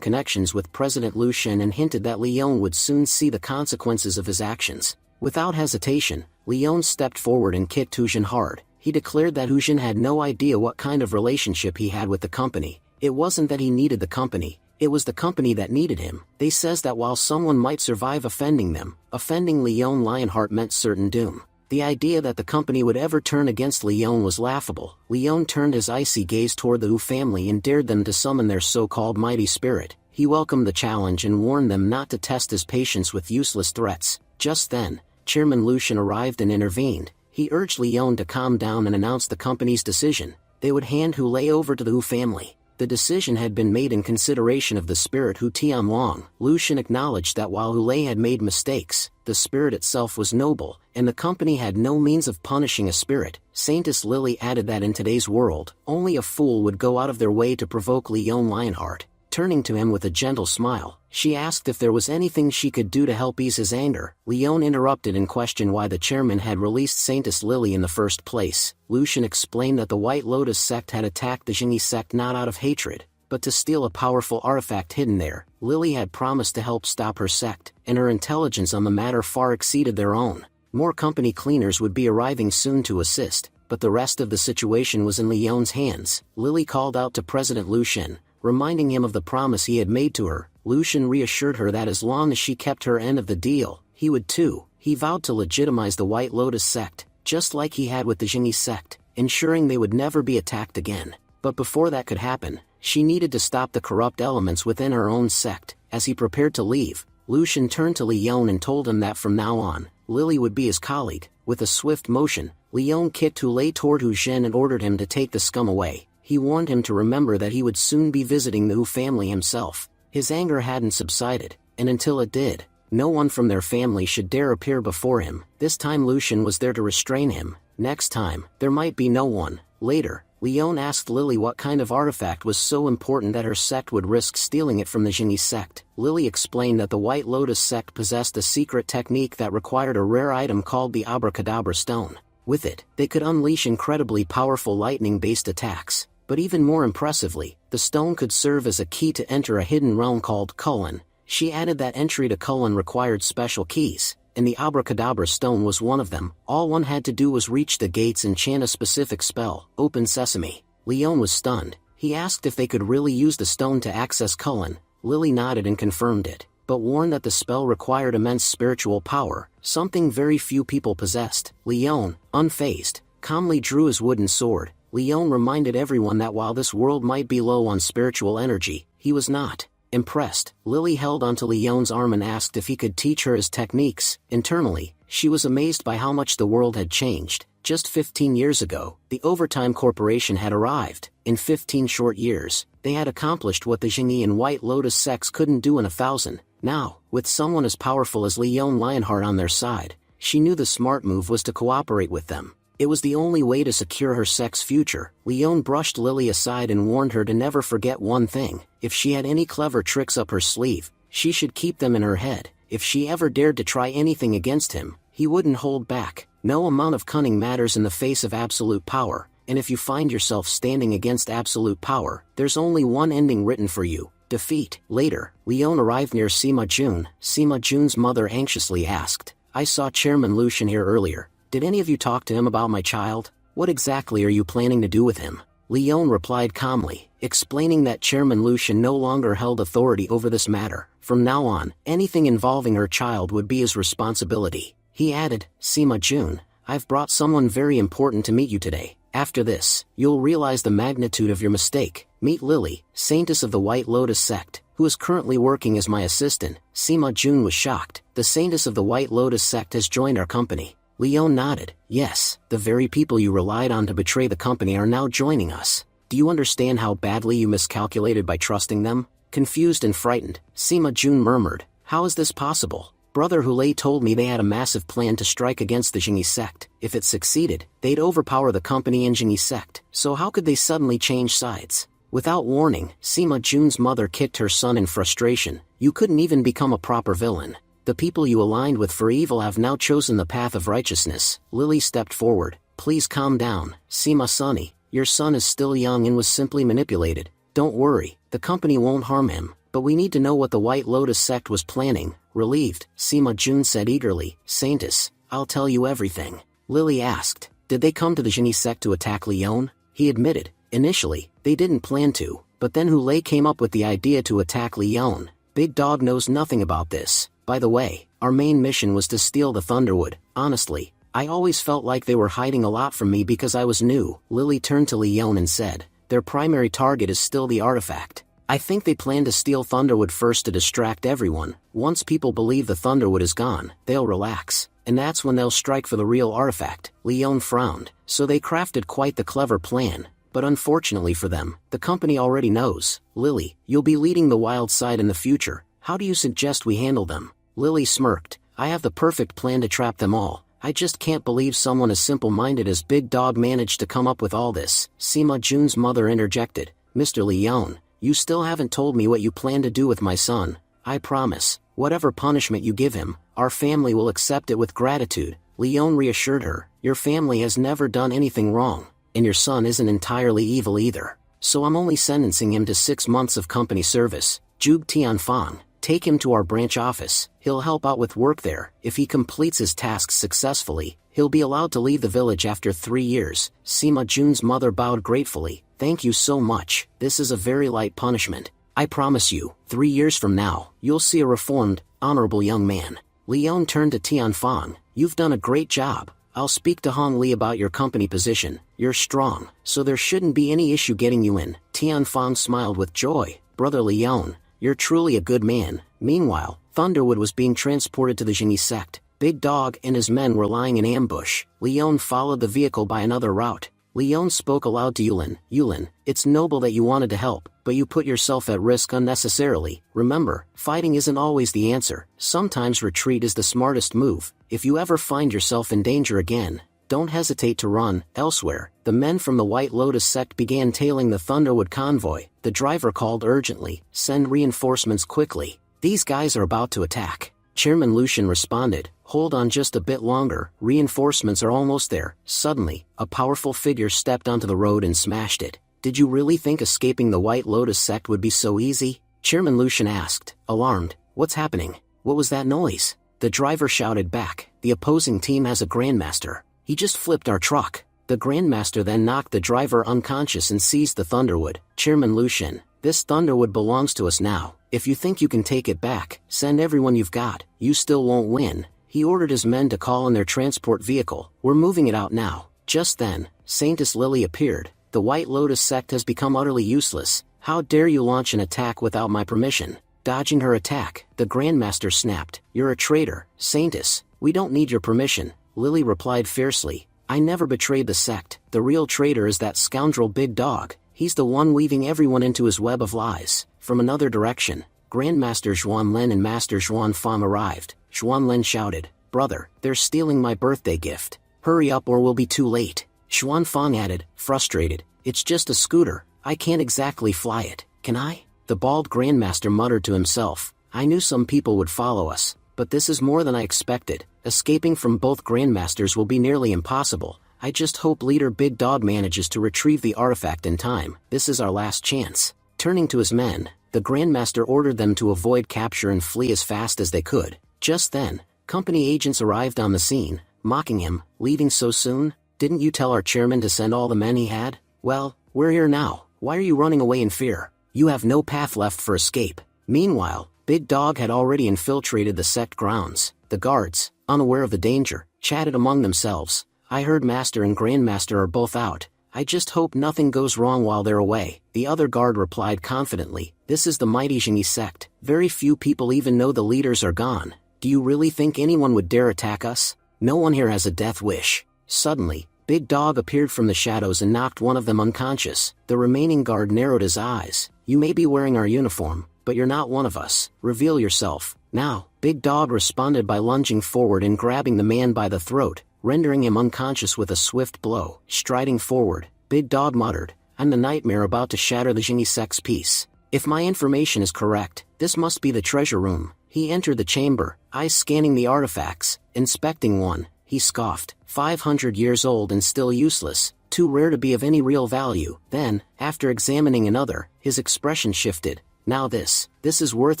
connections with President Lu Shen and hinted that Leon would soon see the consequences of his actions. Without hesitation, Leon stepped forward and kicked Hu Jin hard. He declared that Hu Jin had no idea what kind of relationship he had with the company. It wasn't that he needed the company, it was the company that needed him. They says that while someone might survive offending them, offending Leon Lionheart meant certain doom. The idea that the company would ever turn against Leon was laughable. Leon turned his icy gaze toward the Hu family and dared them to summon their so-called mighty spirit. He welcomed the challenge and warned them not to test his patience with useless threats. Just then, Chairman Lu Shen arrived and intervened. He urged Leon to calm down and announced the company's decision. They would hand Hulei over to the Hu family. The decision had been made in consideration of the spirit Hu Tianlong. Lu Shen acknowledged that while Hulei had made mistakes, the spirit itself was noble, and the company had no means of punishing a spirit. Saintess Lily added that in today's world, only a fool would go out of their way to provoke Leon Lionheart. Turning to him with a gentle smile, she asked if there was anything she could do to help ease his anger. Leon interrupted and questioned why the chairman had released Saintess Lily in the first place. Lu Shen explained that the White Lotus sect had attacked the Jingyi sect not out of hatred, but to steal a powerful artifact hidden there. Lily had promised to help stop her sect, and her intelligence on the matter far exceeded their own. More company cleaners would be arriving soon to assist, but the rest of the situation was in Leon's hands. Lily called out to President Lu Shen, reminding him of the promise he had made to her. Lu Shen reassured her that as long as she kept her end of the deal, he would too. He vowed to legitimize the White Lotus sect, just like he had with the Jingyi sect, ensuring they would never be attacked again. But before that could happen, she needed to stop the corrupt elements within her own sect. As he prepared to leave, Lu Shen turned to Leon and told him that from now on, Lily would be his colleague. With a swift motion, Leon kicked Hulei toward Hu Jin and ordered him to take the scum away. He warned him to remember that he would soon be visiting the Hu family himself. His anger hadn't subsided, and until it did, No one from their family should dare appear before him. This time Lucian was there to restrain him. Next time, there might be no one. Later, Leon asked Lily what kind of artifact was so important that her sect would risk stealing it from the Genie sect. Lily explained that the White Lotus sect possessed a secret technique that required a rare item called the Abracadabra Stone. With it, they could unleash incredibly powerful lightning-based attacks. But even more impressively, the stone could serve as a key to enter a hidden realm called Cullen. She added that entry to Cullen required special keys, and the Abracadabra Stone was one of them. All one had to do was reach the gates and chant a specific spell, Open Sesame. Leon was stunned. He asked if they could really use the stone to access Cullen. Lily nodded and confirmed it, but warned that the spell required immense spiritual power, something very few people possessed. Leon, unfazed, calmly drew his wooden sword. Leon reminded everyone that while this world might be low on spiritual energy, he was not. Impressed, Lily held onto Leon's arm and asked if he could teach her his techniques. Internally, she was amazed by how much the world had changed. Just 15 years ago, the Overtime Corporation had arrived. In 15 short years, they had accomplished what the Genie and White Lotus sects couldn't do in 1,000. Now, with someone as powerful as Leon Lionheart on their side, she knew the smart move was to cooperate with them. It was the only way to secure her sect's future. Leon brushed Lily aside and warned her to never forget one thing. If she had any clever tricks up her sleeve, she should keep them in her head. If she ever dared to try anything against him, he wouldn't hold back. No amount of cunning matters in the face of absolute power, and if you find yourself standing against absolute power, there's only one ending written for you: defeat. Later, Leon arrived near Sima Jun. Sima Jun's mother anxiously asked, "I saw Chairman Lucian here earlier. Did any of you talk to him about my child? What exactly are you planning to do with him?" Leon replied calmly, explaining that Chairman Lucian no longer held authority over this matter. From now on, anything involving her child would be his responsibility. He added, "Sima Jun, I've brought someone very important to meet you today. After this, you'll realize the magnitude of your mistake. Meet Lily, Saintess of the White Lotus sect, who is currently working as my assistant." Sima Jun was shocked. The Saintess of the White Lotus sect has joined our company. Leon nodded. "Yes, the very people you relied on to betray the company are now joining us. Do you understand how badly you miscalculated by trusting them?" Confused and frightened, Sima Jun murmured, "How is this possible? Brother Hulei told me they had a massive plan to strike against the Genie sect. If it succeeded, they'd overpower the company and Genie sect. So how could they suddenly change sides?" Without warning, Sima Jun's mother kicked her son in frustration. "You couldn't even become a proper villain. The people you aligned with for evil have now chosen the path of righteousness." Lily stepped forward. "Please calm down, Sima Sonny. Your son is still young and was simply manipulated. Don't worry, the company won't harm him. But we need to know what the White Lotus sect was planning." Relieved, Sima Jun said eagerly, "Saintess, I'll tell you everything." Lily asked, "Did they come to the Genie sect to attack Leon?" He admitted, "Initially, they didn't plan to, but then Hulei came up with the idea to attack Leon. Big Dog knows nothing about this. By the way, our main mission was to steal the Thunderwood. Honestly, I always felt like they were hiding a lot from me because I was new." Lily turned to Leon and said, "Their primary target is still the artifact. I think they plan to steal Thunderwood first to distract everyone. Once people believe the Thunderwood is gone, they'll relax, and that's when they'll strike for the real artifact." Leon frowned. "So they crafted quite the clever plan. But unfortunately for them, the company already knows. Lily, you'll be leading the wild side in the future. How do you suggest we handle them?" Lily smirked. "I have the perfect plan to trap them all. I just can't believe someone as simple-minded as Big Dog managed to come up with all this." Sima Jun's mother interjected, "Mr. Leon, you still haven't told me what you plan to do with my son. I promise, whatever punishment you give him, our family will accept it with gratitude." Leon reassured her, "Your family has never done anything wrong, and your son isn't entirely evil either. So I'm only sentencing him to 6 months of company service. Zhuge Tianfang, take him to our branch office. He'll help out with work there. If he completes his tasks successfully, he'll be allowed to leave the village after 3 years." Sima Jun's mother bowed gratefully. "Thank you so much. This is a very light punishment. I promise you, 3 years from now, you'll see a reformed, honorable young man." Leon turned to Tianfang. "You've done a great job. I'll speak to Hong Li about your company position. You're strong, so there shouldn't be any issue getting you in." Tianfang smiled with joy. "Brother Leon, you're truly a good man." Meanwhile, Thunderwood was being transported to the Genie sect. Big Dog and his men were lying in ambush. Leon followed the vehicle by another route. Leon spoke aloud to Yulin. Yulin, it's noble that you wanted to help, but you put yourself at risk unnecessarily. Remember, fighting isn't always the answer. Sometimes retreat is the smartest move. If you ever find yourself in danger again, don't hesitate to run. Elsewhere, the men from the White Lotus sect began tailing the Thunderwood convoy. The driver called urgently, "Send reinforcements quickly. These guys are about to attack." Chairman Lucian responded, "Hold on just a bit longer, reinforcements are almost there." Suddenly, a powerful figure stepped onto the road and smashed it. "Did you really think escaping the White Lotus sect would be so easy?" Chairman Lucian asked, alarmed. "What's happening? What was that noise?" The driver shouted back, "The opposing team has a Grandmaster. He just flipped our truck." The Grandmaster then knocked the driver unconscious and seized the Thunderwood. "Chairman Lucian, this Thunderwood belongs to us now. If you think you can take it back, send everyone you've got. You still won't win." He ordered his men to call in their transport vehicle. "We're moving it out now." Just then, Saintess Lily appeared. "The White Lotus sect has become utterly useless. How dare you launch an attack without my permission?" Dodging her attack, the Grandmaster snapped, "You're a traitor, Saintess. We don't need your permission." Lily replied fiercely, "I never betrayed the sect. The real traitor is that scoundrel Big Dog. He's the one weaving everyone into his web of lies." From another direction, Grandmaster Zhuan Len and Master Zhuan Fang arrived. Zhuan Len shouted, "Brother, they're stealing my birthday gift. Hurry up or we'll be too late." Zhuan Fang added, frustrated, "It's just a scooter. I can't exactly fly it. Can I?" The bald Grandmaster muttered to himself, "I knew some people would follow us, but this is more than I expected. Escaping from both Grandmasters will be nearly impossible. I just hope Leader Big Dog manages to retrieve the artifact in time. This is our last chance." Turning to his men, the Grandmaster ordered them to avoid capture and flee as fast as they could. Just then, company agents arrived on the scene, mocking him, "Leaving so soon? Didn't you tell our chairman to send all the men he had? Well, we're here now. Why are you running away in fear? You have no path left for escape." Meanwhile, Big Dog had already infiltrated the sect grounds. The guards, unaware of the danger, chatted among themselves. "I heard Master and Grandmaster are both out. I just hope nothing goes wrong while they're away." The other guard replied confidently, "This is the mighty Jingyi sect. Very few people even know the leaders are gone. Do you really think anyone would dare attack us? No one here has a death wish." Suddenly, Big Dog appeared from the shadows and knocked one of them unconscious. The remaining guard narrowed his eyes. "You may be wearing our uniform, but you're not one of us. Reveal yourself, now." Big Dog responded by lunging forward and grabbing the man by the throat, rendering him unconscious with a swift blow. Striding forward, Big Dog muttered, "I'm the nightmare about to shatter the Jingyi sect's peace. If my information is correct, this must be the treasure room." He entered the chamber, eyes scanning the artifacts. Inspecting one, he scoffed, 500 years old and still useless, too rare to be of any real value. Then, after examining another, his expression shifted. "Now this is worth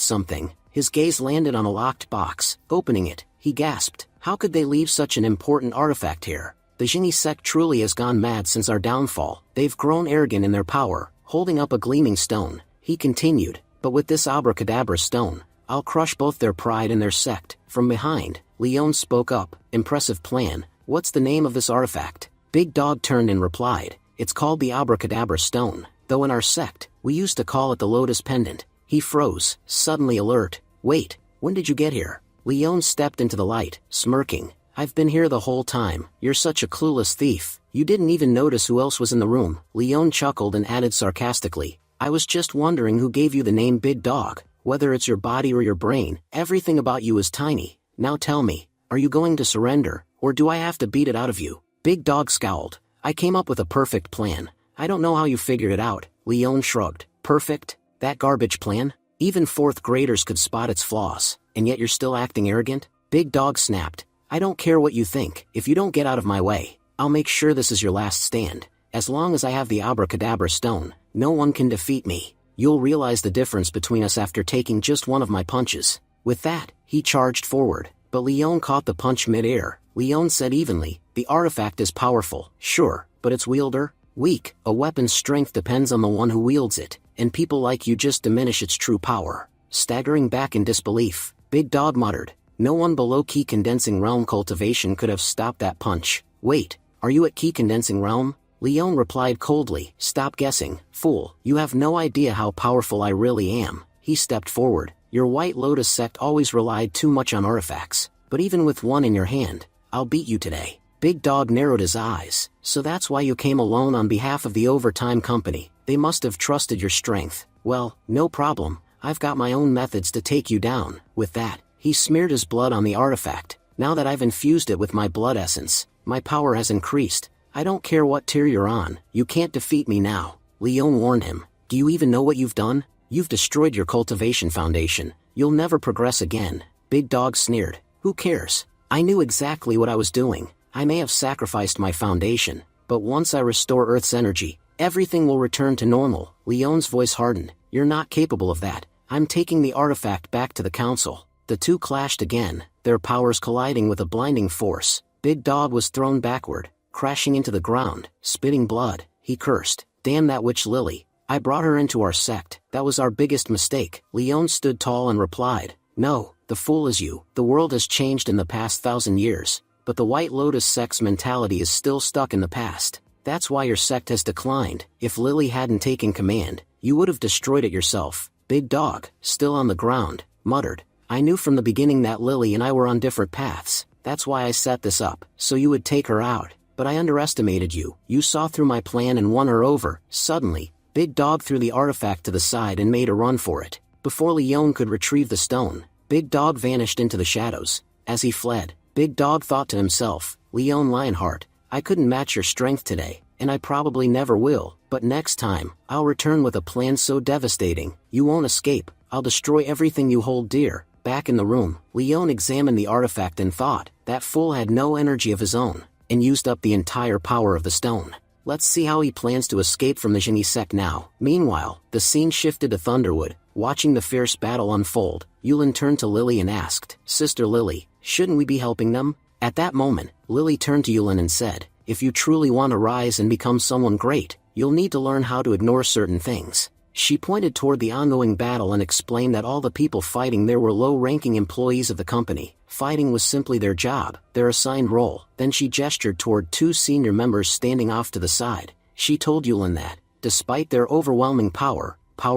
something." His gaze landed on a locked box. Opening it, he gasped, "How could they leave such an important artifact here? The Jingyi sect truly has gone mad since our downfall. They've grown arrogant in their power." Holding up a gleaming stone, he continued, "But with this abracadabra stone, I'll crush both their pride and their sect." From behind, Leon spoke up, "Impressive plan. What's the name of this artifact?" Big Dog turned and replied, "It's called the abracadabra stone, though in our sect, we used to call it the lotus pendant." He froze, suddenly alert. "Wait, when did you get here?" Leon stepped into the light, smirking, "I've been here the whole time. You're such a clueless thief. You didn't even notice who else was in the room." Leon chuckled and added sarcastically, "I was just wondering who gave you the name Big Dog. Whether it's your body or your brain, everything about you is tiny. Now tell me, are you going to surrender, or do I have to beat it out of you?" Big Dog scowled, "I came up with a perfect plan. I don't know how you figured it out." Leon shrugged, "Perfect? That garbage plan? Even fourth graders could spot its flaws, and yet you're still acting arrogant?" Big Dog snapped, "I don't care what you think. If you don't get out of my way, I'll make sure this is your last stand. As long as I have the abracadabra stone, no one can defeat me. You'll realize the difference between us after taking just one of my punches." With that, he charged forward, but Leon caught the punch mid-air. Leon said evenly, "The artifact is powerful, sure, but its wielder? Weak. A weapon's strength depends on the one who wields it, and people like you just diminish its true power." Staggering back in disbelief, Big Dog muttered, "No one below Key Condensing Realm cultivation could have stopped that punch." "Wait, are you at Key Condensing Realm?" Leon replied coldly, "Stop guessing, fool. You have no idea how powerful I really am." He stepped forward. "Your White Lotus sect always relied too much on artifacts, but even with one in your hand, I'll beat you today." Big Dog narrowed his eyes. So that's why you came alone on behalf of the overtime company. They must have trusted your strength. Well, no problem. I've got my own methods to take you down. With that, he smeared his blood on the artifact. Now that I've infused it with my blood essence, my power has increased. I don't care what tier you're on, you can't defeat me now. Leon warned him. Do you even know what you've done? You've destroyed your cultivation foundation. You'll never progress again. Big Dog sneered. Who cares? I knew exactly what I was doing. I may have sacrificed my foundation, but once I restore Earth's energy, everything will return to normal. Leon's voice hardened. You're not capable of that. I'm taking the artifact back to the council. The two clashed again, their powers colliding with a blinding force. Big Dog was thrown backward, crashing into the ground, spitting blood. He cursed. Damn that witch Lily. I brought her into our sect. That was our biggest mistake. Leon stood tall and replied. No, the fool is you. The world has changed in the past 1,000 years, but the White Lotus sect's mentality is still stuck in the past. That's why your sect has declined. If Lily hadn't taken command, you would have destroyed it yourself. Big Dog, still on the ground, muttered. I knew from the beginning that Lily and I were on different paths. That's why I set this up, so you would take her out. But I underestimated you. You saw through my plan and won her over. Suddenly, Big Dog threw the artifact to the side and made a run for it. Before Leon could retrieve the stone, Big Dog vanished into the shadows. As he fled, Big Dog thought to himself, Leon Lionheart, I couldn't match your strength today, and I probably never will, but next time, I'll return with a plan so devastating, you won't escape. I'll destroy everything you hold dear. Back in the room, Leon examined the artifact and thought, that fool had no energy of his own, and used up the entire power of the stone. Let's see how he plans to escape from the Genie sect now. Meanwhile, the scene shifted to Thunderwood. Watching the fierce battle unfold, Yulin turned to Lily and asked, Sister Lily, shouldn't we be helping them? At that moment, Lily turned to Yulin and said, if you truly want to rise and become someone great, you'll need to learn how to ignore certain things. She pointed toward the ongoing battle and explained that all the people fighting there were low-ranking employees of the company. Fighting was simply their job, their assigned role. Then she gestured toward two senior members standing off to the side. She told Yulin that, despite their overwhelming power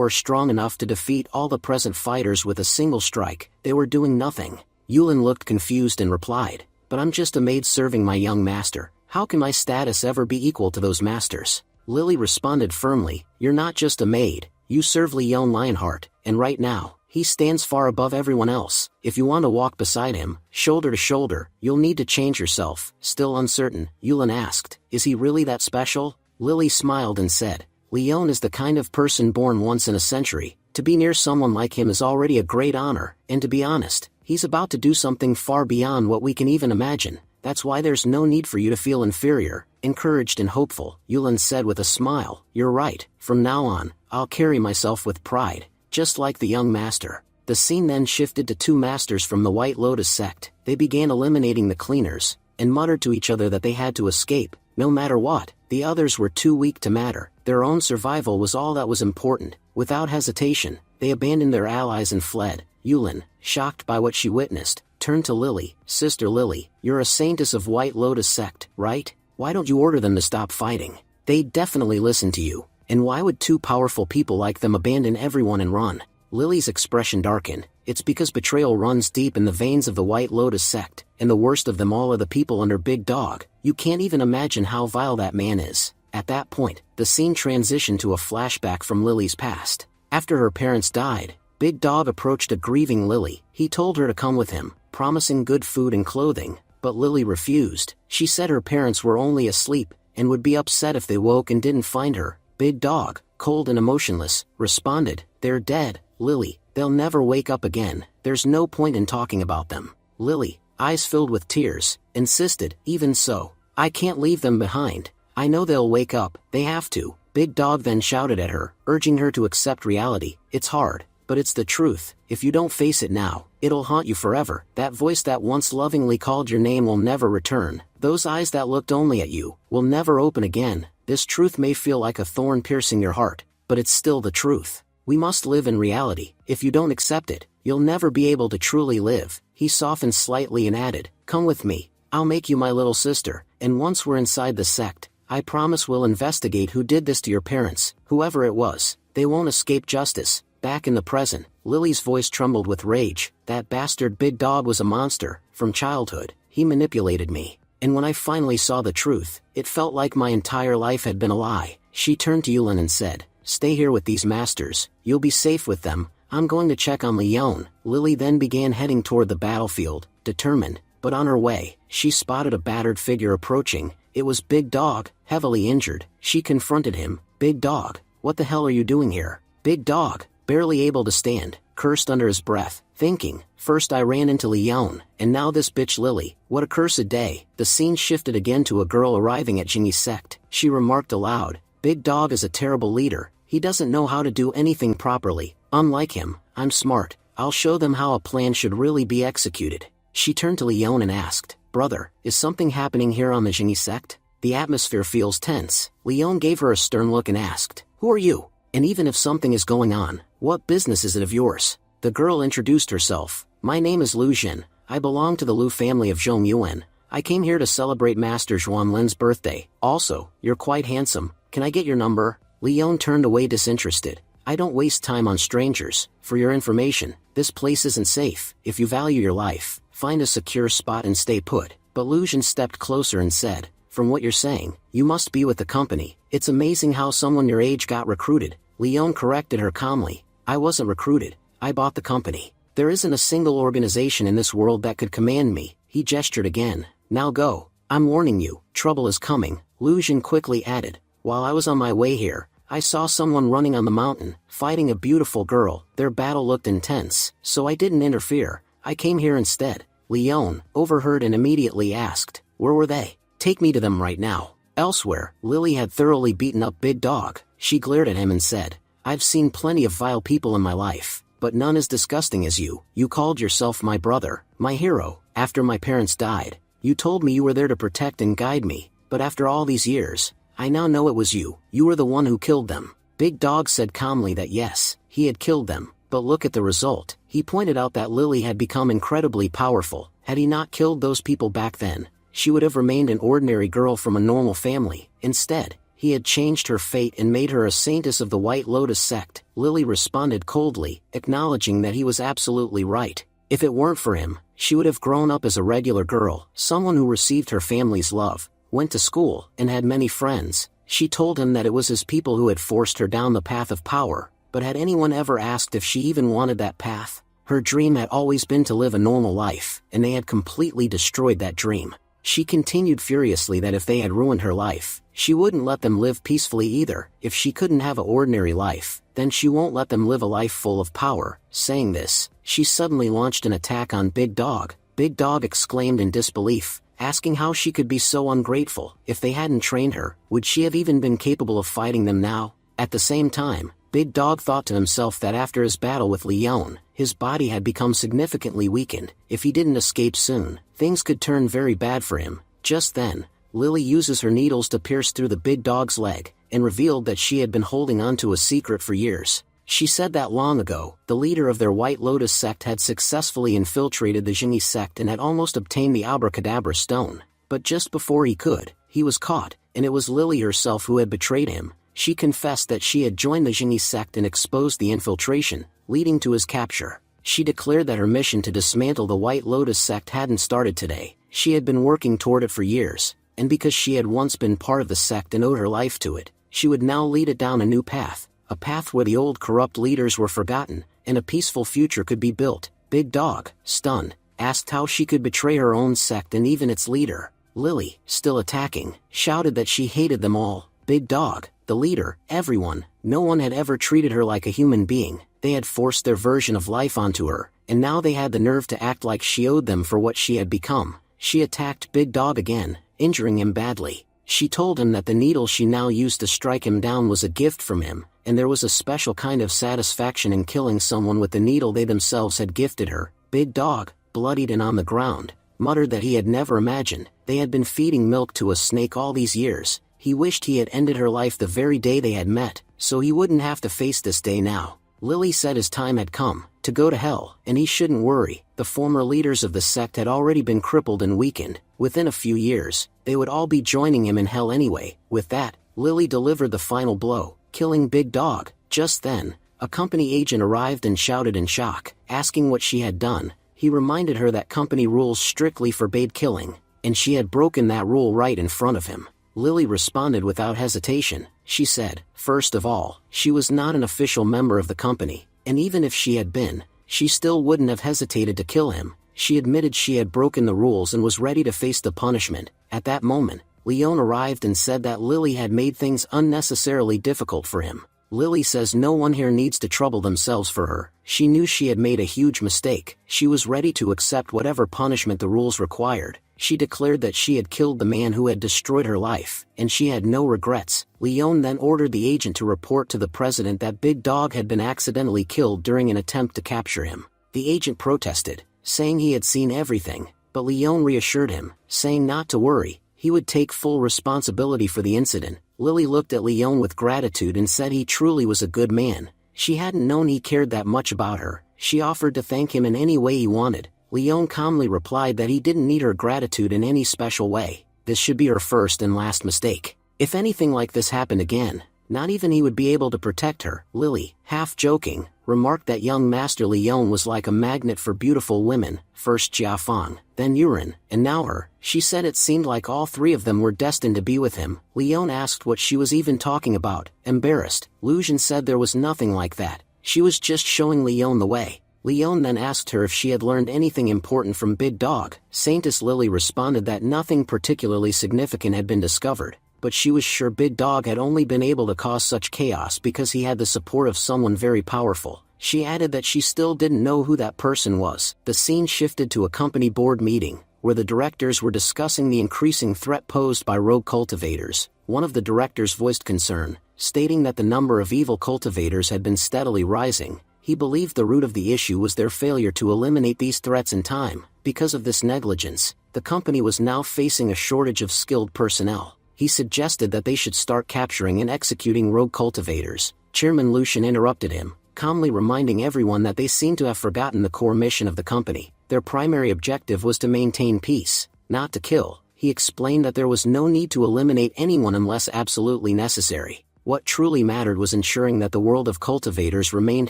strong enough to defeat all the present fighters with a single strike, they were doing nothing. Yulin looked confused and replied, but I'm just a maid serving my young master. How can my status ever be equal to those masters? Lily responded firmly, you're not just a maid, you serve Leon Lionheart, and right now, he stands far above everyone else. If you want to walk beside him, shoulder to shoulder, you'll need to change yourself. Still uncertain, Yulin asked, is he really that special? Lily smiled and said, Leon is the kind of person born once in a century. To be near someone like him is already a great honor, and to be honest, he's about to do something far beyond what we can even imagine. That's why there's no need for you to feel inferior. Encouraged and hopeful, Yulin said with a smile, you're right, from now on, I'll carry myself with pride, just like the young master. The scene then shifted to two masters from the White Lotus sect. They began eliminating the cleaners, and muttered to each other that they had to escape, no matter what. The others were too weak to matter. Their own survival was all that was important. Without hesitation, they abandoned their allies and fled. Yulin, shocked by what she witnessed, turned to Lily. Sister Lily, you're a saintess of White Lotus sect, right? Why don't you order them to stop fighting? They'd definitely listen to you. And why would two powerful people like them abandon everyone and run? Lily's expression darkened. It's because betrayal runs deep in the veins of the White Lotus sect, and the worst of them all are the people under Big Dog. You can't even imagine how vile that man is. At that point, the scene transitioned to a flashback from Lily's past. After her parents died, Big Dog approached a grieving Lily. He told her to come with him, promising good food and clothing, but Lily refused. She said her parents were only asleep, and would be upset if they woke and didn't find her. Big Dog, cold and emotionless, responded, they're dead, Lily, they'll never wake up again, there's no point in talking about them. Lily, eyes filled with tears, insisted, even so, I can't leave them behind. I know they'll wake up, they have to. Big Dog then shouted at her, urging her to accept reality. It's hard, but it's the truth. If you don't face it now, it'll haunt you forever. That voice that once lovingly called your name will never return. Those eyes that looked only at you will never open again. This truth may feel like a thorn piercing your heart, but it's still the truth. We must live in reality. If you don't accept it, you'll never be able to truly live. He softened slightly and added, come with me. I'll make you my little sister, and once we're inside the sect, I promise we'll investigate who did this to your parents, whoever it was. They won't escape justice. Back in the present, Lily's voice trembled with rage. That bastard Big Dog was a monster. From childhood, he manipulated me. And when I finally saw the truth, it felt like my entire life had been a lie. She turned to Yulin and said, "Stay here with these masters, you'll be safe with them. I'm going to check on Leon." Lily then began heading toward the battlefield, determined, but on her way, she spotted a battered figure approaching. It was Big Dog, heavily injured. She confronted him. "Big Dog, what the hell are you doing here?" Big Dog, barely able to stand, cursed under his breath, thinking, "First I ran into Leon, and now this bitch Lily, what a cursed day." The scene shifted again to a girl arriving at Jingy's sect. She remarked aloud, "Big Dog is a terrible leader, he doesn't know how to do anything properly. Unlike him, I'm smart, I'll show them how a plan should really be executed." She turned to Leon and asked, "Brother, is something happening here on the Jingy sect? The atmosphere feels tense." Leon gave her a stern look and asked, "Who are you? And even if something is going on, what business is it of yours?" The girl introduced herself. "My name is Lu Jin, I belong to the Lu family of Zhong Yuan. I came here to celebrate Master Zhuan Lin's birthday. Also, you're quite handsome, can I get your number?" Leon turned away disinterested. "I don't waste time on strangers. For your information, this place isn't safe. If you value your life, find a secure spot and stay put." But Lu Jin stepped closer and said, "From what you're saying, you must be with the company. It's amazing how someone your age got recruited." Leon corrected her calmly, "I wasn't recruited, I bought the company. There isn't a single organization in this world that could command me." He gestured again. "Now go. I'm warning you, trouble is coming." Lu Jin quickly added, "While I was on my way here, I saw someone running on the mountain, fighting a beautiful girl. Their battle looked intense, so I didn't interfere. I came here instead." Leon overheard and immediately asked, "Where were they? Take me to them right now." Elsewhere, Lily had thoroughly beaten up Big Dog. She glared at him and said, "I've seen plenty of vile people in my life, but none as disgusting as you. You called yourself my brother, my hero, after my parents died. You told me you were there to protect and guide me, but after all these years, I now know it was you. You were the one who killed them." Big Dog said calmly that yes, he had killed them, but look at the result. He pointed out that Lily had become incredibly powerful. Had he not killed those people back then, she would have remained an ordinary girl from a normal family. Instead, he had changed her fate and made her a saintess of the White Lotus sect. Lily responded coldly, acknowledging that he was absolutely right. If it weren't for him, she would have grown up as a regular girl, someone who received her family's love, went to school, and had many friends. She told him that it was his people who had forced her down the path of power, but had anyone ever asked if she even wanted that path? Her dream had always been to live a normal life, and they had completely destroyed that dream. She continued furiously that if they had ruined her life, she wouldn't let them live peacefully either. If she couldn't have an ordinary life, then she won't let them live a life full of power. Saying this, she suddenly launched an attack on Big Dog. Big Dog exclaimed in disbelief, asking how she could be so ungrateful. If they hadn't trained her, would she have even been capable of fighting them now? At the same time, Big Dog thought to himself that after his battle with Leon, his body had become significantly weakened. If he didn't escape soon, things could turn very bad for him. Just then, Lily uses her needles to pierce through the Big Dog's leg, and revealed that she had been holding on to a secret for years. She said that long ago, the leader of their White Lotus sect had successfully infiltrated the Jingy sect and had almost obtained the Abracadabra stone. But just before he could, he was caught, and it was Lily herself who had betrayed him. She confessed that she had joined the Jingy sect and exposed the infiltration, leading to his capture. She declared that her mission to dismantle the White Lotus sect hadn't started today. She had been working toward it for years, and because she had once been part of the sect and owed her life to it, she would now lead it down a new path. A path where the old corrupt leaders were forgotten, and a peaceful future could be built. Big Dog, stunned, asked how she could betray her own sect and even its leader. Lily, still attacking, shouted that she hated them all. Big Dog, the leader, everyone. No one had ever treated her like a human being. They had forced their version of life onto her, and now they had the nerve to act like she owed them for what she had become. She attacked Big Dog again, injuring him badly. She told him that the needle she now used to strike him down was a gift from him, and there was a special kind of satisfaction in killing someone with the needle they themselves had gifted her. Big Dog, bloodied and on the ground, muttered that he had never imagined they had been feeding milk to a snake all these years. He wished he had ended her life the very day they had met, so he wouldn't have to face this day now. Lily said his time had come to go to hell, and he shouldn't worry. The former leaders of the sect had already been crippled and weakened. Within a few years, they would all be joining him in hell anyway. With that, Lily delivered the final blow, killing Big Dog. Just then, a company agent arrived and shouted in shock, asking what she had done. He reminded her that company rules strictly forbade killing. and she had broken that rule right in front of him. Lily responded without hesitation. She said, first of all, she was not an official member of the company, and even if she had been, she still wouldn't have hesitated to kill him. She admitted she had broken the rules and was ready to face the punishment. At that moment, Leon arrived and said that Lily had made things unnecessarily difficult for him. Lily says no one here needs to trouble themselves for her. She knew she had made a huge mistake. She was ready to accept whatever punishment the rules required. She declared that she had killed the man who had destroyed her life, and she had no regrets. Leon then ordered the agent to report to the president that Big Dog had been accidentally killed during an attempt to capture him. The agent protested, saying he had seen everything, but Leon reassured him, saying not to worry, he would take full responsibility for the incident. Lily looked at Leon with gratitude and said he truly was a good man. She hadn't known he cared that much about her. She offered to thank him in any way he wanted. Leon calmly replied that he didn't need her gratitude in any special way. This should be her first and last mistake. If anything like this happened again, not even he would be able to protect her. Lily, half joking, remarked that young Master Leon was like a magnet for beautiful women, first Jiafang, then Yurin, and now her. She said it seemed like all three of them were destined to be with him. Leon asked what she was even talking about. Embarrassed, Lucian said there was nothing like that. She was just showing Leon the way. Leon then asked her if she had learned anything important from Big Dog. Saintess Lily responded that nothing particularly significant had been discovered, but she was sure Big Dog had only been able to cause such chaos because he had the support of someone very powerful. She added that she still didn't know who that person was. The scene shifted to a company board meeting, where the directors were discussing the increasing threat posed by rogue cultivators. One of the directors voiced concern, stating that the number of evil cultivators had been steadily rising. He believed the root of the issue was their failure to eliminate these threats in time. Because of this negligence, the company was now facing a shortage of skilled personnel. He suggested that they should start capturing and executing rogue cultivators. Chairman Lucian interrupted him, calmly reminding everyone that they seemed to have forgotten the core mission of the company. Their primary objective was to maintain peace, not to kill. He explained that there was no need to eliminate anyone unless absolutely necessary. What truly mattered was ensuring that the world of cultivators remained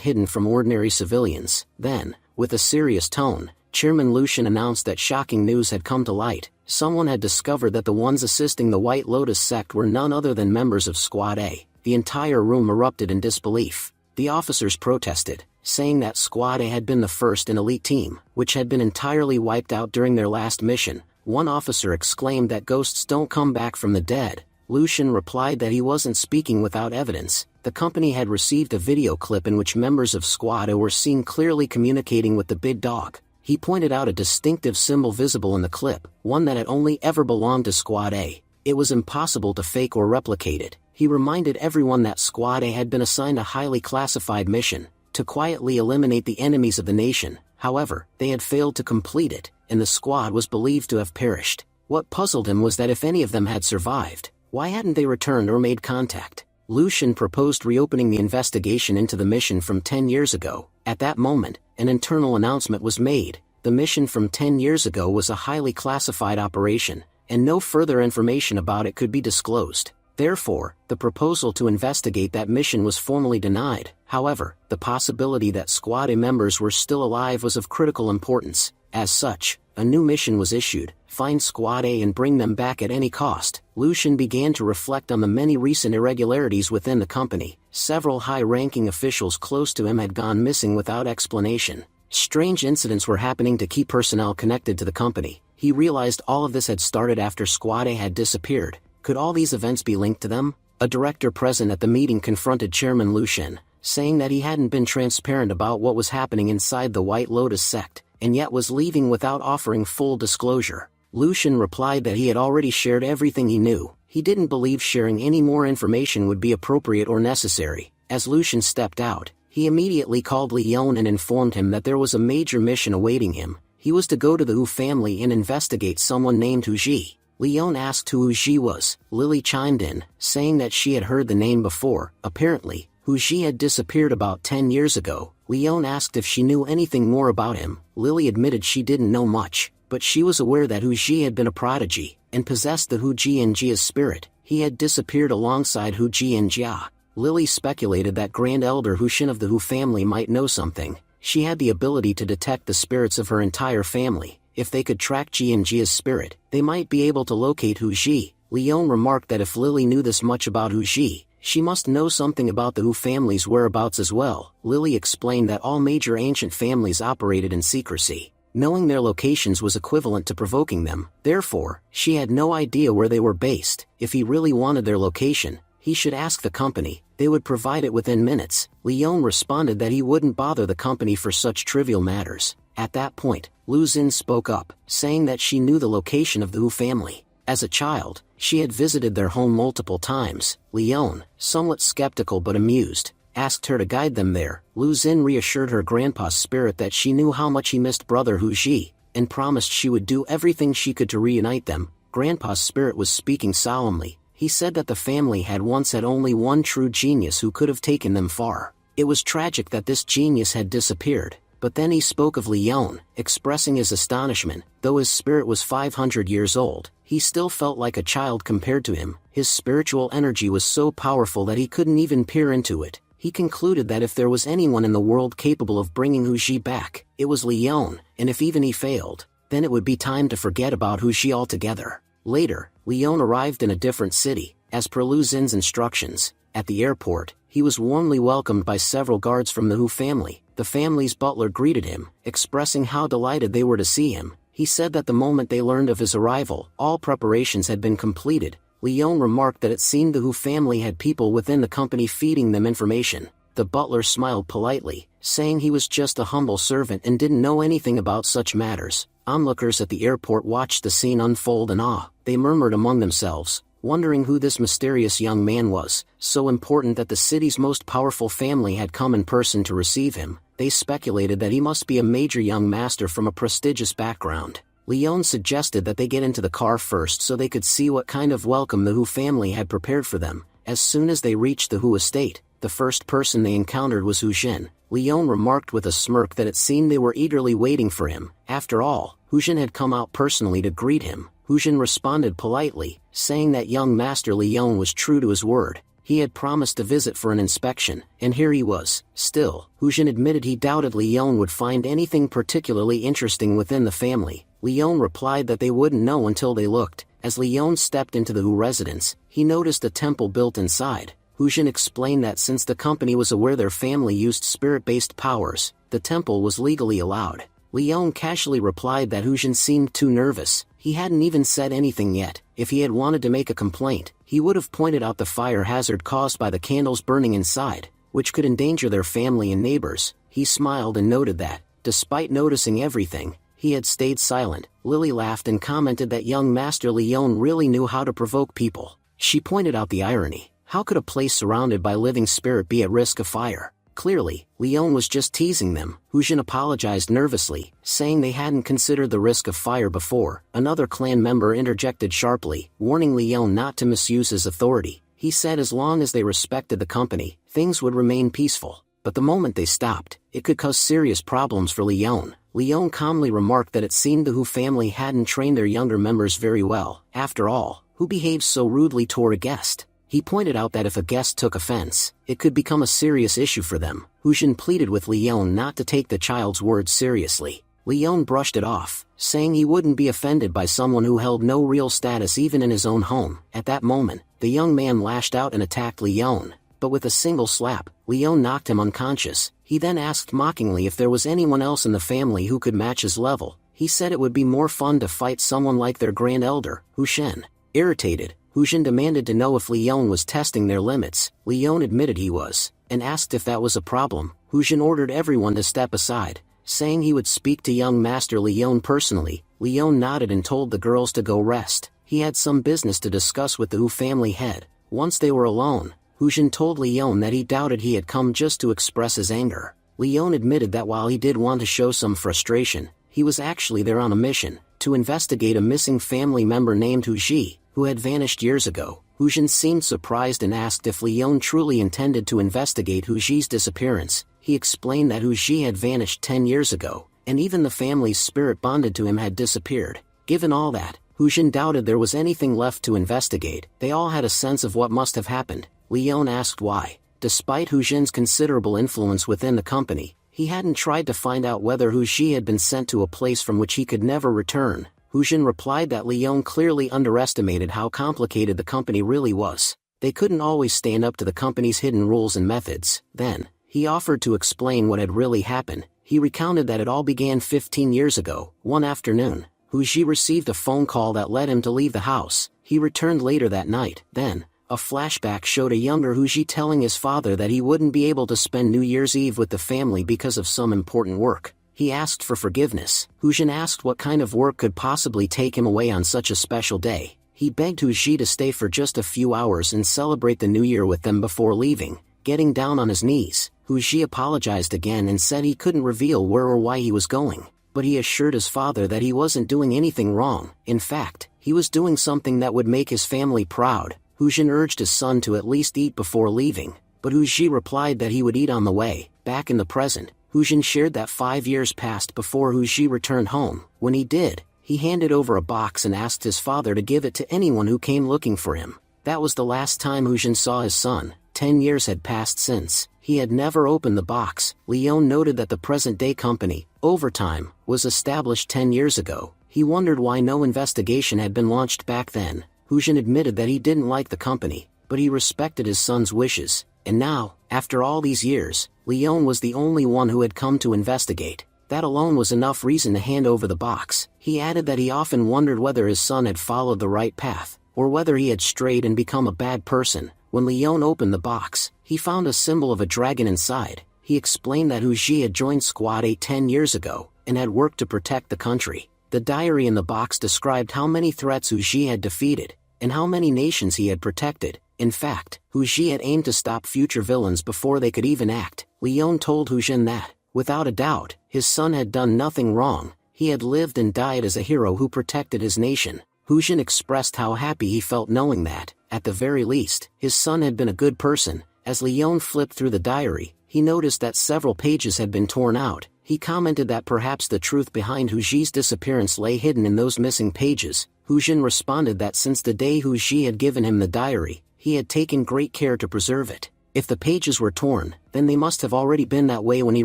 hidden from ordinary civilians. Then, with a serious tone, Chairman Lucian announced that shocking news had come to light. Someone had discovered that the ones assisting the White Lotus sect were none other than members of Squad A. The entire room erupted in disbelief. The officers protested, saying that Squad A had been the first and elite team, which had been entirely wiped out during their last mission. One officer exclaimed that ghosts don't come back from the dead. Lucian replied that he wasn't speaking without evidence. The company had received a video clip in which members of Squad A were seen clearly communicating with the Big Dog. He pointed out a distinctive symbol visible in the clip, one that had only ever belonged to Squad A. It was impossible to fake or replicate it. He reminded everyone that Squad A had been assigned a highly classified mission, to quietly eliminate the enemies of the nation. However, they had failed to complete it, and the squad was believed to have perished. What puzzled him was that if any of them had survived, why hadn't they returned or made contact? Lucian proposed reopening the investigation into the mission from 10 years ago. At that moment, an internal announcement was made. The mission from 10 years ago was a highly classified operation, and no further information about it could be disclosed. Therefore, the proposal to investigate that mission was formally denied. However, the possibility that Squad A members were still alive was of critical importance. As such, a new mission was issued: find Squad A and bring them back at any cost. Lucian began to reflect on the many recent irregularities within the company. Several high-ranking officials close to him had gone missing without explanation. Strange incidents were happening to key personnel connected to the company. He realized all of this had started after Squad A had disappeared. Could all these events be linked to them? A director present at the meeting confronted Chairman Lucian, saying that he hadn't been transparent about what was happening inside the White Lotus sect, and yet was leaving without offering full disclosure. Lucian replied that he had already shared everything he knew. He didn't believe sharing any more information would be appropriate or necessary. As Lucian stepped out, he immediately called Leon and informed him that there was a major mission awaiting him. He was to go to the Wu family and investigate someone named Hu Ji. Leon asked who Hu Ji was. Lily chimed in, saying that she had heard the name before. Apparently, Hu Ji had disappeared about 10 years ago. Leon asked if she knew anything more about him. Lily admitted she didn't know much, but she was aware that Hu Ji had been a prodigy, and possessed the Hu Ji and Jia's spirit. He had disappeared alongside Hu Ji and Jia. Lily speculated that Grand Elder Hu Xin of the Hu family might know something. She had the ability to detect the spirits of her entire family. if they could track Ji and Jia's spirit, they might be able to locate Hu Ji. Leon remarked that if Lily knew this much about Hu Ji, she must know something about the Hu family's whereabouts as well. Lily explained that all major ancient families operated in secrecy. Knowing their locations was equivalent to provoking them, therefore, she had no idea where they were based. If he really wanted their location, he should ask the company, they would provide it within minutes. Leon responded that he wouldn't bother the company for such trivial matters. At that point, Lu Xin spoke up, saying that she knew the location of the Hu family. As a child, she had visited their home multiple times. Leon, somewhat skeptical but amused, asked her to guide them there. Lu Xin reassured her grandpa's spirit that she knew how much he missed brother Hu Ji, and promised she would do everything she could to reunite them. Grandpa's spirit was speaking solemnly. He said that the family had once had only one true genius who could have taken them far. It was tragic that this genius had disappeared. But then he spoke of Leon, expressing his astonishment. Though his spirit was 500 years old, he still felt like a child compared to him. His spiritual energy was so powerful that he couldn't even peer into it. He concluded that if there was anyone in the world capable of bringing Hu Ji back, it was Leon, and if even he failed, then it would be time to forget about Hu Ji altogether. Later, Leon arrived in a different city. As per Lu Xin's instructions, at the airport, he was warmly welcomed by several guards from the Hu family. The family's butler greeted him, expressing how delighted they were to see him. He said that the moment they learned of his arrival, all preparations had been completed. Leon remarked that it seemed the Hu family had people within the company feeding them information. The butler smiled politely, saying he was just a humble servant and didn't know anything about such matters. Onlookers at the airport watched the scene unfold in awe. They murmured among themselves, wondering who this mysterious young man was, so important that the city's most powerful family had come in person to receive him. They speculated that he must be a major young master from a prestigious background. Leon suggested that they get into the car first so they could see what kind of welcome the Hu family had prepared for them. As soon as they reached the Hu estate, the first person they encountered was Hu Jin. Leon remarked with a smirk that it seemed they were eagerly waiting for him. After all, Hu Jin had come out personally to greet him. Hu Jin responded politely, saying that young master Leon was true to his word. He had promised to visit for an inspection, and here he was. Still, Hu Jin admitted he doubted Leon would find anything particularly interesting within the family. Leon replied that they wouldn't know until they looked. As Leon stepped into the Hu residence, he noticed a temple built inside. Hu Jin explained that since the company was aware their family used spirit-based powers, the temple was legally allowed. Leon casually replied that Hu Jin seemed too nervous. He hadn't even said anything yet. If he had wanted to make a complaint, he would have pointed out the fire hazard caused by the candles burning inside, which could endanger their family and neighbors. He smiled and noted that, despite noticing everything, he had stayed silent. Lily laughed and commented that young Master Leon really knew how to provoke people. She pointed out the irony. How could a place surrounded by living spirit be at risk of fire? Clearly, Leon was just teasing them. Hu Jin apologized nervously, saying they hadn't considered the risk of fire before. Another clan member interjected sharply, warning Leon not to misuse his authority. He said as long as they respected the company, things would remain peaceful. But the moment they stopped, it could cause serious problems for Leon. Leon calmly remarked that it seemed the Hu family hadn't trained their younger members very well. After all, who behaves so rudely toward a guest? He pointed out that if a guest took offense, it could become a serious issue for them. Hu Jin pleaded with Leon not to take the child's words seriously. Leon brushed it off, saying he wouldn't be offended by someone who held no real status even in his own home. At that moment, the young man lashed out and attacked Leon, but with a single slap, Leon knocked him unconscious. He then asked mockingly if there was anyone else in the family who could match his level. He said it would be more fun to fight someone like their grand elder, Hu Shen. Irritated, Hu Jin demanded to know if Leon was testing their limits. Leon admitted he was, and asked if that was a problem. Hu Jin ordered everyone to step aside, saying he would speak to young Master Leon personally. Leon nodded and told the girls to go rest. He had some business to discuss with the Hu family head. Once they were alone, Hu Jin told Leon that he doubted he had come just to express his anger. Leon admitted that while he did want to show some frustration, he was actually there on a mission, to investigate a missing family member named Hu Ji, who had vanished years ago. Hu Jin seemed surprised and asked if Leon truly intended to investigate Hu Ji's disappearance. He explained that Hu Ji had vanished 10 years ago, and even the family's spirit bonded to him had disappeared. Given all that, Hu Jin doubted there was anything left to investigate. They all had a sense of what must have happened. Leon asked why. Despite Hu Jin's considerable influence within the company, He hadn't tried to find out whether Hu Ji had been sent to a place from which he could never return. Hu Jin replied that Leon clearly underestimated how complicated the company really was. They couldn't always stand up to the company's hidden rules and methods. Then, he offered to explain what had really happened. He recounted that it all began 15 years ago. One afternoon, Hu Ji received a phone call that led him to leave the house. He returned later that night. Then, a flashback showed a younger Hu Ji telling his father that he wouldn't be able to spend New Year's Eve with the family because of some important work. He asked for forgiveness. Hu Jin asked what kind of work could possibly take him away on such a special day. He begged Hu Ji to stay for just a few hours and celebrate the new year with them before leaving. Getting down on his knees, Hu Ji apologized again and said he couldn't reveal where or why he was going, but he assured his father that he wasn't doing anything wrong. In fact, he was doing something that would make his family proud. Hu Jin urged his son to at least eat before leaving, but Hu Ji replied that he would eat on the way. Back in the present, Hu Jin shared that 5 years passed before Hu Ji returned home. When he did, he handed over a box and asked his father to give it to anyone who came looking for him. That was the last time Hu Jin saw his son. 10 years had passed since. He had never opened the box. Leon noted that the present-day company, Overtime, was established 10 years ago. He wondered why no investigation had been launched back then. Hu Jin admitted that he didn't like the company, but he respected his son's wishes. And now, after all these years, Leon was the only one who had come to investigate. That alone was enough reason to hand over the box. He added that he often wondered whether his son had followed the right path, or whether he had strayed and become a bad person. When Leon opened the box, he found a symbol of a dragon inside. He explained that Hu Ji had joined Squad 8 10 years ago, and had worked to protect the country. The diary in the box described how many threats Hu Ji had defeated, and how many nations he had protected. In fact, Hu Ji had aimed to stop future villains before they could even act. Leon told Hu Jin that, without a doubt, his son had done nothing wrong. He had lived and died as a hero who protected his nation. Hu Jin expressed how happy he felt knowing that, at the very least, his son had been a good person. As Leon flipped through the diary, he noticed that several pages had been torn out. He commented that perhaps the truth behind Hu Ji's disappearance lay hidden in those missing pages. Hu Jin responded that since the day Hu Ji had given him the diary, he had taken great care to preserve it. If the pages were torn, then they must have already been that way when he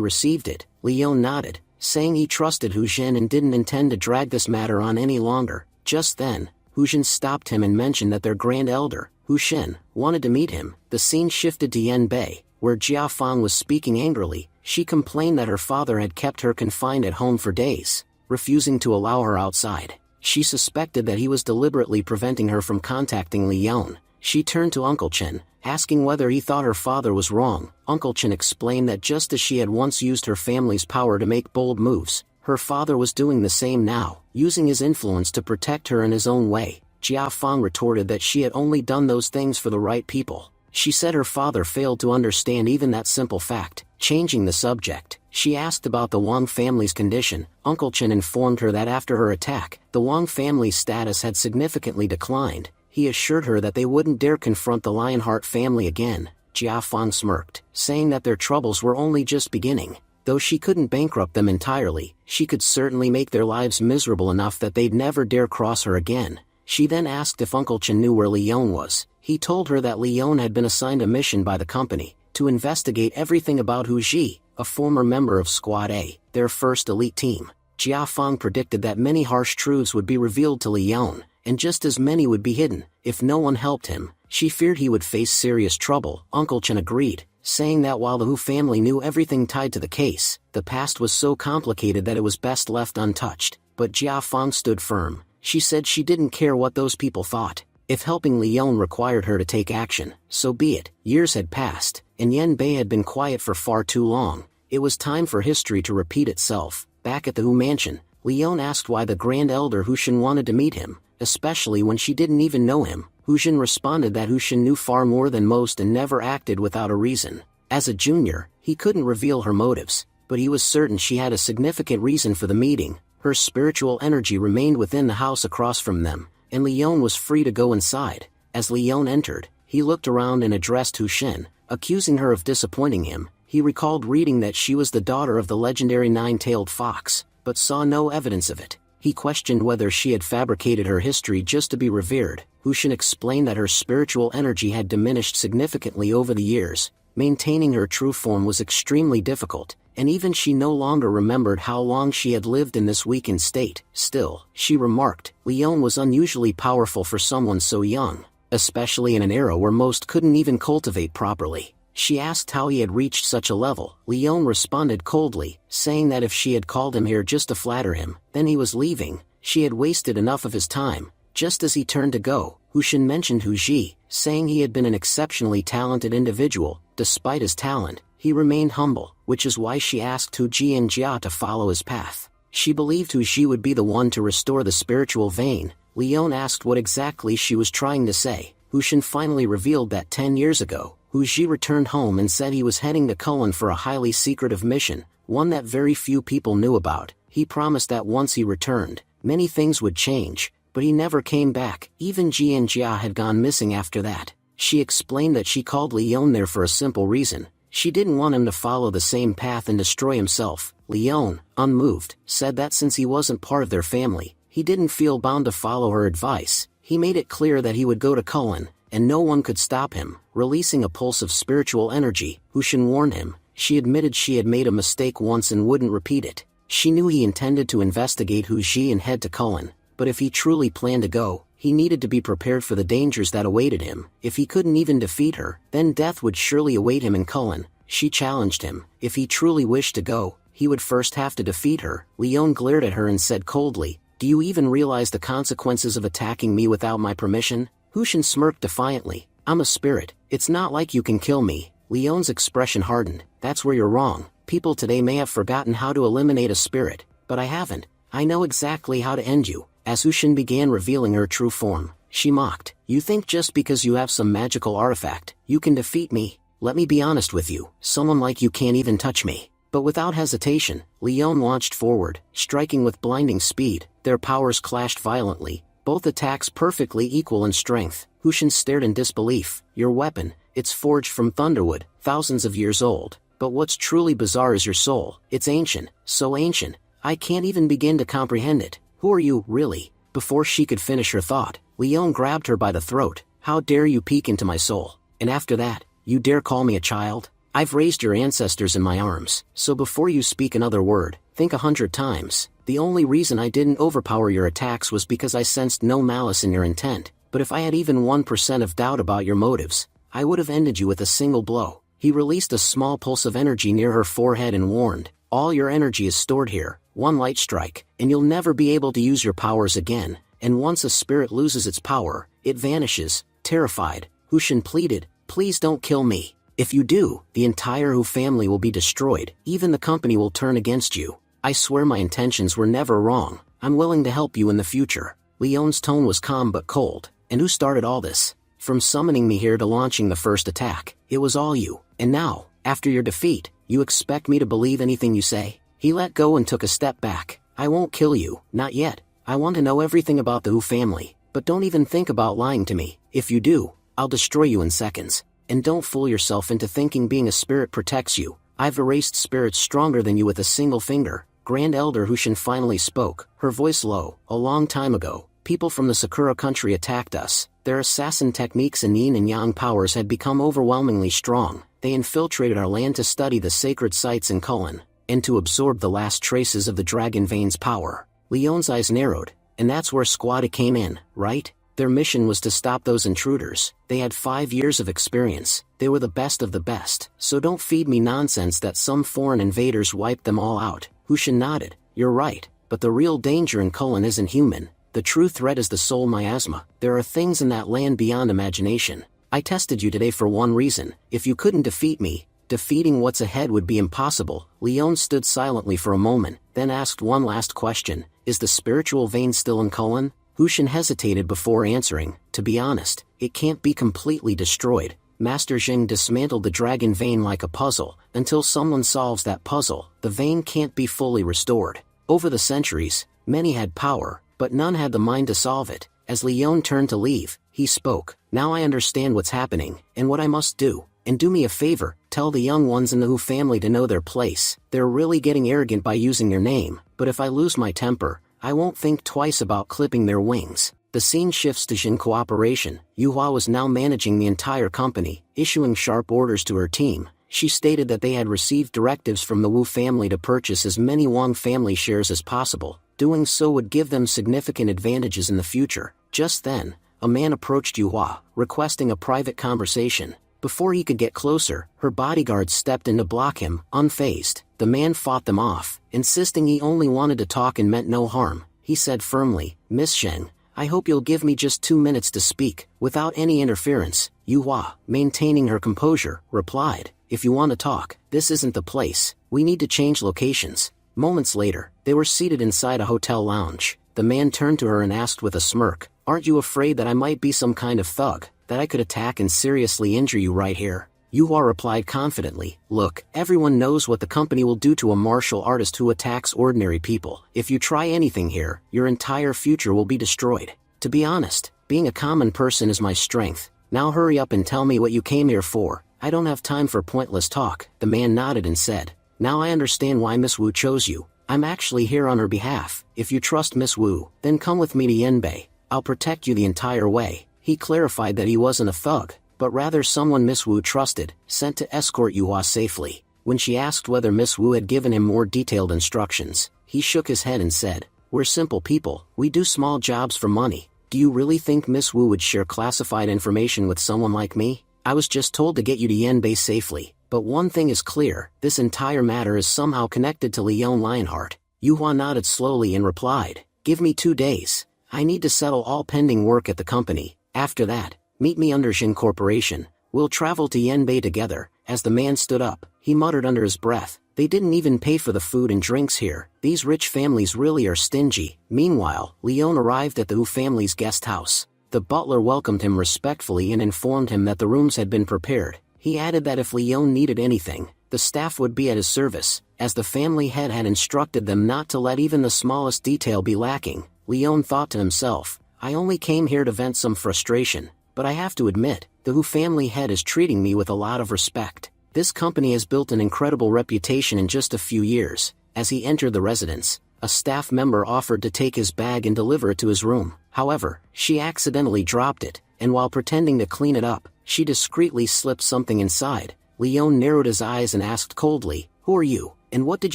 received it. Leon nodded, saying he trusted Hu Jin and didn't intend to drag this matter on any longer. Just then, Hu Jin stopped him and mentioned that their grand elder, Hu Shen, wanted to meet him. The scene shifted to Yan Bei, where Jia Fang was speaking angrily. She complained that her father had kept her confined at home for days, refusing to allow her outside. She suspected that he was deliberately preventing her from contacting Leon. She turned to Uncle Chen, asking whether he thought her father was wrong. Uncle Chen explained that just as she had once used her family's power to make bold moves, her father was doing the same now, using his influence to protect her in his own way. Jia Fang retorted that she had only done those things for the right people. She said her father failed to understand even that simple fact. Changing the subject, she asked about the Wang family's condition. Uncle Chen informed her that after her attack, the Wang family's status had significantly declined. He assured her that they wouldn't dare confront the Lionheart family again. Jia Fang smirked, saying that their troubles were only just beginning. Though she couldn't bankrupt them entirely, she could certainly make their lives miserable enough that they'd never dare cross her again. She then asked if Uncle Chen knew where Leon was. He told her that Leon had been assigned a mission by the company, to investigate everything about Hu Ji, a former member of Squad A, their first elite team. Jia Fang predicted that many harsh truths would be revealed to Leon, and just as many would be hidden. If no one helped him, she feared he would face serious trouble. Uncle Chen agreed, saying that while the Hu family knew everything tied to the case, the past was so complicated that it was best left untouched. But Jia Fang stood firm. She said she didn't care what those people thought. If helping Leon required her to take action, so be it. Years had passed, and Yan Bei had been quiet for far too long. It was time for history to repeat itself. Back at the Hu mansion, Leon asked why the Grand Elder Hu Shen wanted to meet him, especially when she didn't even know him. Hu Shen responded that Hu Shen knew far more than most and never acted without a reason. As a junior, he couldn't reveal her motives, but he was certain she had a significant reason for the meeting. Her spiritual energy remained within the house across from them, and Leon was free to go inside. As Leon entered, he looked around and addressed Hu Shen, accusing her of disappointing him. He recalled reading that she was the daughter of the legendary nine-tailed fox, but saw no evidence of it. He questioned whether she had fabricated her history just to be revered. Hu Shen explained that her spiritual energy had diminished significantly over the years, Maintaining her true form was extremely difficult, and even she no longer remembered how long she had lived in this weakened state. Still, she remarked, Leon was unusually powerful for someone so young, especially in an era where most couldn't even cultivate properly. She asked how he had reached such a level. Leon responded coldly, saying that if she had called him here just to flatter him, then he was leaving. She had wasted enough of his time. Just as he turned to go, Hushin mentioned Hu Ji, saying he had been an exceptionally talented individual. Despite his talent, he remained humble, which is why she asked Hu Ji and Jia to follow his path. She believed Hu Ji would be the one to restore the spiritual vein. Leon asked what exactly she was trying to say. Hushin finally revealed that 10 years ago, Hu Ji returned home and said he was heading to Cullen for a highly secretive mission, one that very few people knew about. He promised that once he returned, many things would change, but he never came back. Even Ji and Jia had gone missing after that. She explained that she called Leon there for a simple reason. She didn't want him to follow the same path and destroy himself. Leon, unmoved, said that since he wasn't part of their family, he didn't feel bound to follow her advice. He made it clear that he would go to Cullen, and no one could stop him. Releasing a pulse of spiritual energy, Hushin warned him. She admitted she had made a mistake once and wouldn't repeat it. She knew he intended to investigate Hu Ji and head to Cullen, but if he truly planned to go, he needed to be prepared for the dangers that awaited him. If he couldn't even defeat her, then death would surely await him in Cullen. She challenged him. If he truly wished to go, he would first have to defeat her. Leon glared at her and said coldly, "Do you even realize the consequences of attacking me without my permission?" Hushin smirked defiantly. "I'm a spirit. It's not like you can kill me." Leon's expression hardened. "That's where you're wrong. People today may have forgotten how to eliminate a spirit, but I haven't. I know exactly how to end you." As Hushin began revealing her true form, she mocked, "You think just because you have some magical artifact, you can defeat me? Let me be honest with you, someone like you can't even touch me." But without hesitation, Leon launched forward, striking with blinding speed. Their powers clashed violently, both attacks perfectly equal in strength. Hushin stared in disbelief. "Your weapon, it's forged from thunderwood, thousands of years old. But what's truly bizarre is your soul. It's ancient, so ancient, I can't even begin to comprehend it. Who are you, really?" Before she could finish her thought, Leon grabbed her by the throat. "How dare you peek into my soul? And after that, you dare call me a child? I've raised your ancestors in my arms, so before you speak another word, think 100 times. The only reason I didn't overpower your attacks was because I sensed no malice in your intent, but if I had even 1% of doubt about your motives, I would have ended you with a single blow." He released a small pulse of energy near her forehead and warned, "All your energy is stored here. One light strike, and you'll never be able to use your powers again, and once a spirit loses its power, it vanishes." Terrified, Hushin pleaded, "Please don't kill me. If you do, the entire Hu family will be destroyed. Even the company will turn against you. I swear my intentions were never wrong. I'm willing to help you in the future." Leon's tone was calm but cold. "And who started all this? From summoning me here to launching the first attack, it was all you. And now, after your defeat, you expect me to believe anything you say?" He let go and took a step back. "I won't kill you, not yet. I want to know everything about the Hu family, but don't even think about lying to me. If you do, I'll destroy you in seconds. And don't fool yourself into thinking being a spirit protects you. I've erased spirits stronger than you with a single finger." Grand Elder Hushin finally spoke, her voice low. "A long time ago, people from the Sakura country attacked us. Their assassin techniques and yin and yang powers had become overwhelmingly strong. They infiltrated our land to study the sacred sites in Cullen, and to absorb the last traces of the Dragon Vein's power." Leon's eyes narrowed. "And that's where Squada came in, right? Their mission was to stop those intruders. They had 5 years of experience. They were the best of the best. So don't feed me nonsense that some foreign invaders wiped them all out." Hushin nodded. "You're right, but the real danger in Cullen isn't human. The true threat is the soul miasma. There are things in that land beyond imagination. I tested you today for one reason. If you couldn't defeat me, defeating what's ahead would be impossible." Leon stood silently for a moment, then asked one last question. "Is the spiritual vein still in Cullen?" Hushin hesitated before answering. "To be honest, it can't be completely destroyed. Master Jing dismantled the dragon vein like a puzzle. Until someone solves that puzzle, the vein can't be fully restored. Over the centuries, many had power, but none had the mind to solve it." As Leon turned to leave, he spoke. "Now I understand what's happening, and what I must do. And do me a favor, tell the young ones in the Hu family to know their place. They're really getting arrogant by using your name, but if I lose my temper, I won't think twice about clipping their wings." The scene shifts to Jin cooperation. Yuhua was now managing the entire company, issuing sharp orders to her team. she stated that they had received directives from the Wu family to purchase as many Wang family shares as possible. Doing so would give them significant advantages in the future. Just then, a man approached Yu Hua, requesting a private conversation. Before he could get closer, her bodyguards stepped in to block him. Unfazed, the man fought them off, insisting he only wanted to talk and meant no harm. He said firmly, "Miss Sheng, I hope you'll give me just 2 minutes to speak, without any interference." Yu Hua, maintaining her composure, replied, "If you want to talk, this isn't the place. We need to change locations." Moments later, they were seated inside a hotel lounge. The man turned to her and asked with a smirk, "Aren't you afraid that I might be some kind of thug, that I could attack and seriously injure you right here?" Yu Hua replied confidently, "Look, everyone knows what the company will do to a martial artist who attacks ordinary people. If you try anything here, your entire future will be destroyed. To be honest, being a common person is my strength. Now hurry up and tell me what you came here for. I don't have time for pointless talk." The man nodded and said, "Now I understand why Miss Wu chose you. I'm actually here on her behalf. If you trust Miss Wu, then come with me to Yanbei. I'll protect you the entire way." He clarified that he wasn't a thug, but rather someone Miss Wu trusted, sent to escort Yu Hua safely. When she asked whether Miss Wu had given him more detailed instructions, he shook his head and said, "We're simple people, we do small jobs for money. Do you really think Miss Wu would share classified information with someone like me? I was just told to get you to Yanbei safely. But one thing is clear, this entire matter is somehow connected to Leon Lionheart." Yu Hua nodded slowly and replied, "Give me 2 days. I need to settle all pending work at the company. After that, meet me under Xin Corporation. We'll travel to Yanbei together." As the man stood up, he muttered under his breath, "They didn't even pay for the food and drinks here. These rich families really are stingy." Meanwhile, Leon arrived at the Wu family's guest house. The butler welcomed him respectfully and informed him that the rooms had been prepared. He added that if Leon needed anything, the staff would be at his service, as the family head had instructed them not to let even the smallest detail be lacking. Leon thought to himself, "I only came here to vent some frustration, but I have to admit, the Wu family head is treating me with a lot of respect. This company has built an incredible reputation in just a few years." As he entered the residence, a staff member offered to take his bag and deliver it to his room. However, she accidentally dropped it, and while pretending to clean it up, she discreetly slipped something inside. Leon narrowed his eyes and asked coldly, "Who are you, and what did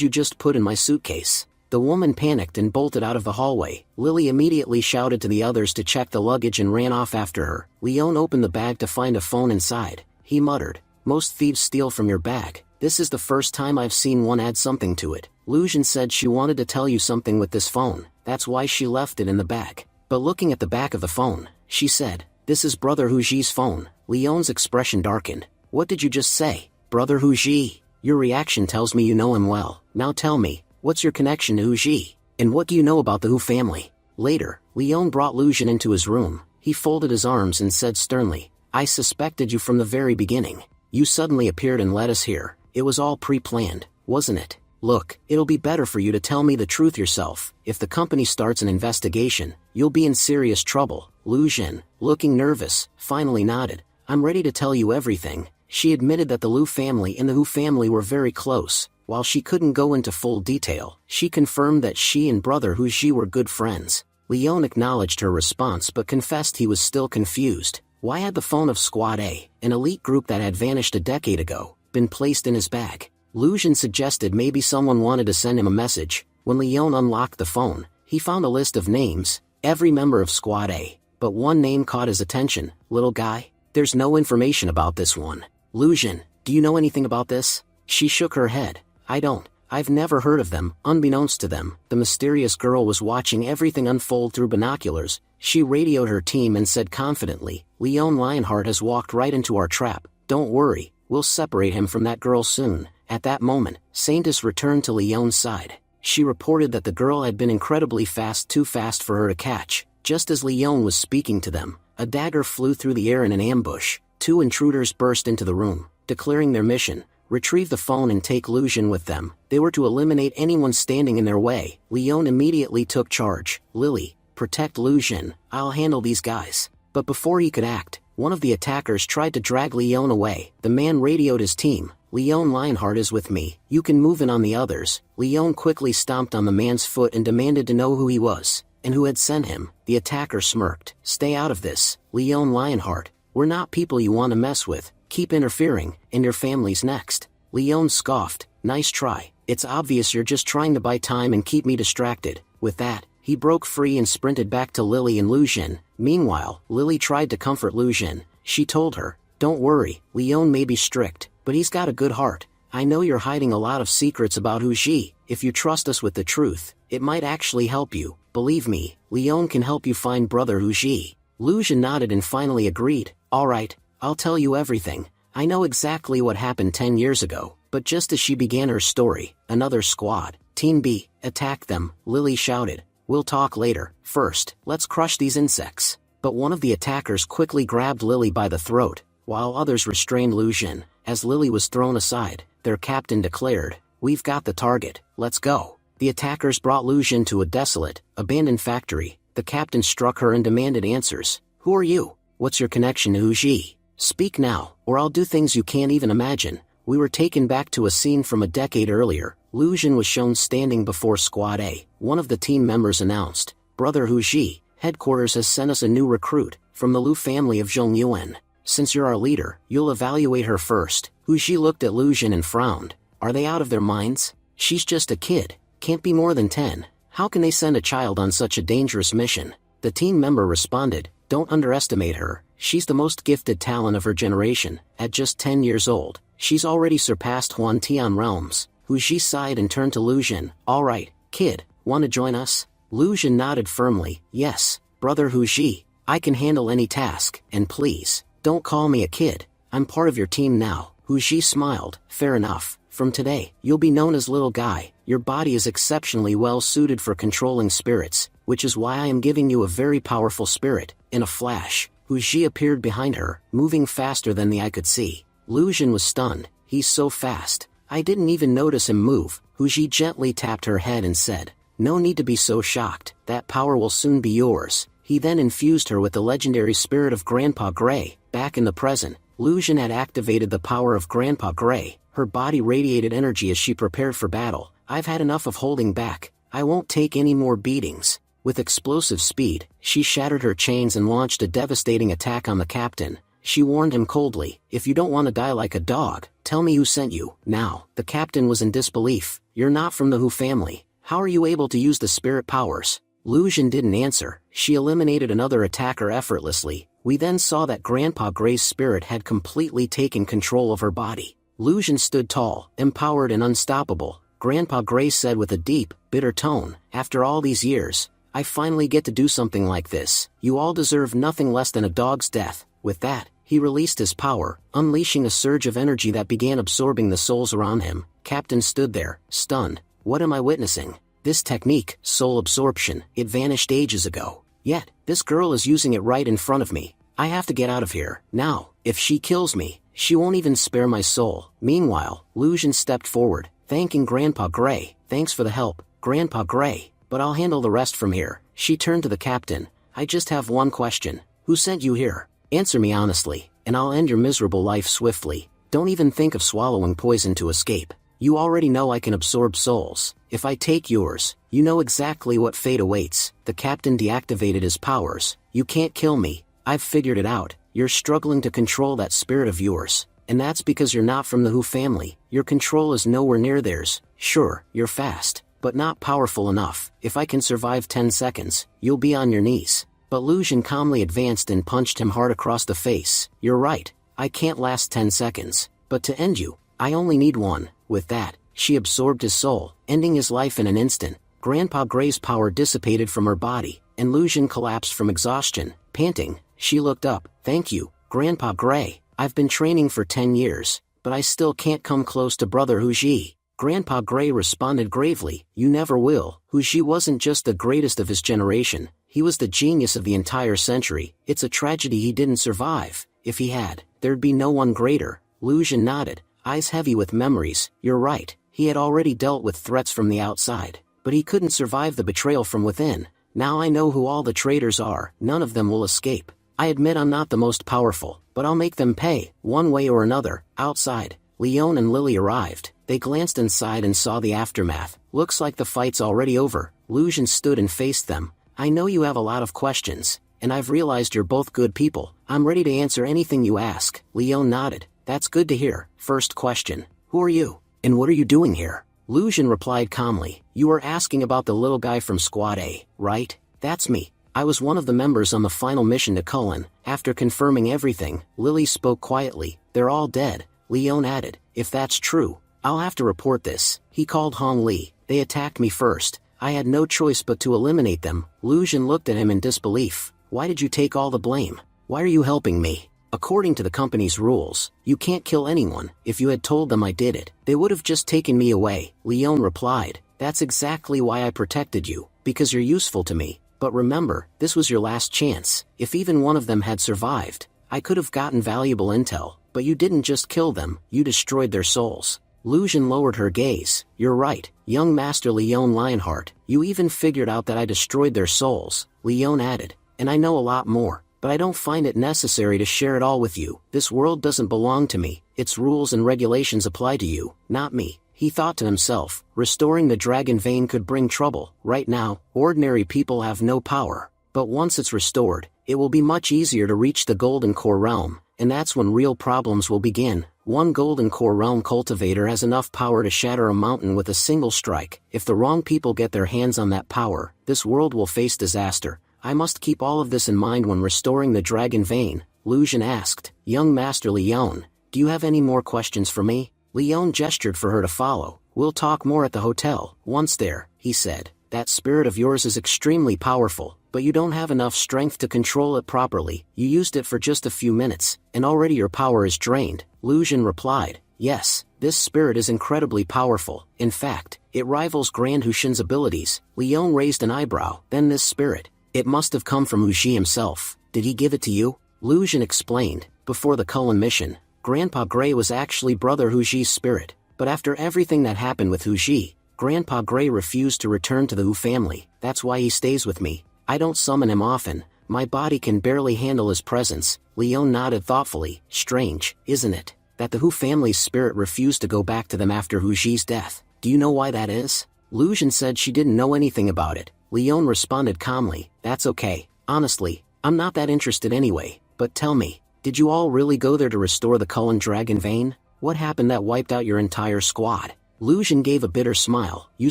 you just put in my suitcase?" The woman panicked and bolted out of the hallway. Lily immediately shouted to the others to check the luggage and ran off after her. Leon opened the bag to find a phone inside. He muttered, "Most thieves steal from your bag. This is the first time I've seen one add something to it. Lucian said she wanted to tell you something with this phone. That's why she left it in the bag." But looking at the back of the phone, she said, "This is Brother Huji's phone." Leon's expression darkened. "What did you just say? Brother Huji? Your reaction tells me you know him well. Now tell me, what's your connection to Huji? And what do you know about the Hu family?" Later, Leon brought Lucian into his room. He folded his arms and said sternly, "I suspected you from the very beginning. You suddenly appeared and led us here. It was all pre-planned, wasn't it? Look, it'll be better for you to tell me the truth yourself. If the company starts an investigation, you'll be in serious trouble." Lucian, looking nervous, finally nodded. "I'm ready to tell you everything." She admitted that the Liu family and the Hu family were very close. While she couldn't go into full detail, she confirmed that she and Brother Huji were good friends. Leon acknowledged her response but confessed he was still confused. Why had the phone of Squad A, an elite group that had vanished a decade ago, been placed in his bag? Lucian suggested maybe someone wanted to send him a message. When Leon unlocked the phone, he found a list of names, every member of Squad A. But one name caught his attention, Little Guy. "There's no information about this one." "Lucian, do you know anything about this?" She shook her head. "I don't. I've never heard of them." Unbeknownst to them, the mysterious girl was watching everything unfold through binoculars. She radioed her team and said confidently, "Leon Lionheart has walked right into our trap. Don't worry, we'll separate him from that girl soon." At that moment, Saintis returned to Leon's side. She reported that the girl had been incredibly fast, too fast for her to catch. Just as Leon was speaking to them, a dagger flew through the air in an ambush. 2 intruders burst into the room, declaring their mission: retrieve the phone and take Lucian with them. They were to eliminate anyone standing in their way. Leon immediately took charge. "Lily, protect Lucian. I'll handle these guys." But before he could act, one of the attackers tried to drag Leon away. The man radioed his team. "Leon Lionheart is with me. You can move in on the others." Leon quickly stomped on the man's foot and demanded to know who he was, and who had sent him. The attacker smirked. "Stay out of this, Leon Lionheart. We're not people you want to mess with. keep interfering, and your family's next. Leon scoffed, nice try. It's obvious you're just trying to buy time and keep me distracted. With that, he broke free and sprinted back to Lily and Lujin. Meanwhile, Lily tried to comfort Lujin. She told her, don't worry, Leon may be strict, but he's got a good heart. I know you're hiding a lot of secrets about Huji. If you trust us with the truth, it might actually help you. Believe me, Leon can help you find brother Huji. Lujin nodded and finally agreed. Alright, I'll tell you everything. I know exactly what happened 10 years ago. But just as she began her story, another squad, Team B, attacked them. Lily shouted, we'll talk later. First, let's crush these insects. But one of the attackers quickly grabbed Lily by the throat, while others restrained Lujin. As Lily was thrown aside, their captain declared, we've got the target, let's go. The attackers brought Lujin to a desolate, abandoned factory. The captain struck her and demanded answers. Who are you? What's your connection to Huji? Speak now, or I'll do things you can't even imagine. We were taken back to a scene from a decade earlier. Lujin was shown standing before Squad A. One of the team members announced, Brother Huji, headquarters has sent us a new recruit, from the Lu family of Zhongyuan. Since you're our leader, you'll evaluate her first. Huji looked at Lujin and frowned. Are they out of their minds? She's just a kid, can't be more than 10. How can they send a child on such a dangerous mission? The team member responded, don't underestimate her. She's the most gifted talent of her generation. At just 10 years old, she's already surpassed Huan Tian realms. Huji sighed and turned to Lujin. Alright, kid, wanna join us? Lujin nodded firmly. Yes, brother Huji, I can handle any task, and please, don't call me a kid. I'm part of your team now. Huji smiled. Fair enough. From today, you'll be known as Little Guy. Your body is exceptionally well suited for controlling spirits, which is why I am giving you a very powerful spirit. In a flash, Huji appeared behind her, moving faster than the eye could see. Lujin was stunned. He's so fast. I didn't even notice him move. Huji gently tapped her head and said, no need to be so shocked. That power will soon be yours. He then infused her with the legendary spirit of Grandpa Gray. Back in the present, Lujin had activated the power of Grandpa Gray. Her body radiated energy as she prepared for battle. I've had enough of holding back. I won't take any more beatings. With explosive speed, she shattered her chains and launched a devastating attack on the captain. She warned him coldly, if you don't want to die like a dog, tell me who sent you. Now, the captain was in disbelief. You're not from the Hu family. How are you able to use the spirit powers? Lujin didn't answer. She eliminated another attacker effortlessly. We then saw that Grandpa Gray's spirit had completely taken control of her body. Lujin stood tall, empowered and unstoppable. Grandpa Gray said with a deep, bitter tone, after all these years, I finally get to do something like this. You all deserve nothing less than a dog's death. With that, he released his power, unleashing a surge of energy that began absorbing the souls around him. Captain stood there, stunned. What am I witnessing? This technique, soul absorption, it vanished ages ago. Yet, this girl is using it right in front of me. I have to get out of here. Now, if she kills me, she won't even spare my soul. Meanwhile, Lujin stepped forward, thanking Grandpa Gray. Thanks for the help, Grandpa Gray, but I'll handle the rest from here. She turned to the captain. I just have one question. Who sent you here? Answer me honestly, and I'll end your miserable life swiftly. Don't even think of swallowing poison to escape. You already know I can absorb souls. If I take yours, you know exactly what fate awaits. The captain deactivated his powers. You can't kill me. I've figured it out. You're struggling to control that spirit of yours. And that's because you're not from the Hu family. Your control is nowhere near theirs. Sure, you're fast, but not powerful enough. If I can survive 10 seconds, you'll be on your knees. But Lujin calmly advanced and punched him hard across the face. You're right. I can't last 10 seconds. But to end you, I only need one. With that, she absorbed his soul, ending his life in an instant. Grandpa Gray's power dissipated from her body, and Lujin collapsed from exhaustion. Panting, she looked up. Thank you, Grandpa Gray. I've been training for 10 years, but I still can't come close to Brother Huji. Grandpa Gray responded gravely, you never will. Huji wasn't just the greatest of his generation, he was the genius of the entire century. It's a tragedy he didn't survive. If he had, there'd be no one greater. Lujin nodded, eyes heavy with memories. You're right, he had already dealt with threats from the outside, but he couldn't survive the betrayal from within. Now I know who all the traitors are, none of them will escape. I admit I'm not the most powerful, but I'll make them pay, one way or another. Outside, Leon and Lily arrived. They glanced inside and saw the aftermath. Looks like the fight's already over. Lujin stood and faced them. I know you have a lot of questions, and I've realized you're both good people. I'm ready to answer anything you ask. Leon nodded. That's good to hear. First question. Who are you? And what are you doing here? Lu Jin replied calmly. You are asking about the little guy from Squad A, right? That's me. I was one of the members on the final mission to Cullen. After confirming everything, Lily spoke quietly. They're all dead. Leon added. If that's true, I'll have to report this. He called Hong Li. They attacked me first. I had no choice but to eliminate them. Lu Jin looked at him in disbelief. Why did you take all the blame? Why are you helping me? According to the company's rules, you can't kill anyone. If you had told them I did it, they would have just taken me away. Leon replied. That's exactly why I protected you, because you're useful to me. But remember, this was your last chance. If even one of them had survived, I could have gotten valuable intel, but you didn't just kill them, you destroyed their souls. Lu Jin lowered her gaze. You're right, young Master Leon Lionheart, you even figured out that I destroyed their souls. Leon added. And I know a lot more, but I don't find it necessary to share it all with you. This world doesn't belong to me. Its rules and regulations apply to you, not me. He thought to himself, restoring the dragon vein could bring trouble. Right now, ordinary people have no power. But once it's restored, it will be much easier to reach the Golden Core realm, and that's when real problems will begin. One Golden Core realm cultivator has enough power to shatter a mountain with a single strike. If the wrong people get their hands on that power, this world will face disaster. I must keep all of this in mind when restoring the dragon vein. Lu Jin asked. Young Master Leon, do you have any more questions for me? Leon gestured for her to follow. We'll talk more at the hotel. Once there, he said, that spirit of yours is extremely powerful, but you don't have enough strength to control it properly. You used it for just a few minutes, and already your power is drained. Lu Jin replied. Yes, this spirit is incredibly powerful. In fact, it rivals Grand Hushin's abilities. Leon raised an eyebrow. Then this spirit. It must have come from Hushi himself. Did he give it to you? Lu Jin explained. Before the Cullen mission, Grandpa Gray was actually Brother Hushi's spirit. But after everything that happened with Hushi, Grandpa Gray refused to return to the Hu family. That's why he stays with me. I don't summon him often. My body can barely handle his presence. Leon nodded thoughtfully. Strange, isn't it, that the Hu family's spirit refused to go back to them after Hushi's death? Do you know why that is? Lu Jin said she didn't know anything about it. Leon responded calmly. That's okay. Honestly, I'm not that interested anyway. But tell me, did you all really go there to restore the Cullen dragon vein? What happened that wiped out your entire squad? Lu Jin gave a bitter smile. You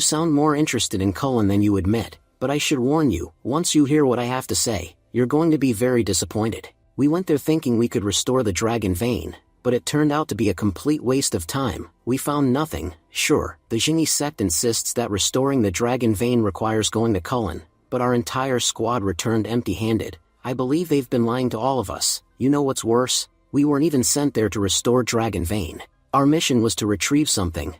sound more interested in Cullen than you admit. But I should warn you, once you hear what I have to say, you're going to be very disappointed. We went there thinking we could restore the dragon vein, but it turned out to be a complete waste of time. We found nothing. Sure, the Jingyi sect insists that restoring the dragon vein requires going to Cullen, but our entire squad returned empty-handed. I believe they've been lying to all of us. You know what's worse? We weren't even sent there to restore dragon vein. Our mission was to retrieve something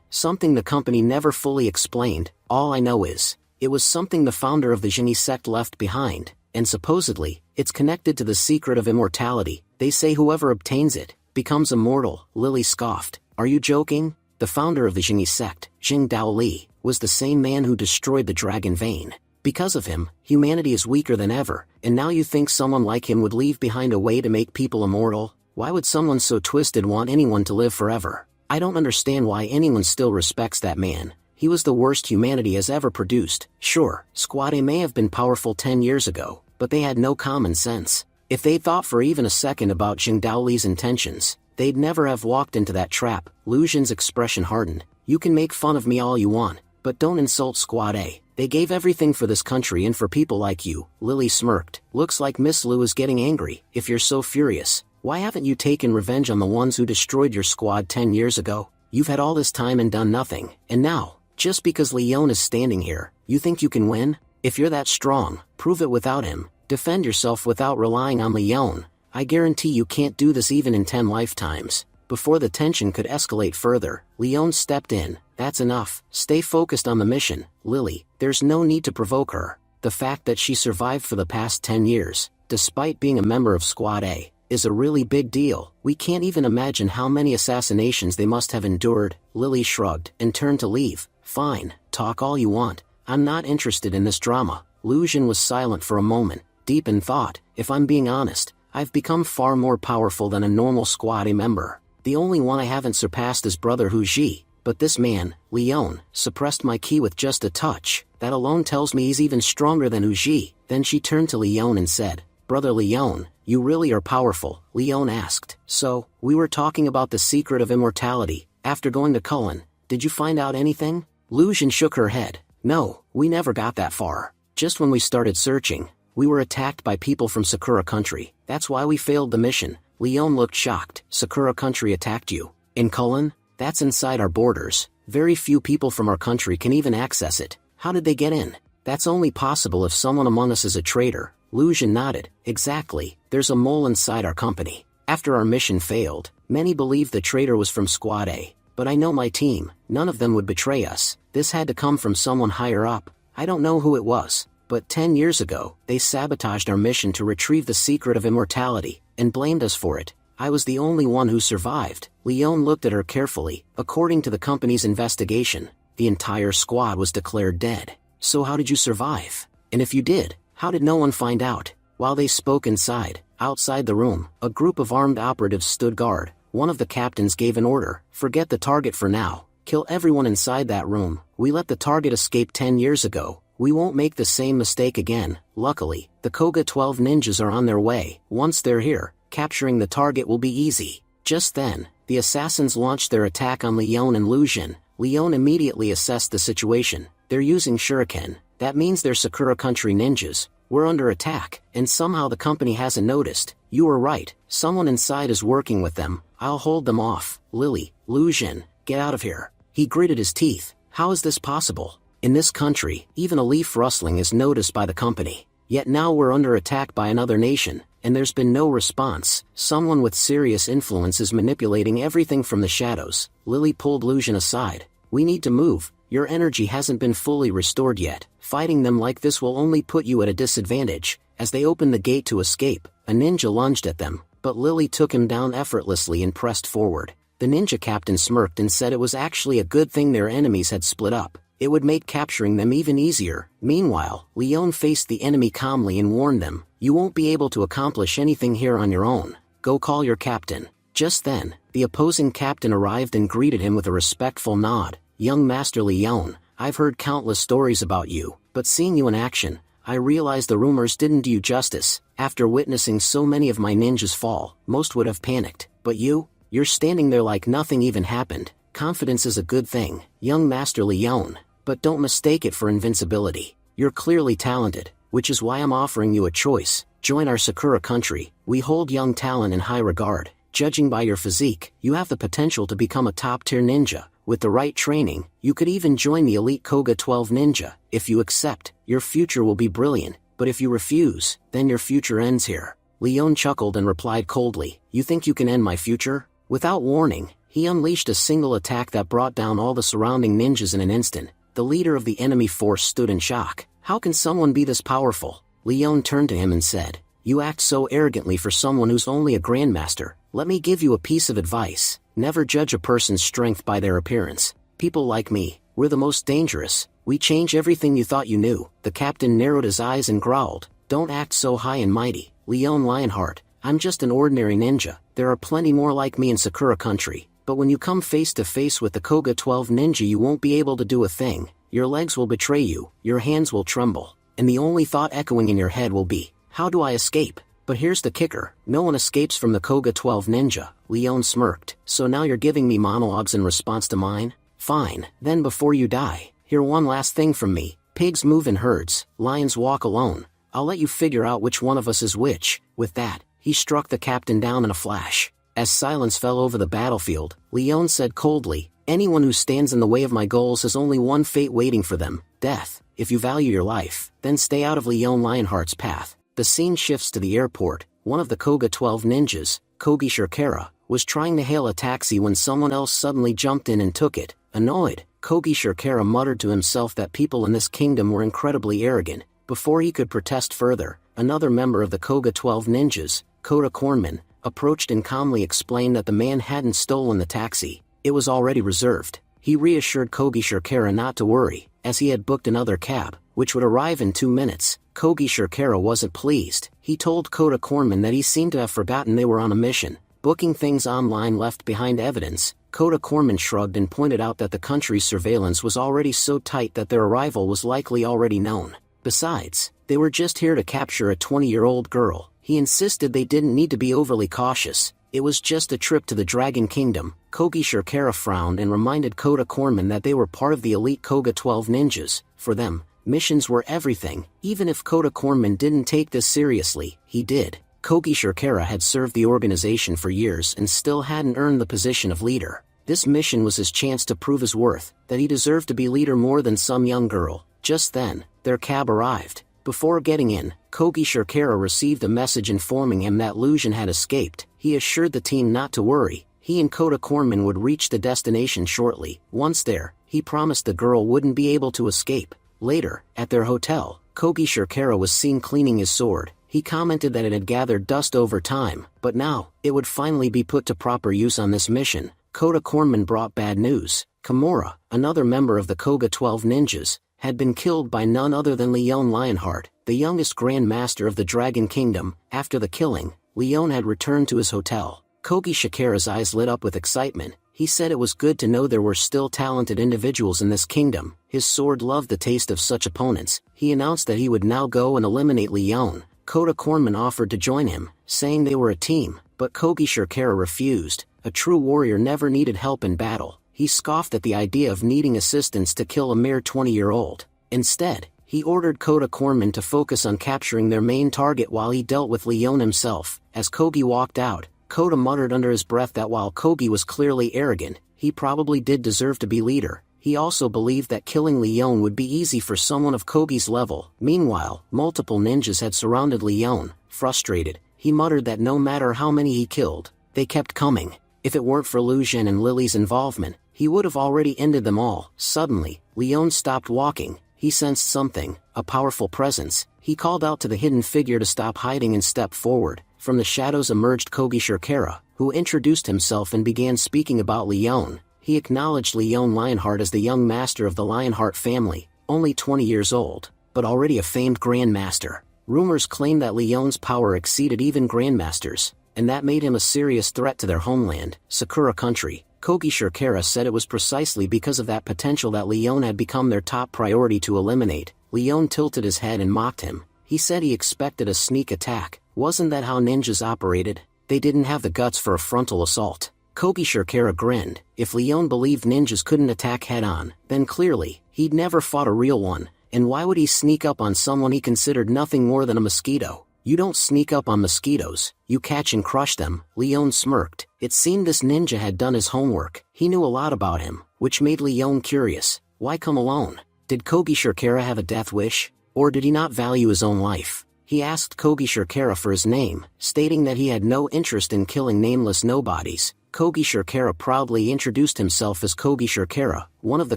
the company never fully explained. All I know is, it was something the founder of the Jingyi sect left behind, and supposedly, it's connected to the secret of immortality. They say whoever obtains it becomes immortal. Lily scoffed. Are you joking? The founder of the Jingyi sect, Jing Daoli, was the same man who destroyed the dragon vein. Because of him, humanity is weaker than ever, and now you think someone like him would leave behind a way to make people immortal? Why would someone so twisted want anyone to live forever? I don't understand why anyone still respects that man. He was the worst humanity has ever produced. Sure, Squad A may have been powerful 10 years ago, but they had no common sense. If they'd thought for even a second about Jing Daoli's intentions, they'd never have walked into that trap. Lu Jin's expression hardened. You can make fun of me all you want, but don't insult Squad A. They gave everything for this country and for people like you. Lily smirked. Looks like Miss Lu is getting angry. If you're so furious, why haven't you taken revenge on the ones who destroyed your squad 10 years ago? You've had all this time and done nothing, and now, just because Leon is standing here, you think you can win? If you're that strong, prove it without him. Defend yourself without relying on Leon. I guarantee you can't do this even in 10 lifetimes. Before the tension could escalate further, Leon stepped in. That's enough. Stay focused on the mission, Lily. There's no need to provoke her. The fact that she survived for the past 10 years, despite being a member of Squad A, is a really big deal. We can't even imagine how many assassinations they must have endured. Lily shrugged and turned to leave. Fine, talk all you want. I'm not interested in this drama. Lu Jin was silent for a moment, deep in thought. If I'm being honest, I've become far more powerful than a normal Squad A member. The only one I haven't surpassed is Brother Hu Ji, but this man, Leon, suppressed my ki with just a touch. That alone tells me he's even stronger than Hu Ji. Then she turned to Leon and said, Brother Leon, You really are powerful, Leon asked. So, we were talking about the secret of immortality. After going to Cullen, did you find out anything? Lucian shook her head. No, we never got that far. Just when we started searching, we were attacked by people from Sakura Country. That's why we failed the mission. Leon looked shocked. Sakura Country attacked you? In Cullen? That's inside our borders. Very few people from our country can even access it. How did they get in? That's only possible if someone among us is a traitor. Lucian nodded. Exactly, there's a mole inside our company. After our mission failed, many believed the traitor was from Squad A. But I know my team, none of them would betray us. This had to come from someone higher up. I don't know who it was, but 10 years ago, they sabotaged our mission to retrieve the secret of immortality, and blamed us for it. I was the only one who survived. Leon looked at her carefully. According to the company's investigation, the entire squad was declared dead. So how did you survive? And if you did, how did no one find out? While they spoke outside the room, a group of armed operatives stood guard. One of the captains gave an order. Forget the target for now. Kill everyone inside that room. We let the target escape 10 years ago. We won't make the same mistake again. Luckily, the Koga 12 ninjas are on their way. Once they're here, capturing the target will be easy. Just then, the assassins launched their attack on Leon and Lucian. Leon immediately assessed the situation. They're using shuriken. That means they're Sakura Country ninjas. We're under attack, and somehow the company hasn't noticed. You were right. Someone inside is working with them. I'll hold them off. Lucian, get out of here. He gritted his teeth. How is this possible? In this country, even a leaf rustling is noticed by the company. Yet now we're under attack by another nation, and there's been no response. Someone with serious influence is manipulating everything from the shadows. Lily pulled Lucian aside. We need to move. Your energy hasn't been fully restored yet. Fighting them like this will only put you at a disadvantage. As they opened the gate to escape, a ninja lunged at them, but Lily took him down effortlessly and pressed forward. The ninja captain smirked and said it was actually a good thing their enemies had split up. It would make capturing them even easier. Meanwhile, Leon faced the enemy calmly and warned them, you won't be able to accomplish anything here on your own. Go call your captain. Just then, the opposing captain arrived and greeted him with a respectful nod. Young Master Leon, I've heard countless stories about you, but seeing you in action, I realize the rumors didn't do you justice. After witnessing so many of my ninjas fall, most would have panicked. But you're standing there like nothing even happened. Confidence is a good thing, young Master Leon, but don't mistake it for invincibility. You're clearly talented, which is why I'm offering you a choice. Join our Sakura Country. We hold young talent in high regard. Judging by your physique, you have the potential to become a top-tier ninja. With the right training, you could even join the elite Koga 12 ninja. If you accept, your future will be brilliant, but if you refuse, then your future ends here. Leon chuckled and replied coldly, you think you can end my future? Without warning, he unleashed a single attack that brought down all the surrounding ninjas in an instant. The leader of the enemy force stood in shock. How can someone be this powerful? Leon turned to him and said, you act so arrogantly for someone who's only a grandmaster. Let me give you a piece of advice. Never judge a person's strength by their appearance. People like me, we're the most dangerous. We change everything you thought you knew. The captain narrowed his eyes and growled, don't act so high and mighty, Leon Lionheart. I'm just an ordinary ninja. There are plenty more like me in Sakura Country. But when you come face to face with the Koga 12 ninja, you won't be able to do a thing. Your legs will betray you, your hands will tremble, and the only thought echoing in your head will be, how do I escape? But here's the kicker, no one escapes from the Koga 12 ninja. Leon smirked. So now you're giving me monologues in response to mine? Fine, then before you die, hear one last thing from me. Pigs move in herds, lions walk alone. I'll let you figure out which one of us is which. With that, he struck the captain down in a flash. As silence fell over the battlefield, Leon said coldly, anyone who stands in the way of my goals has only one fate waiting for them, death. If you value your life, then stay out of Leon Lionheart's path. The scene shifts to the airport. One of the Koga 12 ninjas, Kogi Shirkara, was trying to hail a taxi when someone else suddenly jumped in and took it. Annoyed, Kogi Shirkara muttered to himself that people in this kingdom were incredibly arrogant. Before he could protest further, another member of the Koga 12 ninjas, Kota Kornman, approached and calmly explained that the man hadn't stolen the taxi. It was already reserved. He reassured Kogi Shirkara not to worry, as he had booked another cab, which would arrive in 2 minutes. Kogi Shirkara wasn't pleased. He told Kota Kornman that he seemed to have forgotten they were on a mission. Booking things online left behind evidence. Kota Kornman shrugged and pointed out that the country's surveillance was already so tight that their arrival was likely already known. Besides, they were just here to capture a 20-year-old girl. He insisted they didn't need to be overly cautious. It was just a trip to the Dragon Kingdom. Kogi Shirkara frowned and reminded Kota Corman that they were part of the elite Koga 12 ninjas. For them, missions were everything. Even if Kota Corman didn't take this seriously, he did. Kogi Shirkara had served the organization for years and still hadn't earned the position of leader. This mission was his chance to prove his worth, that he deserved to be leader more than some young girl. Just then, their cab arrived. Before getting in, Kogi Shirkara received a message informing him that Lucian had escaped. He assured the team not to worry. He and Kota Corman would reach the destination shortly. Once there, he promised the girl wouldn't be able to escape. Later, at their hotel, Kogi Shirkara was seen cleaning his sword. He commented that it had gathered dust over time, but now, it would finally be put to proper use on this mission. Kota Corman brought bad news. Kimura, another member of the Koga 12 ninjas, had been killed by none other than Leon Lionheart, the youngest Grand Master of the Dragon Kingdom. After the killing, Leon had returned to his hotel. Kogi Shirkara's eyes lit up with excitement. He said it was good to know there were still talented individuals in this kingdom. His sword loved the taste of such opponents. He announced that he would now go and eliminate Leon. Kota Corman offered to join him, saying they were a team, but Kogi Shirkara refused. A true warrior never needed help in battle. He scoffed at the idea of needing assistance to kill a mere 20-year-old. Instead, he ordered Kota Corman to focus on capturing their main target while he dealt with Leon himself. As Kogi walked out, Kota muttered under his breath that while Kogi was clearly arrogant, he probably did deserve to be leader. He also believed that killing Leon would be easy for someone of Kogi's level. Meanwhile, multiple ninjas had surrounded Leon. Frustrated, he muttered that no matter how many he killed, they kept coming. If it weren't for Lucian and Lily's involvement, he would have already ended them all. Suddenly, Leon stopped walking. He sensed something, a powerful presence. He called out to the hidden figure to stop hiding and step forward. From the shadows emerged Kogi Shirkara, who introduced himself and began speaking about Leon. He acknowledged Leon Lionheart as the young master of the Lionheart family, only 20 years old, but already a famed grandmaster. Rumors claimed that Leon's power exceeded even grandmasters, and that made him a serious threat to their homeland, Sakura country. Kogi Shirkara said it was precisely because of that potential that Leon had become their top priority to eliminate. Leon tilted his head and mocked him. He said he expected a sneak attack. Wasn't that how ninjas operated? They didn't have the guts for a frontal assault. Kogi Shirkara grinned. If Leon believed ninjas couldn't attack head-on, then clearly, he'd never fought a real one. And why would he sneak up on someone he considered nothing more than a mosquito? You don't sneak up on mosquitoes, you catch and crush them. Leon smirked. It seemed this ninja had done his homework. He knew a lot about him, which made Leon curious. Why come alone? Did Kogi Shirkara have a death wish? Or did he not value his own life? He asked Kogi Shirkara for his name, stating that he had no interest in killing nameless nobodies. Kogi Shirkara proudly introduced himself as Kogi Shirkara, one of the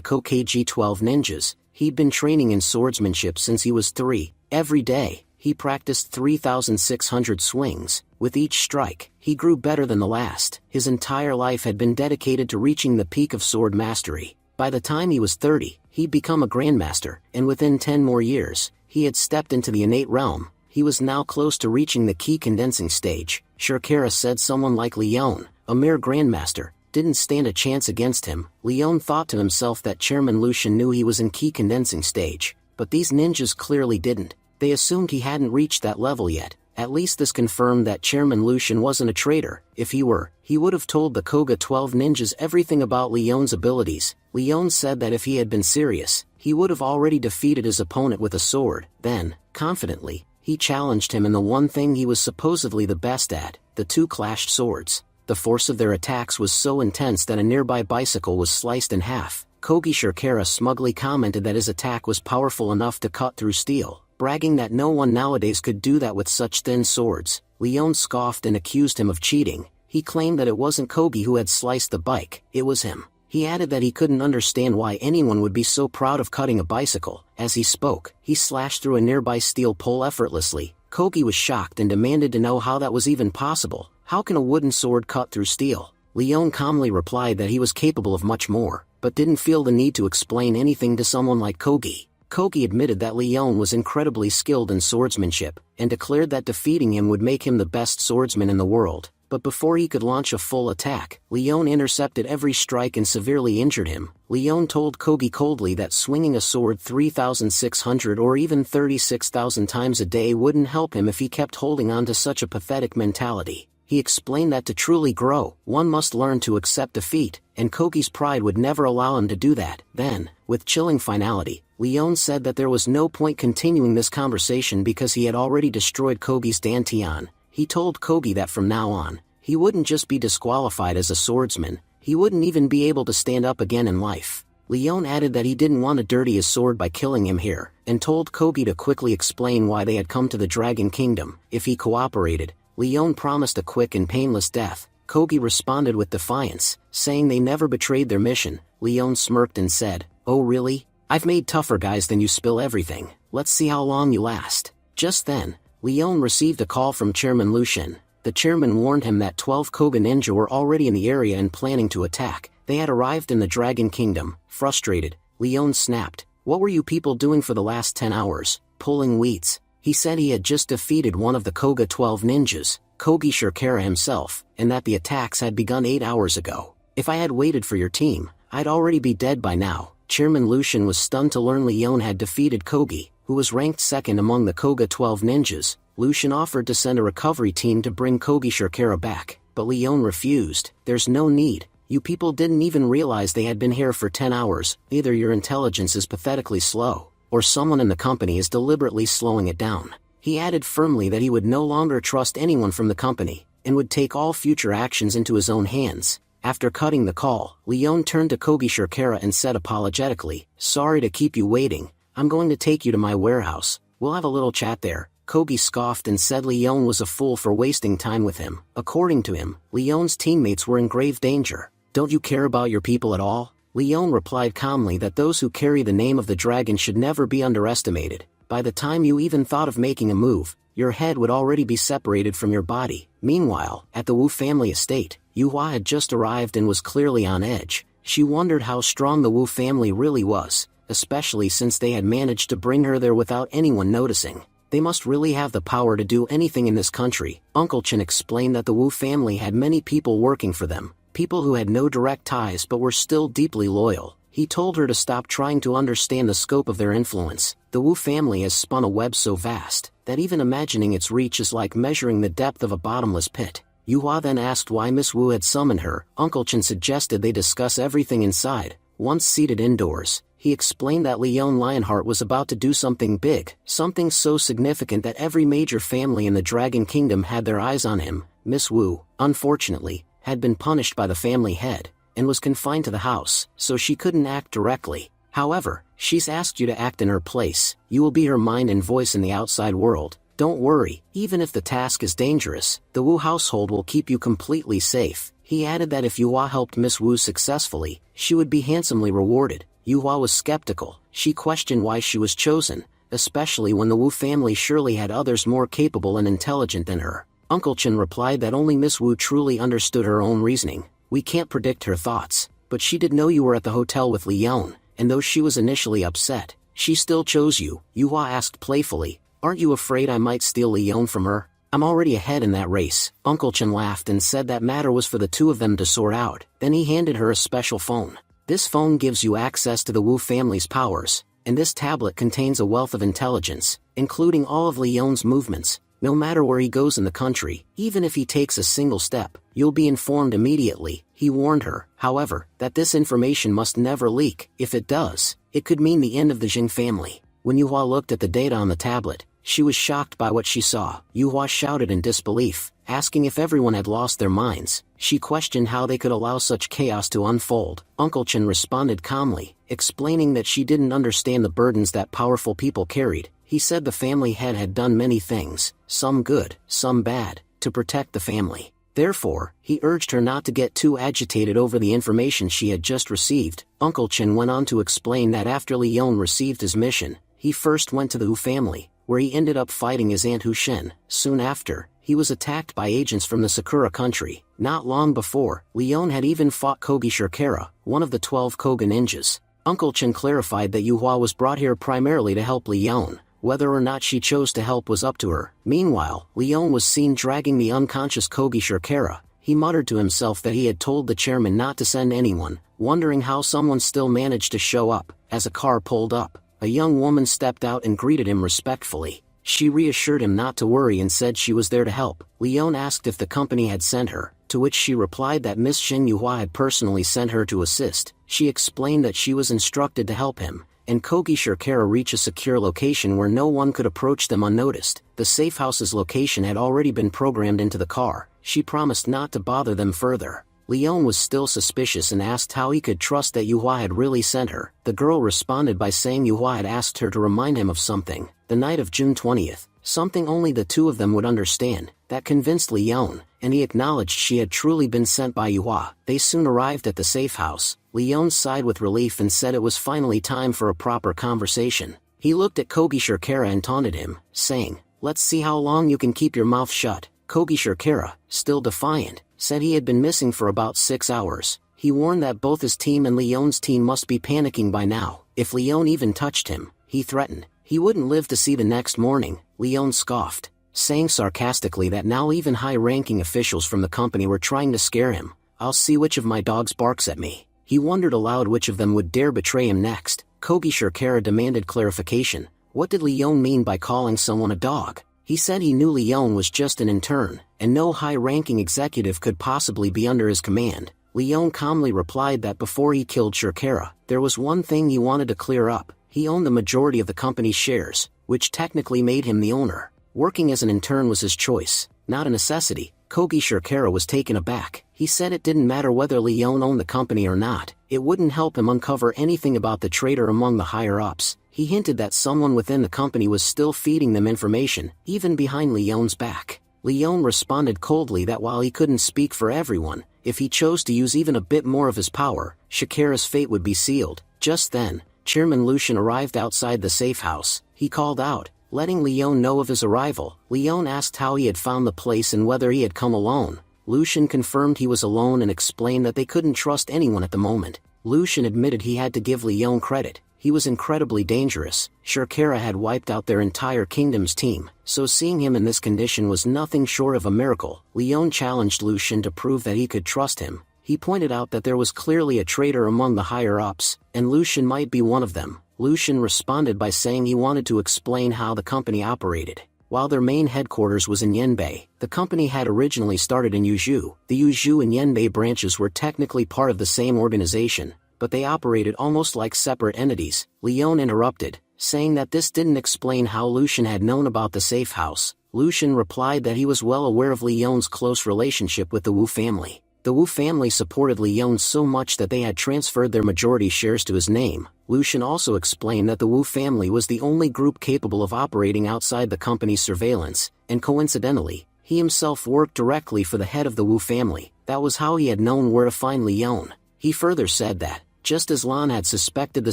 Kokage 12 ninjas. He'd been training in swordsmanship since he was 3. Every day, he practiced 3,600 swings. With each strike, he grew better than the last. His entire life had been dedicated to reaching the peak of sword mastery. By the time he was 30, he'd become a grandmaster, and within 10 more years, he had stepped into the innate realm. He was now close to reaching the key condensing stage. Shirkara said someone like Leon, a mere grandmaster, didn't stand a chance against him. Leon thought to himself that Chairman Lucian knew he was in key condensing stage, but these ninjas clearly didn't. They assumed he hadn't reached that level yet. At least this confirmed that Chairman Lucian wasn't a traitor. If he were, he would have told the Koga 12 ninjas everything about Leon's abilities. Leon said that if he had been serious, he would have already defeated his opponent with a sword. Then, confidently, he challenged him in the one thing he was supposedly the best at. The two clashed swords. The force of their attacks was so intense that a nearby bicycle was sliced in half. Kogi Shirkara smugly commented that his attack was powerful enough to cut through steel, bragging that no one nowadays could do that with such thin swords. Leon scoffed and accused him of cheating. He claimed that it wasn't Kogi who had sliced the bike, it was him. He added that he couldn't understand why anyone would be so proud of cutting a bicycle. As he spoke, he slashed through a nearby steel pole effortlessly. Kogi was shocked and demanded to know how that was even possible. How can a wooden sword cut through steel? Leon calmly replied that he was capable of much more, but didn't feel the need to explain anything to someone like Kogi. Kogi admitted that Leon was incredibly skilled in swordsmanship, and declared that defeating him would make him the best swordsman in the world. But before he could launch a full attack, Leon intercepted every strike and severely injured him. Leon told Kogi coldly that swinging a sword 3,600 or even 36,000 times a day wouldn't help him if he kept holding on to such a pathetic mentality. He explained that to truly grow, one must learn to accept defeat, and Kogi's pride would never allow him to do that. Then, with chilling finality, Leon said that there was no point continuing this conversation because he had already destroyed Kogi's dantian. He told Kogi that from now on, he wouldn't just be disqualified as a swordsman, he wouldn't even be able to stand up again in life. Leon added that he didn't want to dirty his sword by killing him here, and told Kogi to quickly explain why they had come to the Dragon Kingdom. If he cooperated, Leon promised a quick and painless death. Kogi responded with defiance, saying they never betrayed their mission. Leon smirked and said, "Oh really? I've made tougher guys than you, spill everything. Let's see how long you last." Just then, Leon received a call from Chairman Lucien. The chairman warned him that 12 Koga ninja were already in the area and planning to attack. They had arrived in the Dragon Kingdom. Frustrated, Leon snapped, "What were you people doing for the last 10 hours? Pulling weeds?" He said he had just defeated one of the Koga 12 ninjas, Kogi Shirkara himself, and that the attacks had begun 8 hours ago. "If I had waited for your team, I'd already be dead by now." Chairman Lucien was stunned to learn Leon had defeated Kogi, who was ranked second among the Koga 12 ninjas. Lucien offered to send a recovery team to bring Kogi Shirkara back, but Leon refused. "There's no need. You people didn't even realize they had been here for 10 hours. Either your intelligence is pathetically slow, or someone in the company is deliberately slowing it down." He added firmly that he would no longer trust anyone from the company, and would take all future actions into his own hands. After cutting the call, Leon turned to Kogi Shirkara and said apologetically, "Sorry to keep you waiting. I'm going to take you to my warehouse. We'll have a little chat there." Kogi scoffed and said Leon was a fool for wasting time with him. According to him, Leon's teammates were in grave danger. "Don't you care about your people at all?" Leon replied calmly that those who carry the name of the dragon should never be underestimated. By the time you even thought of making a move, your head would already be separated from your body. Meanwhile, at the Wu family estate, Yuhua had just arrived and was clearly on edge. She wondered how strong the Wu family really was, especially since they had managed to bring her there without anyone noticing. They must really have the power to do anything in this country. Uncle Chen explained that the Wu family had many people working for them, people who had no direct ties but were still deeply loyal. He told her to stop trying to understand the scope of their influence. The Wu family has spun a web so vast, that even imagining its reach is like measuring the depth of a bottomless pit. Yuhua then asked why Miss Wu had summoned her. Uncle Chen suggested they discuss everything inside. Once seated indoors, he explained that Leon Lionheart was about to do something big, something so significant that every major family in the Dragon Kingdom had their eyes on him. Miss Wu, unfortunately, had been punished by the family head, and was confined to the house, so she couldn't act directly. However, she's asked you to act in her place. You will be her mind and voice in the outside world. Don't worry, even if the task is dangerous, the Wu household will keep you completely safe. He added that if Yuhua helped Miss Wu successfully, she would be handsomely rewarded. Yuhua was skeptical. She questioned why she was chosen, especially when the Wu family surely had others more capable and intelligent than her. Uncle Chen replied that only Miss Wu truly understood her own reasoning. We can't predict her thoughts, but she did know you were at the hotel with Leon, and though she was initially upset, she still chose you. Yuhua asked playfully, "Aren't you afraid I might steal Leon from her? I'm already ahead in that race." Uncle Chen laughed and said that matter was for the two of them to sort out. Then he handed her a special phone. This phone gives you access to the Wu family's powers, and this tablet contains a wealth of intelligence, including all of Leon's movements. No matter where he goes in the country, even if he takes a single step, you'll be informed immediately. He warned her, however, that this information must never leak. If it does, it could mean the end of the Jing family. When Yuhua looked at the data on the tablet, she was shocked by what she saw. Yuhua shouted in disbelief, asking if everyone had lost their minds. She questioned how they could allow such chaos to unfold. Uncle Chen responded calmly, explaining that she didn't understand the burdens that powerful people carried. He said the family head had done many things, some good, some bad, to protect the family. Therefore, he urged her not to get too agitated over the information she had just received. Uncle Chen went on to explain that after Leon received his mission, he first went to the Wu family, where he ended up fighting his aunt Hu Shen. Soon after, he was attacked by agents from the Sakura country. Not long before, Leon had even fought Kogi Shirkara, one of the 12 Koga ninjas. Uncle Chen clarified that Yuhua was brought here primarily to help Leon, Whether or not she chose to help was up to her. Meanwhile, Leon was seen dragging the unconscious Kogi Shirkera. He muttered to himself that he had told the chairman not to send anyone, wondering how someone still managed to show up. As a car pulled up, a young woman stepped out and greeted him respectfully. She reassured him not to worry and said she was there to help. Leon asked if the company had sent her, to which she replied that Miss Shin Yuhua had personally sent her to assist. She explained that she was instructed to help him, and Kogi Shirkera reach a secure location where no one could approach them unnoticed. The safe house's location had already been programmed into the car. She promised not to bother them further. Leon was still suspicious and asked how he could trust that Yuhua had really sent her. The girl responded by saying Yuhua had asked her to remind him of something. The night of June 20th, something only the two of them would understand, that convinced Leon, and he acknowledged she had truly been sent by Yuhua. They soon arrived at the safe house. Leon sighed with relief and said it was finally time for a proper conversation. He looked at Kogi Shirkera and taunted him, saying, "Let's see how long you can keep your mouth shut." Kogi Shirkera, still defiant, said he had been missing for about 6 hours. He warned that both his team and Leon's team must be panicking by now. If Leon even touched him, he threatened, he wouldn't live to see the next morning. Leon scoffed, saying sarcastically that now even high-ranking officials from the company were trying to scare him. "I'll see which of my dogs barks at me." He wondered aloud which of them would dare betray him next. Kogi Shirkera demanded clarification. What did Leon mean by calling someone a dog? He said he knew Leon was just an intern, and no high-ranking executive could possibly be under his command. Leon calmly replied that before he killed Shirkera, there was one thing he wanted to clear up. He owned the majority of the company's shares, which technically made him the owner. Working as an intern was his choice, not a necessity. Kogi Shirkera was taken aback. He said it didn't matter whether Leon owned the company or not. It wouldn't help him uncover anything about the traitor among the higher-ups. He hinted that someone within the company was still feeding them information, even behind Leon's back. Leon responded coldly that while he couldn't speak for everyone, if he chose to use even a bit more of his power, Shirkera's fate would be sealed. Just then, Chairman Lucian arrived outside the safe house. He called out, letting Leon know of his arrival. Leon asked how he had found the place and whether he had come alone. Lucian confirmed he was alone and explained that they couldn't trust anyone at the moment. Lucian admitted he had to give Leon credit. He was incredibly dangerous. Shirkera had wiped out their entire kingdom's team, so seeing him in this condition was nothing short of a miracle. Leon challenged Lucian to prove that he could trust him. He pointed out that there was clearly a traitor among the higher-ups, and Lucian might be one of them. Lucian responded by saying he wanted to explain how the company operated. While their main headquarters was in Yenbei, the company had originally started in Yuzhou. The Yuzhou and Yenbei branches were technically part of the same organization, but they operated almost like separate entities. Leon interrupted, saying that this didn't explain how Lucian had known about the safe house. Lucian replied that he was well aware of Leon's close relationship with the Wu family. The Wu family supported Leon so much that they had transferred their majority shares to his name. Lucian also explained that the Wu family was the only group capable of operating outside the company's surveillance, and coincidentally, he himself worked directly for the head of the Wu family. That was how he had known where to find Leon. He further said that, just as Lan had suspected the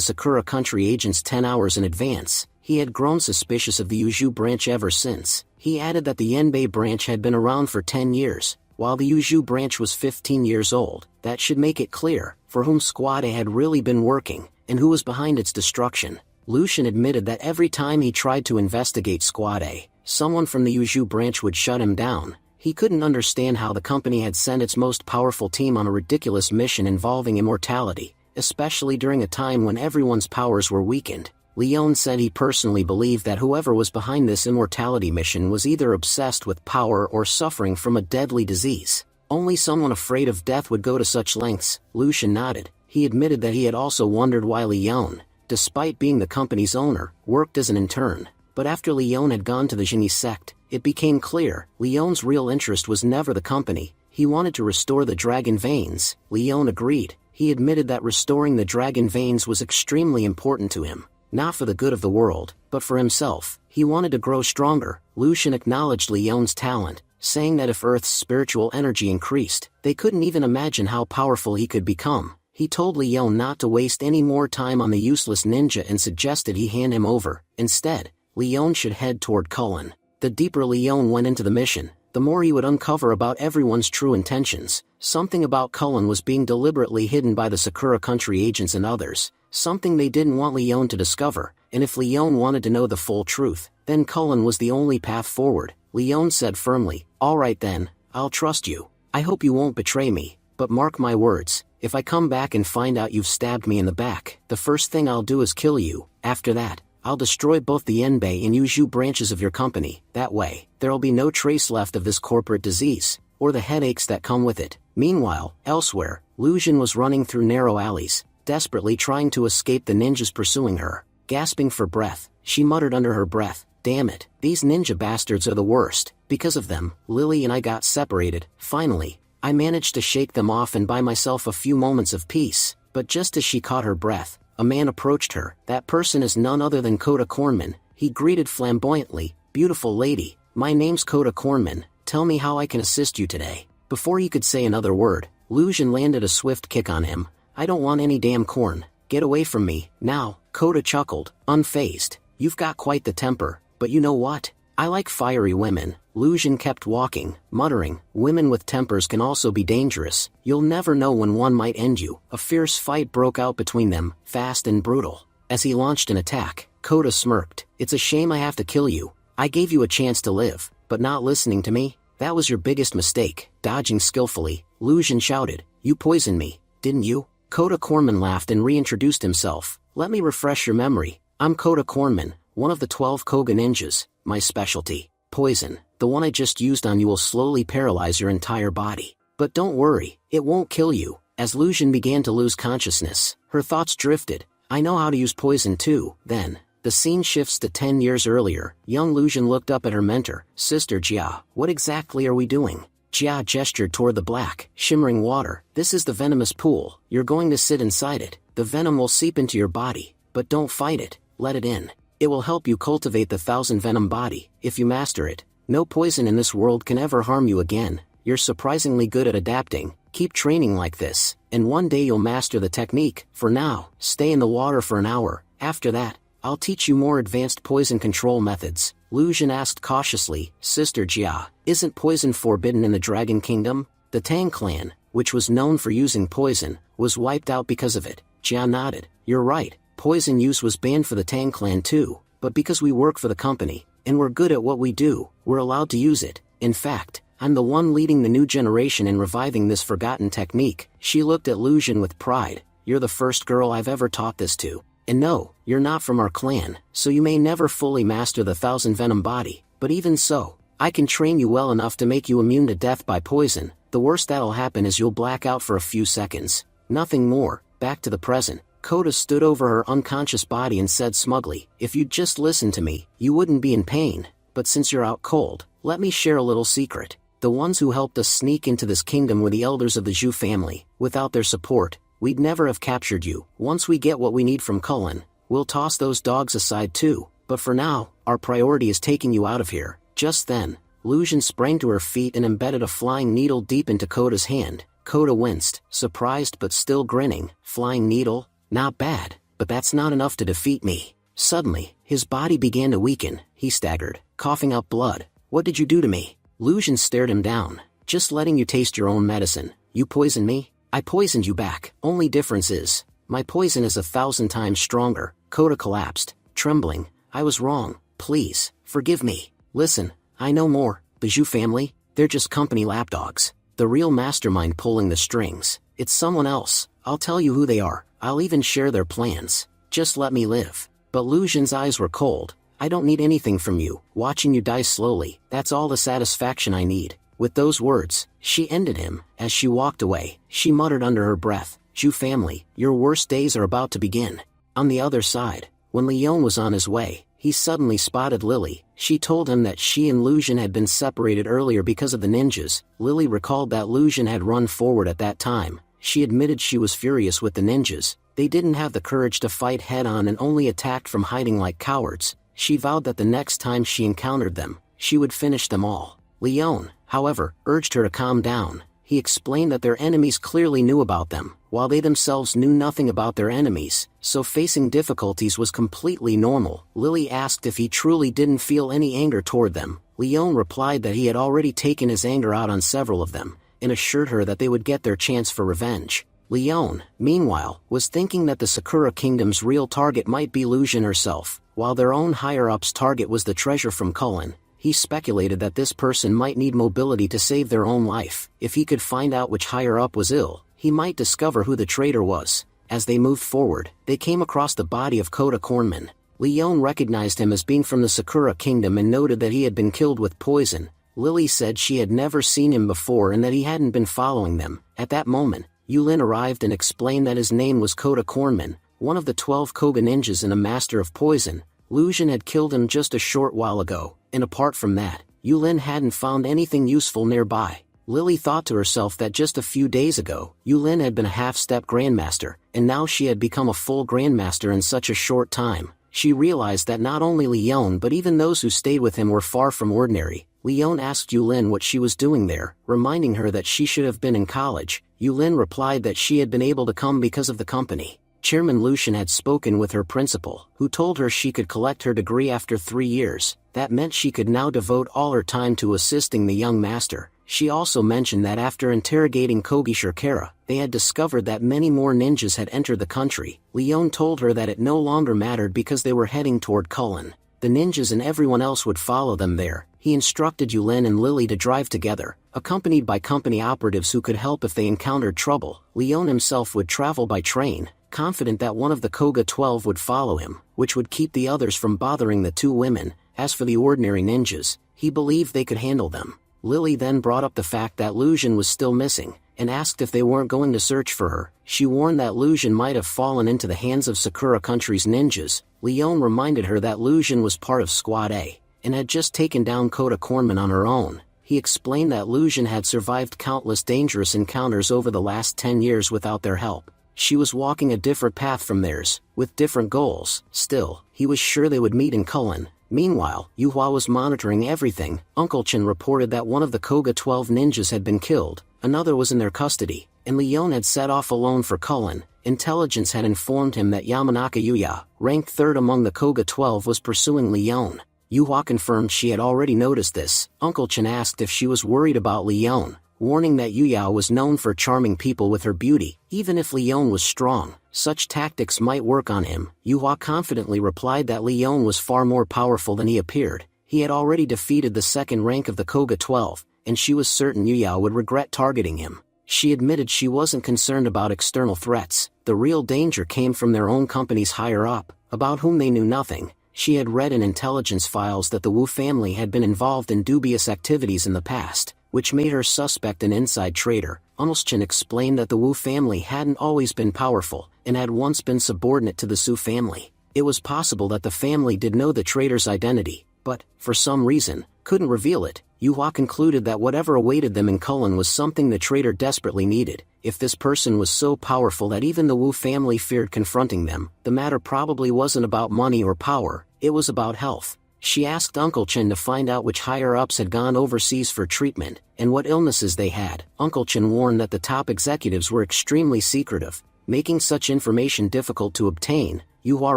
Sakura country agents 10 hours in advance, he had grown suspicious of the Yuzhou branch ever since. He added that the Yenbei branch had been around for 10 years, while the Yuzhou branch was 15 years old. That should make it clear for whom Squad A had really been working, and who was behind its destruction. Lucian admitted that every time he tried to investigate Squad A, someone from the Yuzhou branch would shut him down. He couldn't understand how the company had sent its most powerful team on a ridiculous mission involving immortality, especially during a time when everyone's powers were weakened. Leon said he personally believed that whoever was behind this immortality mission was either obsessed with power or suffering from a deadly disease. Only someone afraid of death would go to such lengths. Lucian nodded. He admitted that he had also wondered why Leon, despite being the company's owner, worked as an intern. But after Leon had gone to the Genie sect, it became clear Leon's real interest was never the company. He wanted to restore the dragon veins. Leon agreed. He admitted that restoring the dragon veins was extremely important to him. Not for the good of the world, but for himself. He wanted to grow stronger. Lucian acknowledged Leon's talent, saying that if Earth's spiritual energy increased, they couldn't even imagine how powerful he could become. He told Leon not to waste any more time on the useless ninja and suggested he hand him over. Instead, Leon should head toward Cullen. The deeper Leon went into the mission, the more he would uncover about everyone's true intentions. Something about Cullen was being deliberately hidden by the Sakura country agents and others. something they didn't want Leon to discover, and if Leon wanted to know the full truth, then Cullen was the only path forward. Leon said firmly, "All right then, I'll trust you. I hope you won't betray me, but mark my words, if I come back and find out you've stabbed me in the back, the first thing I'll do is kill you. After that, I'll destroy both the Enbei and Yuju branches of your company. That way, there'll be no trace left of this corporate disease, or the headaches that come with it." Meanwhile, elsewhere, Lujin was running through narrow alleys, desperately trying to escape the ninjas pursuing her. Gasping for breath, she muttered under her breath, "Damn it, these ninja bastards are the worst. Because of them, Lily and I got separated. Finally, I managed to shake them off and buy myself a few moments of peace." But just as she caught her breath, a man approached her. That person is none other than Kota Kornman. He greeted flamboyantly, "Beautiful lady, my name's Kota Kornman. Tell me how I can assist you today." Before he could say another word, Lujin landed a swift kick on him. "I don't want any damn corn. Get away from me, now." Kota chuckled, unfazed. "You've got quite the temper, but you know what? I like fiery women." Lujin kept walking, muttering, "Women with tempers can also be dangerous. You'll never know when one might end you." A fierce fight broke out between them, fast and brutal. As he launched an attack, Kota smirked. "It's a shame I have to kill you. I gave you a chance to live, but not listening to me? That was your biggest mistake." Dodging skillfully, Lujin shouted, "You poisoned me, didn't you?" Kota Kornman laughed and reintroduced himself. "Let me refresh your memory. I'm Kota Kornman, one of the 12 Koga ninjas. My specialty, poison. The one I just used on you will slowly paralyze your entire body. But don't worry, it won't kill you." As Lujin began to lose consciousness, her thoughts drifted. "I know how to use poison too." Then, the scene shifts to 10 years earlier. Young Lujin looked up at her mentor, "Sister Jia, what exactly are we doing?" Jia gestured toward the black, shimmering water. "This is the venomous pool. You're going to sit inside it. The venom will seep into your body, but don't fight it, let it in. It will help you cultivate the 1,000 venom body. If you master it, no poison in this world can ever harm you again. You're surprisingly good at adapting. Keep training like this, and one day you'll master the technique. For now, stay in the water for an hour. After that, I'll teach you more advanced poison control methods." Lujin asked cautiously, "Sister Jia, isn't poison forbidden in the Dragon Kingdom?" The Tang clan, which was known for using poison, was wiped out because of it. Jia nodded. "You're right, poison use was banned for the Tang clan too, but because we work for the company, and we're good at what we do, we're allowed to use it. In fact, I'm the one leading the new generation in reviving this forgotten technique." She looked at Lujin with pride. "You're the first girl I've ever taught this to. And no, you're not from our clan, so you may never fully master the 1,000 venom body, but even so, I can train you well enough to make you immune to death by poison. The worst that'll happen is you'll black out for a few seconds. Nothing more." Back to the present, Kota stood over her unconscious body and said smugly, "If you'd just listen to me, you wouldn't be in pain. But since you're out cold, let me share a little secret. The ones who helped us sneak into this kingdom were the elders of the Zhu family. Without their support, we'd never have captured you. Once we get what we need from Cullen, we'll toss those dogs aside too. But for now, our priority is taking you out of here." Just then, Lujin sprang to her feet and embedded a flying needle deep into Kota's hand. Kota winced, surprised but still grinning. "Flying needle? Not bad, but that's not enough to defeat me." Suddenly, his body began to weaken. He staggered, coughing out blood. "What did you do to me?" Lujin stared him down. "Just letting you taste your own medicine. You poisoned me, I poisoned you back. Only difference is, my poison is 1,000 times stronger." Kota collapsed, trembling. "I was wrong. Please, forgive me. Listen, I know more. The Zhu family, they're just company lapdogs. The real mastermind pulling the strings, it's someone else. I'll tell you who they are. I'll even share their plans. Just let me live." But Lujin's eyes were cold. "I don't need anything from you. Watching you die slowly, that's all the satisfaction I need." With those words, she ended him. As she walked away, she muttered under her breath, "Zhu family, your worst days are about to begin." On the other side, when Leon was on his way, he suddenly spotted Lily. She told him that she and Lujin had been separated earlier because of the ninjas. Lily recalled that Lujin had run forward at that time. She admitted she was furious with the ninjas. They didn't have the courage to fight head-on and only attacked from hiding like cowards. She vowed that the next time she encountered them, she would finish them all. Leon, however, urged her to calm down. He explained that their enemies clearly knew about them, while they themselves knew nothing about their enemies, so facing difficulties was completely normal. Lily asked if he truly didn't feel any anger toward them. Leon replied that he had already taken his anger out on several of them, and assured her that they would get their chance for revenge. Leon, meanwhile, was thinking that the Sakura Kingdom's real target might be Luzhin herself, while their own higher-up's target was the treasure from Cullen. He speculated that this person might need mobility to save their own life. If he could find out which higher-up was ill, he might discover who the traitor was. As they moved forward, they came across the body of Kota Kornman. Leon recognized him as being from the Sakura Kingdom and noted that he had been killed with poison. Lily said she had never seen him before and that he hadn't been following them. At that moment, Yulin arrived and explained that his name was Kota Kornman, one of the 12 Koga ninjas and a master of poison. Luzhin had killed him just a short while ago, and apart from that, Yulin hadn't found anything useful nearby. Lily thought to herself that just a few days ago, Yulin had been a half-step grandmaster, and now she had become a full grandmaster in such a short time. She realized that not only Leon but even those who stayed with him were far from ordinary. Leon asked Yulin what she was doing there, reminding her that she should have been in college. Yulin replied that she had been able to come because of the company. Chairman Lucian had spoken with her principal, who told her she could collect her degree after 3 years. That meant she could now devote all her time to assisting the young master. She also mentioned that after interrogating Kogi Shirkara, they had discovered that many more ninjas had entered the country. Leon told her that it no longer mattered because they were heading toward Cullen. The ninjas and everyone else would follow them there. He instructed Yulin and Lily to drive together, accompanied by company operatives who could help if they encountered trouble. Leon himself would travel by train, confident that one of the Koga 12 would follow him, which would keep the others from bothering the two women. As for the ordinary ninjas, he believed they could handle them. Lily then brought up the fact that Luzhin was still missing, and asked if they weren't going to search for her. She warned that Luzhin might have fallen into the hands of Sakura Country's ninjas. Leon reminded her that Luzhin was part of Squad A, and had just taken down Kota Kornman on her own. He explained that Luzhin had survived countless dangerous encounters over the last 10 years without their help. She was walking a different path from theirs, with different goals. Still, he was sure they would meet in Cullen. Meanwhile, Yuhua was monitoring everything. Uncle Chen reported that one of the Koga 12 ninjas had been killed, another was in their custody, and Leon had set off alone for Cullen. Intelligence had informed him that Yamanaka Yuya, ranked 3rd among the Koga 12, was pursuing Leon. Yuhua confirmed she had already noticed this. Uncle Chen asked if she was worried about Leon, warning that Yuya was known for charming people with her beauty. Even if Leon was strong, such tactics might work on him. Yuhua confidently replied that Leon was far more powerful than he appeared. He had already defeated the 2nd rank of the Koga 12, and she was certain Yuya would regret targeting him. She admitted she wasn't concerned about external threats. The real danger came from their own company's higher up, about whom they knew nothing. She had read in intelligence files that the Wu family had been involved in dubious activities in the past, which made her suspect an inside traitor. Unlschen explained that the Wu family hadn't always been powerful, and had once been subordinate to the Su family. It was possible that the family did know the traitor's identity, but, for some reason, couldn't reveal it. Yuhua concluded that whatever awaited them in Cullen was something the traitor desperately needed. If this person was so powerful that even the Wu family feared confronting them, the matter probably wasn't about money or power, it was about health. She asked Uncle Chen to find out which higher-ups had gone overseas for treatment, and what illnesses they had. Uncle Chen warned that the top executives were extremely secretive, making such information difficult to obtain. Yuhua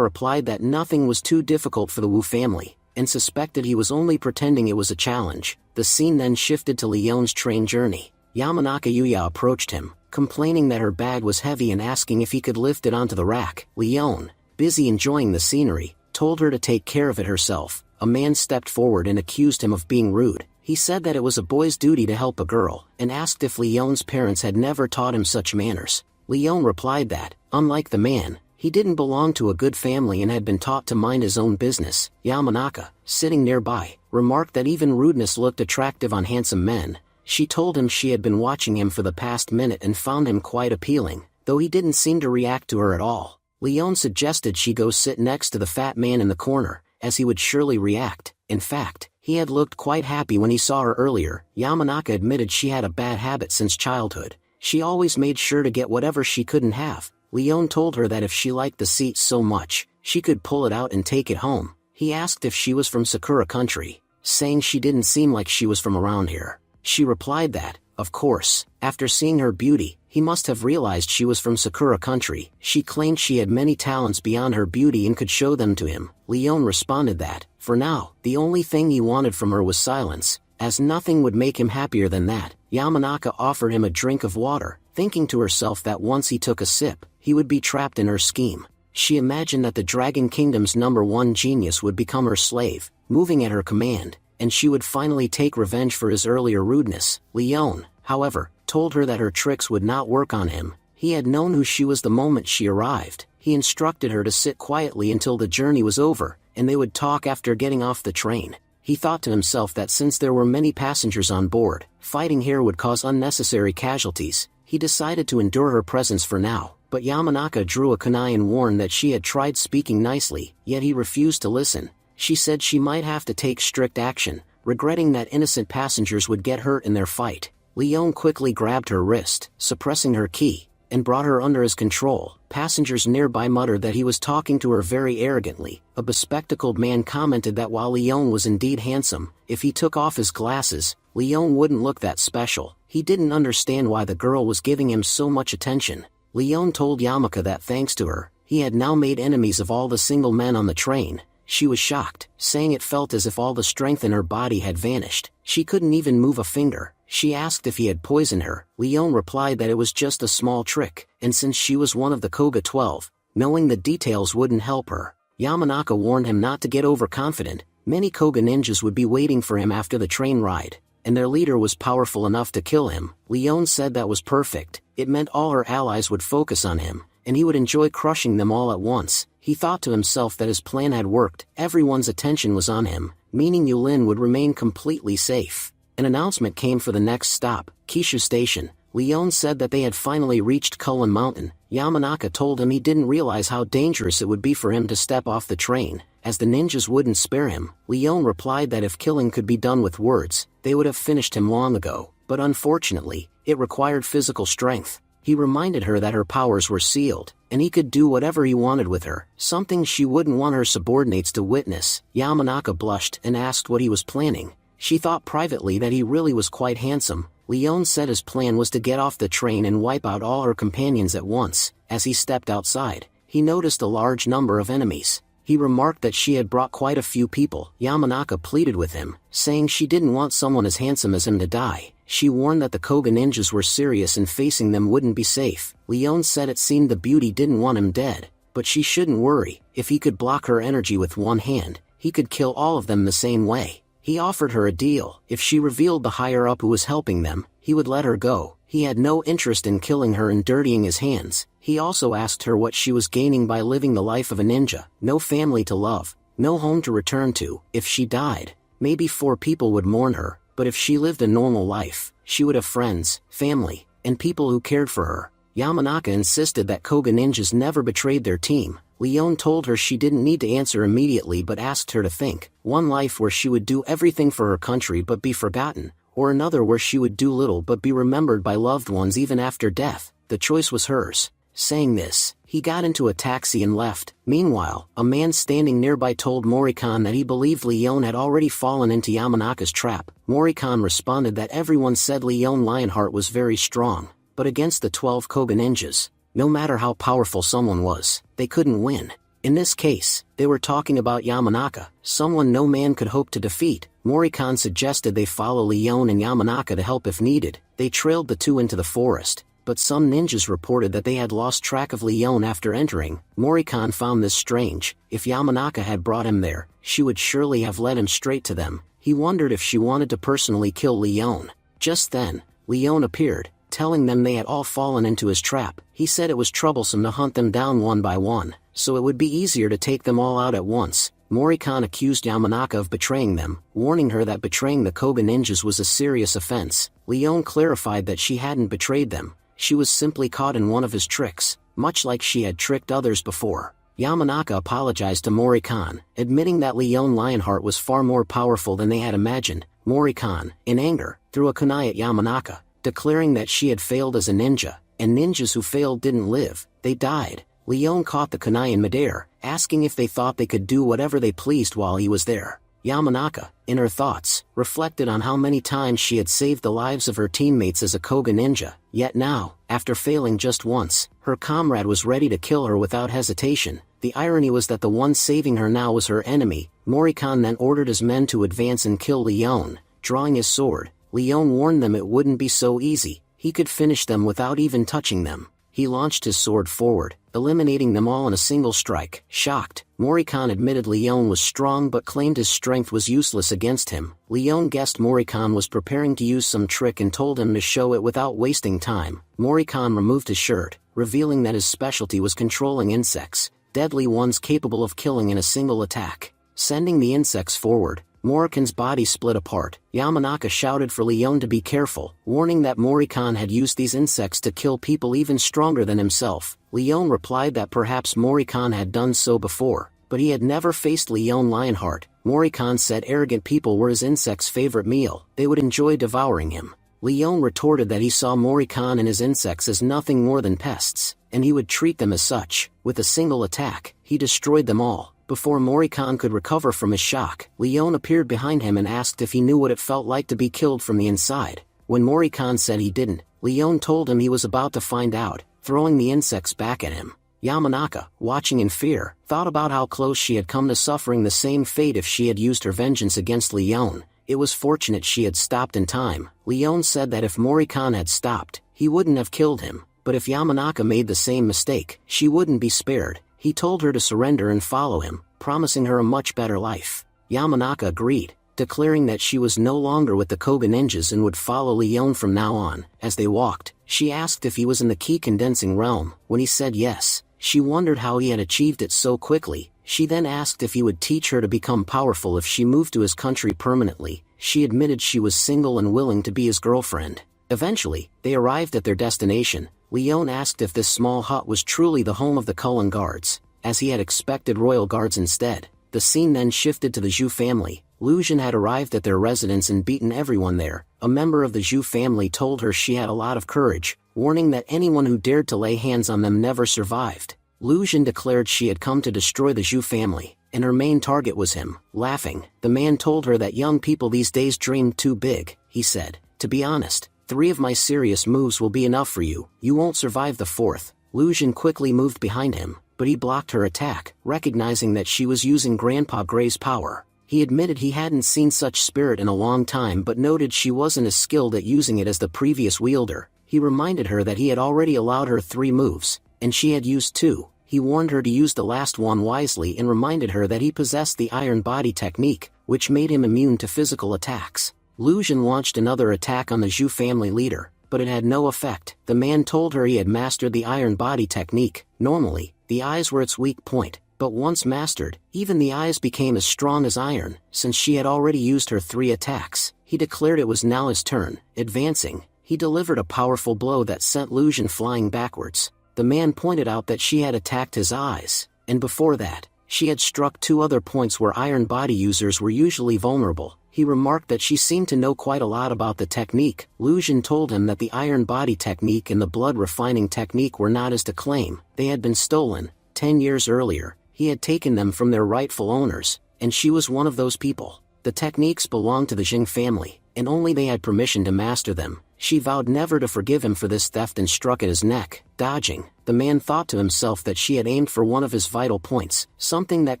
replied that nothing was too difficult for the Wu family, and suspected he was only pretending it was a challenge. The scene then shifted to Leon's train journey. Yamanaka Yuya approached him, complaining that her bag was heavy and asking if he could lift it onto the rack. Leon, busy enjoying the scenery, told her to take care of it herself. A man stepped forward and accused him of being rude. He said that it was a boy's duty to help a girl, and asked if Leon's parents had never taught him such manners. Leon replied that, unlike the man, he didn't belong to a good family and had been taught to mind his own business. Yamanaka, sitting nearby, remarked that even rudeness looked attractive on handsome men. She told him she had been watching him for the past minute and found him quite appealing, though he didn't seem to react to her at all. Leon suggested she go sit next to the fat man in the corner, as he would surely react. In fact, he had looked quite happy when he saw her earlier. Yamanaka admitted she had a bad habit since childhood. She always made sure to get whatever she couldn't have. Leon told her that if she liked the seat so much, she could pull it out and take it home. He asked if she was from Sakura Country, saying she didn't seem like she was from around here. She replied that, of course, after seeing her beauty, he must have realized she was from Sakura Country. She claimed she had many talents beyond her beauty and could show them to him. Leon responded that, for now, the only thing he wanted from her was silence, as nothing would make him happier than that. Yamanaka offered him a drink of water, thinking to herself that once he took a sip, he would be trapped in her scheme. She imagined that the Dragon Kingdom's #1 genius would become her slave, moving at her command, and she would finally take revenge for his earlier rudeness. Leon, however, told her that her tricks would not work on him. He had known who she was the moment she arrived. He instructed her to sit quietly until the journey was over, and they would talk after getting off the train. He thought to himself that since there were many passengers on board, fighting here would cause unnecessary casualties. He decided to endure her presence for now, but Yamanaka drew a kunai and warned that she had tried speaking nicely, yet he refused to listen. She said she might have to take strict action, regretting that innocent passengers would get hurt in their fight. Leon quickly grabbed her wrist, suppressing her ki, and brought her under his control. Passengers nearby muttered that he was talking to her very arrogantly. A bespectacled man commented that while Leon was indeed handsome, if he took off his glasses, Leon wouldn't look that special. He didn't understand why the girl was giving him so much attention. Leon told Yamaka that thanks to her, he had now made enemies of all the single men on the train. She was shocked, saying it felt as if all the strength in her body had vanished. She couldn't even move a finger. She asked if he had poisoned her. Leon replied that it was just a small trick, and since she was one of the Koga 12, knowing the details wouldn't help her. Yamanaka warned him not to get overconfident. Many Koga ninjas would be waiting for him after the train ride, and their leader was powerful enough to kill him. Leon said that was perfect. It meant all her allies would focus on him, and he would enjoy crushing them all at once. He thought to himself that his plan had worked. Everyone's attention was on him, meaning Yulin would remain completely safe. An announcement came for the next stop, Kishu Station. Leon said that they had finally reached Kulin Mountain. Yamanaka told him he didn't realize how dangerous it would be for him to step off the train, as the ninjas wouldn't spare him. Leon replied that if killing could be done with words, they would have finished him long ago, but unfortunately, it required physical strength. He reminded her that her powers were sealed, and he could do whatever he wanted with her, something she wouldn't want her subordinates to witness. Yamanaka blushed and asked what he was planning. She thought privately that he really was quite handsome. Leon said his plan was to get off the train and wipe out all her companions at once. As he stepped outside, he noticed a large number of enemies. He remarked that she had brought quite a few people. Yamanaka pleaded with him, saying she didn't want someone as handsome as him to die. She warned that the Koga ninjas were serious and facing them wouldn't be safe. Leon said it seemed the beauty didn't want him dead, but she shouldn't worry. If he could block her energy with one hand, he could kill all of them the same way. He offered her a deal. If she revealed the higher-up who was helping them, he would let her go. He had no interest in killing her and dirtying his hands. He also asked her what she was gaining by living the life of a ninja. No family to love, no home to return to. If she died, maybe 4 people would mourn her, but if she lived a normal life, she would have friends, family, and people who cared for her. Yamanaka insisted that Koga ninjas never betrayed their team. Leon told her she didn't need to answer immediately but asked her to think. One life where she would do everything for her country but be forgotten, or another where she would do little but be remembered by loved ones even after death. The choice was hers. Saying this, he got into a taxi and left. Meanwhile, a man standing nearby told Morikon that he believed Leon had already fallen into Yamanaka's trap. Morikon responded that everyone said Leon Lionheart was very strong, but against the 12 Koga ninjas, no matter how powerful someone was, they couldn't win. In this case, they were talking about Yamanaka, someone no man could hope to defeat. Morikon suggested they follow Leon and Yamanaka to help if needed. They trailed the two into the forest, but some ninjas reported that they had lost track of Leon after entering. Morikon found this strange. If Yamanaka had brought him there, she would surely have led him straight to them. He wondered if she wanted to personally kill Leon. Just then, Leon appeared, telling them they had all fallen into his trap. He said it was troublesome to hunt them down one by one, so it would be easier to take them all out at once. Morikon accused Yamanaka of betraying them, warning her that betraying the Koga ninjas was a serious offense. Leon clarified that she hadn't betrayed them. She was simply caught in one of his tricks, much like she had tricked others before. Yamanaka apologized to Morikon, admitting that Leon Lionheart was far more powerful than they had imagined. Morikon, in anger, threw a kunai at Yamanaka, declaring that she had failed as a ninja, and ninjas who failed didn't live, they died. Leon caught the kunai in midair, asking if they thought they could do whatever they pleased while he was there. Yamanaka, in her thoughts, reflected on how many times she had saved the lives of her teammates as a Koga ninja, yet now, after failing just once, her comrade was ready to kill her without hesitation. The irony was that the one saving her now was her enemy. Morikon then ordered his men to advance and kill Leon. Drawing his sword, Leon warned them it wouldn't be so easy. He could finish them without even touching them. He launched his sword forward, eliminating them all in a single strike. Shocked, Morikon admitted Leon was strong but claimed his strength was useless against him. Leon guessed Morikon was preparing to use some trick and told him to show it without wasting time. Morikon removed his shirt, revealing that his specialty was controlling insects, deadly ones capable of killing in a single attack. Sending the insects forward, Morikon's body split apart. Yamanaka shouted for Leon to be careful, warning that Morikon had used these insects to kill people even stronger than himself. Leon replied that perhaps Morikon had done so before, but he had never faced Leon Lionheart. Morikon said arrogant people were his insects' favorite meal, they would enjoy devouring him. Leon retorted that he saw Morikon and his insects as nothing more than pests, and he would treat them as such. With a single attack, he destroyed them all. Before Morikon could recover from his shock, Leon appeared behind him and asked if he knew what it felt like to be killed from the inside. When Morikon said he didn't, Leon told him he was about to find out, throwing the insects back at him. Yamanaka, watching in fear, thought about how close she had come to suffering the same fate if she had used her vengeance against Leon. It was fortunate she had stopped in time. Leon said that if Morikon had stopped, he wouldn't have killed him, but if Yamanaka made the same mistake, she wouldn't be spared. He told her to surrender and follow him, promising her a much better life. Yamanaka agreed, declaring that she was no longer with the Koga ninjas and would follow Leon from now on. As they walked, she asked if he was in the key condensing realm. When he said yes, she wondered how he had achieved it so quickly. She then asked if he would teach her to become powerful if she moved to his country permanently. She admitted she was single and willing to be his girlfriend. Eventually, they arrived at their destination. Leon asked if this small hut was truly the home of the Cullen guards, as he had expected royal guards instead. The scene then shifted to the Zhu family. Lu Jin had arrived at their residence and beaten everyone there. A member of the Zhu family told her she had a lot of courage, warning that anyone who dared to lay hands on them never survived. Lu Jin declared she had come to destroy the Zhu family, and her main target was him. Laughing, the man told her that young people these days dream too big. He said, "To be honest, 3 of my serious moves will be enough for you. You won't survive the 4th. Lu Jin quickly moved behind him, but he blocked her attack, recognizing that she was using Grandpa Gray's power. He admitted he hadn't seen such spirit in a long time but noted she wasn't as skilled at using it as the previous wielder. He reminded her that he had already allowed her 3 moves, and she had used 2. He warned her to use the last one wisely and reminded her that he possessed the Iron Body technique, which made him immune to physical attacks. Lu Jin launched another attack on the Zhu family leader, but it had no effect. The man told her he had mastered the Iron Body technique. Normally, the eyes were its weak point, but once mastered, even the eyes became as strong as iron. Since she had already used her 3 attacks, he declared it was now his turn. Advancing, he delivered a powerful blow that sent Lu Jin flying backwards. The man pointed out that she had attacked his eyes, and before that, she had struck 2 other points where Iron Body users were usually vulnerable. He remarked that she seemed to know quite a lot about the technique. Lu Jin told him that the Iron Body technique and the blood refining technique were not his to claim. They had been stolen. 10 years earlier, he had taken them from their rightful owners, and she was one of those people. The techniques belonged to the Jing family, and only they had permission to master them. She vowed never to forgive him for this theft and struck at his neck. Dodging, the man thought to himself that she had aimed for one of his vital points, something that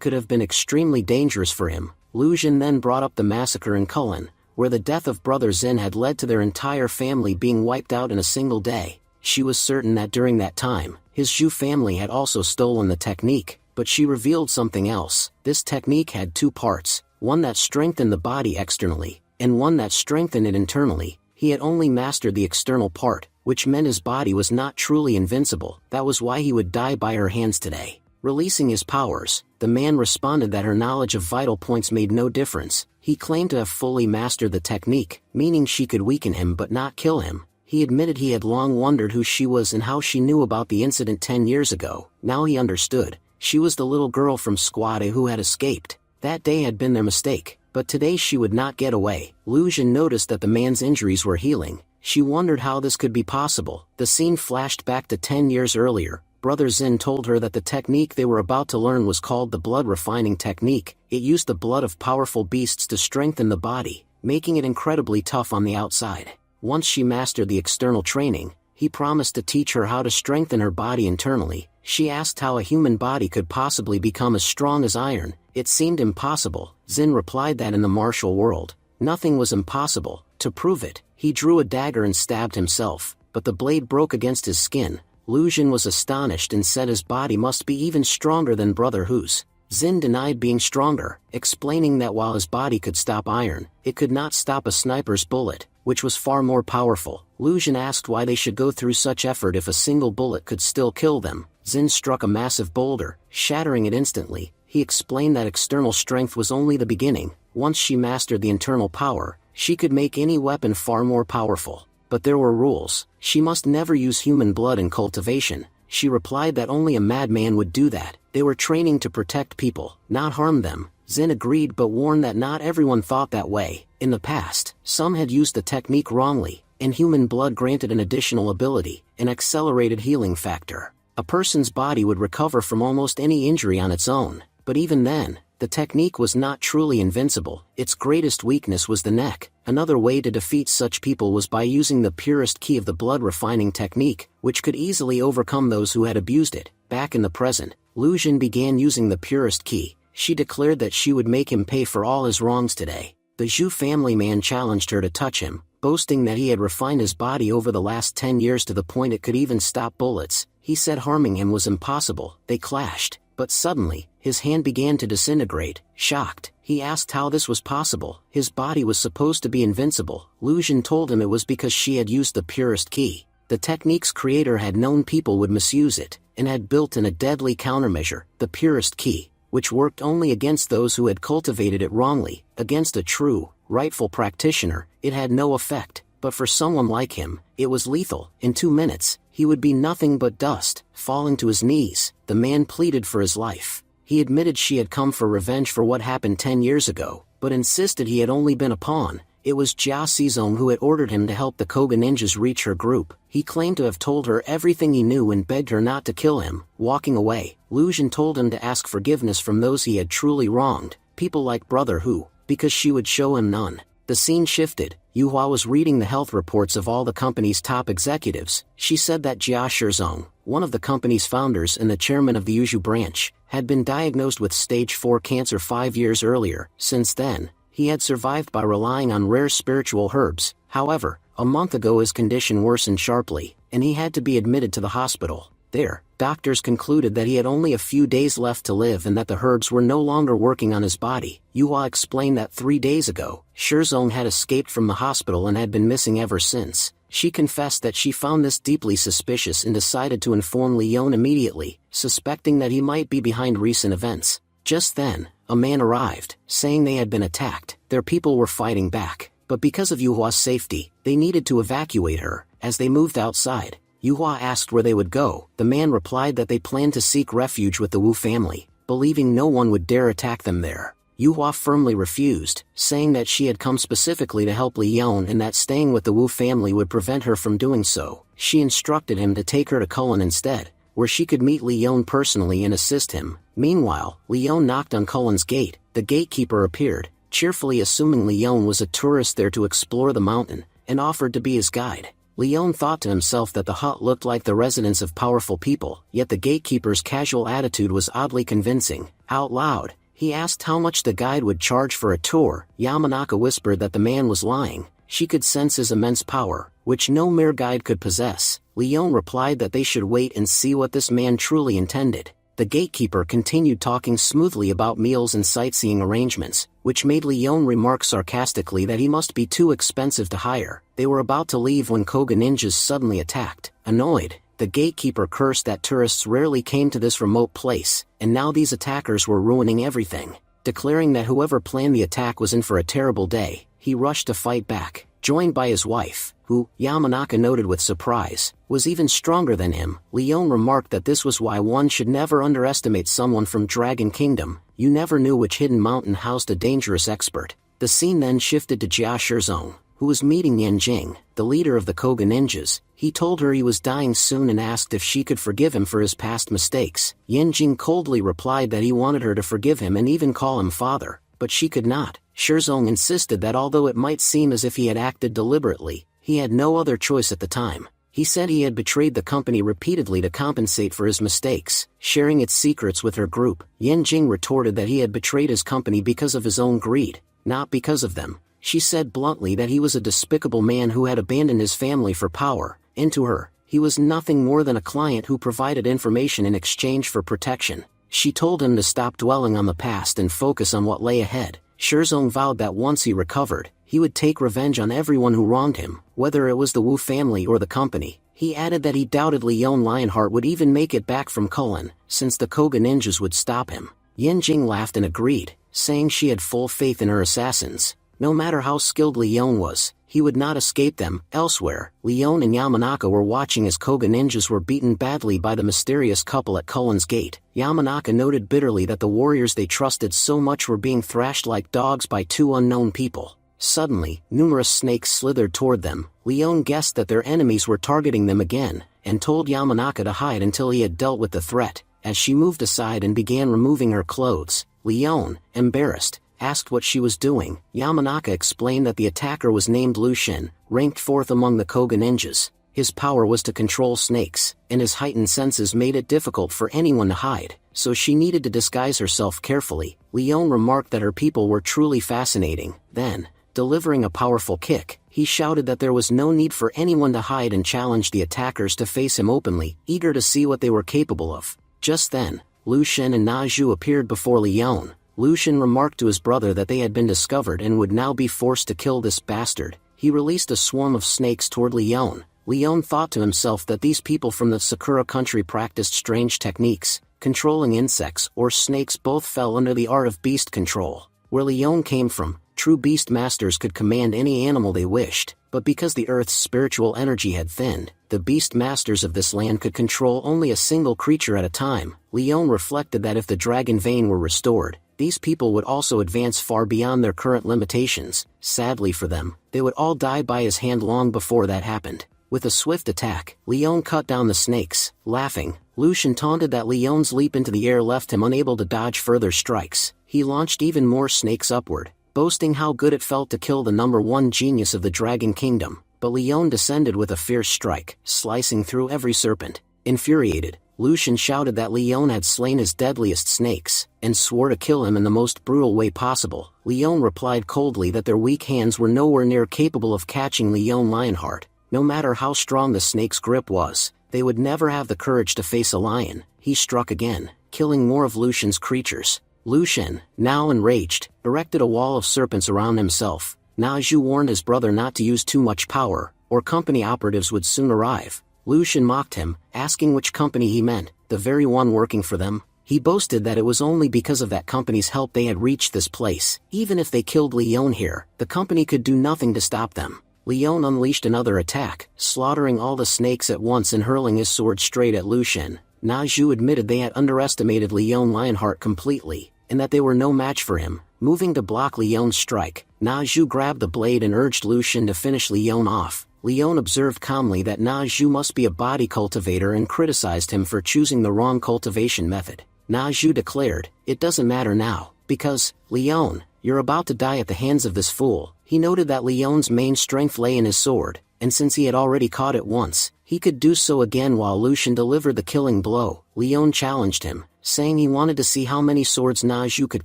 could have been extremely dangerous for him. Lu Jin then brought up the massacre in Cullen, where the death of Brother Zin had led to their entire family being wiped out in a single day. She was certain that during that time, his Zhu family had also stolen the technique, but she revealed something else. This technique had 2 parts, one that strengthened the body externally, and one that strengthened it internally. He had only mastered the external part, which meant his body was not truly invincible. That was why he would die by her hands today. Releasing his powers, the man responded that her knowledge of vital points made no difference. He claimed to have fully mastered the technique, meaning she could weaken him but not kill him. He admitted he had long wondered who she was and how she knew about the incident 10 years ago. Now he understood. She was the little girl from Squad A who had escaped. That day had been their mistake, but today she would not get away. Lu Jin noticed that the man's injuries were healing. She wondered how this could be possible. The scene flashed back to 10 years earlier. Brother Zin told her that the technique they were about to learn was called the blood refining technique. It used the blood of powerful beasts to strengthen the body, making it incredibly tough on the outside. Once she mastered the external training, he promised to teach her how to strengthen her body internally. She asked how a human body could possibly become as strong as iron. It seemed impossible. Zin replied that in the martial world, nothing was impossible. To prove it, he drew a dagger and stabbed himself. but the blade broke against his skin. Lu Xun was astonished and said his body must be even stronger than Brother Hu's. Xin denied being stronger, explaining that while his body could stop iron, it could not stop a sniper's bullet, which was far more powerful. Lu Xun asked why they should go through such effort if a single bullet could still kill them. Xin struck a massive boulder, shattering it instantly. He explained that external strength was only the beginning. Once she mastered the internal power, she could make any weapon far more powerful. But there were rules. She must never use human blood in cultivation. She replied that only a madman would do that. They were training to protect people, not harm them. Xin agreed but warned that not everyone thought that way. In the past, some had used the technique wrongly, and human blood granted an additional ability, an accelerated healing factor. A person's body would recover from almost any injury on its own, but even then, the technique was not truly invincible. Its greatest weakness was the neck. Another way to defeat such people was by using the purest key of the blood refining technique, which could easily overcome those who had abused it. Back in the present, Lu Xun began using the purest key. She declared that she would make him pay for all his wrongs today. The Zhu family man challenged her to touch him, boasting that he had refined his body over the last 10 years to the point it could even stop bullets. He said harming him was impossible. They clashed, but suddenly, his hand began to disintegrate. Shocked, he asked how this was possible. His body was supposed to be invincible. Lu Xun told him it was because she had used the purest key. The technique's creator had known people would misuse it, and had built in a deadly countermeasure, the purest key, which worked only against those who had cultivated it wrongly. Against a true, rightful practitioner, it had no effect, but for someone like him, it was lethal. In 2 minutes, he would be nothing but dust. Falling to his knees, the man pleaded for his life. He admitted she had come for revenge for what happened 10 years ago, but insisted he had only been a pawn. It was Jia Xizong who had ordered him to help the Koga ninjas reach her group. He claimed to have told her everything he knew and begged her not to kill him. Walking away, Lu Xun told him to ask forgiveness from those he had truly wronged, people like Brother Hu, because she would show him none. The scene shifted. Yuhua was reading the health reports of all the company's top executives. She said that Jia Shizong, one of the company's founders and the chairman of the Yuzhu branch, had been diagnosed with stage 4 cancer 5 years earlier. Since then, he had survived by relying on rare spiritual herbs. However, a month ago his condition worsened sharply, and he had to be admitted to the hospital. There, doctors concluded that he had only a few days left to live and that the herbs were no longer working on his body. Yuhua explained that 3 days ago, Shizong had escaped from the hospital and had been missing ever since. She confessed that she found this deeply suspicious and decided to inform Leon immediately, suspecting that he might be behind recent events. Just then, a man arrived, saying they had been attacked. Their people were fighting back, but because of Yuhua's safety, they needed to evacuate her. As they moved outside, Yuhua asked where they would go. The man replied that they planned to seek refuge with the Wu family, believing no one would dare attack them there. Yuhua firmly refused, saying that she had come specifically to help Leon and that staying with the Wu family would prevent her from doing so. She instructed him to take her to Cullen instead, where she could meet Leon personally and assist him. Meanwhile, Leon knocked on Cullen's gate. The gatekeeper appeared, cheerfully assuming Leon was a tourist there to explore the mountain, and offered to be his guide. Leon thought to himself that the hut looked like the residence of powerful people, yet the gatekeeper's casual attitude was oddly convincing. Out loud, he asked how much the guide would charge for a tour. Yamanaka whispered that the man was lying. She could sense his immense power, which no mere guide could possess. Leon replied that they should wait and see what this man truly intended. The gatekeeper continued talking smoothly about meals and sightseeing arrangements, which made Leon remark sarcastically that he must be too expensive to hire. They were about to leave when Koga ninjas suddenly attacked. Annoyed, the gatekeeper cursed that tourists rarely came to this remote place, and now these attackers were ruining everything. Declaring that whoever planned the attack was in for a terrible day, he rushed to fight back, joined by his wife, who, Yamanaka noted with surprise, was even stronger than him. Leon remarked that this was why one should never underestimate someone from Dragon Kingdom. You never knew which hidden mountain housed a dangerous expert. The scene then shifted to Jia Shizong, who was meeting Yanjing, the leader of the Koga ninjas. He told her he was dying soon and asked if she could forgive him for his past mistakes. Yanjing coldly replied that he wanted her to forgive him and even call him father, but she could not. Shizong insisted that although it might seem as if he had acted deliberately, he had no other choice at the time. He said he had betrayed the company repeatedly to compensate for his mistakes, sharing its secrets with her group. Yanjing retorted that he had betrayed his company because of his own greed, not because of them. She said bluntly that he was a despicable man who had abandoned his family for power, into her, he was nothing more than a client who provided information in exchange for protection. She told him to stop dwelling on the past and focus on what lay ahead. Shizong vowed that once he recovered, he would take revenge on everyone who wronged him, whether it was the Wu family or the company. He added that he doubted Leon Lionheart would even make it back from Kulin, since the Koga ninjas would stop him. Yin Jing laughed and agreed, saying she had full faith in her assassins. No matter how skilled Leon was, he would not escape them. Elsewhere, Leon and Yamanaka were watching as Koga ninjas were beaten badly by the mysterious couple at Kulin's gate. Yamanaka noted bitterly that the warriors they trusted so much were being thrashed like dogs by two unknown people. Suddenly, numerous snakes slithered toward them. Leon guessed that their enemies were targeting them again, and told Yamanaka to hide until he had dealt with the threat. As she moved aside and began removing her clothes, Leon, embarrassed, asked what she was doing. Yamanaka explained that the attacker was named Lu Shen, ranked 4th among the Koga ninjas. His power was to control snakes, and his heightened senses made it difficult for anyone to hide, so she needed to disguise herself carefully. Leon remarked that her people were truly fascinating. Then, delivering a powerful kick, he shouted that there was no need for anyone to hide and challenged the attackers to face him openly, eager to see what they were capable of. Just then, Lu Shen and Na Zhu appeared before Leon. Lu Shen remarked to his brother that they had been discovered and would now be forced to kill this bastard. He released a swarm of snakes toward Leon. Leon thought to himself that these people from the Sakura country practiced strange techniques. Controlling insects or snakes both fell under the art of beast control. Where Leon came from, true beast masters could command any animal they wished, but because the earth's spiritual energy had thinned, the beast masters of this land could control only a single creature at a time. Leon reflected that if the dragon vein were restored, these people would also advance far beyond their current limitations. Sadly for them, they would all die by his hand long before that happened. With a swift attack, Leon cut down the snakes. Laughing, Lu Shen taunted that Leon's leap into the air left him unable to dodge further strikes. He launched even more snakes upward, boasting how good it felt to kill the number 1 genius of the Dragon Kingdom. But Leon descended with a fierce strike, slicing through every serpent. Infuriated, Lu Shen shouted that Leon had slain his deadliest snakes, and swore to kill him in the most brutal way possible. Leon replied coldly that their weak hands were nowhere near capable of catching Leon Lionheart. No matter how strong the snake's grip was, they would never have the courage to face a lion. He struck again, killing more of Lu Shen's creatures. Lu Shen, now enraged, erected a wall of serpents around himself. Na Zhu warned his brother not to use too much power, or company operatives would soon arrive. Lu Shen mocked him, asking which company he meant, the very one working for them. He boasted that it was only because of that company's help they had reached this place. Even if they killed Leon here, the company could do nothing to stop them. Leon unleashed another attack, slaughtering all the snakes at once and hurling his sword straight at Lu Shen. Na Zhu admitted they had underestimated Leon Lionheart completely, and that they were no match for him. Moving to block Leon's strike, Na Zhu grabbed the blade and urged Lu Shen to finish Leon off. Leon observed calmly that Na Zhu must be a body cultivator and criticized him for choosing the wrong cultivation method. Na Zhu declared, "It doesn't matter now, because, Leon, you're about to die at the hands of this fool." He noted that Leon's main strength lay in his sword, and since he had already caught it once, he could do so again while Lu Shen delivered the killing blow. Leon challenged him, saying he wanted to see how many swords Na Zhu could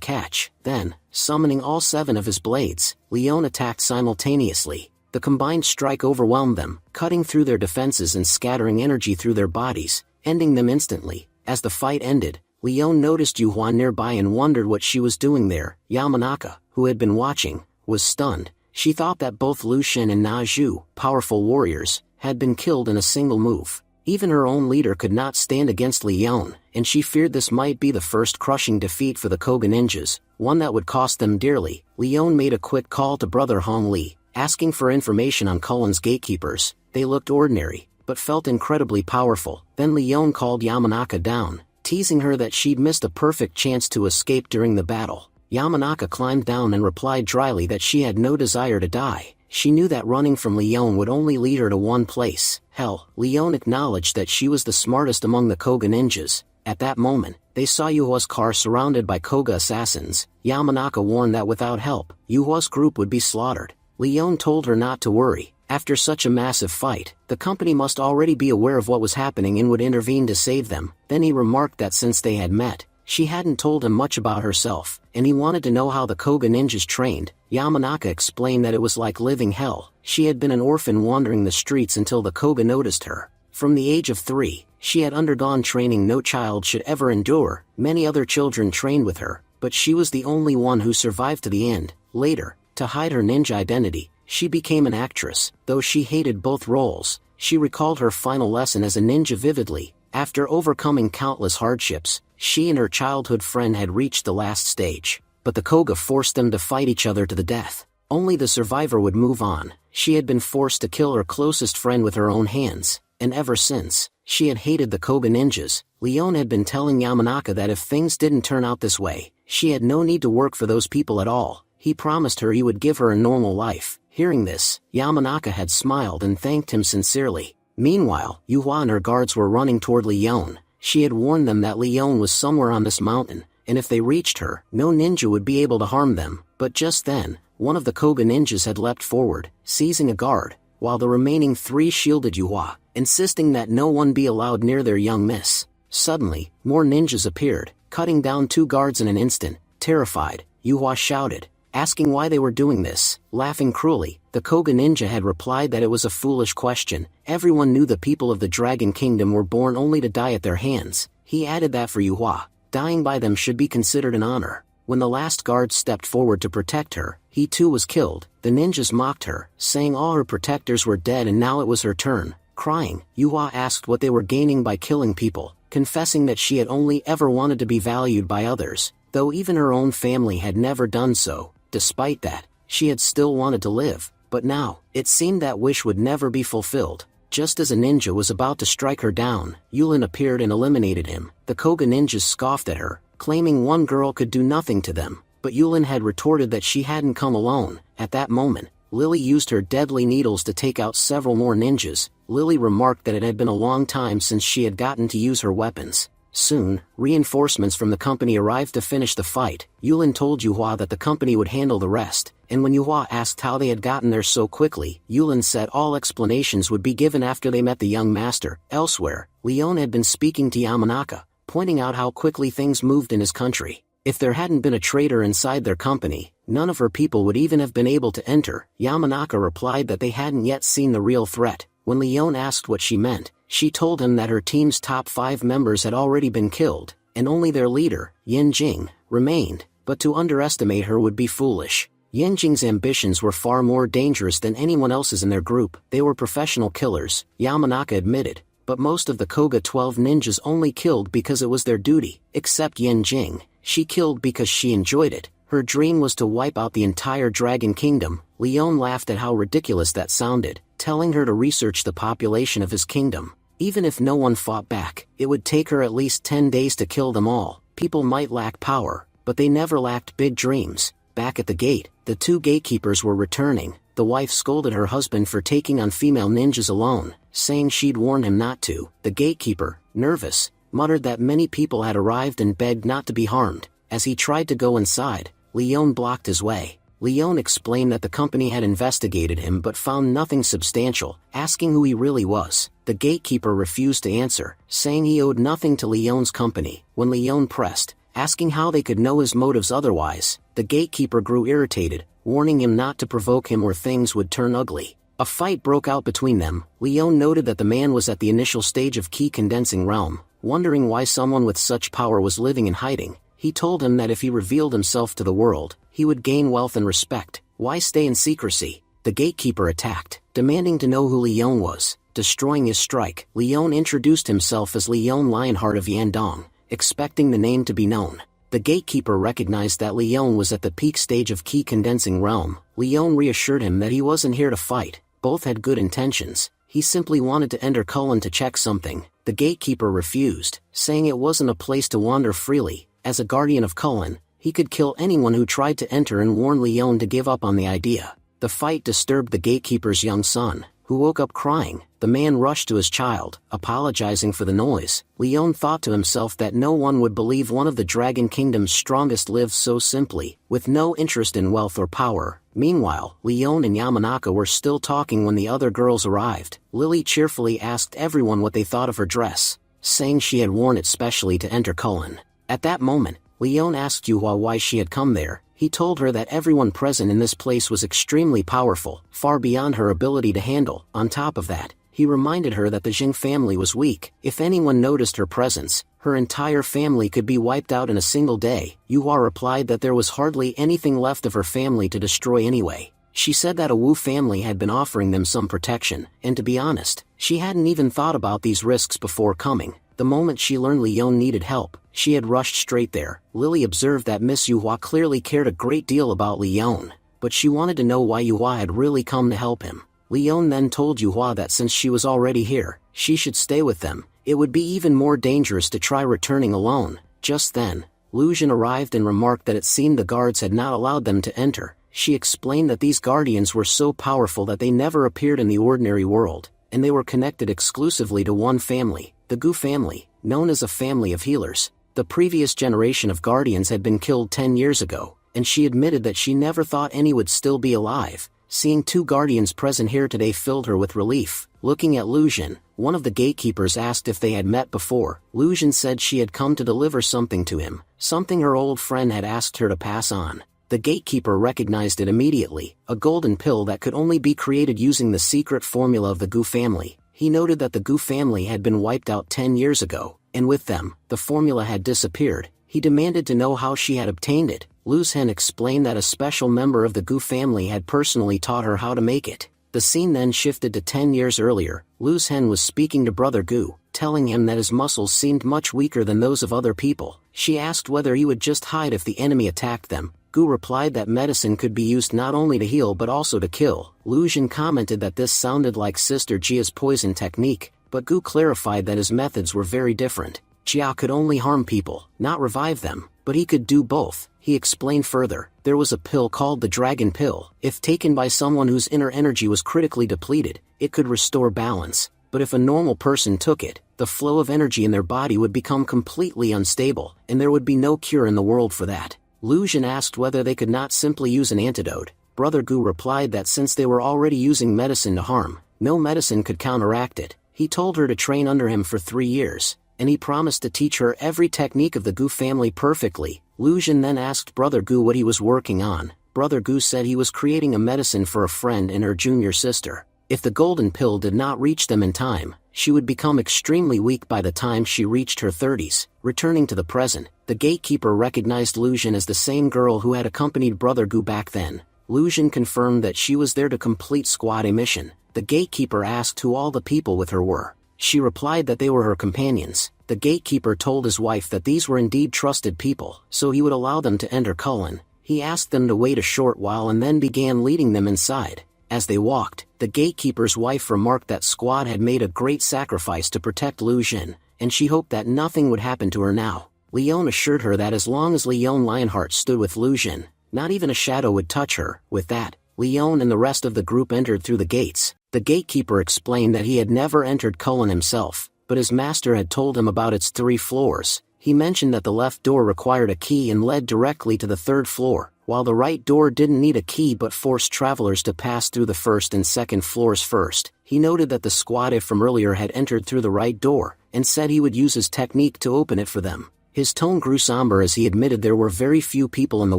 catch. Then, summoning all 7 of his blades, Leon attacked simultaneously. The combined strike overwhelmed them, cutting through their defenses and scattering energy through their bodies, ending them instantly. As the fight ended, Leon noticed Yuhuan nearby and wondered what she was doing there. Yamanaka, who had been watching, was stunned. She thought that both Lu Shen and Na Zhu, powerful warriors, had been killed in a single move. Even her own leader could not stand against Leon, and she feared this might be the first crushing defeat for the Koga ninjas, one that would cost them dearly. Leon made a quick call to brother Hong Li, asking for information on Kulin's gatekeepers. They looked ordinary, but felt incredibly powerful. Then Leon called Yamanaka down, teasing her that she'd missed a perfect chance to escape during the battle. Yamanaka climbed down and replied dryly that she had no desire to die. She knew that running from Leon would only lead her to one place, hell. Leon acknowledged that she was the smartest among the Koga ninjas. At that moment, they saw Yuhua's car surrounded by Koga assassins. Yamanaka warned that without help, Yuhua's group would be slaughtered. Leon told her not to worry. After such a massive fight, the company must already be aware of what was happening and would intervene to save them. Then he remarked that since they had met, She hadn't told him much about herself, and he wanted to know how the Koga ninjas trained. Yamanaka explained that it was like living hell. She had been an orphan wandering the streets until the Koga noticed her. From the age of 3, she had undergone training no child should ever endure. Many other children trained with her, but she was the only one who survived to the end. Later, to hide her ninja identity, she became an actress. Though she hated both roles, she recalled her final lesson as a ninja vividly. After overcoming countless hardships, she and her childhood friend had reached the last stage, but the Koga forced them to fight each other to the death. Only the survivor would move on. She had been forced to kill her closest friend with her own hands, and ever since, she had hated the Koga ninjas. Leon had been telling Yamanaka that if things didn't turn out this way, she had no need to work for those people at all. He promised her he would give her a normal life. Hearing this, Yamanaka had smiled and thanked him sincerely. Meanwhile, Yuhua and her guards were running toward Leon. She had warned them that Leon was somewhere on this mountain, and if they reached her, no ninja would be able to harm them. But just then, one of the Koga ninjas had leapt forward, seizing a guard, while the remaining 3 shielded Yuhua, insisting that no one be allowed near their young miss. Suddenly, more ninjas appeared, cutting down 2 guards in an instant. Terrified, Yuhua shouted, asking why they were doing this. Laughing cruelly, the Koga ninja had replied that it was a foolish question. Everyone knew the people of the Dragon Kingdom were born only to die at their hands. He added that for Yuhua, dying by them should be considered an honor. When the last guard stepped forward to protect her, he too was killed. The ninjas mocked her, saying all her protectors were dead and now it was her turn. Crying, Yuhua asked what they were gaining by killing people, confessing that she had only ever wanted to be valued by others, though even her own family had never done so. Despite that, she had still wanted to live, but now, it seemed that wish would never be fulfilled. Just as a ninja was about to strike her down, Yulin appeared and eliminated him. The Koga ninjas scoffed at her, claiming one girl could do nothing to them, but Yulin had retorted that she hadn't come alone. At that moment, Lily used her deadly needles to take out several more ninjas. Lily remarked that it had been a long time since she had gotten to use her weapons. Soon, reinforcements from the company arrived to finish the fight. Yulin told Yuhua that the company would handle the rest, and when Yuhua asked how they had gotten there so quickly, Yulin said all explanations would be given after they met the young master. Elsewhere, Leon had been speaking to Yamanaka, pointing out how quickly things moved in his country. If there hadn't been a traitor inside their company, none of her people would even have been able to enter. Yamanaka replied that they hadn't yet seen the real threat. When Leon asked what she meant, she told him that her team's top 5 members had already been killed, and only their leader, Yin Jing, remained, but to underestimate her would be foolish. Yin Jing's ambitions were far more dangerous than anyone else's in their group. They were professional killers, Yamanaka admitted, but most of the Koga 12 ninjas only killed because it was their duty, except Yin Jing. She killed because she enjoyed it. Her dream was to wipe out the entire Dragon Kingdom. Leon laughed at how ridiculous that sounded, telling her to research the population of his kingdom. Even if no one fought back, it would take her at least 10 days to kill them all. People might lack power, but they never lacked big dreams. Back at the gate, the 2 gatekeepers were returning. The wife scolded her husband for taking on female ninjas alone, saying she'd warned him not to. The gatekeeper, nervous, muttered that many people had arrived and begged not to be harmed. As he tried to go inside, Leon blocked his way. Leon explained that the company had investigated him but found nothing substantial, asking who he really was. The gatekeeper refused to answer, saying he owed nothing to Leon's company. When Leon pressed, asking how they could know his motives otherwise, the gatekeeper grew irritated, warning him not to provoke him or things would turn ugly. A fight broke out between them. Leon noted that the man was at the initial stage of key condensing realm, wondering why someone with such power was living in hiding. He told him that if he revealed himself to the world, he would gain wealth and respect. Why stay in secrecy? The gatekeeper attacked, demanding to know who Leon was. Destroying his strike, Leon introduced himself as Leon Lionheart of Yandong, expecting the name to be known. The gatekeeper recognized that Leon was at the peak stage of key condensing realm. Leon reassured him that he wasn't here to fight. Both had good intentions. He simply wanted to enter Cullen to check something. The gatekeeper refused, saying it wasn't a place to wander freely. As a guardian of Cullen, he could kill anyone who tried to enter and warned Leon to give up on the idea. The fight disturbed the gatekeeper's young son, who woke up crying. The man rushed to his child, apologizing for the noise. Leon thought to himself that no one would believe one of the Dragon Kingdom's strongest lived so simply, with no interest in wealth or power. Meanwhile, Leon and Yamanaka were still talking when the other girls arrived. Lily cheerfully asked everyone what they thought of her dress, saying she had worn it specially to enter Cullen. At that moment, Leon asked Yuhua why she had come there. He told her that everyone present in this place was extremely powerful, far beyond her ability to handle. On top of that, he reminded her that the Jing family was weak. If anyone noticed her presence, her entire family could be wiped out in a single day. Yuhua replied that there was hardly anything left of her family to destroy anyway. She said that a Wu family had been offering them some protection, and to be honest, she hadn't even thought about these risks before coming. The moment she learned Leon needed help, she had rushed straight there. Lily observed that Miss Yuhua clearly cared a great deal about Leon, but she wanted to know why Yuhua had really come to help him. Leon then told Yuhua that since she was already here, she should stay with them. It would be even more dangerous to try returning alone. Just then, Lu Jin arrived and remarked that it seemed the guards had not allowed them to enter. She explained that these guardians were so powerful that they never appeared in the ordinary world, and they were connected exclusively to one family, the Gu family, known as a family of healers. The previous generation of guardians had been killed 10 years ago, and she admitted that she never thought any would still be alive. Seeing two guardians present here today filled her with relief. Looking at Lu Jin, one of the gatekeepers asked if they had met before. Lu Jin said she had come to deliver something to him, something her old friend had asked her to pass on. The gatekeeper recognized it immediately, a golden pill that could only be created using the secret formula of the Gu family. He noted that the Gu family had been wiped out 10 years ago, and with them, the formula had disappeared. He demanded to know how she had obtained it. Lu Zhen explained that a special member of the Gu family had personally taught her how to make it. The scene then shifted to 10 years earlier. Lu Zhen was speaking to Brother Gu, telling him that his muscles seemed much weaker than those of other people. She asked whether he would just hide if the enemy attacked them. Gu replied that medicine could be used not only to heal but also to kill. Lu Zhen commented that this sounded like Sister Jia's poison technique, but Gu clarified that his methods were very different. Jia could only harm people, not revive them, but he could do both. He explained further, there was a pill called the Dragon Pill. If taken by someone whose inner energy was critically depleted, it could restore balance. But if a normal person took it, the flow of energy in their body would become completely unstable, and there would be no cure in the world for that. Lu Jin asked whether they could not simply use an antidote. Brother Gu replied that since they were already using medicine to harm, no medicine could counteract it. He told her to train under him for 3 years, and he promised to teach her every technique of the Gu family perfectly. Lu Jin then asked Brother Gu what he was working on. Brother Gu said he was creating a medicine for a friend and her junior sister. If the golden pill did not reach them in time, she would become extremely weak by the time she reached her 30s. Returning to the present, the gatekeeper recognized Lu Jin as the same girl who had accompanied Brother Gu back then. Lu Jin confirmed that she was there to complete squad A mission. The gatekeeper asked who all the people with her were. She replied that they were her companions. The gatekeeper told his wife that these were indeed trusted people, so he would allow them to enter Cullen. He asked them to wait a short while and then began leading them inside. As they walked, the gatekeeper's wife remarked that Squad had made a great sacrifice to protect Lu Jin, and she hoped that nothing would happen to her now. Leon assured her that as long as Leon Lionheart stood with Lu Jin, not even a shadow would touch her. With that, Leon and the rest of the group entered through the gates. The gatekeeper explained that he had never entered Cullen himself, but his master had told him about its 3 floors. He mentioned that the left door required a key and led directly to the 3rd floor, while the right door didn't need a key but forced travelers to pass through the 1st and 2nd floors first. He noted that the squad from earlier had entered through the right door, and said he would use his technique to open it for them. His tone grew somber as he admitted there were very few people in the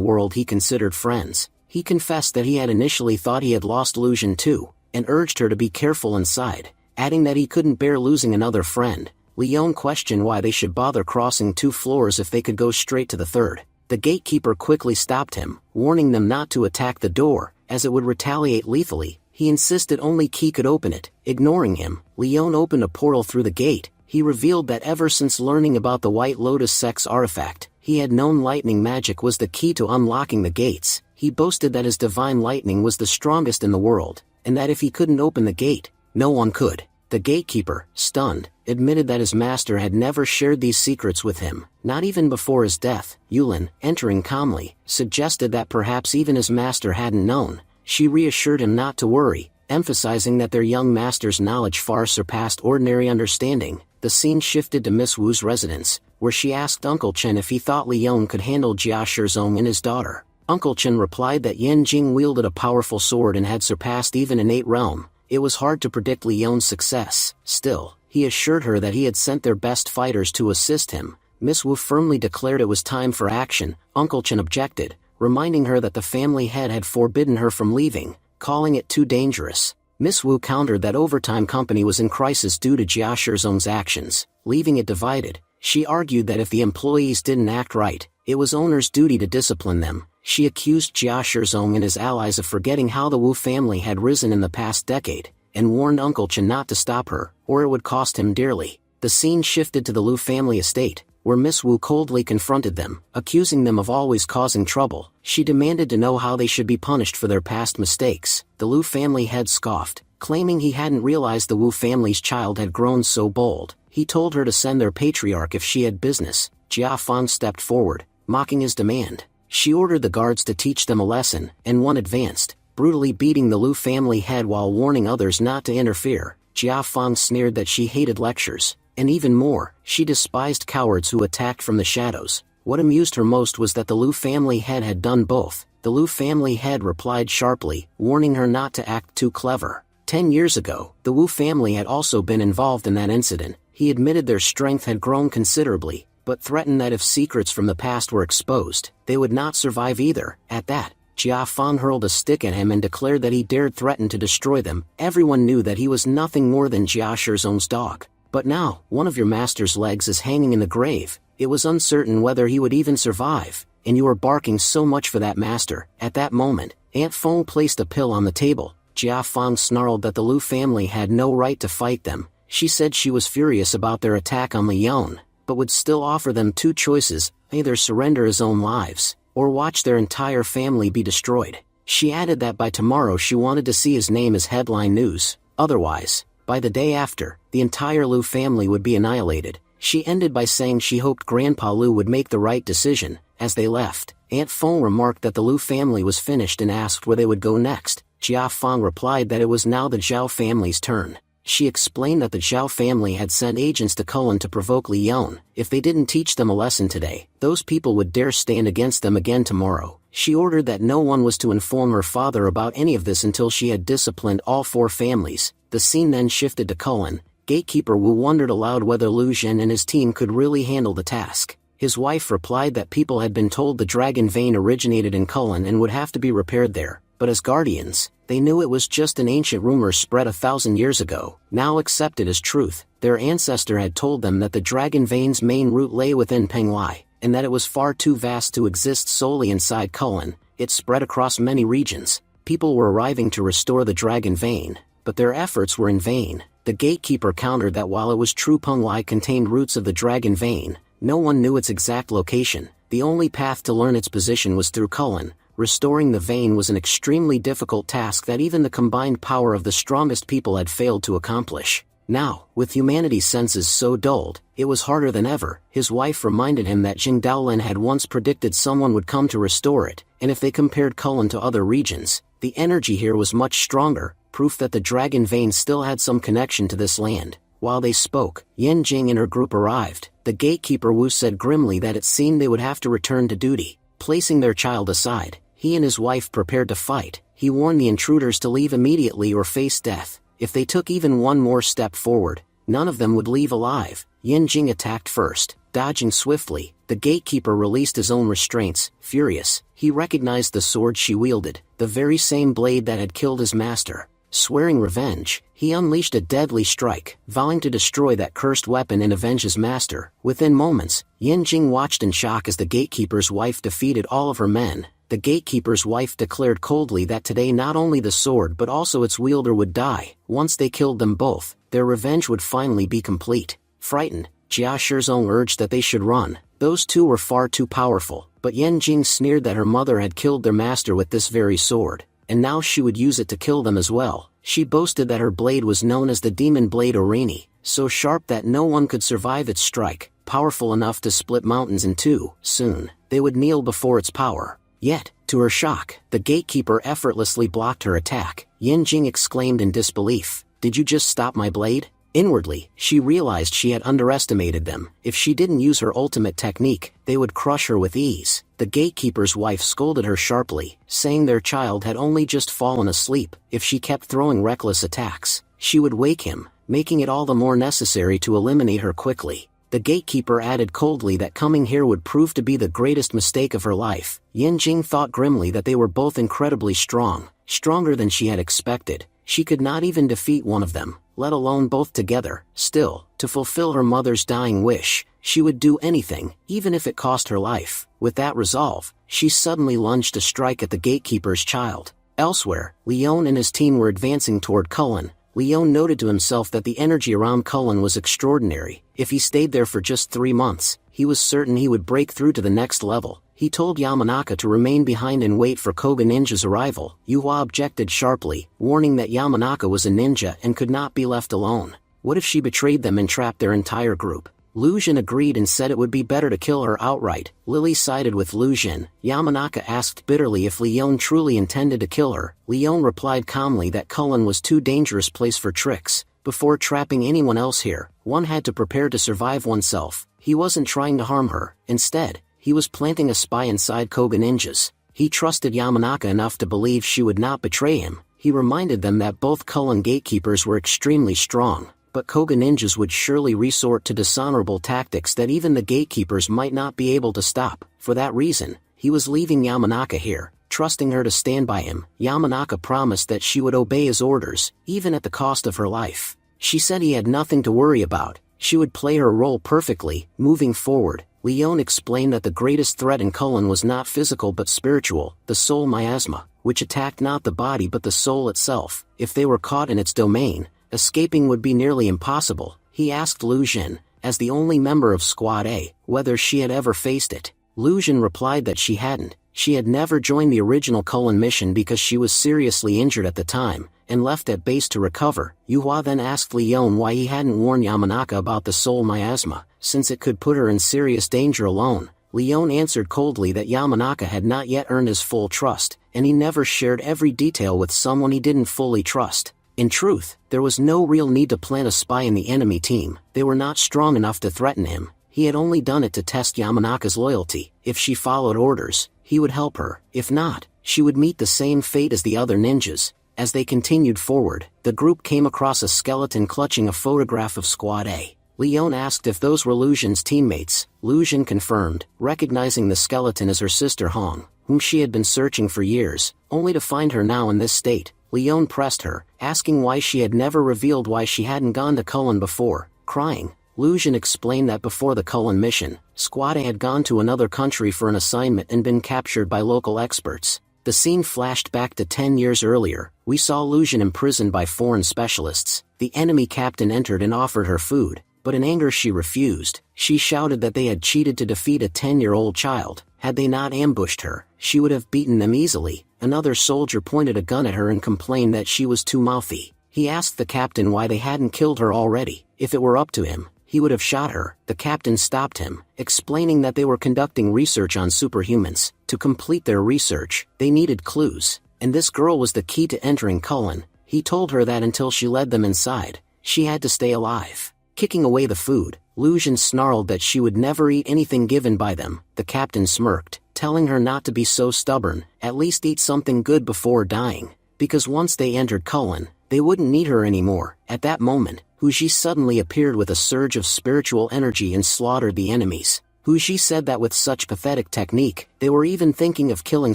world he considered friends. He confessed that he had initially thought he had lost Lu Jin too, and urged her to be careful inside, adding that he couldn't bear losing another friend. Leon questioned why they should bother crossing 2 floors if they could go straight to the 3rd. The gatekeeper quickly stopped him, warning them not to attack the door, as it would retaliate lethally. He insisted only Qi could open it. Ignoring him, Leon opened a portal through the gate. He revealed that ever since learning about the White Lotus Sex artifact, he had known lightning magic was the key to unlocking the gates. He boasted that his divine lightning was the strongest in the world, and that if he couldn't open the gate, no one could. The gatekeeper, stunned, admitted that his master had never shared these secrets with him, not even before his death. Yulin, entering calmly, suggested that perhaps even his master hadn't known. She reassured him not to worry, emphasizing that their young master's knowledge far surpassed ordinary understanding. The scene shifted to Miss Wu's residence, where she asked Uncle Chen if he thought Leon could handle Jia Shizong and his daughter. Uncle Chen replied that Yen Jing wielded a powerful sword and had surpassed even innate realm. It was hard to predict Leon's success. Still, he assured her that he had sent their best fighters to assist him. Miss Wu firmly declared it was time for action. Uncle Chen objected, reminding her that the family head had forbidden her from leaving, calling it too dangerous. Miss Wu countered that Overtime Company was in crisis due to Jia Shizong's actions, leaving it divided. She argued that if the employees didn't act right, it was owner's duty to discipline them. She accused Jia Shizong and his allies of forgetting how the Wu family had risen in the past decade, and warned Uncle Chen not to stop her, or it would cost him dearly. The scene shifted to the Lu family estate, where Miss Wu coldly confronted them, accusing them of always causing trouble. She demanded to know how they should be punished for their past mistakes. The Lu family head scoffed, claiming he hadn't realized the Wu family's child had grown so bold. He told her to send their patriarch if she had business. Jia Fang stepped forward, mocking his demand. She ordered the guards to teach them a lesson, and one advanced, brutally beating the Lu family head while warning others not to interfere. Jia Fang sneered that she hated lectures, and even more, she despised cowards who attacked from the shadows. What amused her most was that the Lu family head had done both. The Lu family head replied sharply, warning her not to act too clever. 10 years ago, the Wu family had also been involved in that incident. He admitted their strength had grown considerably, but threatened that if secrets from the past were exposed, they would not survive either. At that, Jia Fang hurled a stick at him and declared that he dared threaten to destroy them. Everyone knew that he was nothing more than Jia Shizong's dog. But now, one of your master's legs is hanging in the grave. It was uncertain whether he would even survive, and you were barking so much for that master. At that moment, Aunt Feng placed a pill on the table. Jia Fang snarled that the Lu family had no right to fight them. She said she was furious about their attack on Leon, but would still offer them two choices: either surrender his own lives, or watch their entire family be destroyed. She added that by tomorrow she wanted to see his name as headline news. Otherwise, by the day after, the entire Lu family would be annihilated. She ended by saying she hoped Grandpa Lu would make the right decision. As they left, Aunt Feng remarked that the Lu family was finished and asked where they would go next. Jia Fang replied that it was now the Zhao family's turn. She explained that the Zhao family had sent agents to Cullen to provoke Leon. If they didn't teach them a lesson today, those people would dare stand against them again tomorrow. She ordered that no one was to inform her father about any of this until she had disciplined all 4 families. The scene then shifted to Cullen. Gatekeeper Wu wondered aloud whether Lu Zhen and his team could really handle the task. His wife replied that people had been told the dragon vein originated in Cullen and would have to be repaired there, but as guardians, they knew it was just an ancient rumor spread 1,000 years ago, now accepted as truth. Their ancestor had told them that the dragon vein's main root lay within Pengwai, and that it was far too vast to exist solely inside Cullen. It spread across many regions. People were arriving to restore the dragon vein, but their efforts were in vain. The gatekeeper countered that while it was true Pengwai contained roots of the dragon vein, no one knew its exact location. The only path to learn its position was through Cullen. Restoring the vein was an extremely difficult task that even the combined power of the strongest people had failed to accomplish. Now, with humanity's senses so dulled, it was harder than ever. His wife reminded him that Jing Daolin had once predicted someone would come to restore it, and if they compared Cullen to other regions, the energy here was much stronger, proof that the dragon vein still had some connection to this land. While they spoke, Yen Jing and her group arrived. The gatekeeper Wu said grimly that it seemed they would have to return to duty. Placing their child aside, he and his wife prepared to fight. He warned the intruders to leave immediately or face death. If they took even one more step forward, none of them would leave alive. Yen Jing attacked first. Dodging swiftly, the gatekeeper released his own restraints. Furious, he recognized the sword she wielded, the very same blade that had killed his master. Swearing revenge, he unleashed a deadly strike, vowing to destroy that cursed weapon and avenge his master. Within moments, Yen Jing watched in shock as the gatekeeper's wife defeated all of her men. The gatekeeper's wife declared coldly that today not only the sword but also its wielder would die. Once they killed them both, their revenge would finally be complete. Frightened, Jia Shizong urged that they should run. Those two were far too powerful, but Yen Jing sneered that her mother had killed their master with this very sword, and now she would use it to kill them as well. She boasted that her blade was known as the demon blade Orini, so sharp that no one could survive its strike, powerful enough to split mountains in two. Soon, they would kneel before its power. Yet, to her shock, the gatekeeper effortlessly blocked her attack. Yen Jing exclaimed in disbelief, "Did you just stop my blade?" Inwardly, she realized she had underestimated them. If she didn't use her ultimate technique, they would crush her with ease. The gatekeeper's wife scolded her sharply, saying their child had only just fallen asleep. If she kept throwing reckless attacks, she would wake him, making it all the more necessary to eliminate her quickly. The gatekeeper added coldly that coming here would prove to be the greatest mistake of her life. Yin Jing thought grimly that they were both incredibly strong, stronger than she had expected. She could not even defeat one of them, let alone both together. Still, to fulfill her mother's dying wish, she would do anything, even if it cost her life. With that resolve, she suddenly lunged to strike at the gatekeeper's child. Elsewhere, Leon and his team were advancing toward Cullen. Leon noted to himself that the energy around Cullen was extraordinary. If he stayed there for just 3 months, he was certain he would break through to the next level. He told Yamanaka to remain behind and wait for Koga Ninja's arrival. Yuhua objected sharply, warning that Yamanaka was a ninja and could not be left alone. What if she betrayed them and trapped their entire group? Lu Jin agreed and said it would be better to kill her outright. Lily sided with Lu Jin. Yamanaka asked bitterly if Leon truly intended to kill her. Leon replied calmly that Cullen was too dangerous place for tricks. Before trapping anyone else here, one had to prepare to survive oneself. He wasn't trying to harm her. Instead, he was planting a spy inside Koga Ninjas. He trusted Yamanaka enough to believe she would not betray him. He reminded them that both Cullen gatekeepers were extremely strong, but Koga Ninjas would surely resort to dishonorable tactics that even the gatekeepers might not be able to stop. For that reason, he was leaving Yamanaka here, trusting her to stand by him. Yamanaka promised that she would obey his orders, even at the cost of her life. She said he had nothing to worry about. She would play her role perfectly. Moving forward, Leon explained that the greatest threat in Cullen was not physical but spiritual, the soul miasma, which attacked not the body but the soul itself. If they were caught in its domain, escaping would be nearly impossible. He asked Lu Jin, as the only member of Squad A, whether she had ever faced it. Lu Jin replied that she hadn't. She had never joined the original Cullen mission because she was seriously injured at the time, and left at base to recover. Yuhua then asked Leon why he hadn't warned Yamanaka about the soul miasma, since it could put her in serious danger alone. Leon answered coldly that Yamanaka had not yet earned his full trust, and he never shared every detail with someone he didn't fully trust. In truth, there was no real need to plant a spy in the enemy team. They were not strong enough to threaten him. He had only done it to test Yamanaka's loyalty. If she followed orders, he would help her. If not, she would meet the same fate as the other ninjas. As they continued forward, the group came across a skeleton clutching a photograph of Squad A. Leon asked if those were Lu Jin's teammates. Lu Jin confirmed, recognizing the skeleton as her sister Hong, whom she had been searching for years, only to find her now in this state. Leon pressed her, asking why she had never revealed why she hadn't gone to Cullen before. Crying, Lu Jin explained that before the Cullen mission, Squad A had gone to another country for an assignment and been captured by local experts. The scene flashed back to 10 years earlier. We saw Lu Jin imprisoned by foreign specialists. The enemy captain entered and offered her food, but in anger she refused. She shouted that they had cheated to defeat a 10-year-old child. Had they not ambushed her, she would have beaten them easily. Another soldier pointed a gun at her and complained that she was too mouthy. He asked the captain why they hadn't killed her already. If it were up to him, he would have shot her. The captain stopped him, explaining that they were conducting research on superhumans. To complete their research, they needed clues, and this girl was the key to entering Cullen. He told her that until she led them inside, she had to stay alive. Kicking away the food, Lu Jin snarled that she would never eat anything given by them. The captain smirked, telling her not to be so stubborn, at least eat something good before dying, because once they entered Cullen, they wouldn't need her anymore. At that moment, Huji suddenly appeared with a surge of spiritual energy and slaughtered the enemies. Huji said that with such pathetic technique, they were even thinking of killing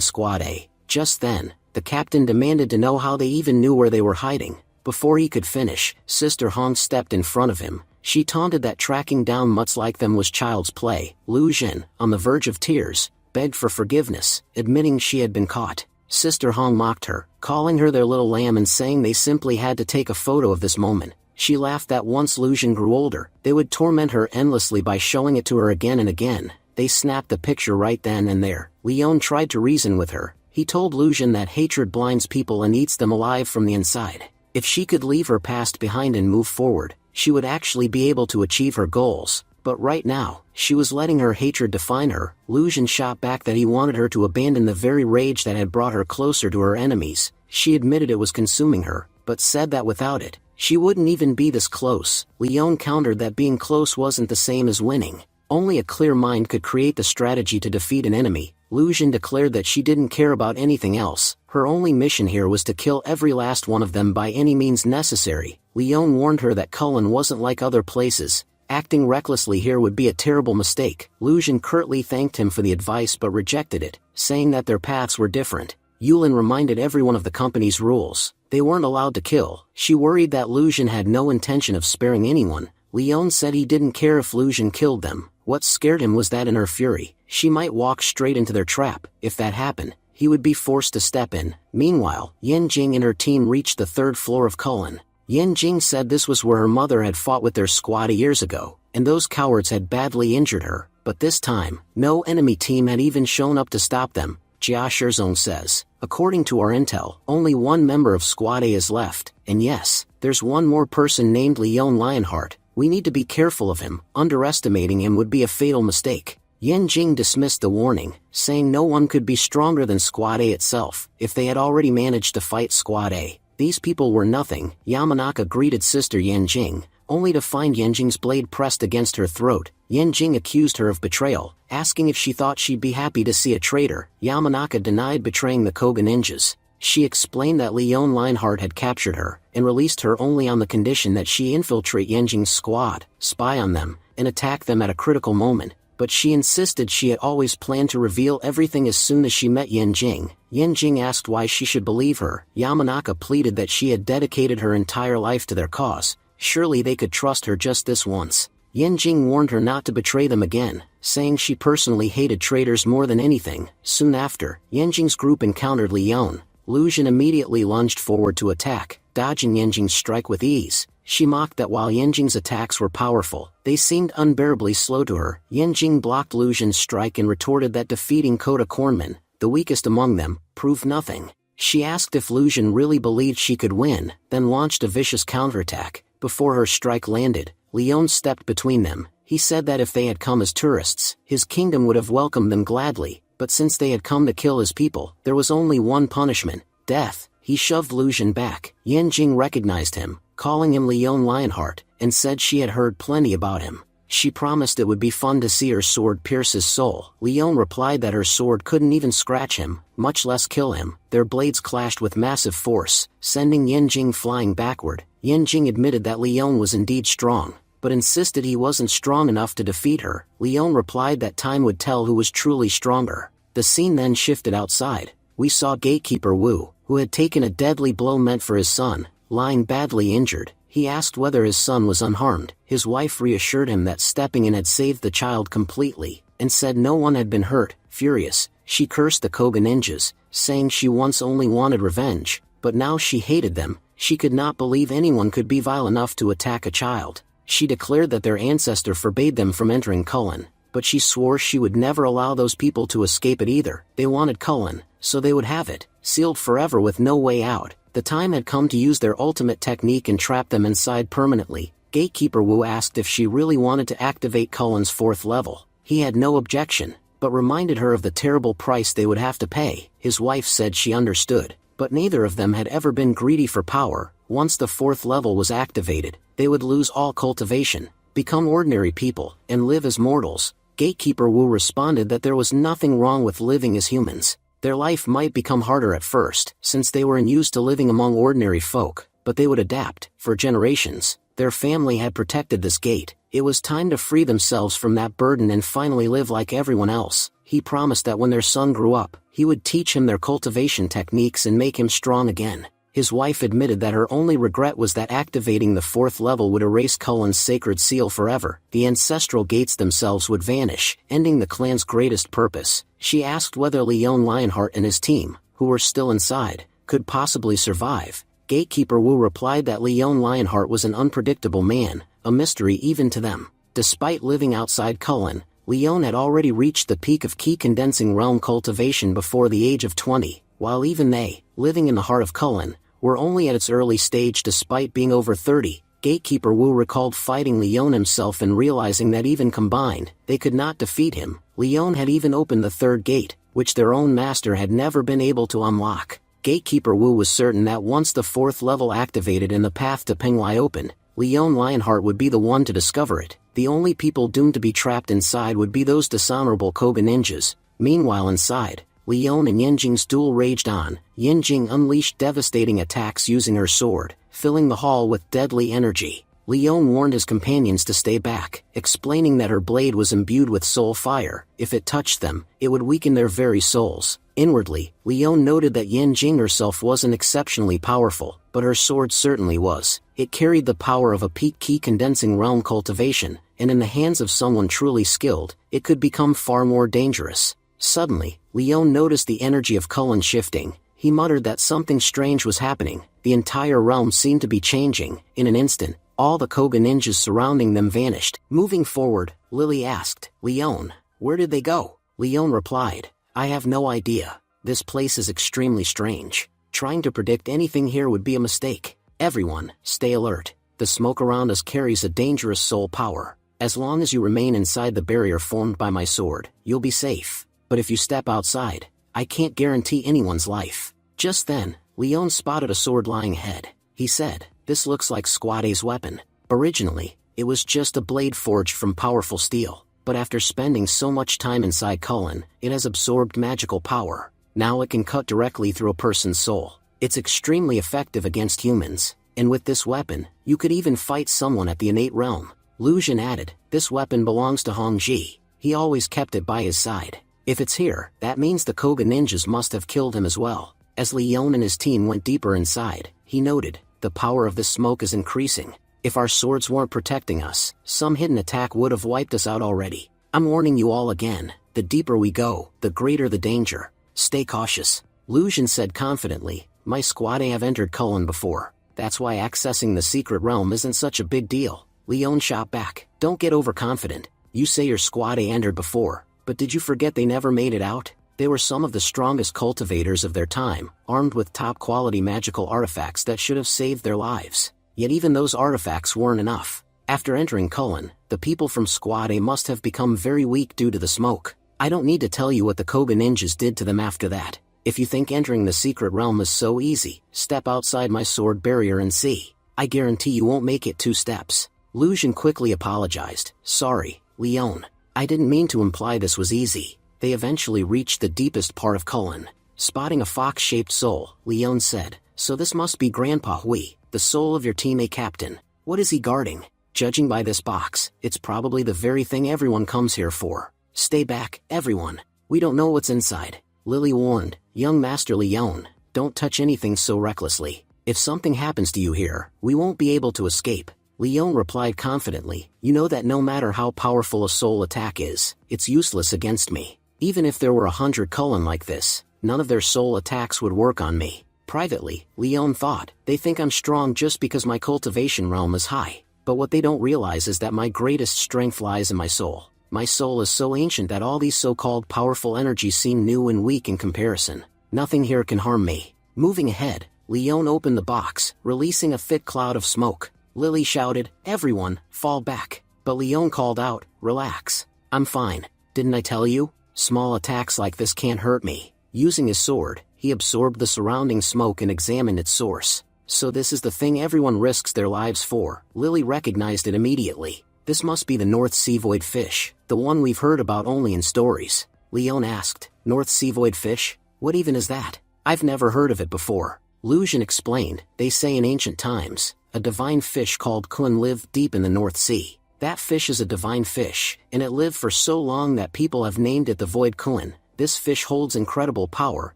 Squad A. Just then, the captain demanded to know how they even knew where they were hiding. Before he could finish, Sister Hong stepped in front of him. She taunted that tracking down mutts like them was child's play. Lu Jin, on the verge of tears, begged for forgiveness, admitting she had been caught. Sister Hong mocked her, calling her their little lamb and saying they simply had to take a photo of this moment. She laughed that once Lu Jin grew older, they would torment her endlessly by showing it to her again and again. They snapped the picture right then and there. Leon tried to reason with her. He told Lu Jin that hatred blinds people and eats them alive from the inside. If she could leave her past behind and move forward, she would actually be able to achieve her goals. But right now, she was letting her hatred define her. Lu Jin shot back that he wanted her to abandon the very rage that had brought her closer to her enemies. She admitted it was consuming her, but said that without it, she wouldn't even be this close. Leon countered that being close wasn't the same as winning. Only a clear mind could create the strategy to defeat an enemy. Lu Jin declared that she didn't care about anything else. Her only mission here was to kill every last one of them by any means necessary. Leon warned her that Cullen wasn't like other places. Acting recklessly here would be a terrible mistake. Lu Xun curtly thanked him for the advice but rejected it, saying that their paths were different. Yulin reminded everyone of the company's rules. They weren't allowed to kill. She worried that Lu Xun had no intention of sparing anyone. Leon said he didn't care if Lu Xun killed them. What scared him was that in her fury, she might walk straight into their trap. If that happened, he would be forced to step in. Meanwhile, Yen Jing and her team reached the third floor of Cullen. Yen Jing said this was where her mother had fought with their squad years ago, and those cowards had badly injured her. But this time, no enemy team had even shown up to stop them, Jia Shizong says. According to our intel, only one member of Squad A is left, and yes, there's one more person named Leon Lionheart. We need to be careful of him. Underestimating him would be a fatal mistake. Yen Jing dismissed the warning, saying no one could be stronger than Squad A itself. If they had already managed to fight Squad A, these people were nothing. Yamanaka greeted Sister Yen Jing, only to find Yen Jing's blade pressed against her throat. Yen Jing accused her of betrayal, asking if she thought she'd be happy to see a traitor. Yamanaka denied betraying the Koga ninjas. She explained that Leon Lionheart had captured her, and released her only on the condition that she infiltrate Yen Jing's squad, spy on them, and attack them at a critical moment. But she insisted she had always planned to reveal everything as soon as she met Yen Jing. Yen Jing asked why she should believe her. Yamanaka pleaded that she had dedicated her entire life to their cause. Surely they could trust her just this once. Yen Jing warned her not to betray them again, saying she personally hated traitors more than anything. Soon after, Yen Jing's group encountered Leon. Lu Xun immediately lunged forward to attack, dodging Yen Jing's strike with ease. She mocked that while Yen Jing's attacks were powerful, they seemed unbearably slow to her. Yen Jing blocked Lu Xun's strike and retorted that defeating Kota cornmen, the weakest among them, proved nothing. She asked if Lu Xun really believed she could win, then launched a vicious counterattack. Before her strike landed, Leon stepped between them. He said that if they had come as tourists, his kingdom would have welcomed them gladly, but since they had come to kill his people, there was only one punishment: death. He shoved Lu Xun back. Yen Jing recognized him, calling him Leon Lionheart, and said she had heard plenty about him. She promised it would be fun to see her sword pierce his soul. Leon replied that her sword couldn't even scratch him, much less kill him. Their blades clashed with massive force, sending Yen Jing flying backward. Yen Jing admitted that Leon was indeed strong, but insisted he wasn't strong enough to defeat her. Leon replied that time would tell who was truly stronger. The scene then shifted outside. We saw Gatekeeper Wu, who had taken a deadly blow meant for his son, lying badly injured. He asked whether his son was unharmed. His wife reassured him that stepping in had saved the child completely, and said no one had been hurt. Furious, she cursed the Koga ninjas, saying she once only wanted revenge, but now she hated them. She could not believe anyone could be vile enough to attack a child. She declared that their ancestor forbade them from entering Cullen, but she swore she would never allow those people to escape it either. They wanted Cullen, so they would have it, sealed forever with no way out. The time had come to use their ultimate technique and trap them inside permanently. Gatekeeper Wu asked if she really wanted to activate Cullen's 4th level. He had no objection, but reminded her of the terrible price they would have to pay. His wife said she understood, but neither of them had ever been greedy for power. Once the 4th level was activated, they would lose all cultivation, become ordinary people, and live as mortals. Gatekeeper Wu responded that there was nothing wrong with living as humans. Their life might become harder at first, since they were unused to living among ordinary folk, but they would adapt. For generations, their family had protected this gate. It was time to free themselves from that burden and finally live like everyone else. He promised that when their son grew up, he would teach him their cultivation techniques and make him strong again. His wife admitted that her only regret was that activating the 4th level would erase Cullen's sacred seal forever. The ancestral gates themselves would vanish, ending the clan's greatest purpose. She asked whether Leon Lionheart and his team, who were still inside, could possibly survive. Gatekeeper Wu replied that Leon Lionheart was an unpredictable man, a mystery even to them. Despite living outside Cullen, Leon had already reached the peak of key condensing realm cultivation before the age of 20, while even they, living in the heart of Cullen, were only at its early stage despite being over 30. Gatekeeper Wu recalled fighting Leon himself and realizing that even combined, they could not defeat him. Leon had even opened the 3rd gate, which their own master had never been able to unlock. Gatekeeper Wu was certain that once the 4th level activated and the path to Penglai opened, Leon Lionheart would be the one to discover it. The only people doomed to be trapped inside would be those dishonorable Koga ninjas. Meanwhile inside, Leon and Yen Jing's duel raged on. Yen Jing unleashed devastating attacks using her sword, filling the hall with deadly energy. Leon warned his companions to stay back, explaining that her blade was imbued with soul fire. If it touched them, it would weaken their very souls. Inwardly, Leon noted that Yin Jing herself wasn't exceptionally powerful, but her sword certainly was. It carried the power of a peak key condensing realm cultivation, and in the hands of someone truly skilled, it could become far more dangerous. Suddenly, Leon noticed the energy of Cullen shifting. He muttered that something strange was happening. The entire realm seemed to be changing. In an instant, all the Koga ninjas surrounding them vanished. Moving forward, Lily asked, "Leon, where did they go?" Leon replied, "I have no idea. This place is extremely strange. Trying to predict anything here would be a mistake. Everyone, stay alert. The smoke around us carries a dangerous soul power. As long as you remain inside the barrier formed by my sword, you'll be safe. But if you step outside, I can't guarantee anyone's life." Just then, Leon spotted a sword lying ahead. He said, "This looks like Squade's weapon. Originally, it was just a blade forged from powerful steel, but after spending so much time inside Cullen, it has absorbed magical power. Now it can cut directly through a person's soul. It's extremely effective against humans, and with this weapon, you could even fight someone at the innate realm." Lu Jin added, "This weapon belongs to Hong Ji. He always kept it by his side. If it's here, that means the Koga ninjas must have killed him as well." As Leon and his team went deeper inside, he noted, "The power of this smoke is increasing. If our swords weren't protecting us, some hidden attack would have wiped us out already. I'm warning you all again, the deeper we go, the greater the danger. Stay cautious." Lu Jin said confidently, "My squad have entered Cullen before. That's why accessing the secret realm isn't such a big deal." Leon shot back, "Don't get overconfident. You say your squad entered before, but did you forget they never made it out? They were some of the strongest cultivators of their time, armed with top-quality magical artifacts that should have saved their lives. Yet even those artifacts weren't enough. After entering Cullen, the people from Squad A must have become very weak due to the smoke. I don't need to tell you what the Koga ninjas did to them after that. If you think entering the secret realm is so easy, step outside my sword barrier and see. I guarantee you won't make it 2 steps." Lu Jin quickly apologized, "Sorry, Leon. I didn't mean to imply this was easy." They eventually reached the deepest part of Cullen. Spotting a fox-shaped soul, Leon said, "So this must be Grandpa Hui, the soul of your teammate captain. What is he guarding? Judging by this box, it's probably the very thing everyone comes here for. Stay back, everyone. We don't know what's inside." Lily warned, "Young Master Leon, don't touch anything so recklessly. If something happens to you here, we won't be able to escape." Leon replied confidently, "You know that no matter how powerful a soul attack is, it's useless against me. Even if there were 100 Cullen like this, none of their soul attacks would work on me." Privately, Leon thought, "They think I'm strong just because my cultivation realm is high. But what they don't realize is that my greatest strength lies in my soul. My soul is so ancient that all these so-called powerful energies seem new and weak in comparison. Nothing here can harm me." Moving ahead, Leon opened the box, releasing a thick cloud of smoke. Lily shouted, "Everyone, fall back." But Leon called out, "Relax. I'm fine. Didn't I tell you? Small attacks like this can't hurt me." Using his sword, he absorbed the surrounding smoke and examined its source. "So this is the thing everyone risks their lives for." Lily recognized it immediately. "This must be the North Sea Void fish, the one we've heard about only in stories." Leon asked, "North Sea Void fish? What even is that? I've never heard of it before." Lu Jin explained, "They say in ancient times, a divine fish called Kun lived deep in the North Sea. That fish is a divine fish, and it lived for so long that people have named it the Void Kun. This fish holds incredible power.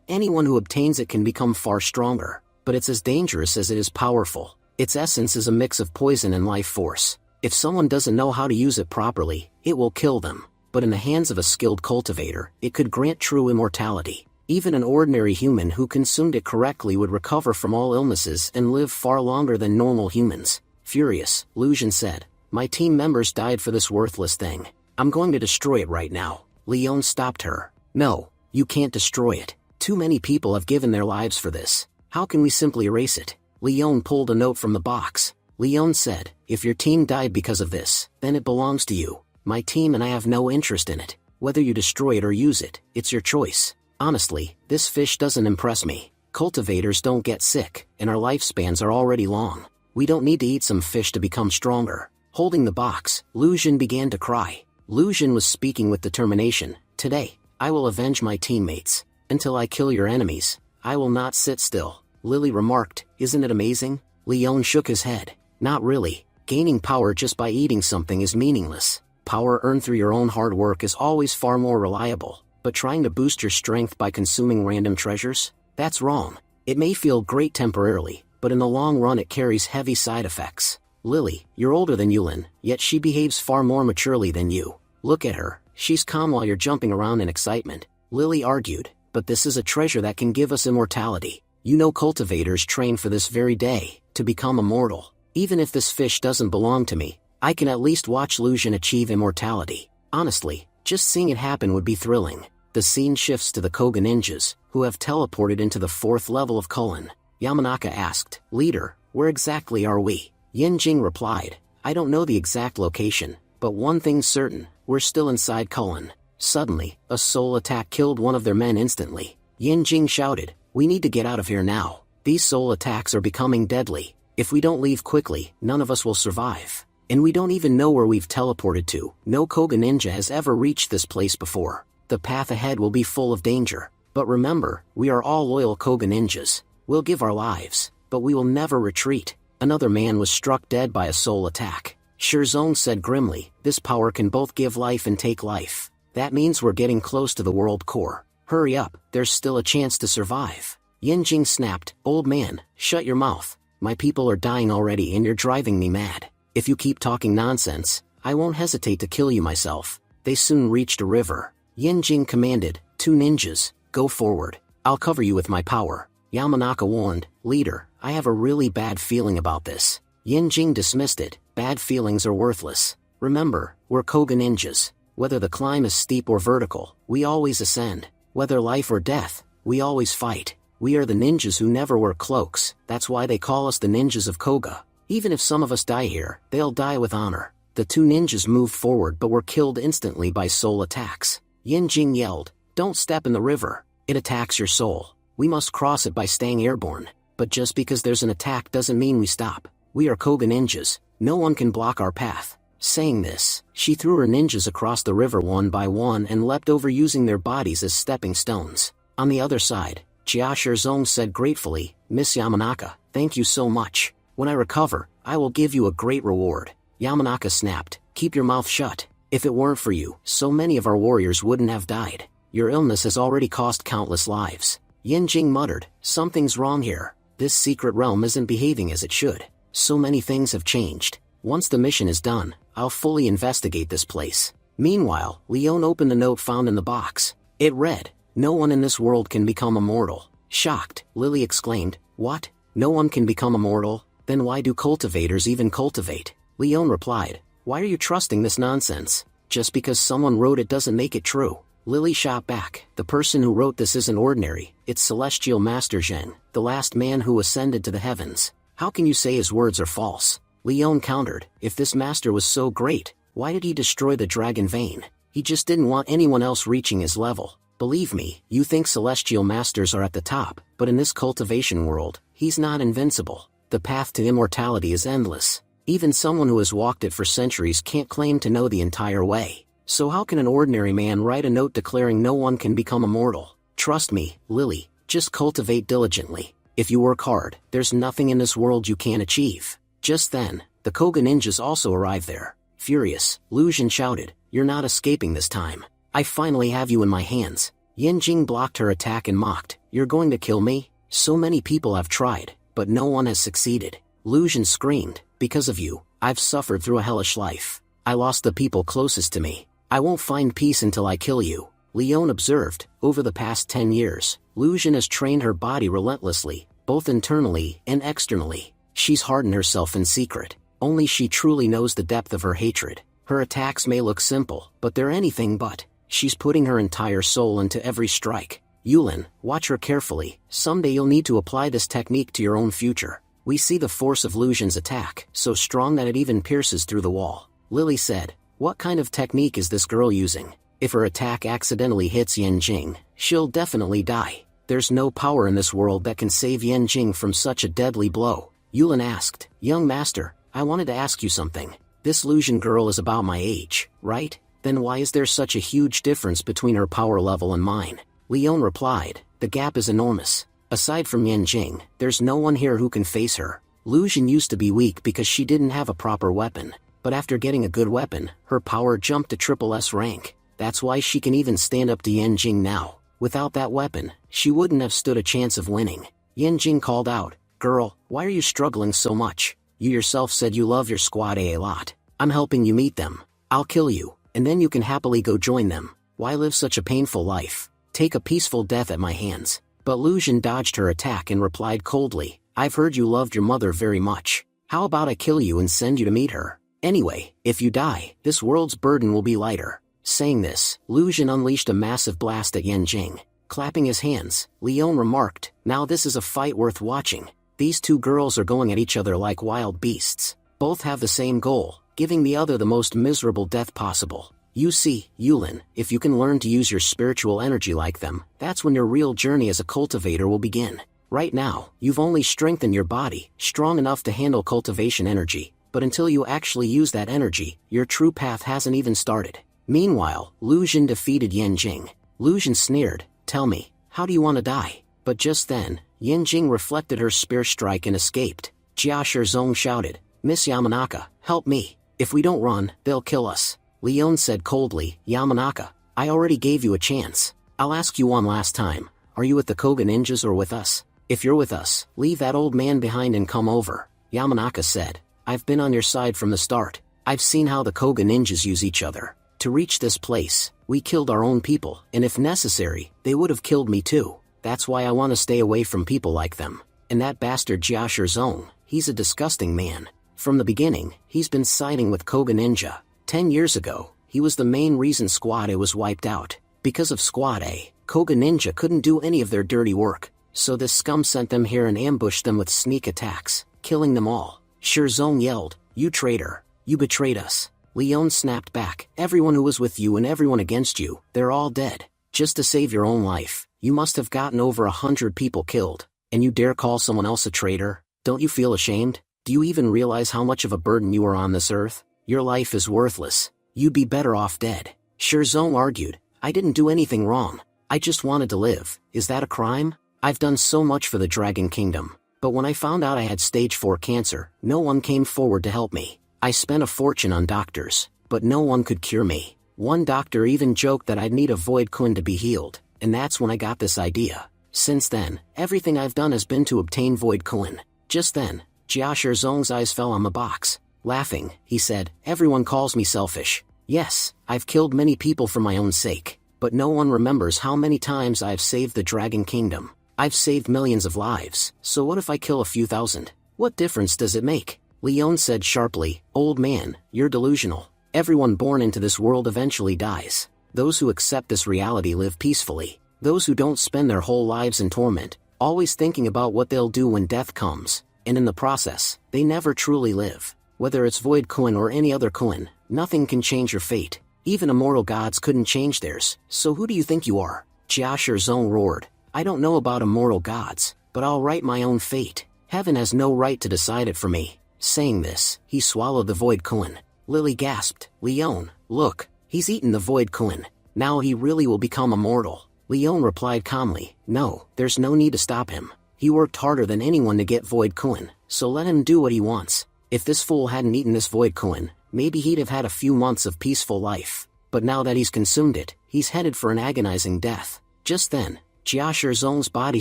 Anyone who obtains it can become far stronger. But it's as dangerous as it is powerful. Its essence is a mix of poison and life force. If someone doesn't know how to use it properly, it will kill them. But in the hands of a skilled cultivator, it could grant true immortality. Even an ordinary human who consumed it correctly would recover from all illnesses and live far longer than normal humans." Furious, Lu Jin said, "My team members died for this worthless thing. I'm going to destroy it right now." Leon stopped her. "No, you can't destroy it. Too many people have given their lives for this. How can we simply erase it?" Leon pulled a note from the box. Leon said, "If your team died because of this, then it belongs to you. My team and I have no interest in it. Whether you destroy it or use it, it's your choice. Honestly, this fish doesn't impress me. Cultivators don't get sick, and our lifespans are already long. We don't need to eat some fish to become stronger." Holding the box, Lu Jin began to cry. Lu Jin was speaking with determination. "Today, I will avenge my teammates. Until I kill your enemies, I will not sit still." Lily remarked, "Isn't it amazing?" Leon shook his head. "Not really. Gaining power just by eating something is meaningless. Power earned through your own hard work is always far more reliable, but trying to boost your strength by consuming random treasures? That's wrong. It may feel great temporarily, but in the long run it carries heavy side effects. Lily, you're older than Yulin, yet she behaves far more maturely than you. Look at her, she's calm while you're jumping around in excitement. Lily argued, but this is a treasure that can give us immortality. You know cultivators train for this very day, to become immortal. Even if this fish doesn't belong to me, I can at least watch Lucian achieve immortality. Honestly, just seeing it happen would be thrilling. The scene shifts to the Koga ninjas, who have teleported into the 4th level of Kulin. Yamanaka asked, "Leader, where exactly are we?" Yenjing replied, "I don't know the exact location, but one thing's certain, we're still inside Kulin." Suddenly, a soul attack killed one of their men instantly. Yenjing shouted, "We need to get out of here now. These soul attacks are becoming deadly. If we don't leave quickly, none of us will survive. And we don't even know where we've teleported to. No Koga ninja has ever reached this place before. The path ahead will be full of danger. But remember, we are all loyal Koga ninjas. We'll give our lives, but we will never retreat." Another man was struck dead by a soul attack. Shirzong said grimly, "This power can both give life and take life. That means we're getting close to the world core. Hurry up, there's still a chance to survive." Yenjing snapped, "Old man, shut your mouth. My people are dying already and you're driving me mad. If you keep talking nonsense, I won't hesitate to kill you myself." They soon reached a river. Yenjing commanded, "Two ninjas, go forward. I'll cover you with my power." Yamanaka warned, "Leader, I have a really bad feeling about this." Yenjing dismissed it, "Bad feelings are worthless. Remember, we're Koga ninjas. Whether the climb is steep or vertical, we always ascend. Whether life or death, we always fight. We are the ninjas who never wear cloaks, that's why they call us the ninjas of Koga. Even if some of us die here, they'll die with honor." The two ninjas moved forward but were killed instantly by soul attacks. Yenjing yelled, "Don't step in the river. It attacks your soul. We must cross it by staying airborne. But just because there's an attack doesn't mean we stop. We are Koga ninjas. No one can block our path." Saying this, she threw her ninjas across the river one by one and leapt over using their bodies as stepping stones. On the other side, Jia Shirzong said gratefully, "Miss Yamanaka, thank you so much. When I recover, I will give you a great reward." Yamanaka snapped, "Keep your mouth shut. If it weren't for you, so many of our warriors wouldn't have died. Your illness has already cost countless lives." Yenjing muttered, "Something's wrong here. This secret realm isn't behaving as it should. So many things have changed. Once the mission is done, I'll fully investigate this place." Meanwhile, Leon opened the note found in the box. It read, "No one in this world can become immortal." Shocked, Lily exclaimed, "What? No one can become immortal? Then why do cultivators even cultivate?" Leon replied, "Why are you trusting this nonsense? Just because someone wrote it doesn't make it true." Lily shot back, "The person who wrote this isn't ordinary, it's Celestial Master Zheng, the last man who ascended to the heavens. How can you say his words are false?" Leon countered, "If this master was so great, why did he destroy the dragon vein? He just didn't want anyone else reaching his level. Believe me, you think celestial masters are at the top, but in this cultivation world, he's not invincible. The path to immortality is endless. Even someone who has walked it for centuries can't claim to know the entire way. So how can an ordinary man write a note declaring no one can become immortal? Trust me, Lily, just cultivate diligently. If you work hard, there's nothing in this world you can't achieve." Just then, the Koga ninjas also arrived there. Furious, Lucian shouted, "You're not escaping this time. I finally have you in my hands." Yenjing blocked her attack and mocked, "You're going to kill me? So many people have tried, but no one has succeeded." Lucian screamed, "Because of you, I've suffered through a hellish life. I lost the people closest to me. I won't find peace until I kill you." Leon observed, "Over the past 10 years, Lucian has trained her body relentlessly, both internally and externally. She's hardened herself in secret. Only she truly knows the depth of her hatred. Her attacks may look simple, but they're anything but. She's putting her entire soul into every strike. Yulin, watch her carefully. Someday you'll need to apply this technique to your own future." We see the force of Lucian's attack, so strong that it even pierces through the wall. Lily said, "What kind of technique is this girl using? If her attack accidentally hits Yenjing, she'll definitely die. There's no power in this world that can save Yenjing from such a deadly blow." Yulin asked, "Young master, I wanted to ask you something. This Lucian girl is about my age, right? Then why is there such a huge difference between her power level and mine?" Leon replied, "The gap is enormous. Aside from Yenjing, there's no one here who can face her. Lu Jin used to be weak because she didn't have a proper weapon, but after getting a good weapon, her power jumped to triple S rank. That's why she can even stand up to Yan Jing now. Without that weapon, she wouldn't have stood a chance of winning. Yan Jing called out, "Girl, why are you struggling so much? You yourself said you love your squad a lot. I'm helping you meet them. I'll kill you, and then you can happily go join them. Why live such a painful life? Take a peaceful death at my hands." But Lu Jin dodged her attack and replied coldly, "I've heard you loved your mother very much. How about I kill you and send you to meet her? Anyway, if you die, this world's burden will be lighter." Saying this, Lu Jin unleashed a massive blast at Yan Jing. Clapping his hands, Leon remarked, "Now this is a fight worth watching. These two girls are going at each other like wild beasts. Both have the same goal, giving the other the most miserable death possible. You see, Yulin, if you can learn to use your spiritual energy like them, that's when your real journey as a cultivator will begin. Right now, you've only strengthened your body, strong enough to handle cultivation energy, but until you actually use that energy, your true path hasn't even started." Meanwhile, Lu Jin defeated Yan Jing. Lu Jin sneered, "Tell me, how do you want to die?" But just then, Yan Jing reflected her spear strike and escaped. Jia Shizong shouted, "Miss Yamanaka, help me. If we don't run, they'll kill us." Leon said coldly, "Yamanaka, I already gave you a chance. I'll ask you one last time. Are you with the Koga ninjas or with us? If you're with us, leave that old man behind and come over." Yamanaka said, "I've been on your side from the start. I've seen how the Koga ninjas use each other. To reach this place, we killed our own people, and if necessary, they would have killed me too. That's why I want to stay away from people like them. And that bastard Jia Shizong, he's a disgusting man. From the beginning, he's been siding with Koga Ninja. 10 years ago, he was the main reason Squad A was wiped out. Because of Squad A, Koga Ninja couldn't do any of their dirty work, so this scum sent them here and ambushed them with sneak attacks, killing them all." Shizong yelled, "You traitor! You betrayed us!" Leon snapped back, "Everyone who was with you and everyone against you, they're all dead. Just to save your own life, you must have gotten over 100 people killed, and you dare call someone else a traitor? Don't you feel ashamed? Do you even realize how much of a burden you are on this earth? Your life is worthless. You'd be better off dead." Shizong argued, "I didn't do anything wrong. I just wanted to live. Is that a crime? I've done so much for the Dragon Kingdom. But when I found out I had stage 4 cancer, no one came forward to help me. I spent a fortune on doctors, but no one could cure me. One doctor even joked that I'd need a void coin to be healed, and that's when I got this idea. Since then, everything I've done has been to obtain void coin." Just then, Jia Shizong's eyes fell on the box. Laughing, he said, "Everyone calls me selfish. Yes, I've killed many people for my own sake, but no one remembers how many times I've saved the Dragon Kingdom. I've saved millions of lives, so what if I kill a few thousand? What difference does it make?" Leon said sharply, "Old man, you're delusional. Everyone born into this world eventually dies. Those who accept this reality live peacefully. Those who don't spend their whole lives in torment, always thinking about what they'll do when death comes, and in the process, they never truly live. Whether it's void coin or any other coin, nothing can change your fate. Even immortal gods couldn't change theirs, so who do you think you are?" Jia Shizong roared, "I don't know about immortal gods, but I'll write my own fate. Heaven has no right to decide it for me." Saying this, he swallowed the void coin. Lily gasped, "Leon, look, he's eaten the void coin. Now he really will become immortal." Leon replied calmly, "No, there's no need to stop him. He worked harder than anyone to get void coin, so let him do what he wants. If this fool hadn't eaten this void coin, maybe he'd have had a few months of peaceful life. But now that he's consumed it, he's headed for an agonizing death." Just then, Jia Shizong's body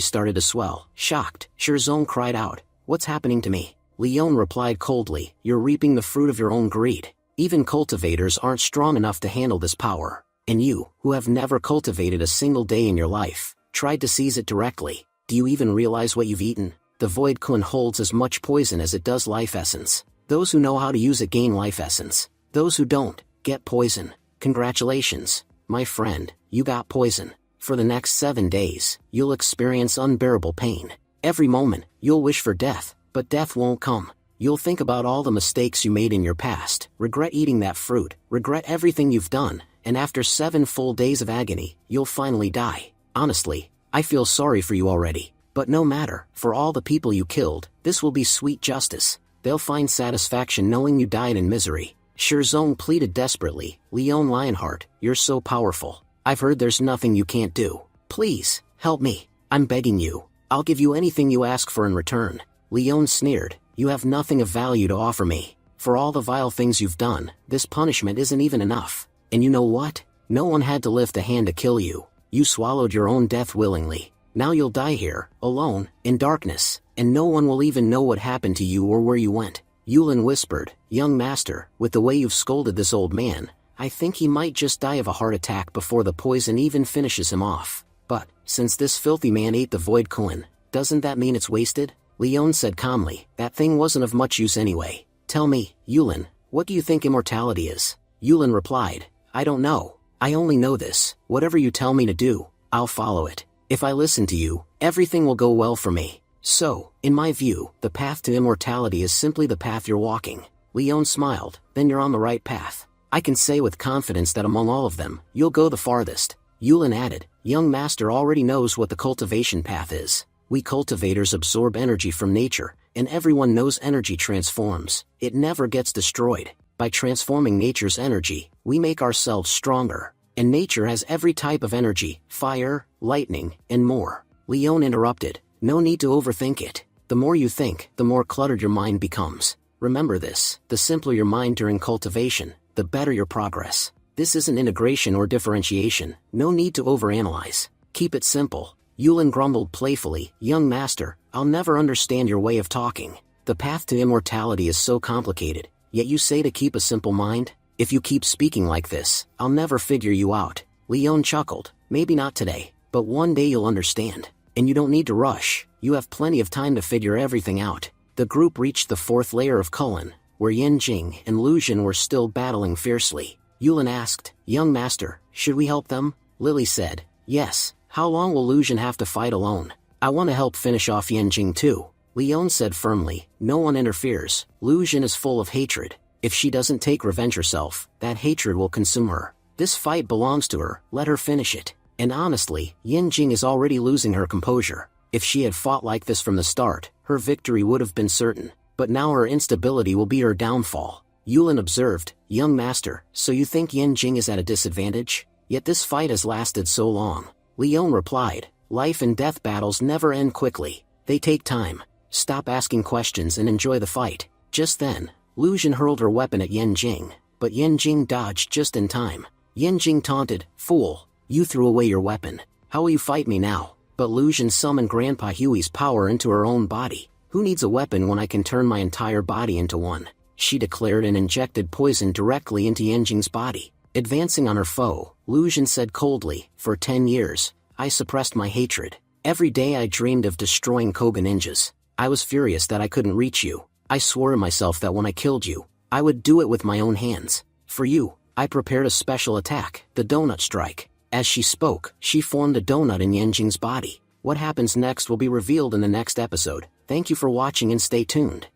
started to swell. Shocked, Shizong cried out, "What's happening to me?" Leon replied coldly, "You're reaping the fruit of your own greed. Even cultivators aren't strong enough to handle this power. And you, who have never cultivated a single day in your life, tried to seize it directly. Do you even realize what you've eaten? The void coin holds as much poison as it does life essence. Those who know how to use it gain life essence. Those who don't, get poison. Congratulations, my friend, you got poison. For the next 7 days, you'll experience unbearable pain. Every moment, you'll wish for death, but death won't come. You'll think about all the mistakes you made in your past, regret eating that fruit, regret everything you've done, and after 7 full days of agony, you'll finally die. Honestly, I feel sorry for you already. But no matter, for all the people you killed, this will be sweet justice. They'll find satisfaction knowing you died in misery." Shizong pleaded desperately, "Leon Lionheart, you're so powerful. I've heard there's nothing you can't do. Please, help me. I'm begging you. I'll give you anything you ask for in return." Leon sneered, You have nothing of value to offer me. For all the vile things you've done, this punishment isn't even enough. And you know what? No one had to lift a hand to kill you. You swallowed your own death willingly. Now you'll die here, alone, in darkness, and no one will even know what happened to you or where you went. Yulin whispered, young master, with the way you've scolded this old man, I think he might just die of a heart attack before the poison even finishes him off. But, since this filthy man ate the void coin, doesn't that mean it's wasted? Leon said calmly, that thing wasn't of much use anyway. Tell me, Yulin, what do you think immortality is? Yulin replied, I don't know. I only know this, whatever you tell me to do, I'll follow it. If I listen to you, everything will go well for me. So, in my view, the path to immortality is simply the path you're walking. Leon smiled, then you're on the right path. I can say with confidence that among all of them, you'll go the farthest. Yulin added, young master already knows what the cultivation path is. We cultivators absorb energy from nature, and everyone knows energy transforms. It never gets destroyed. By transforming nature's energy, we make ourselves stronger. And nature has every type of energy, fire, lightning, and more. Leon interrupted, no need to overthink it. The more you think, the more cluttered your mind becomes. Remember this, the simpler your mind during cultivation, the better your progress. This isn't integration or differentiation, no need to overanalyze. Keep it simple. Yulin grumbled playfully, young master, I'll never understand your way of talking. The path to immortality is so complicated, yet you say to keep a simple mind? If you keep speaking like this, I'll never figure you out. Leon chuckled, maybe not today, but one day you'll understand. And you don't need to rush, you have plenty of time to figure everything out. The group reached the fourth layer of Kulin, where Yanjing and Luzhin were still battling fiercely. Yulin asked, young master, should we help them? Lily said, yes. How long will Luzhin have to fight alone? I want to help finish off Yanjing too. Leon said firmly, no one interferes. Luzhin is full of hatred. If she doesn't take revenge herself, that hatred will consume her. This fight belongs to her, let her finish it. And honestly, Yanjing is already losing her composure. If she had fought like this from the start, her victory would have been certain. But now her instability will be her downfall. Yulin observed, young master, so you think Yanjing is at a disadvantage? Yet this fight has lasted so long. Leon replied, life and death battles never end quickly. They take time. Stop asking questions and enjoy the fight. Just then, Luzhin hurled her weapon at Yanjing, but Yanjing dodged just in time. Yanjing taunted, fool, you threw away your weapon. How will you fight me now? But Luzhin summoned Grandpa Huey's power into her own body. Who needs a weapon when I can turn my entire body into one? She declared and injected poison directly into Yanjing's body. Advancing on her foe, Luzhin said coldly, for 10 years, I suppressed my hatred. Every day I dreamed of destroying Koga ninjas. I was furious that I couldn't reach you. I swore to myself that when I killed you, I would do it with my own hands. For you, I prepared a special attack, the donut strike. As she spoke, she formed a donut in Yanjing's body. What happens next will be revealed in the next episode. Thank you for watching and stay tuned.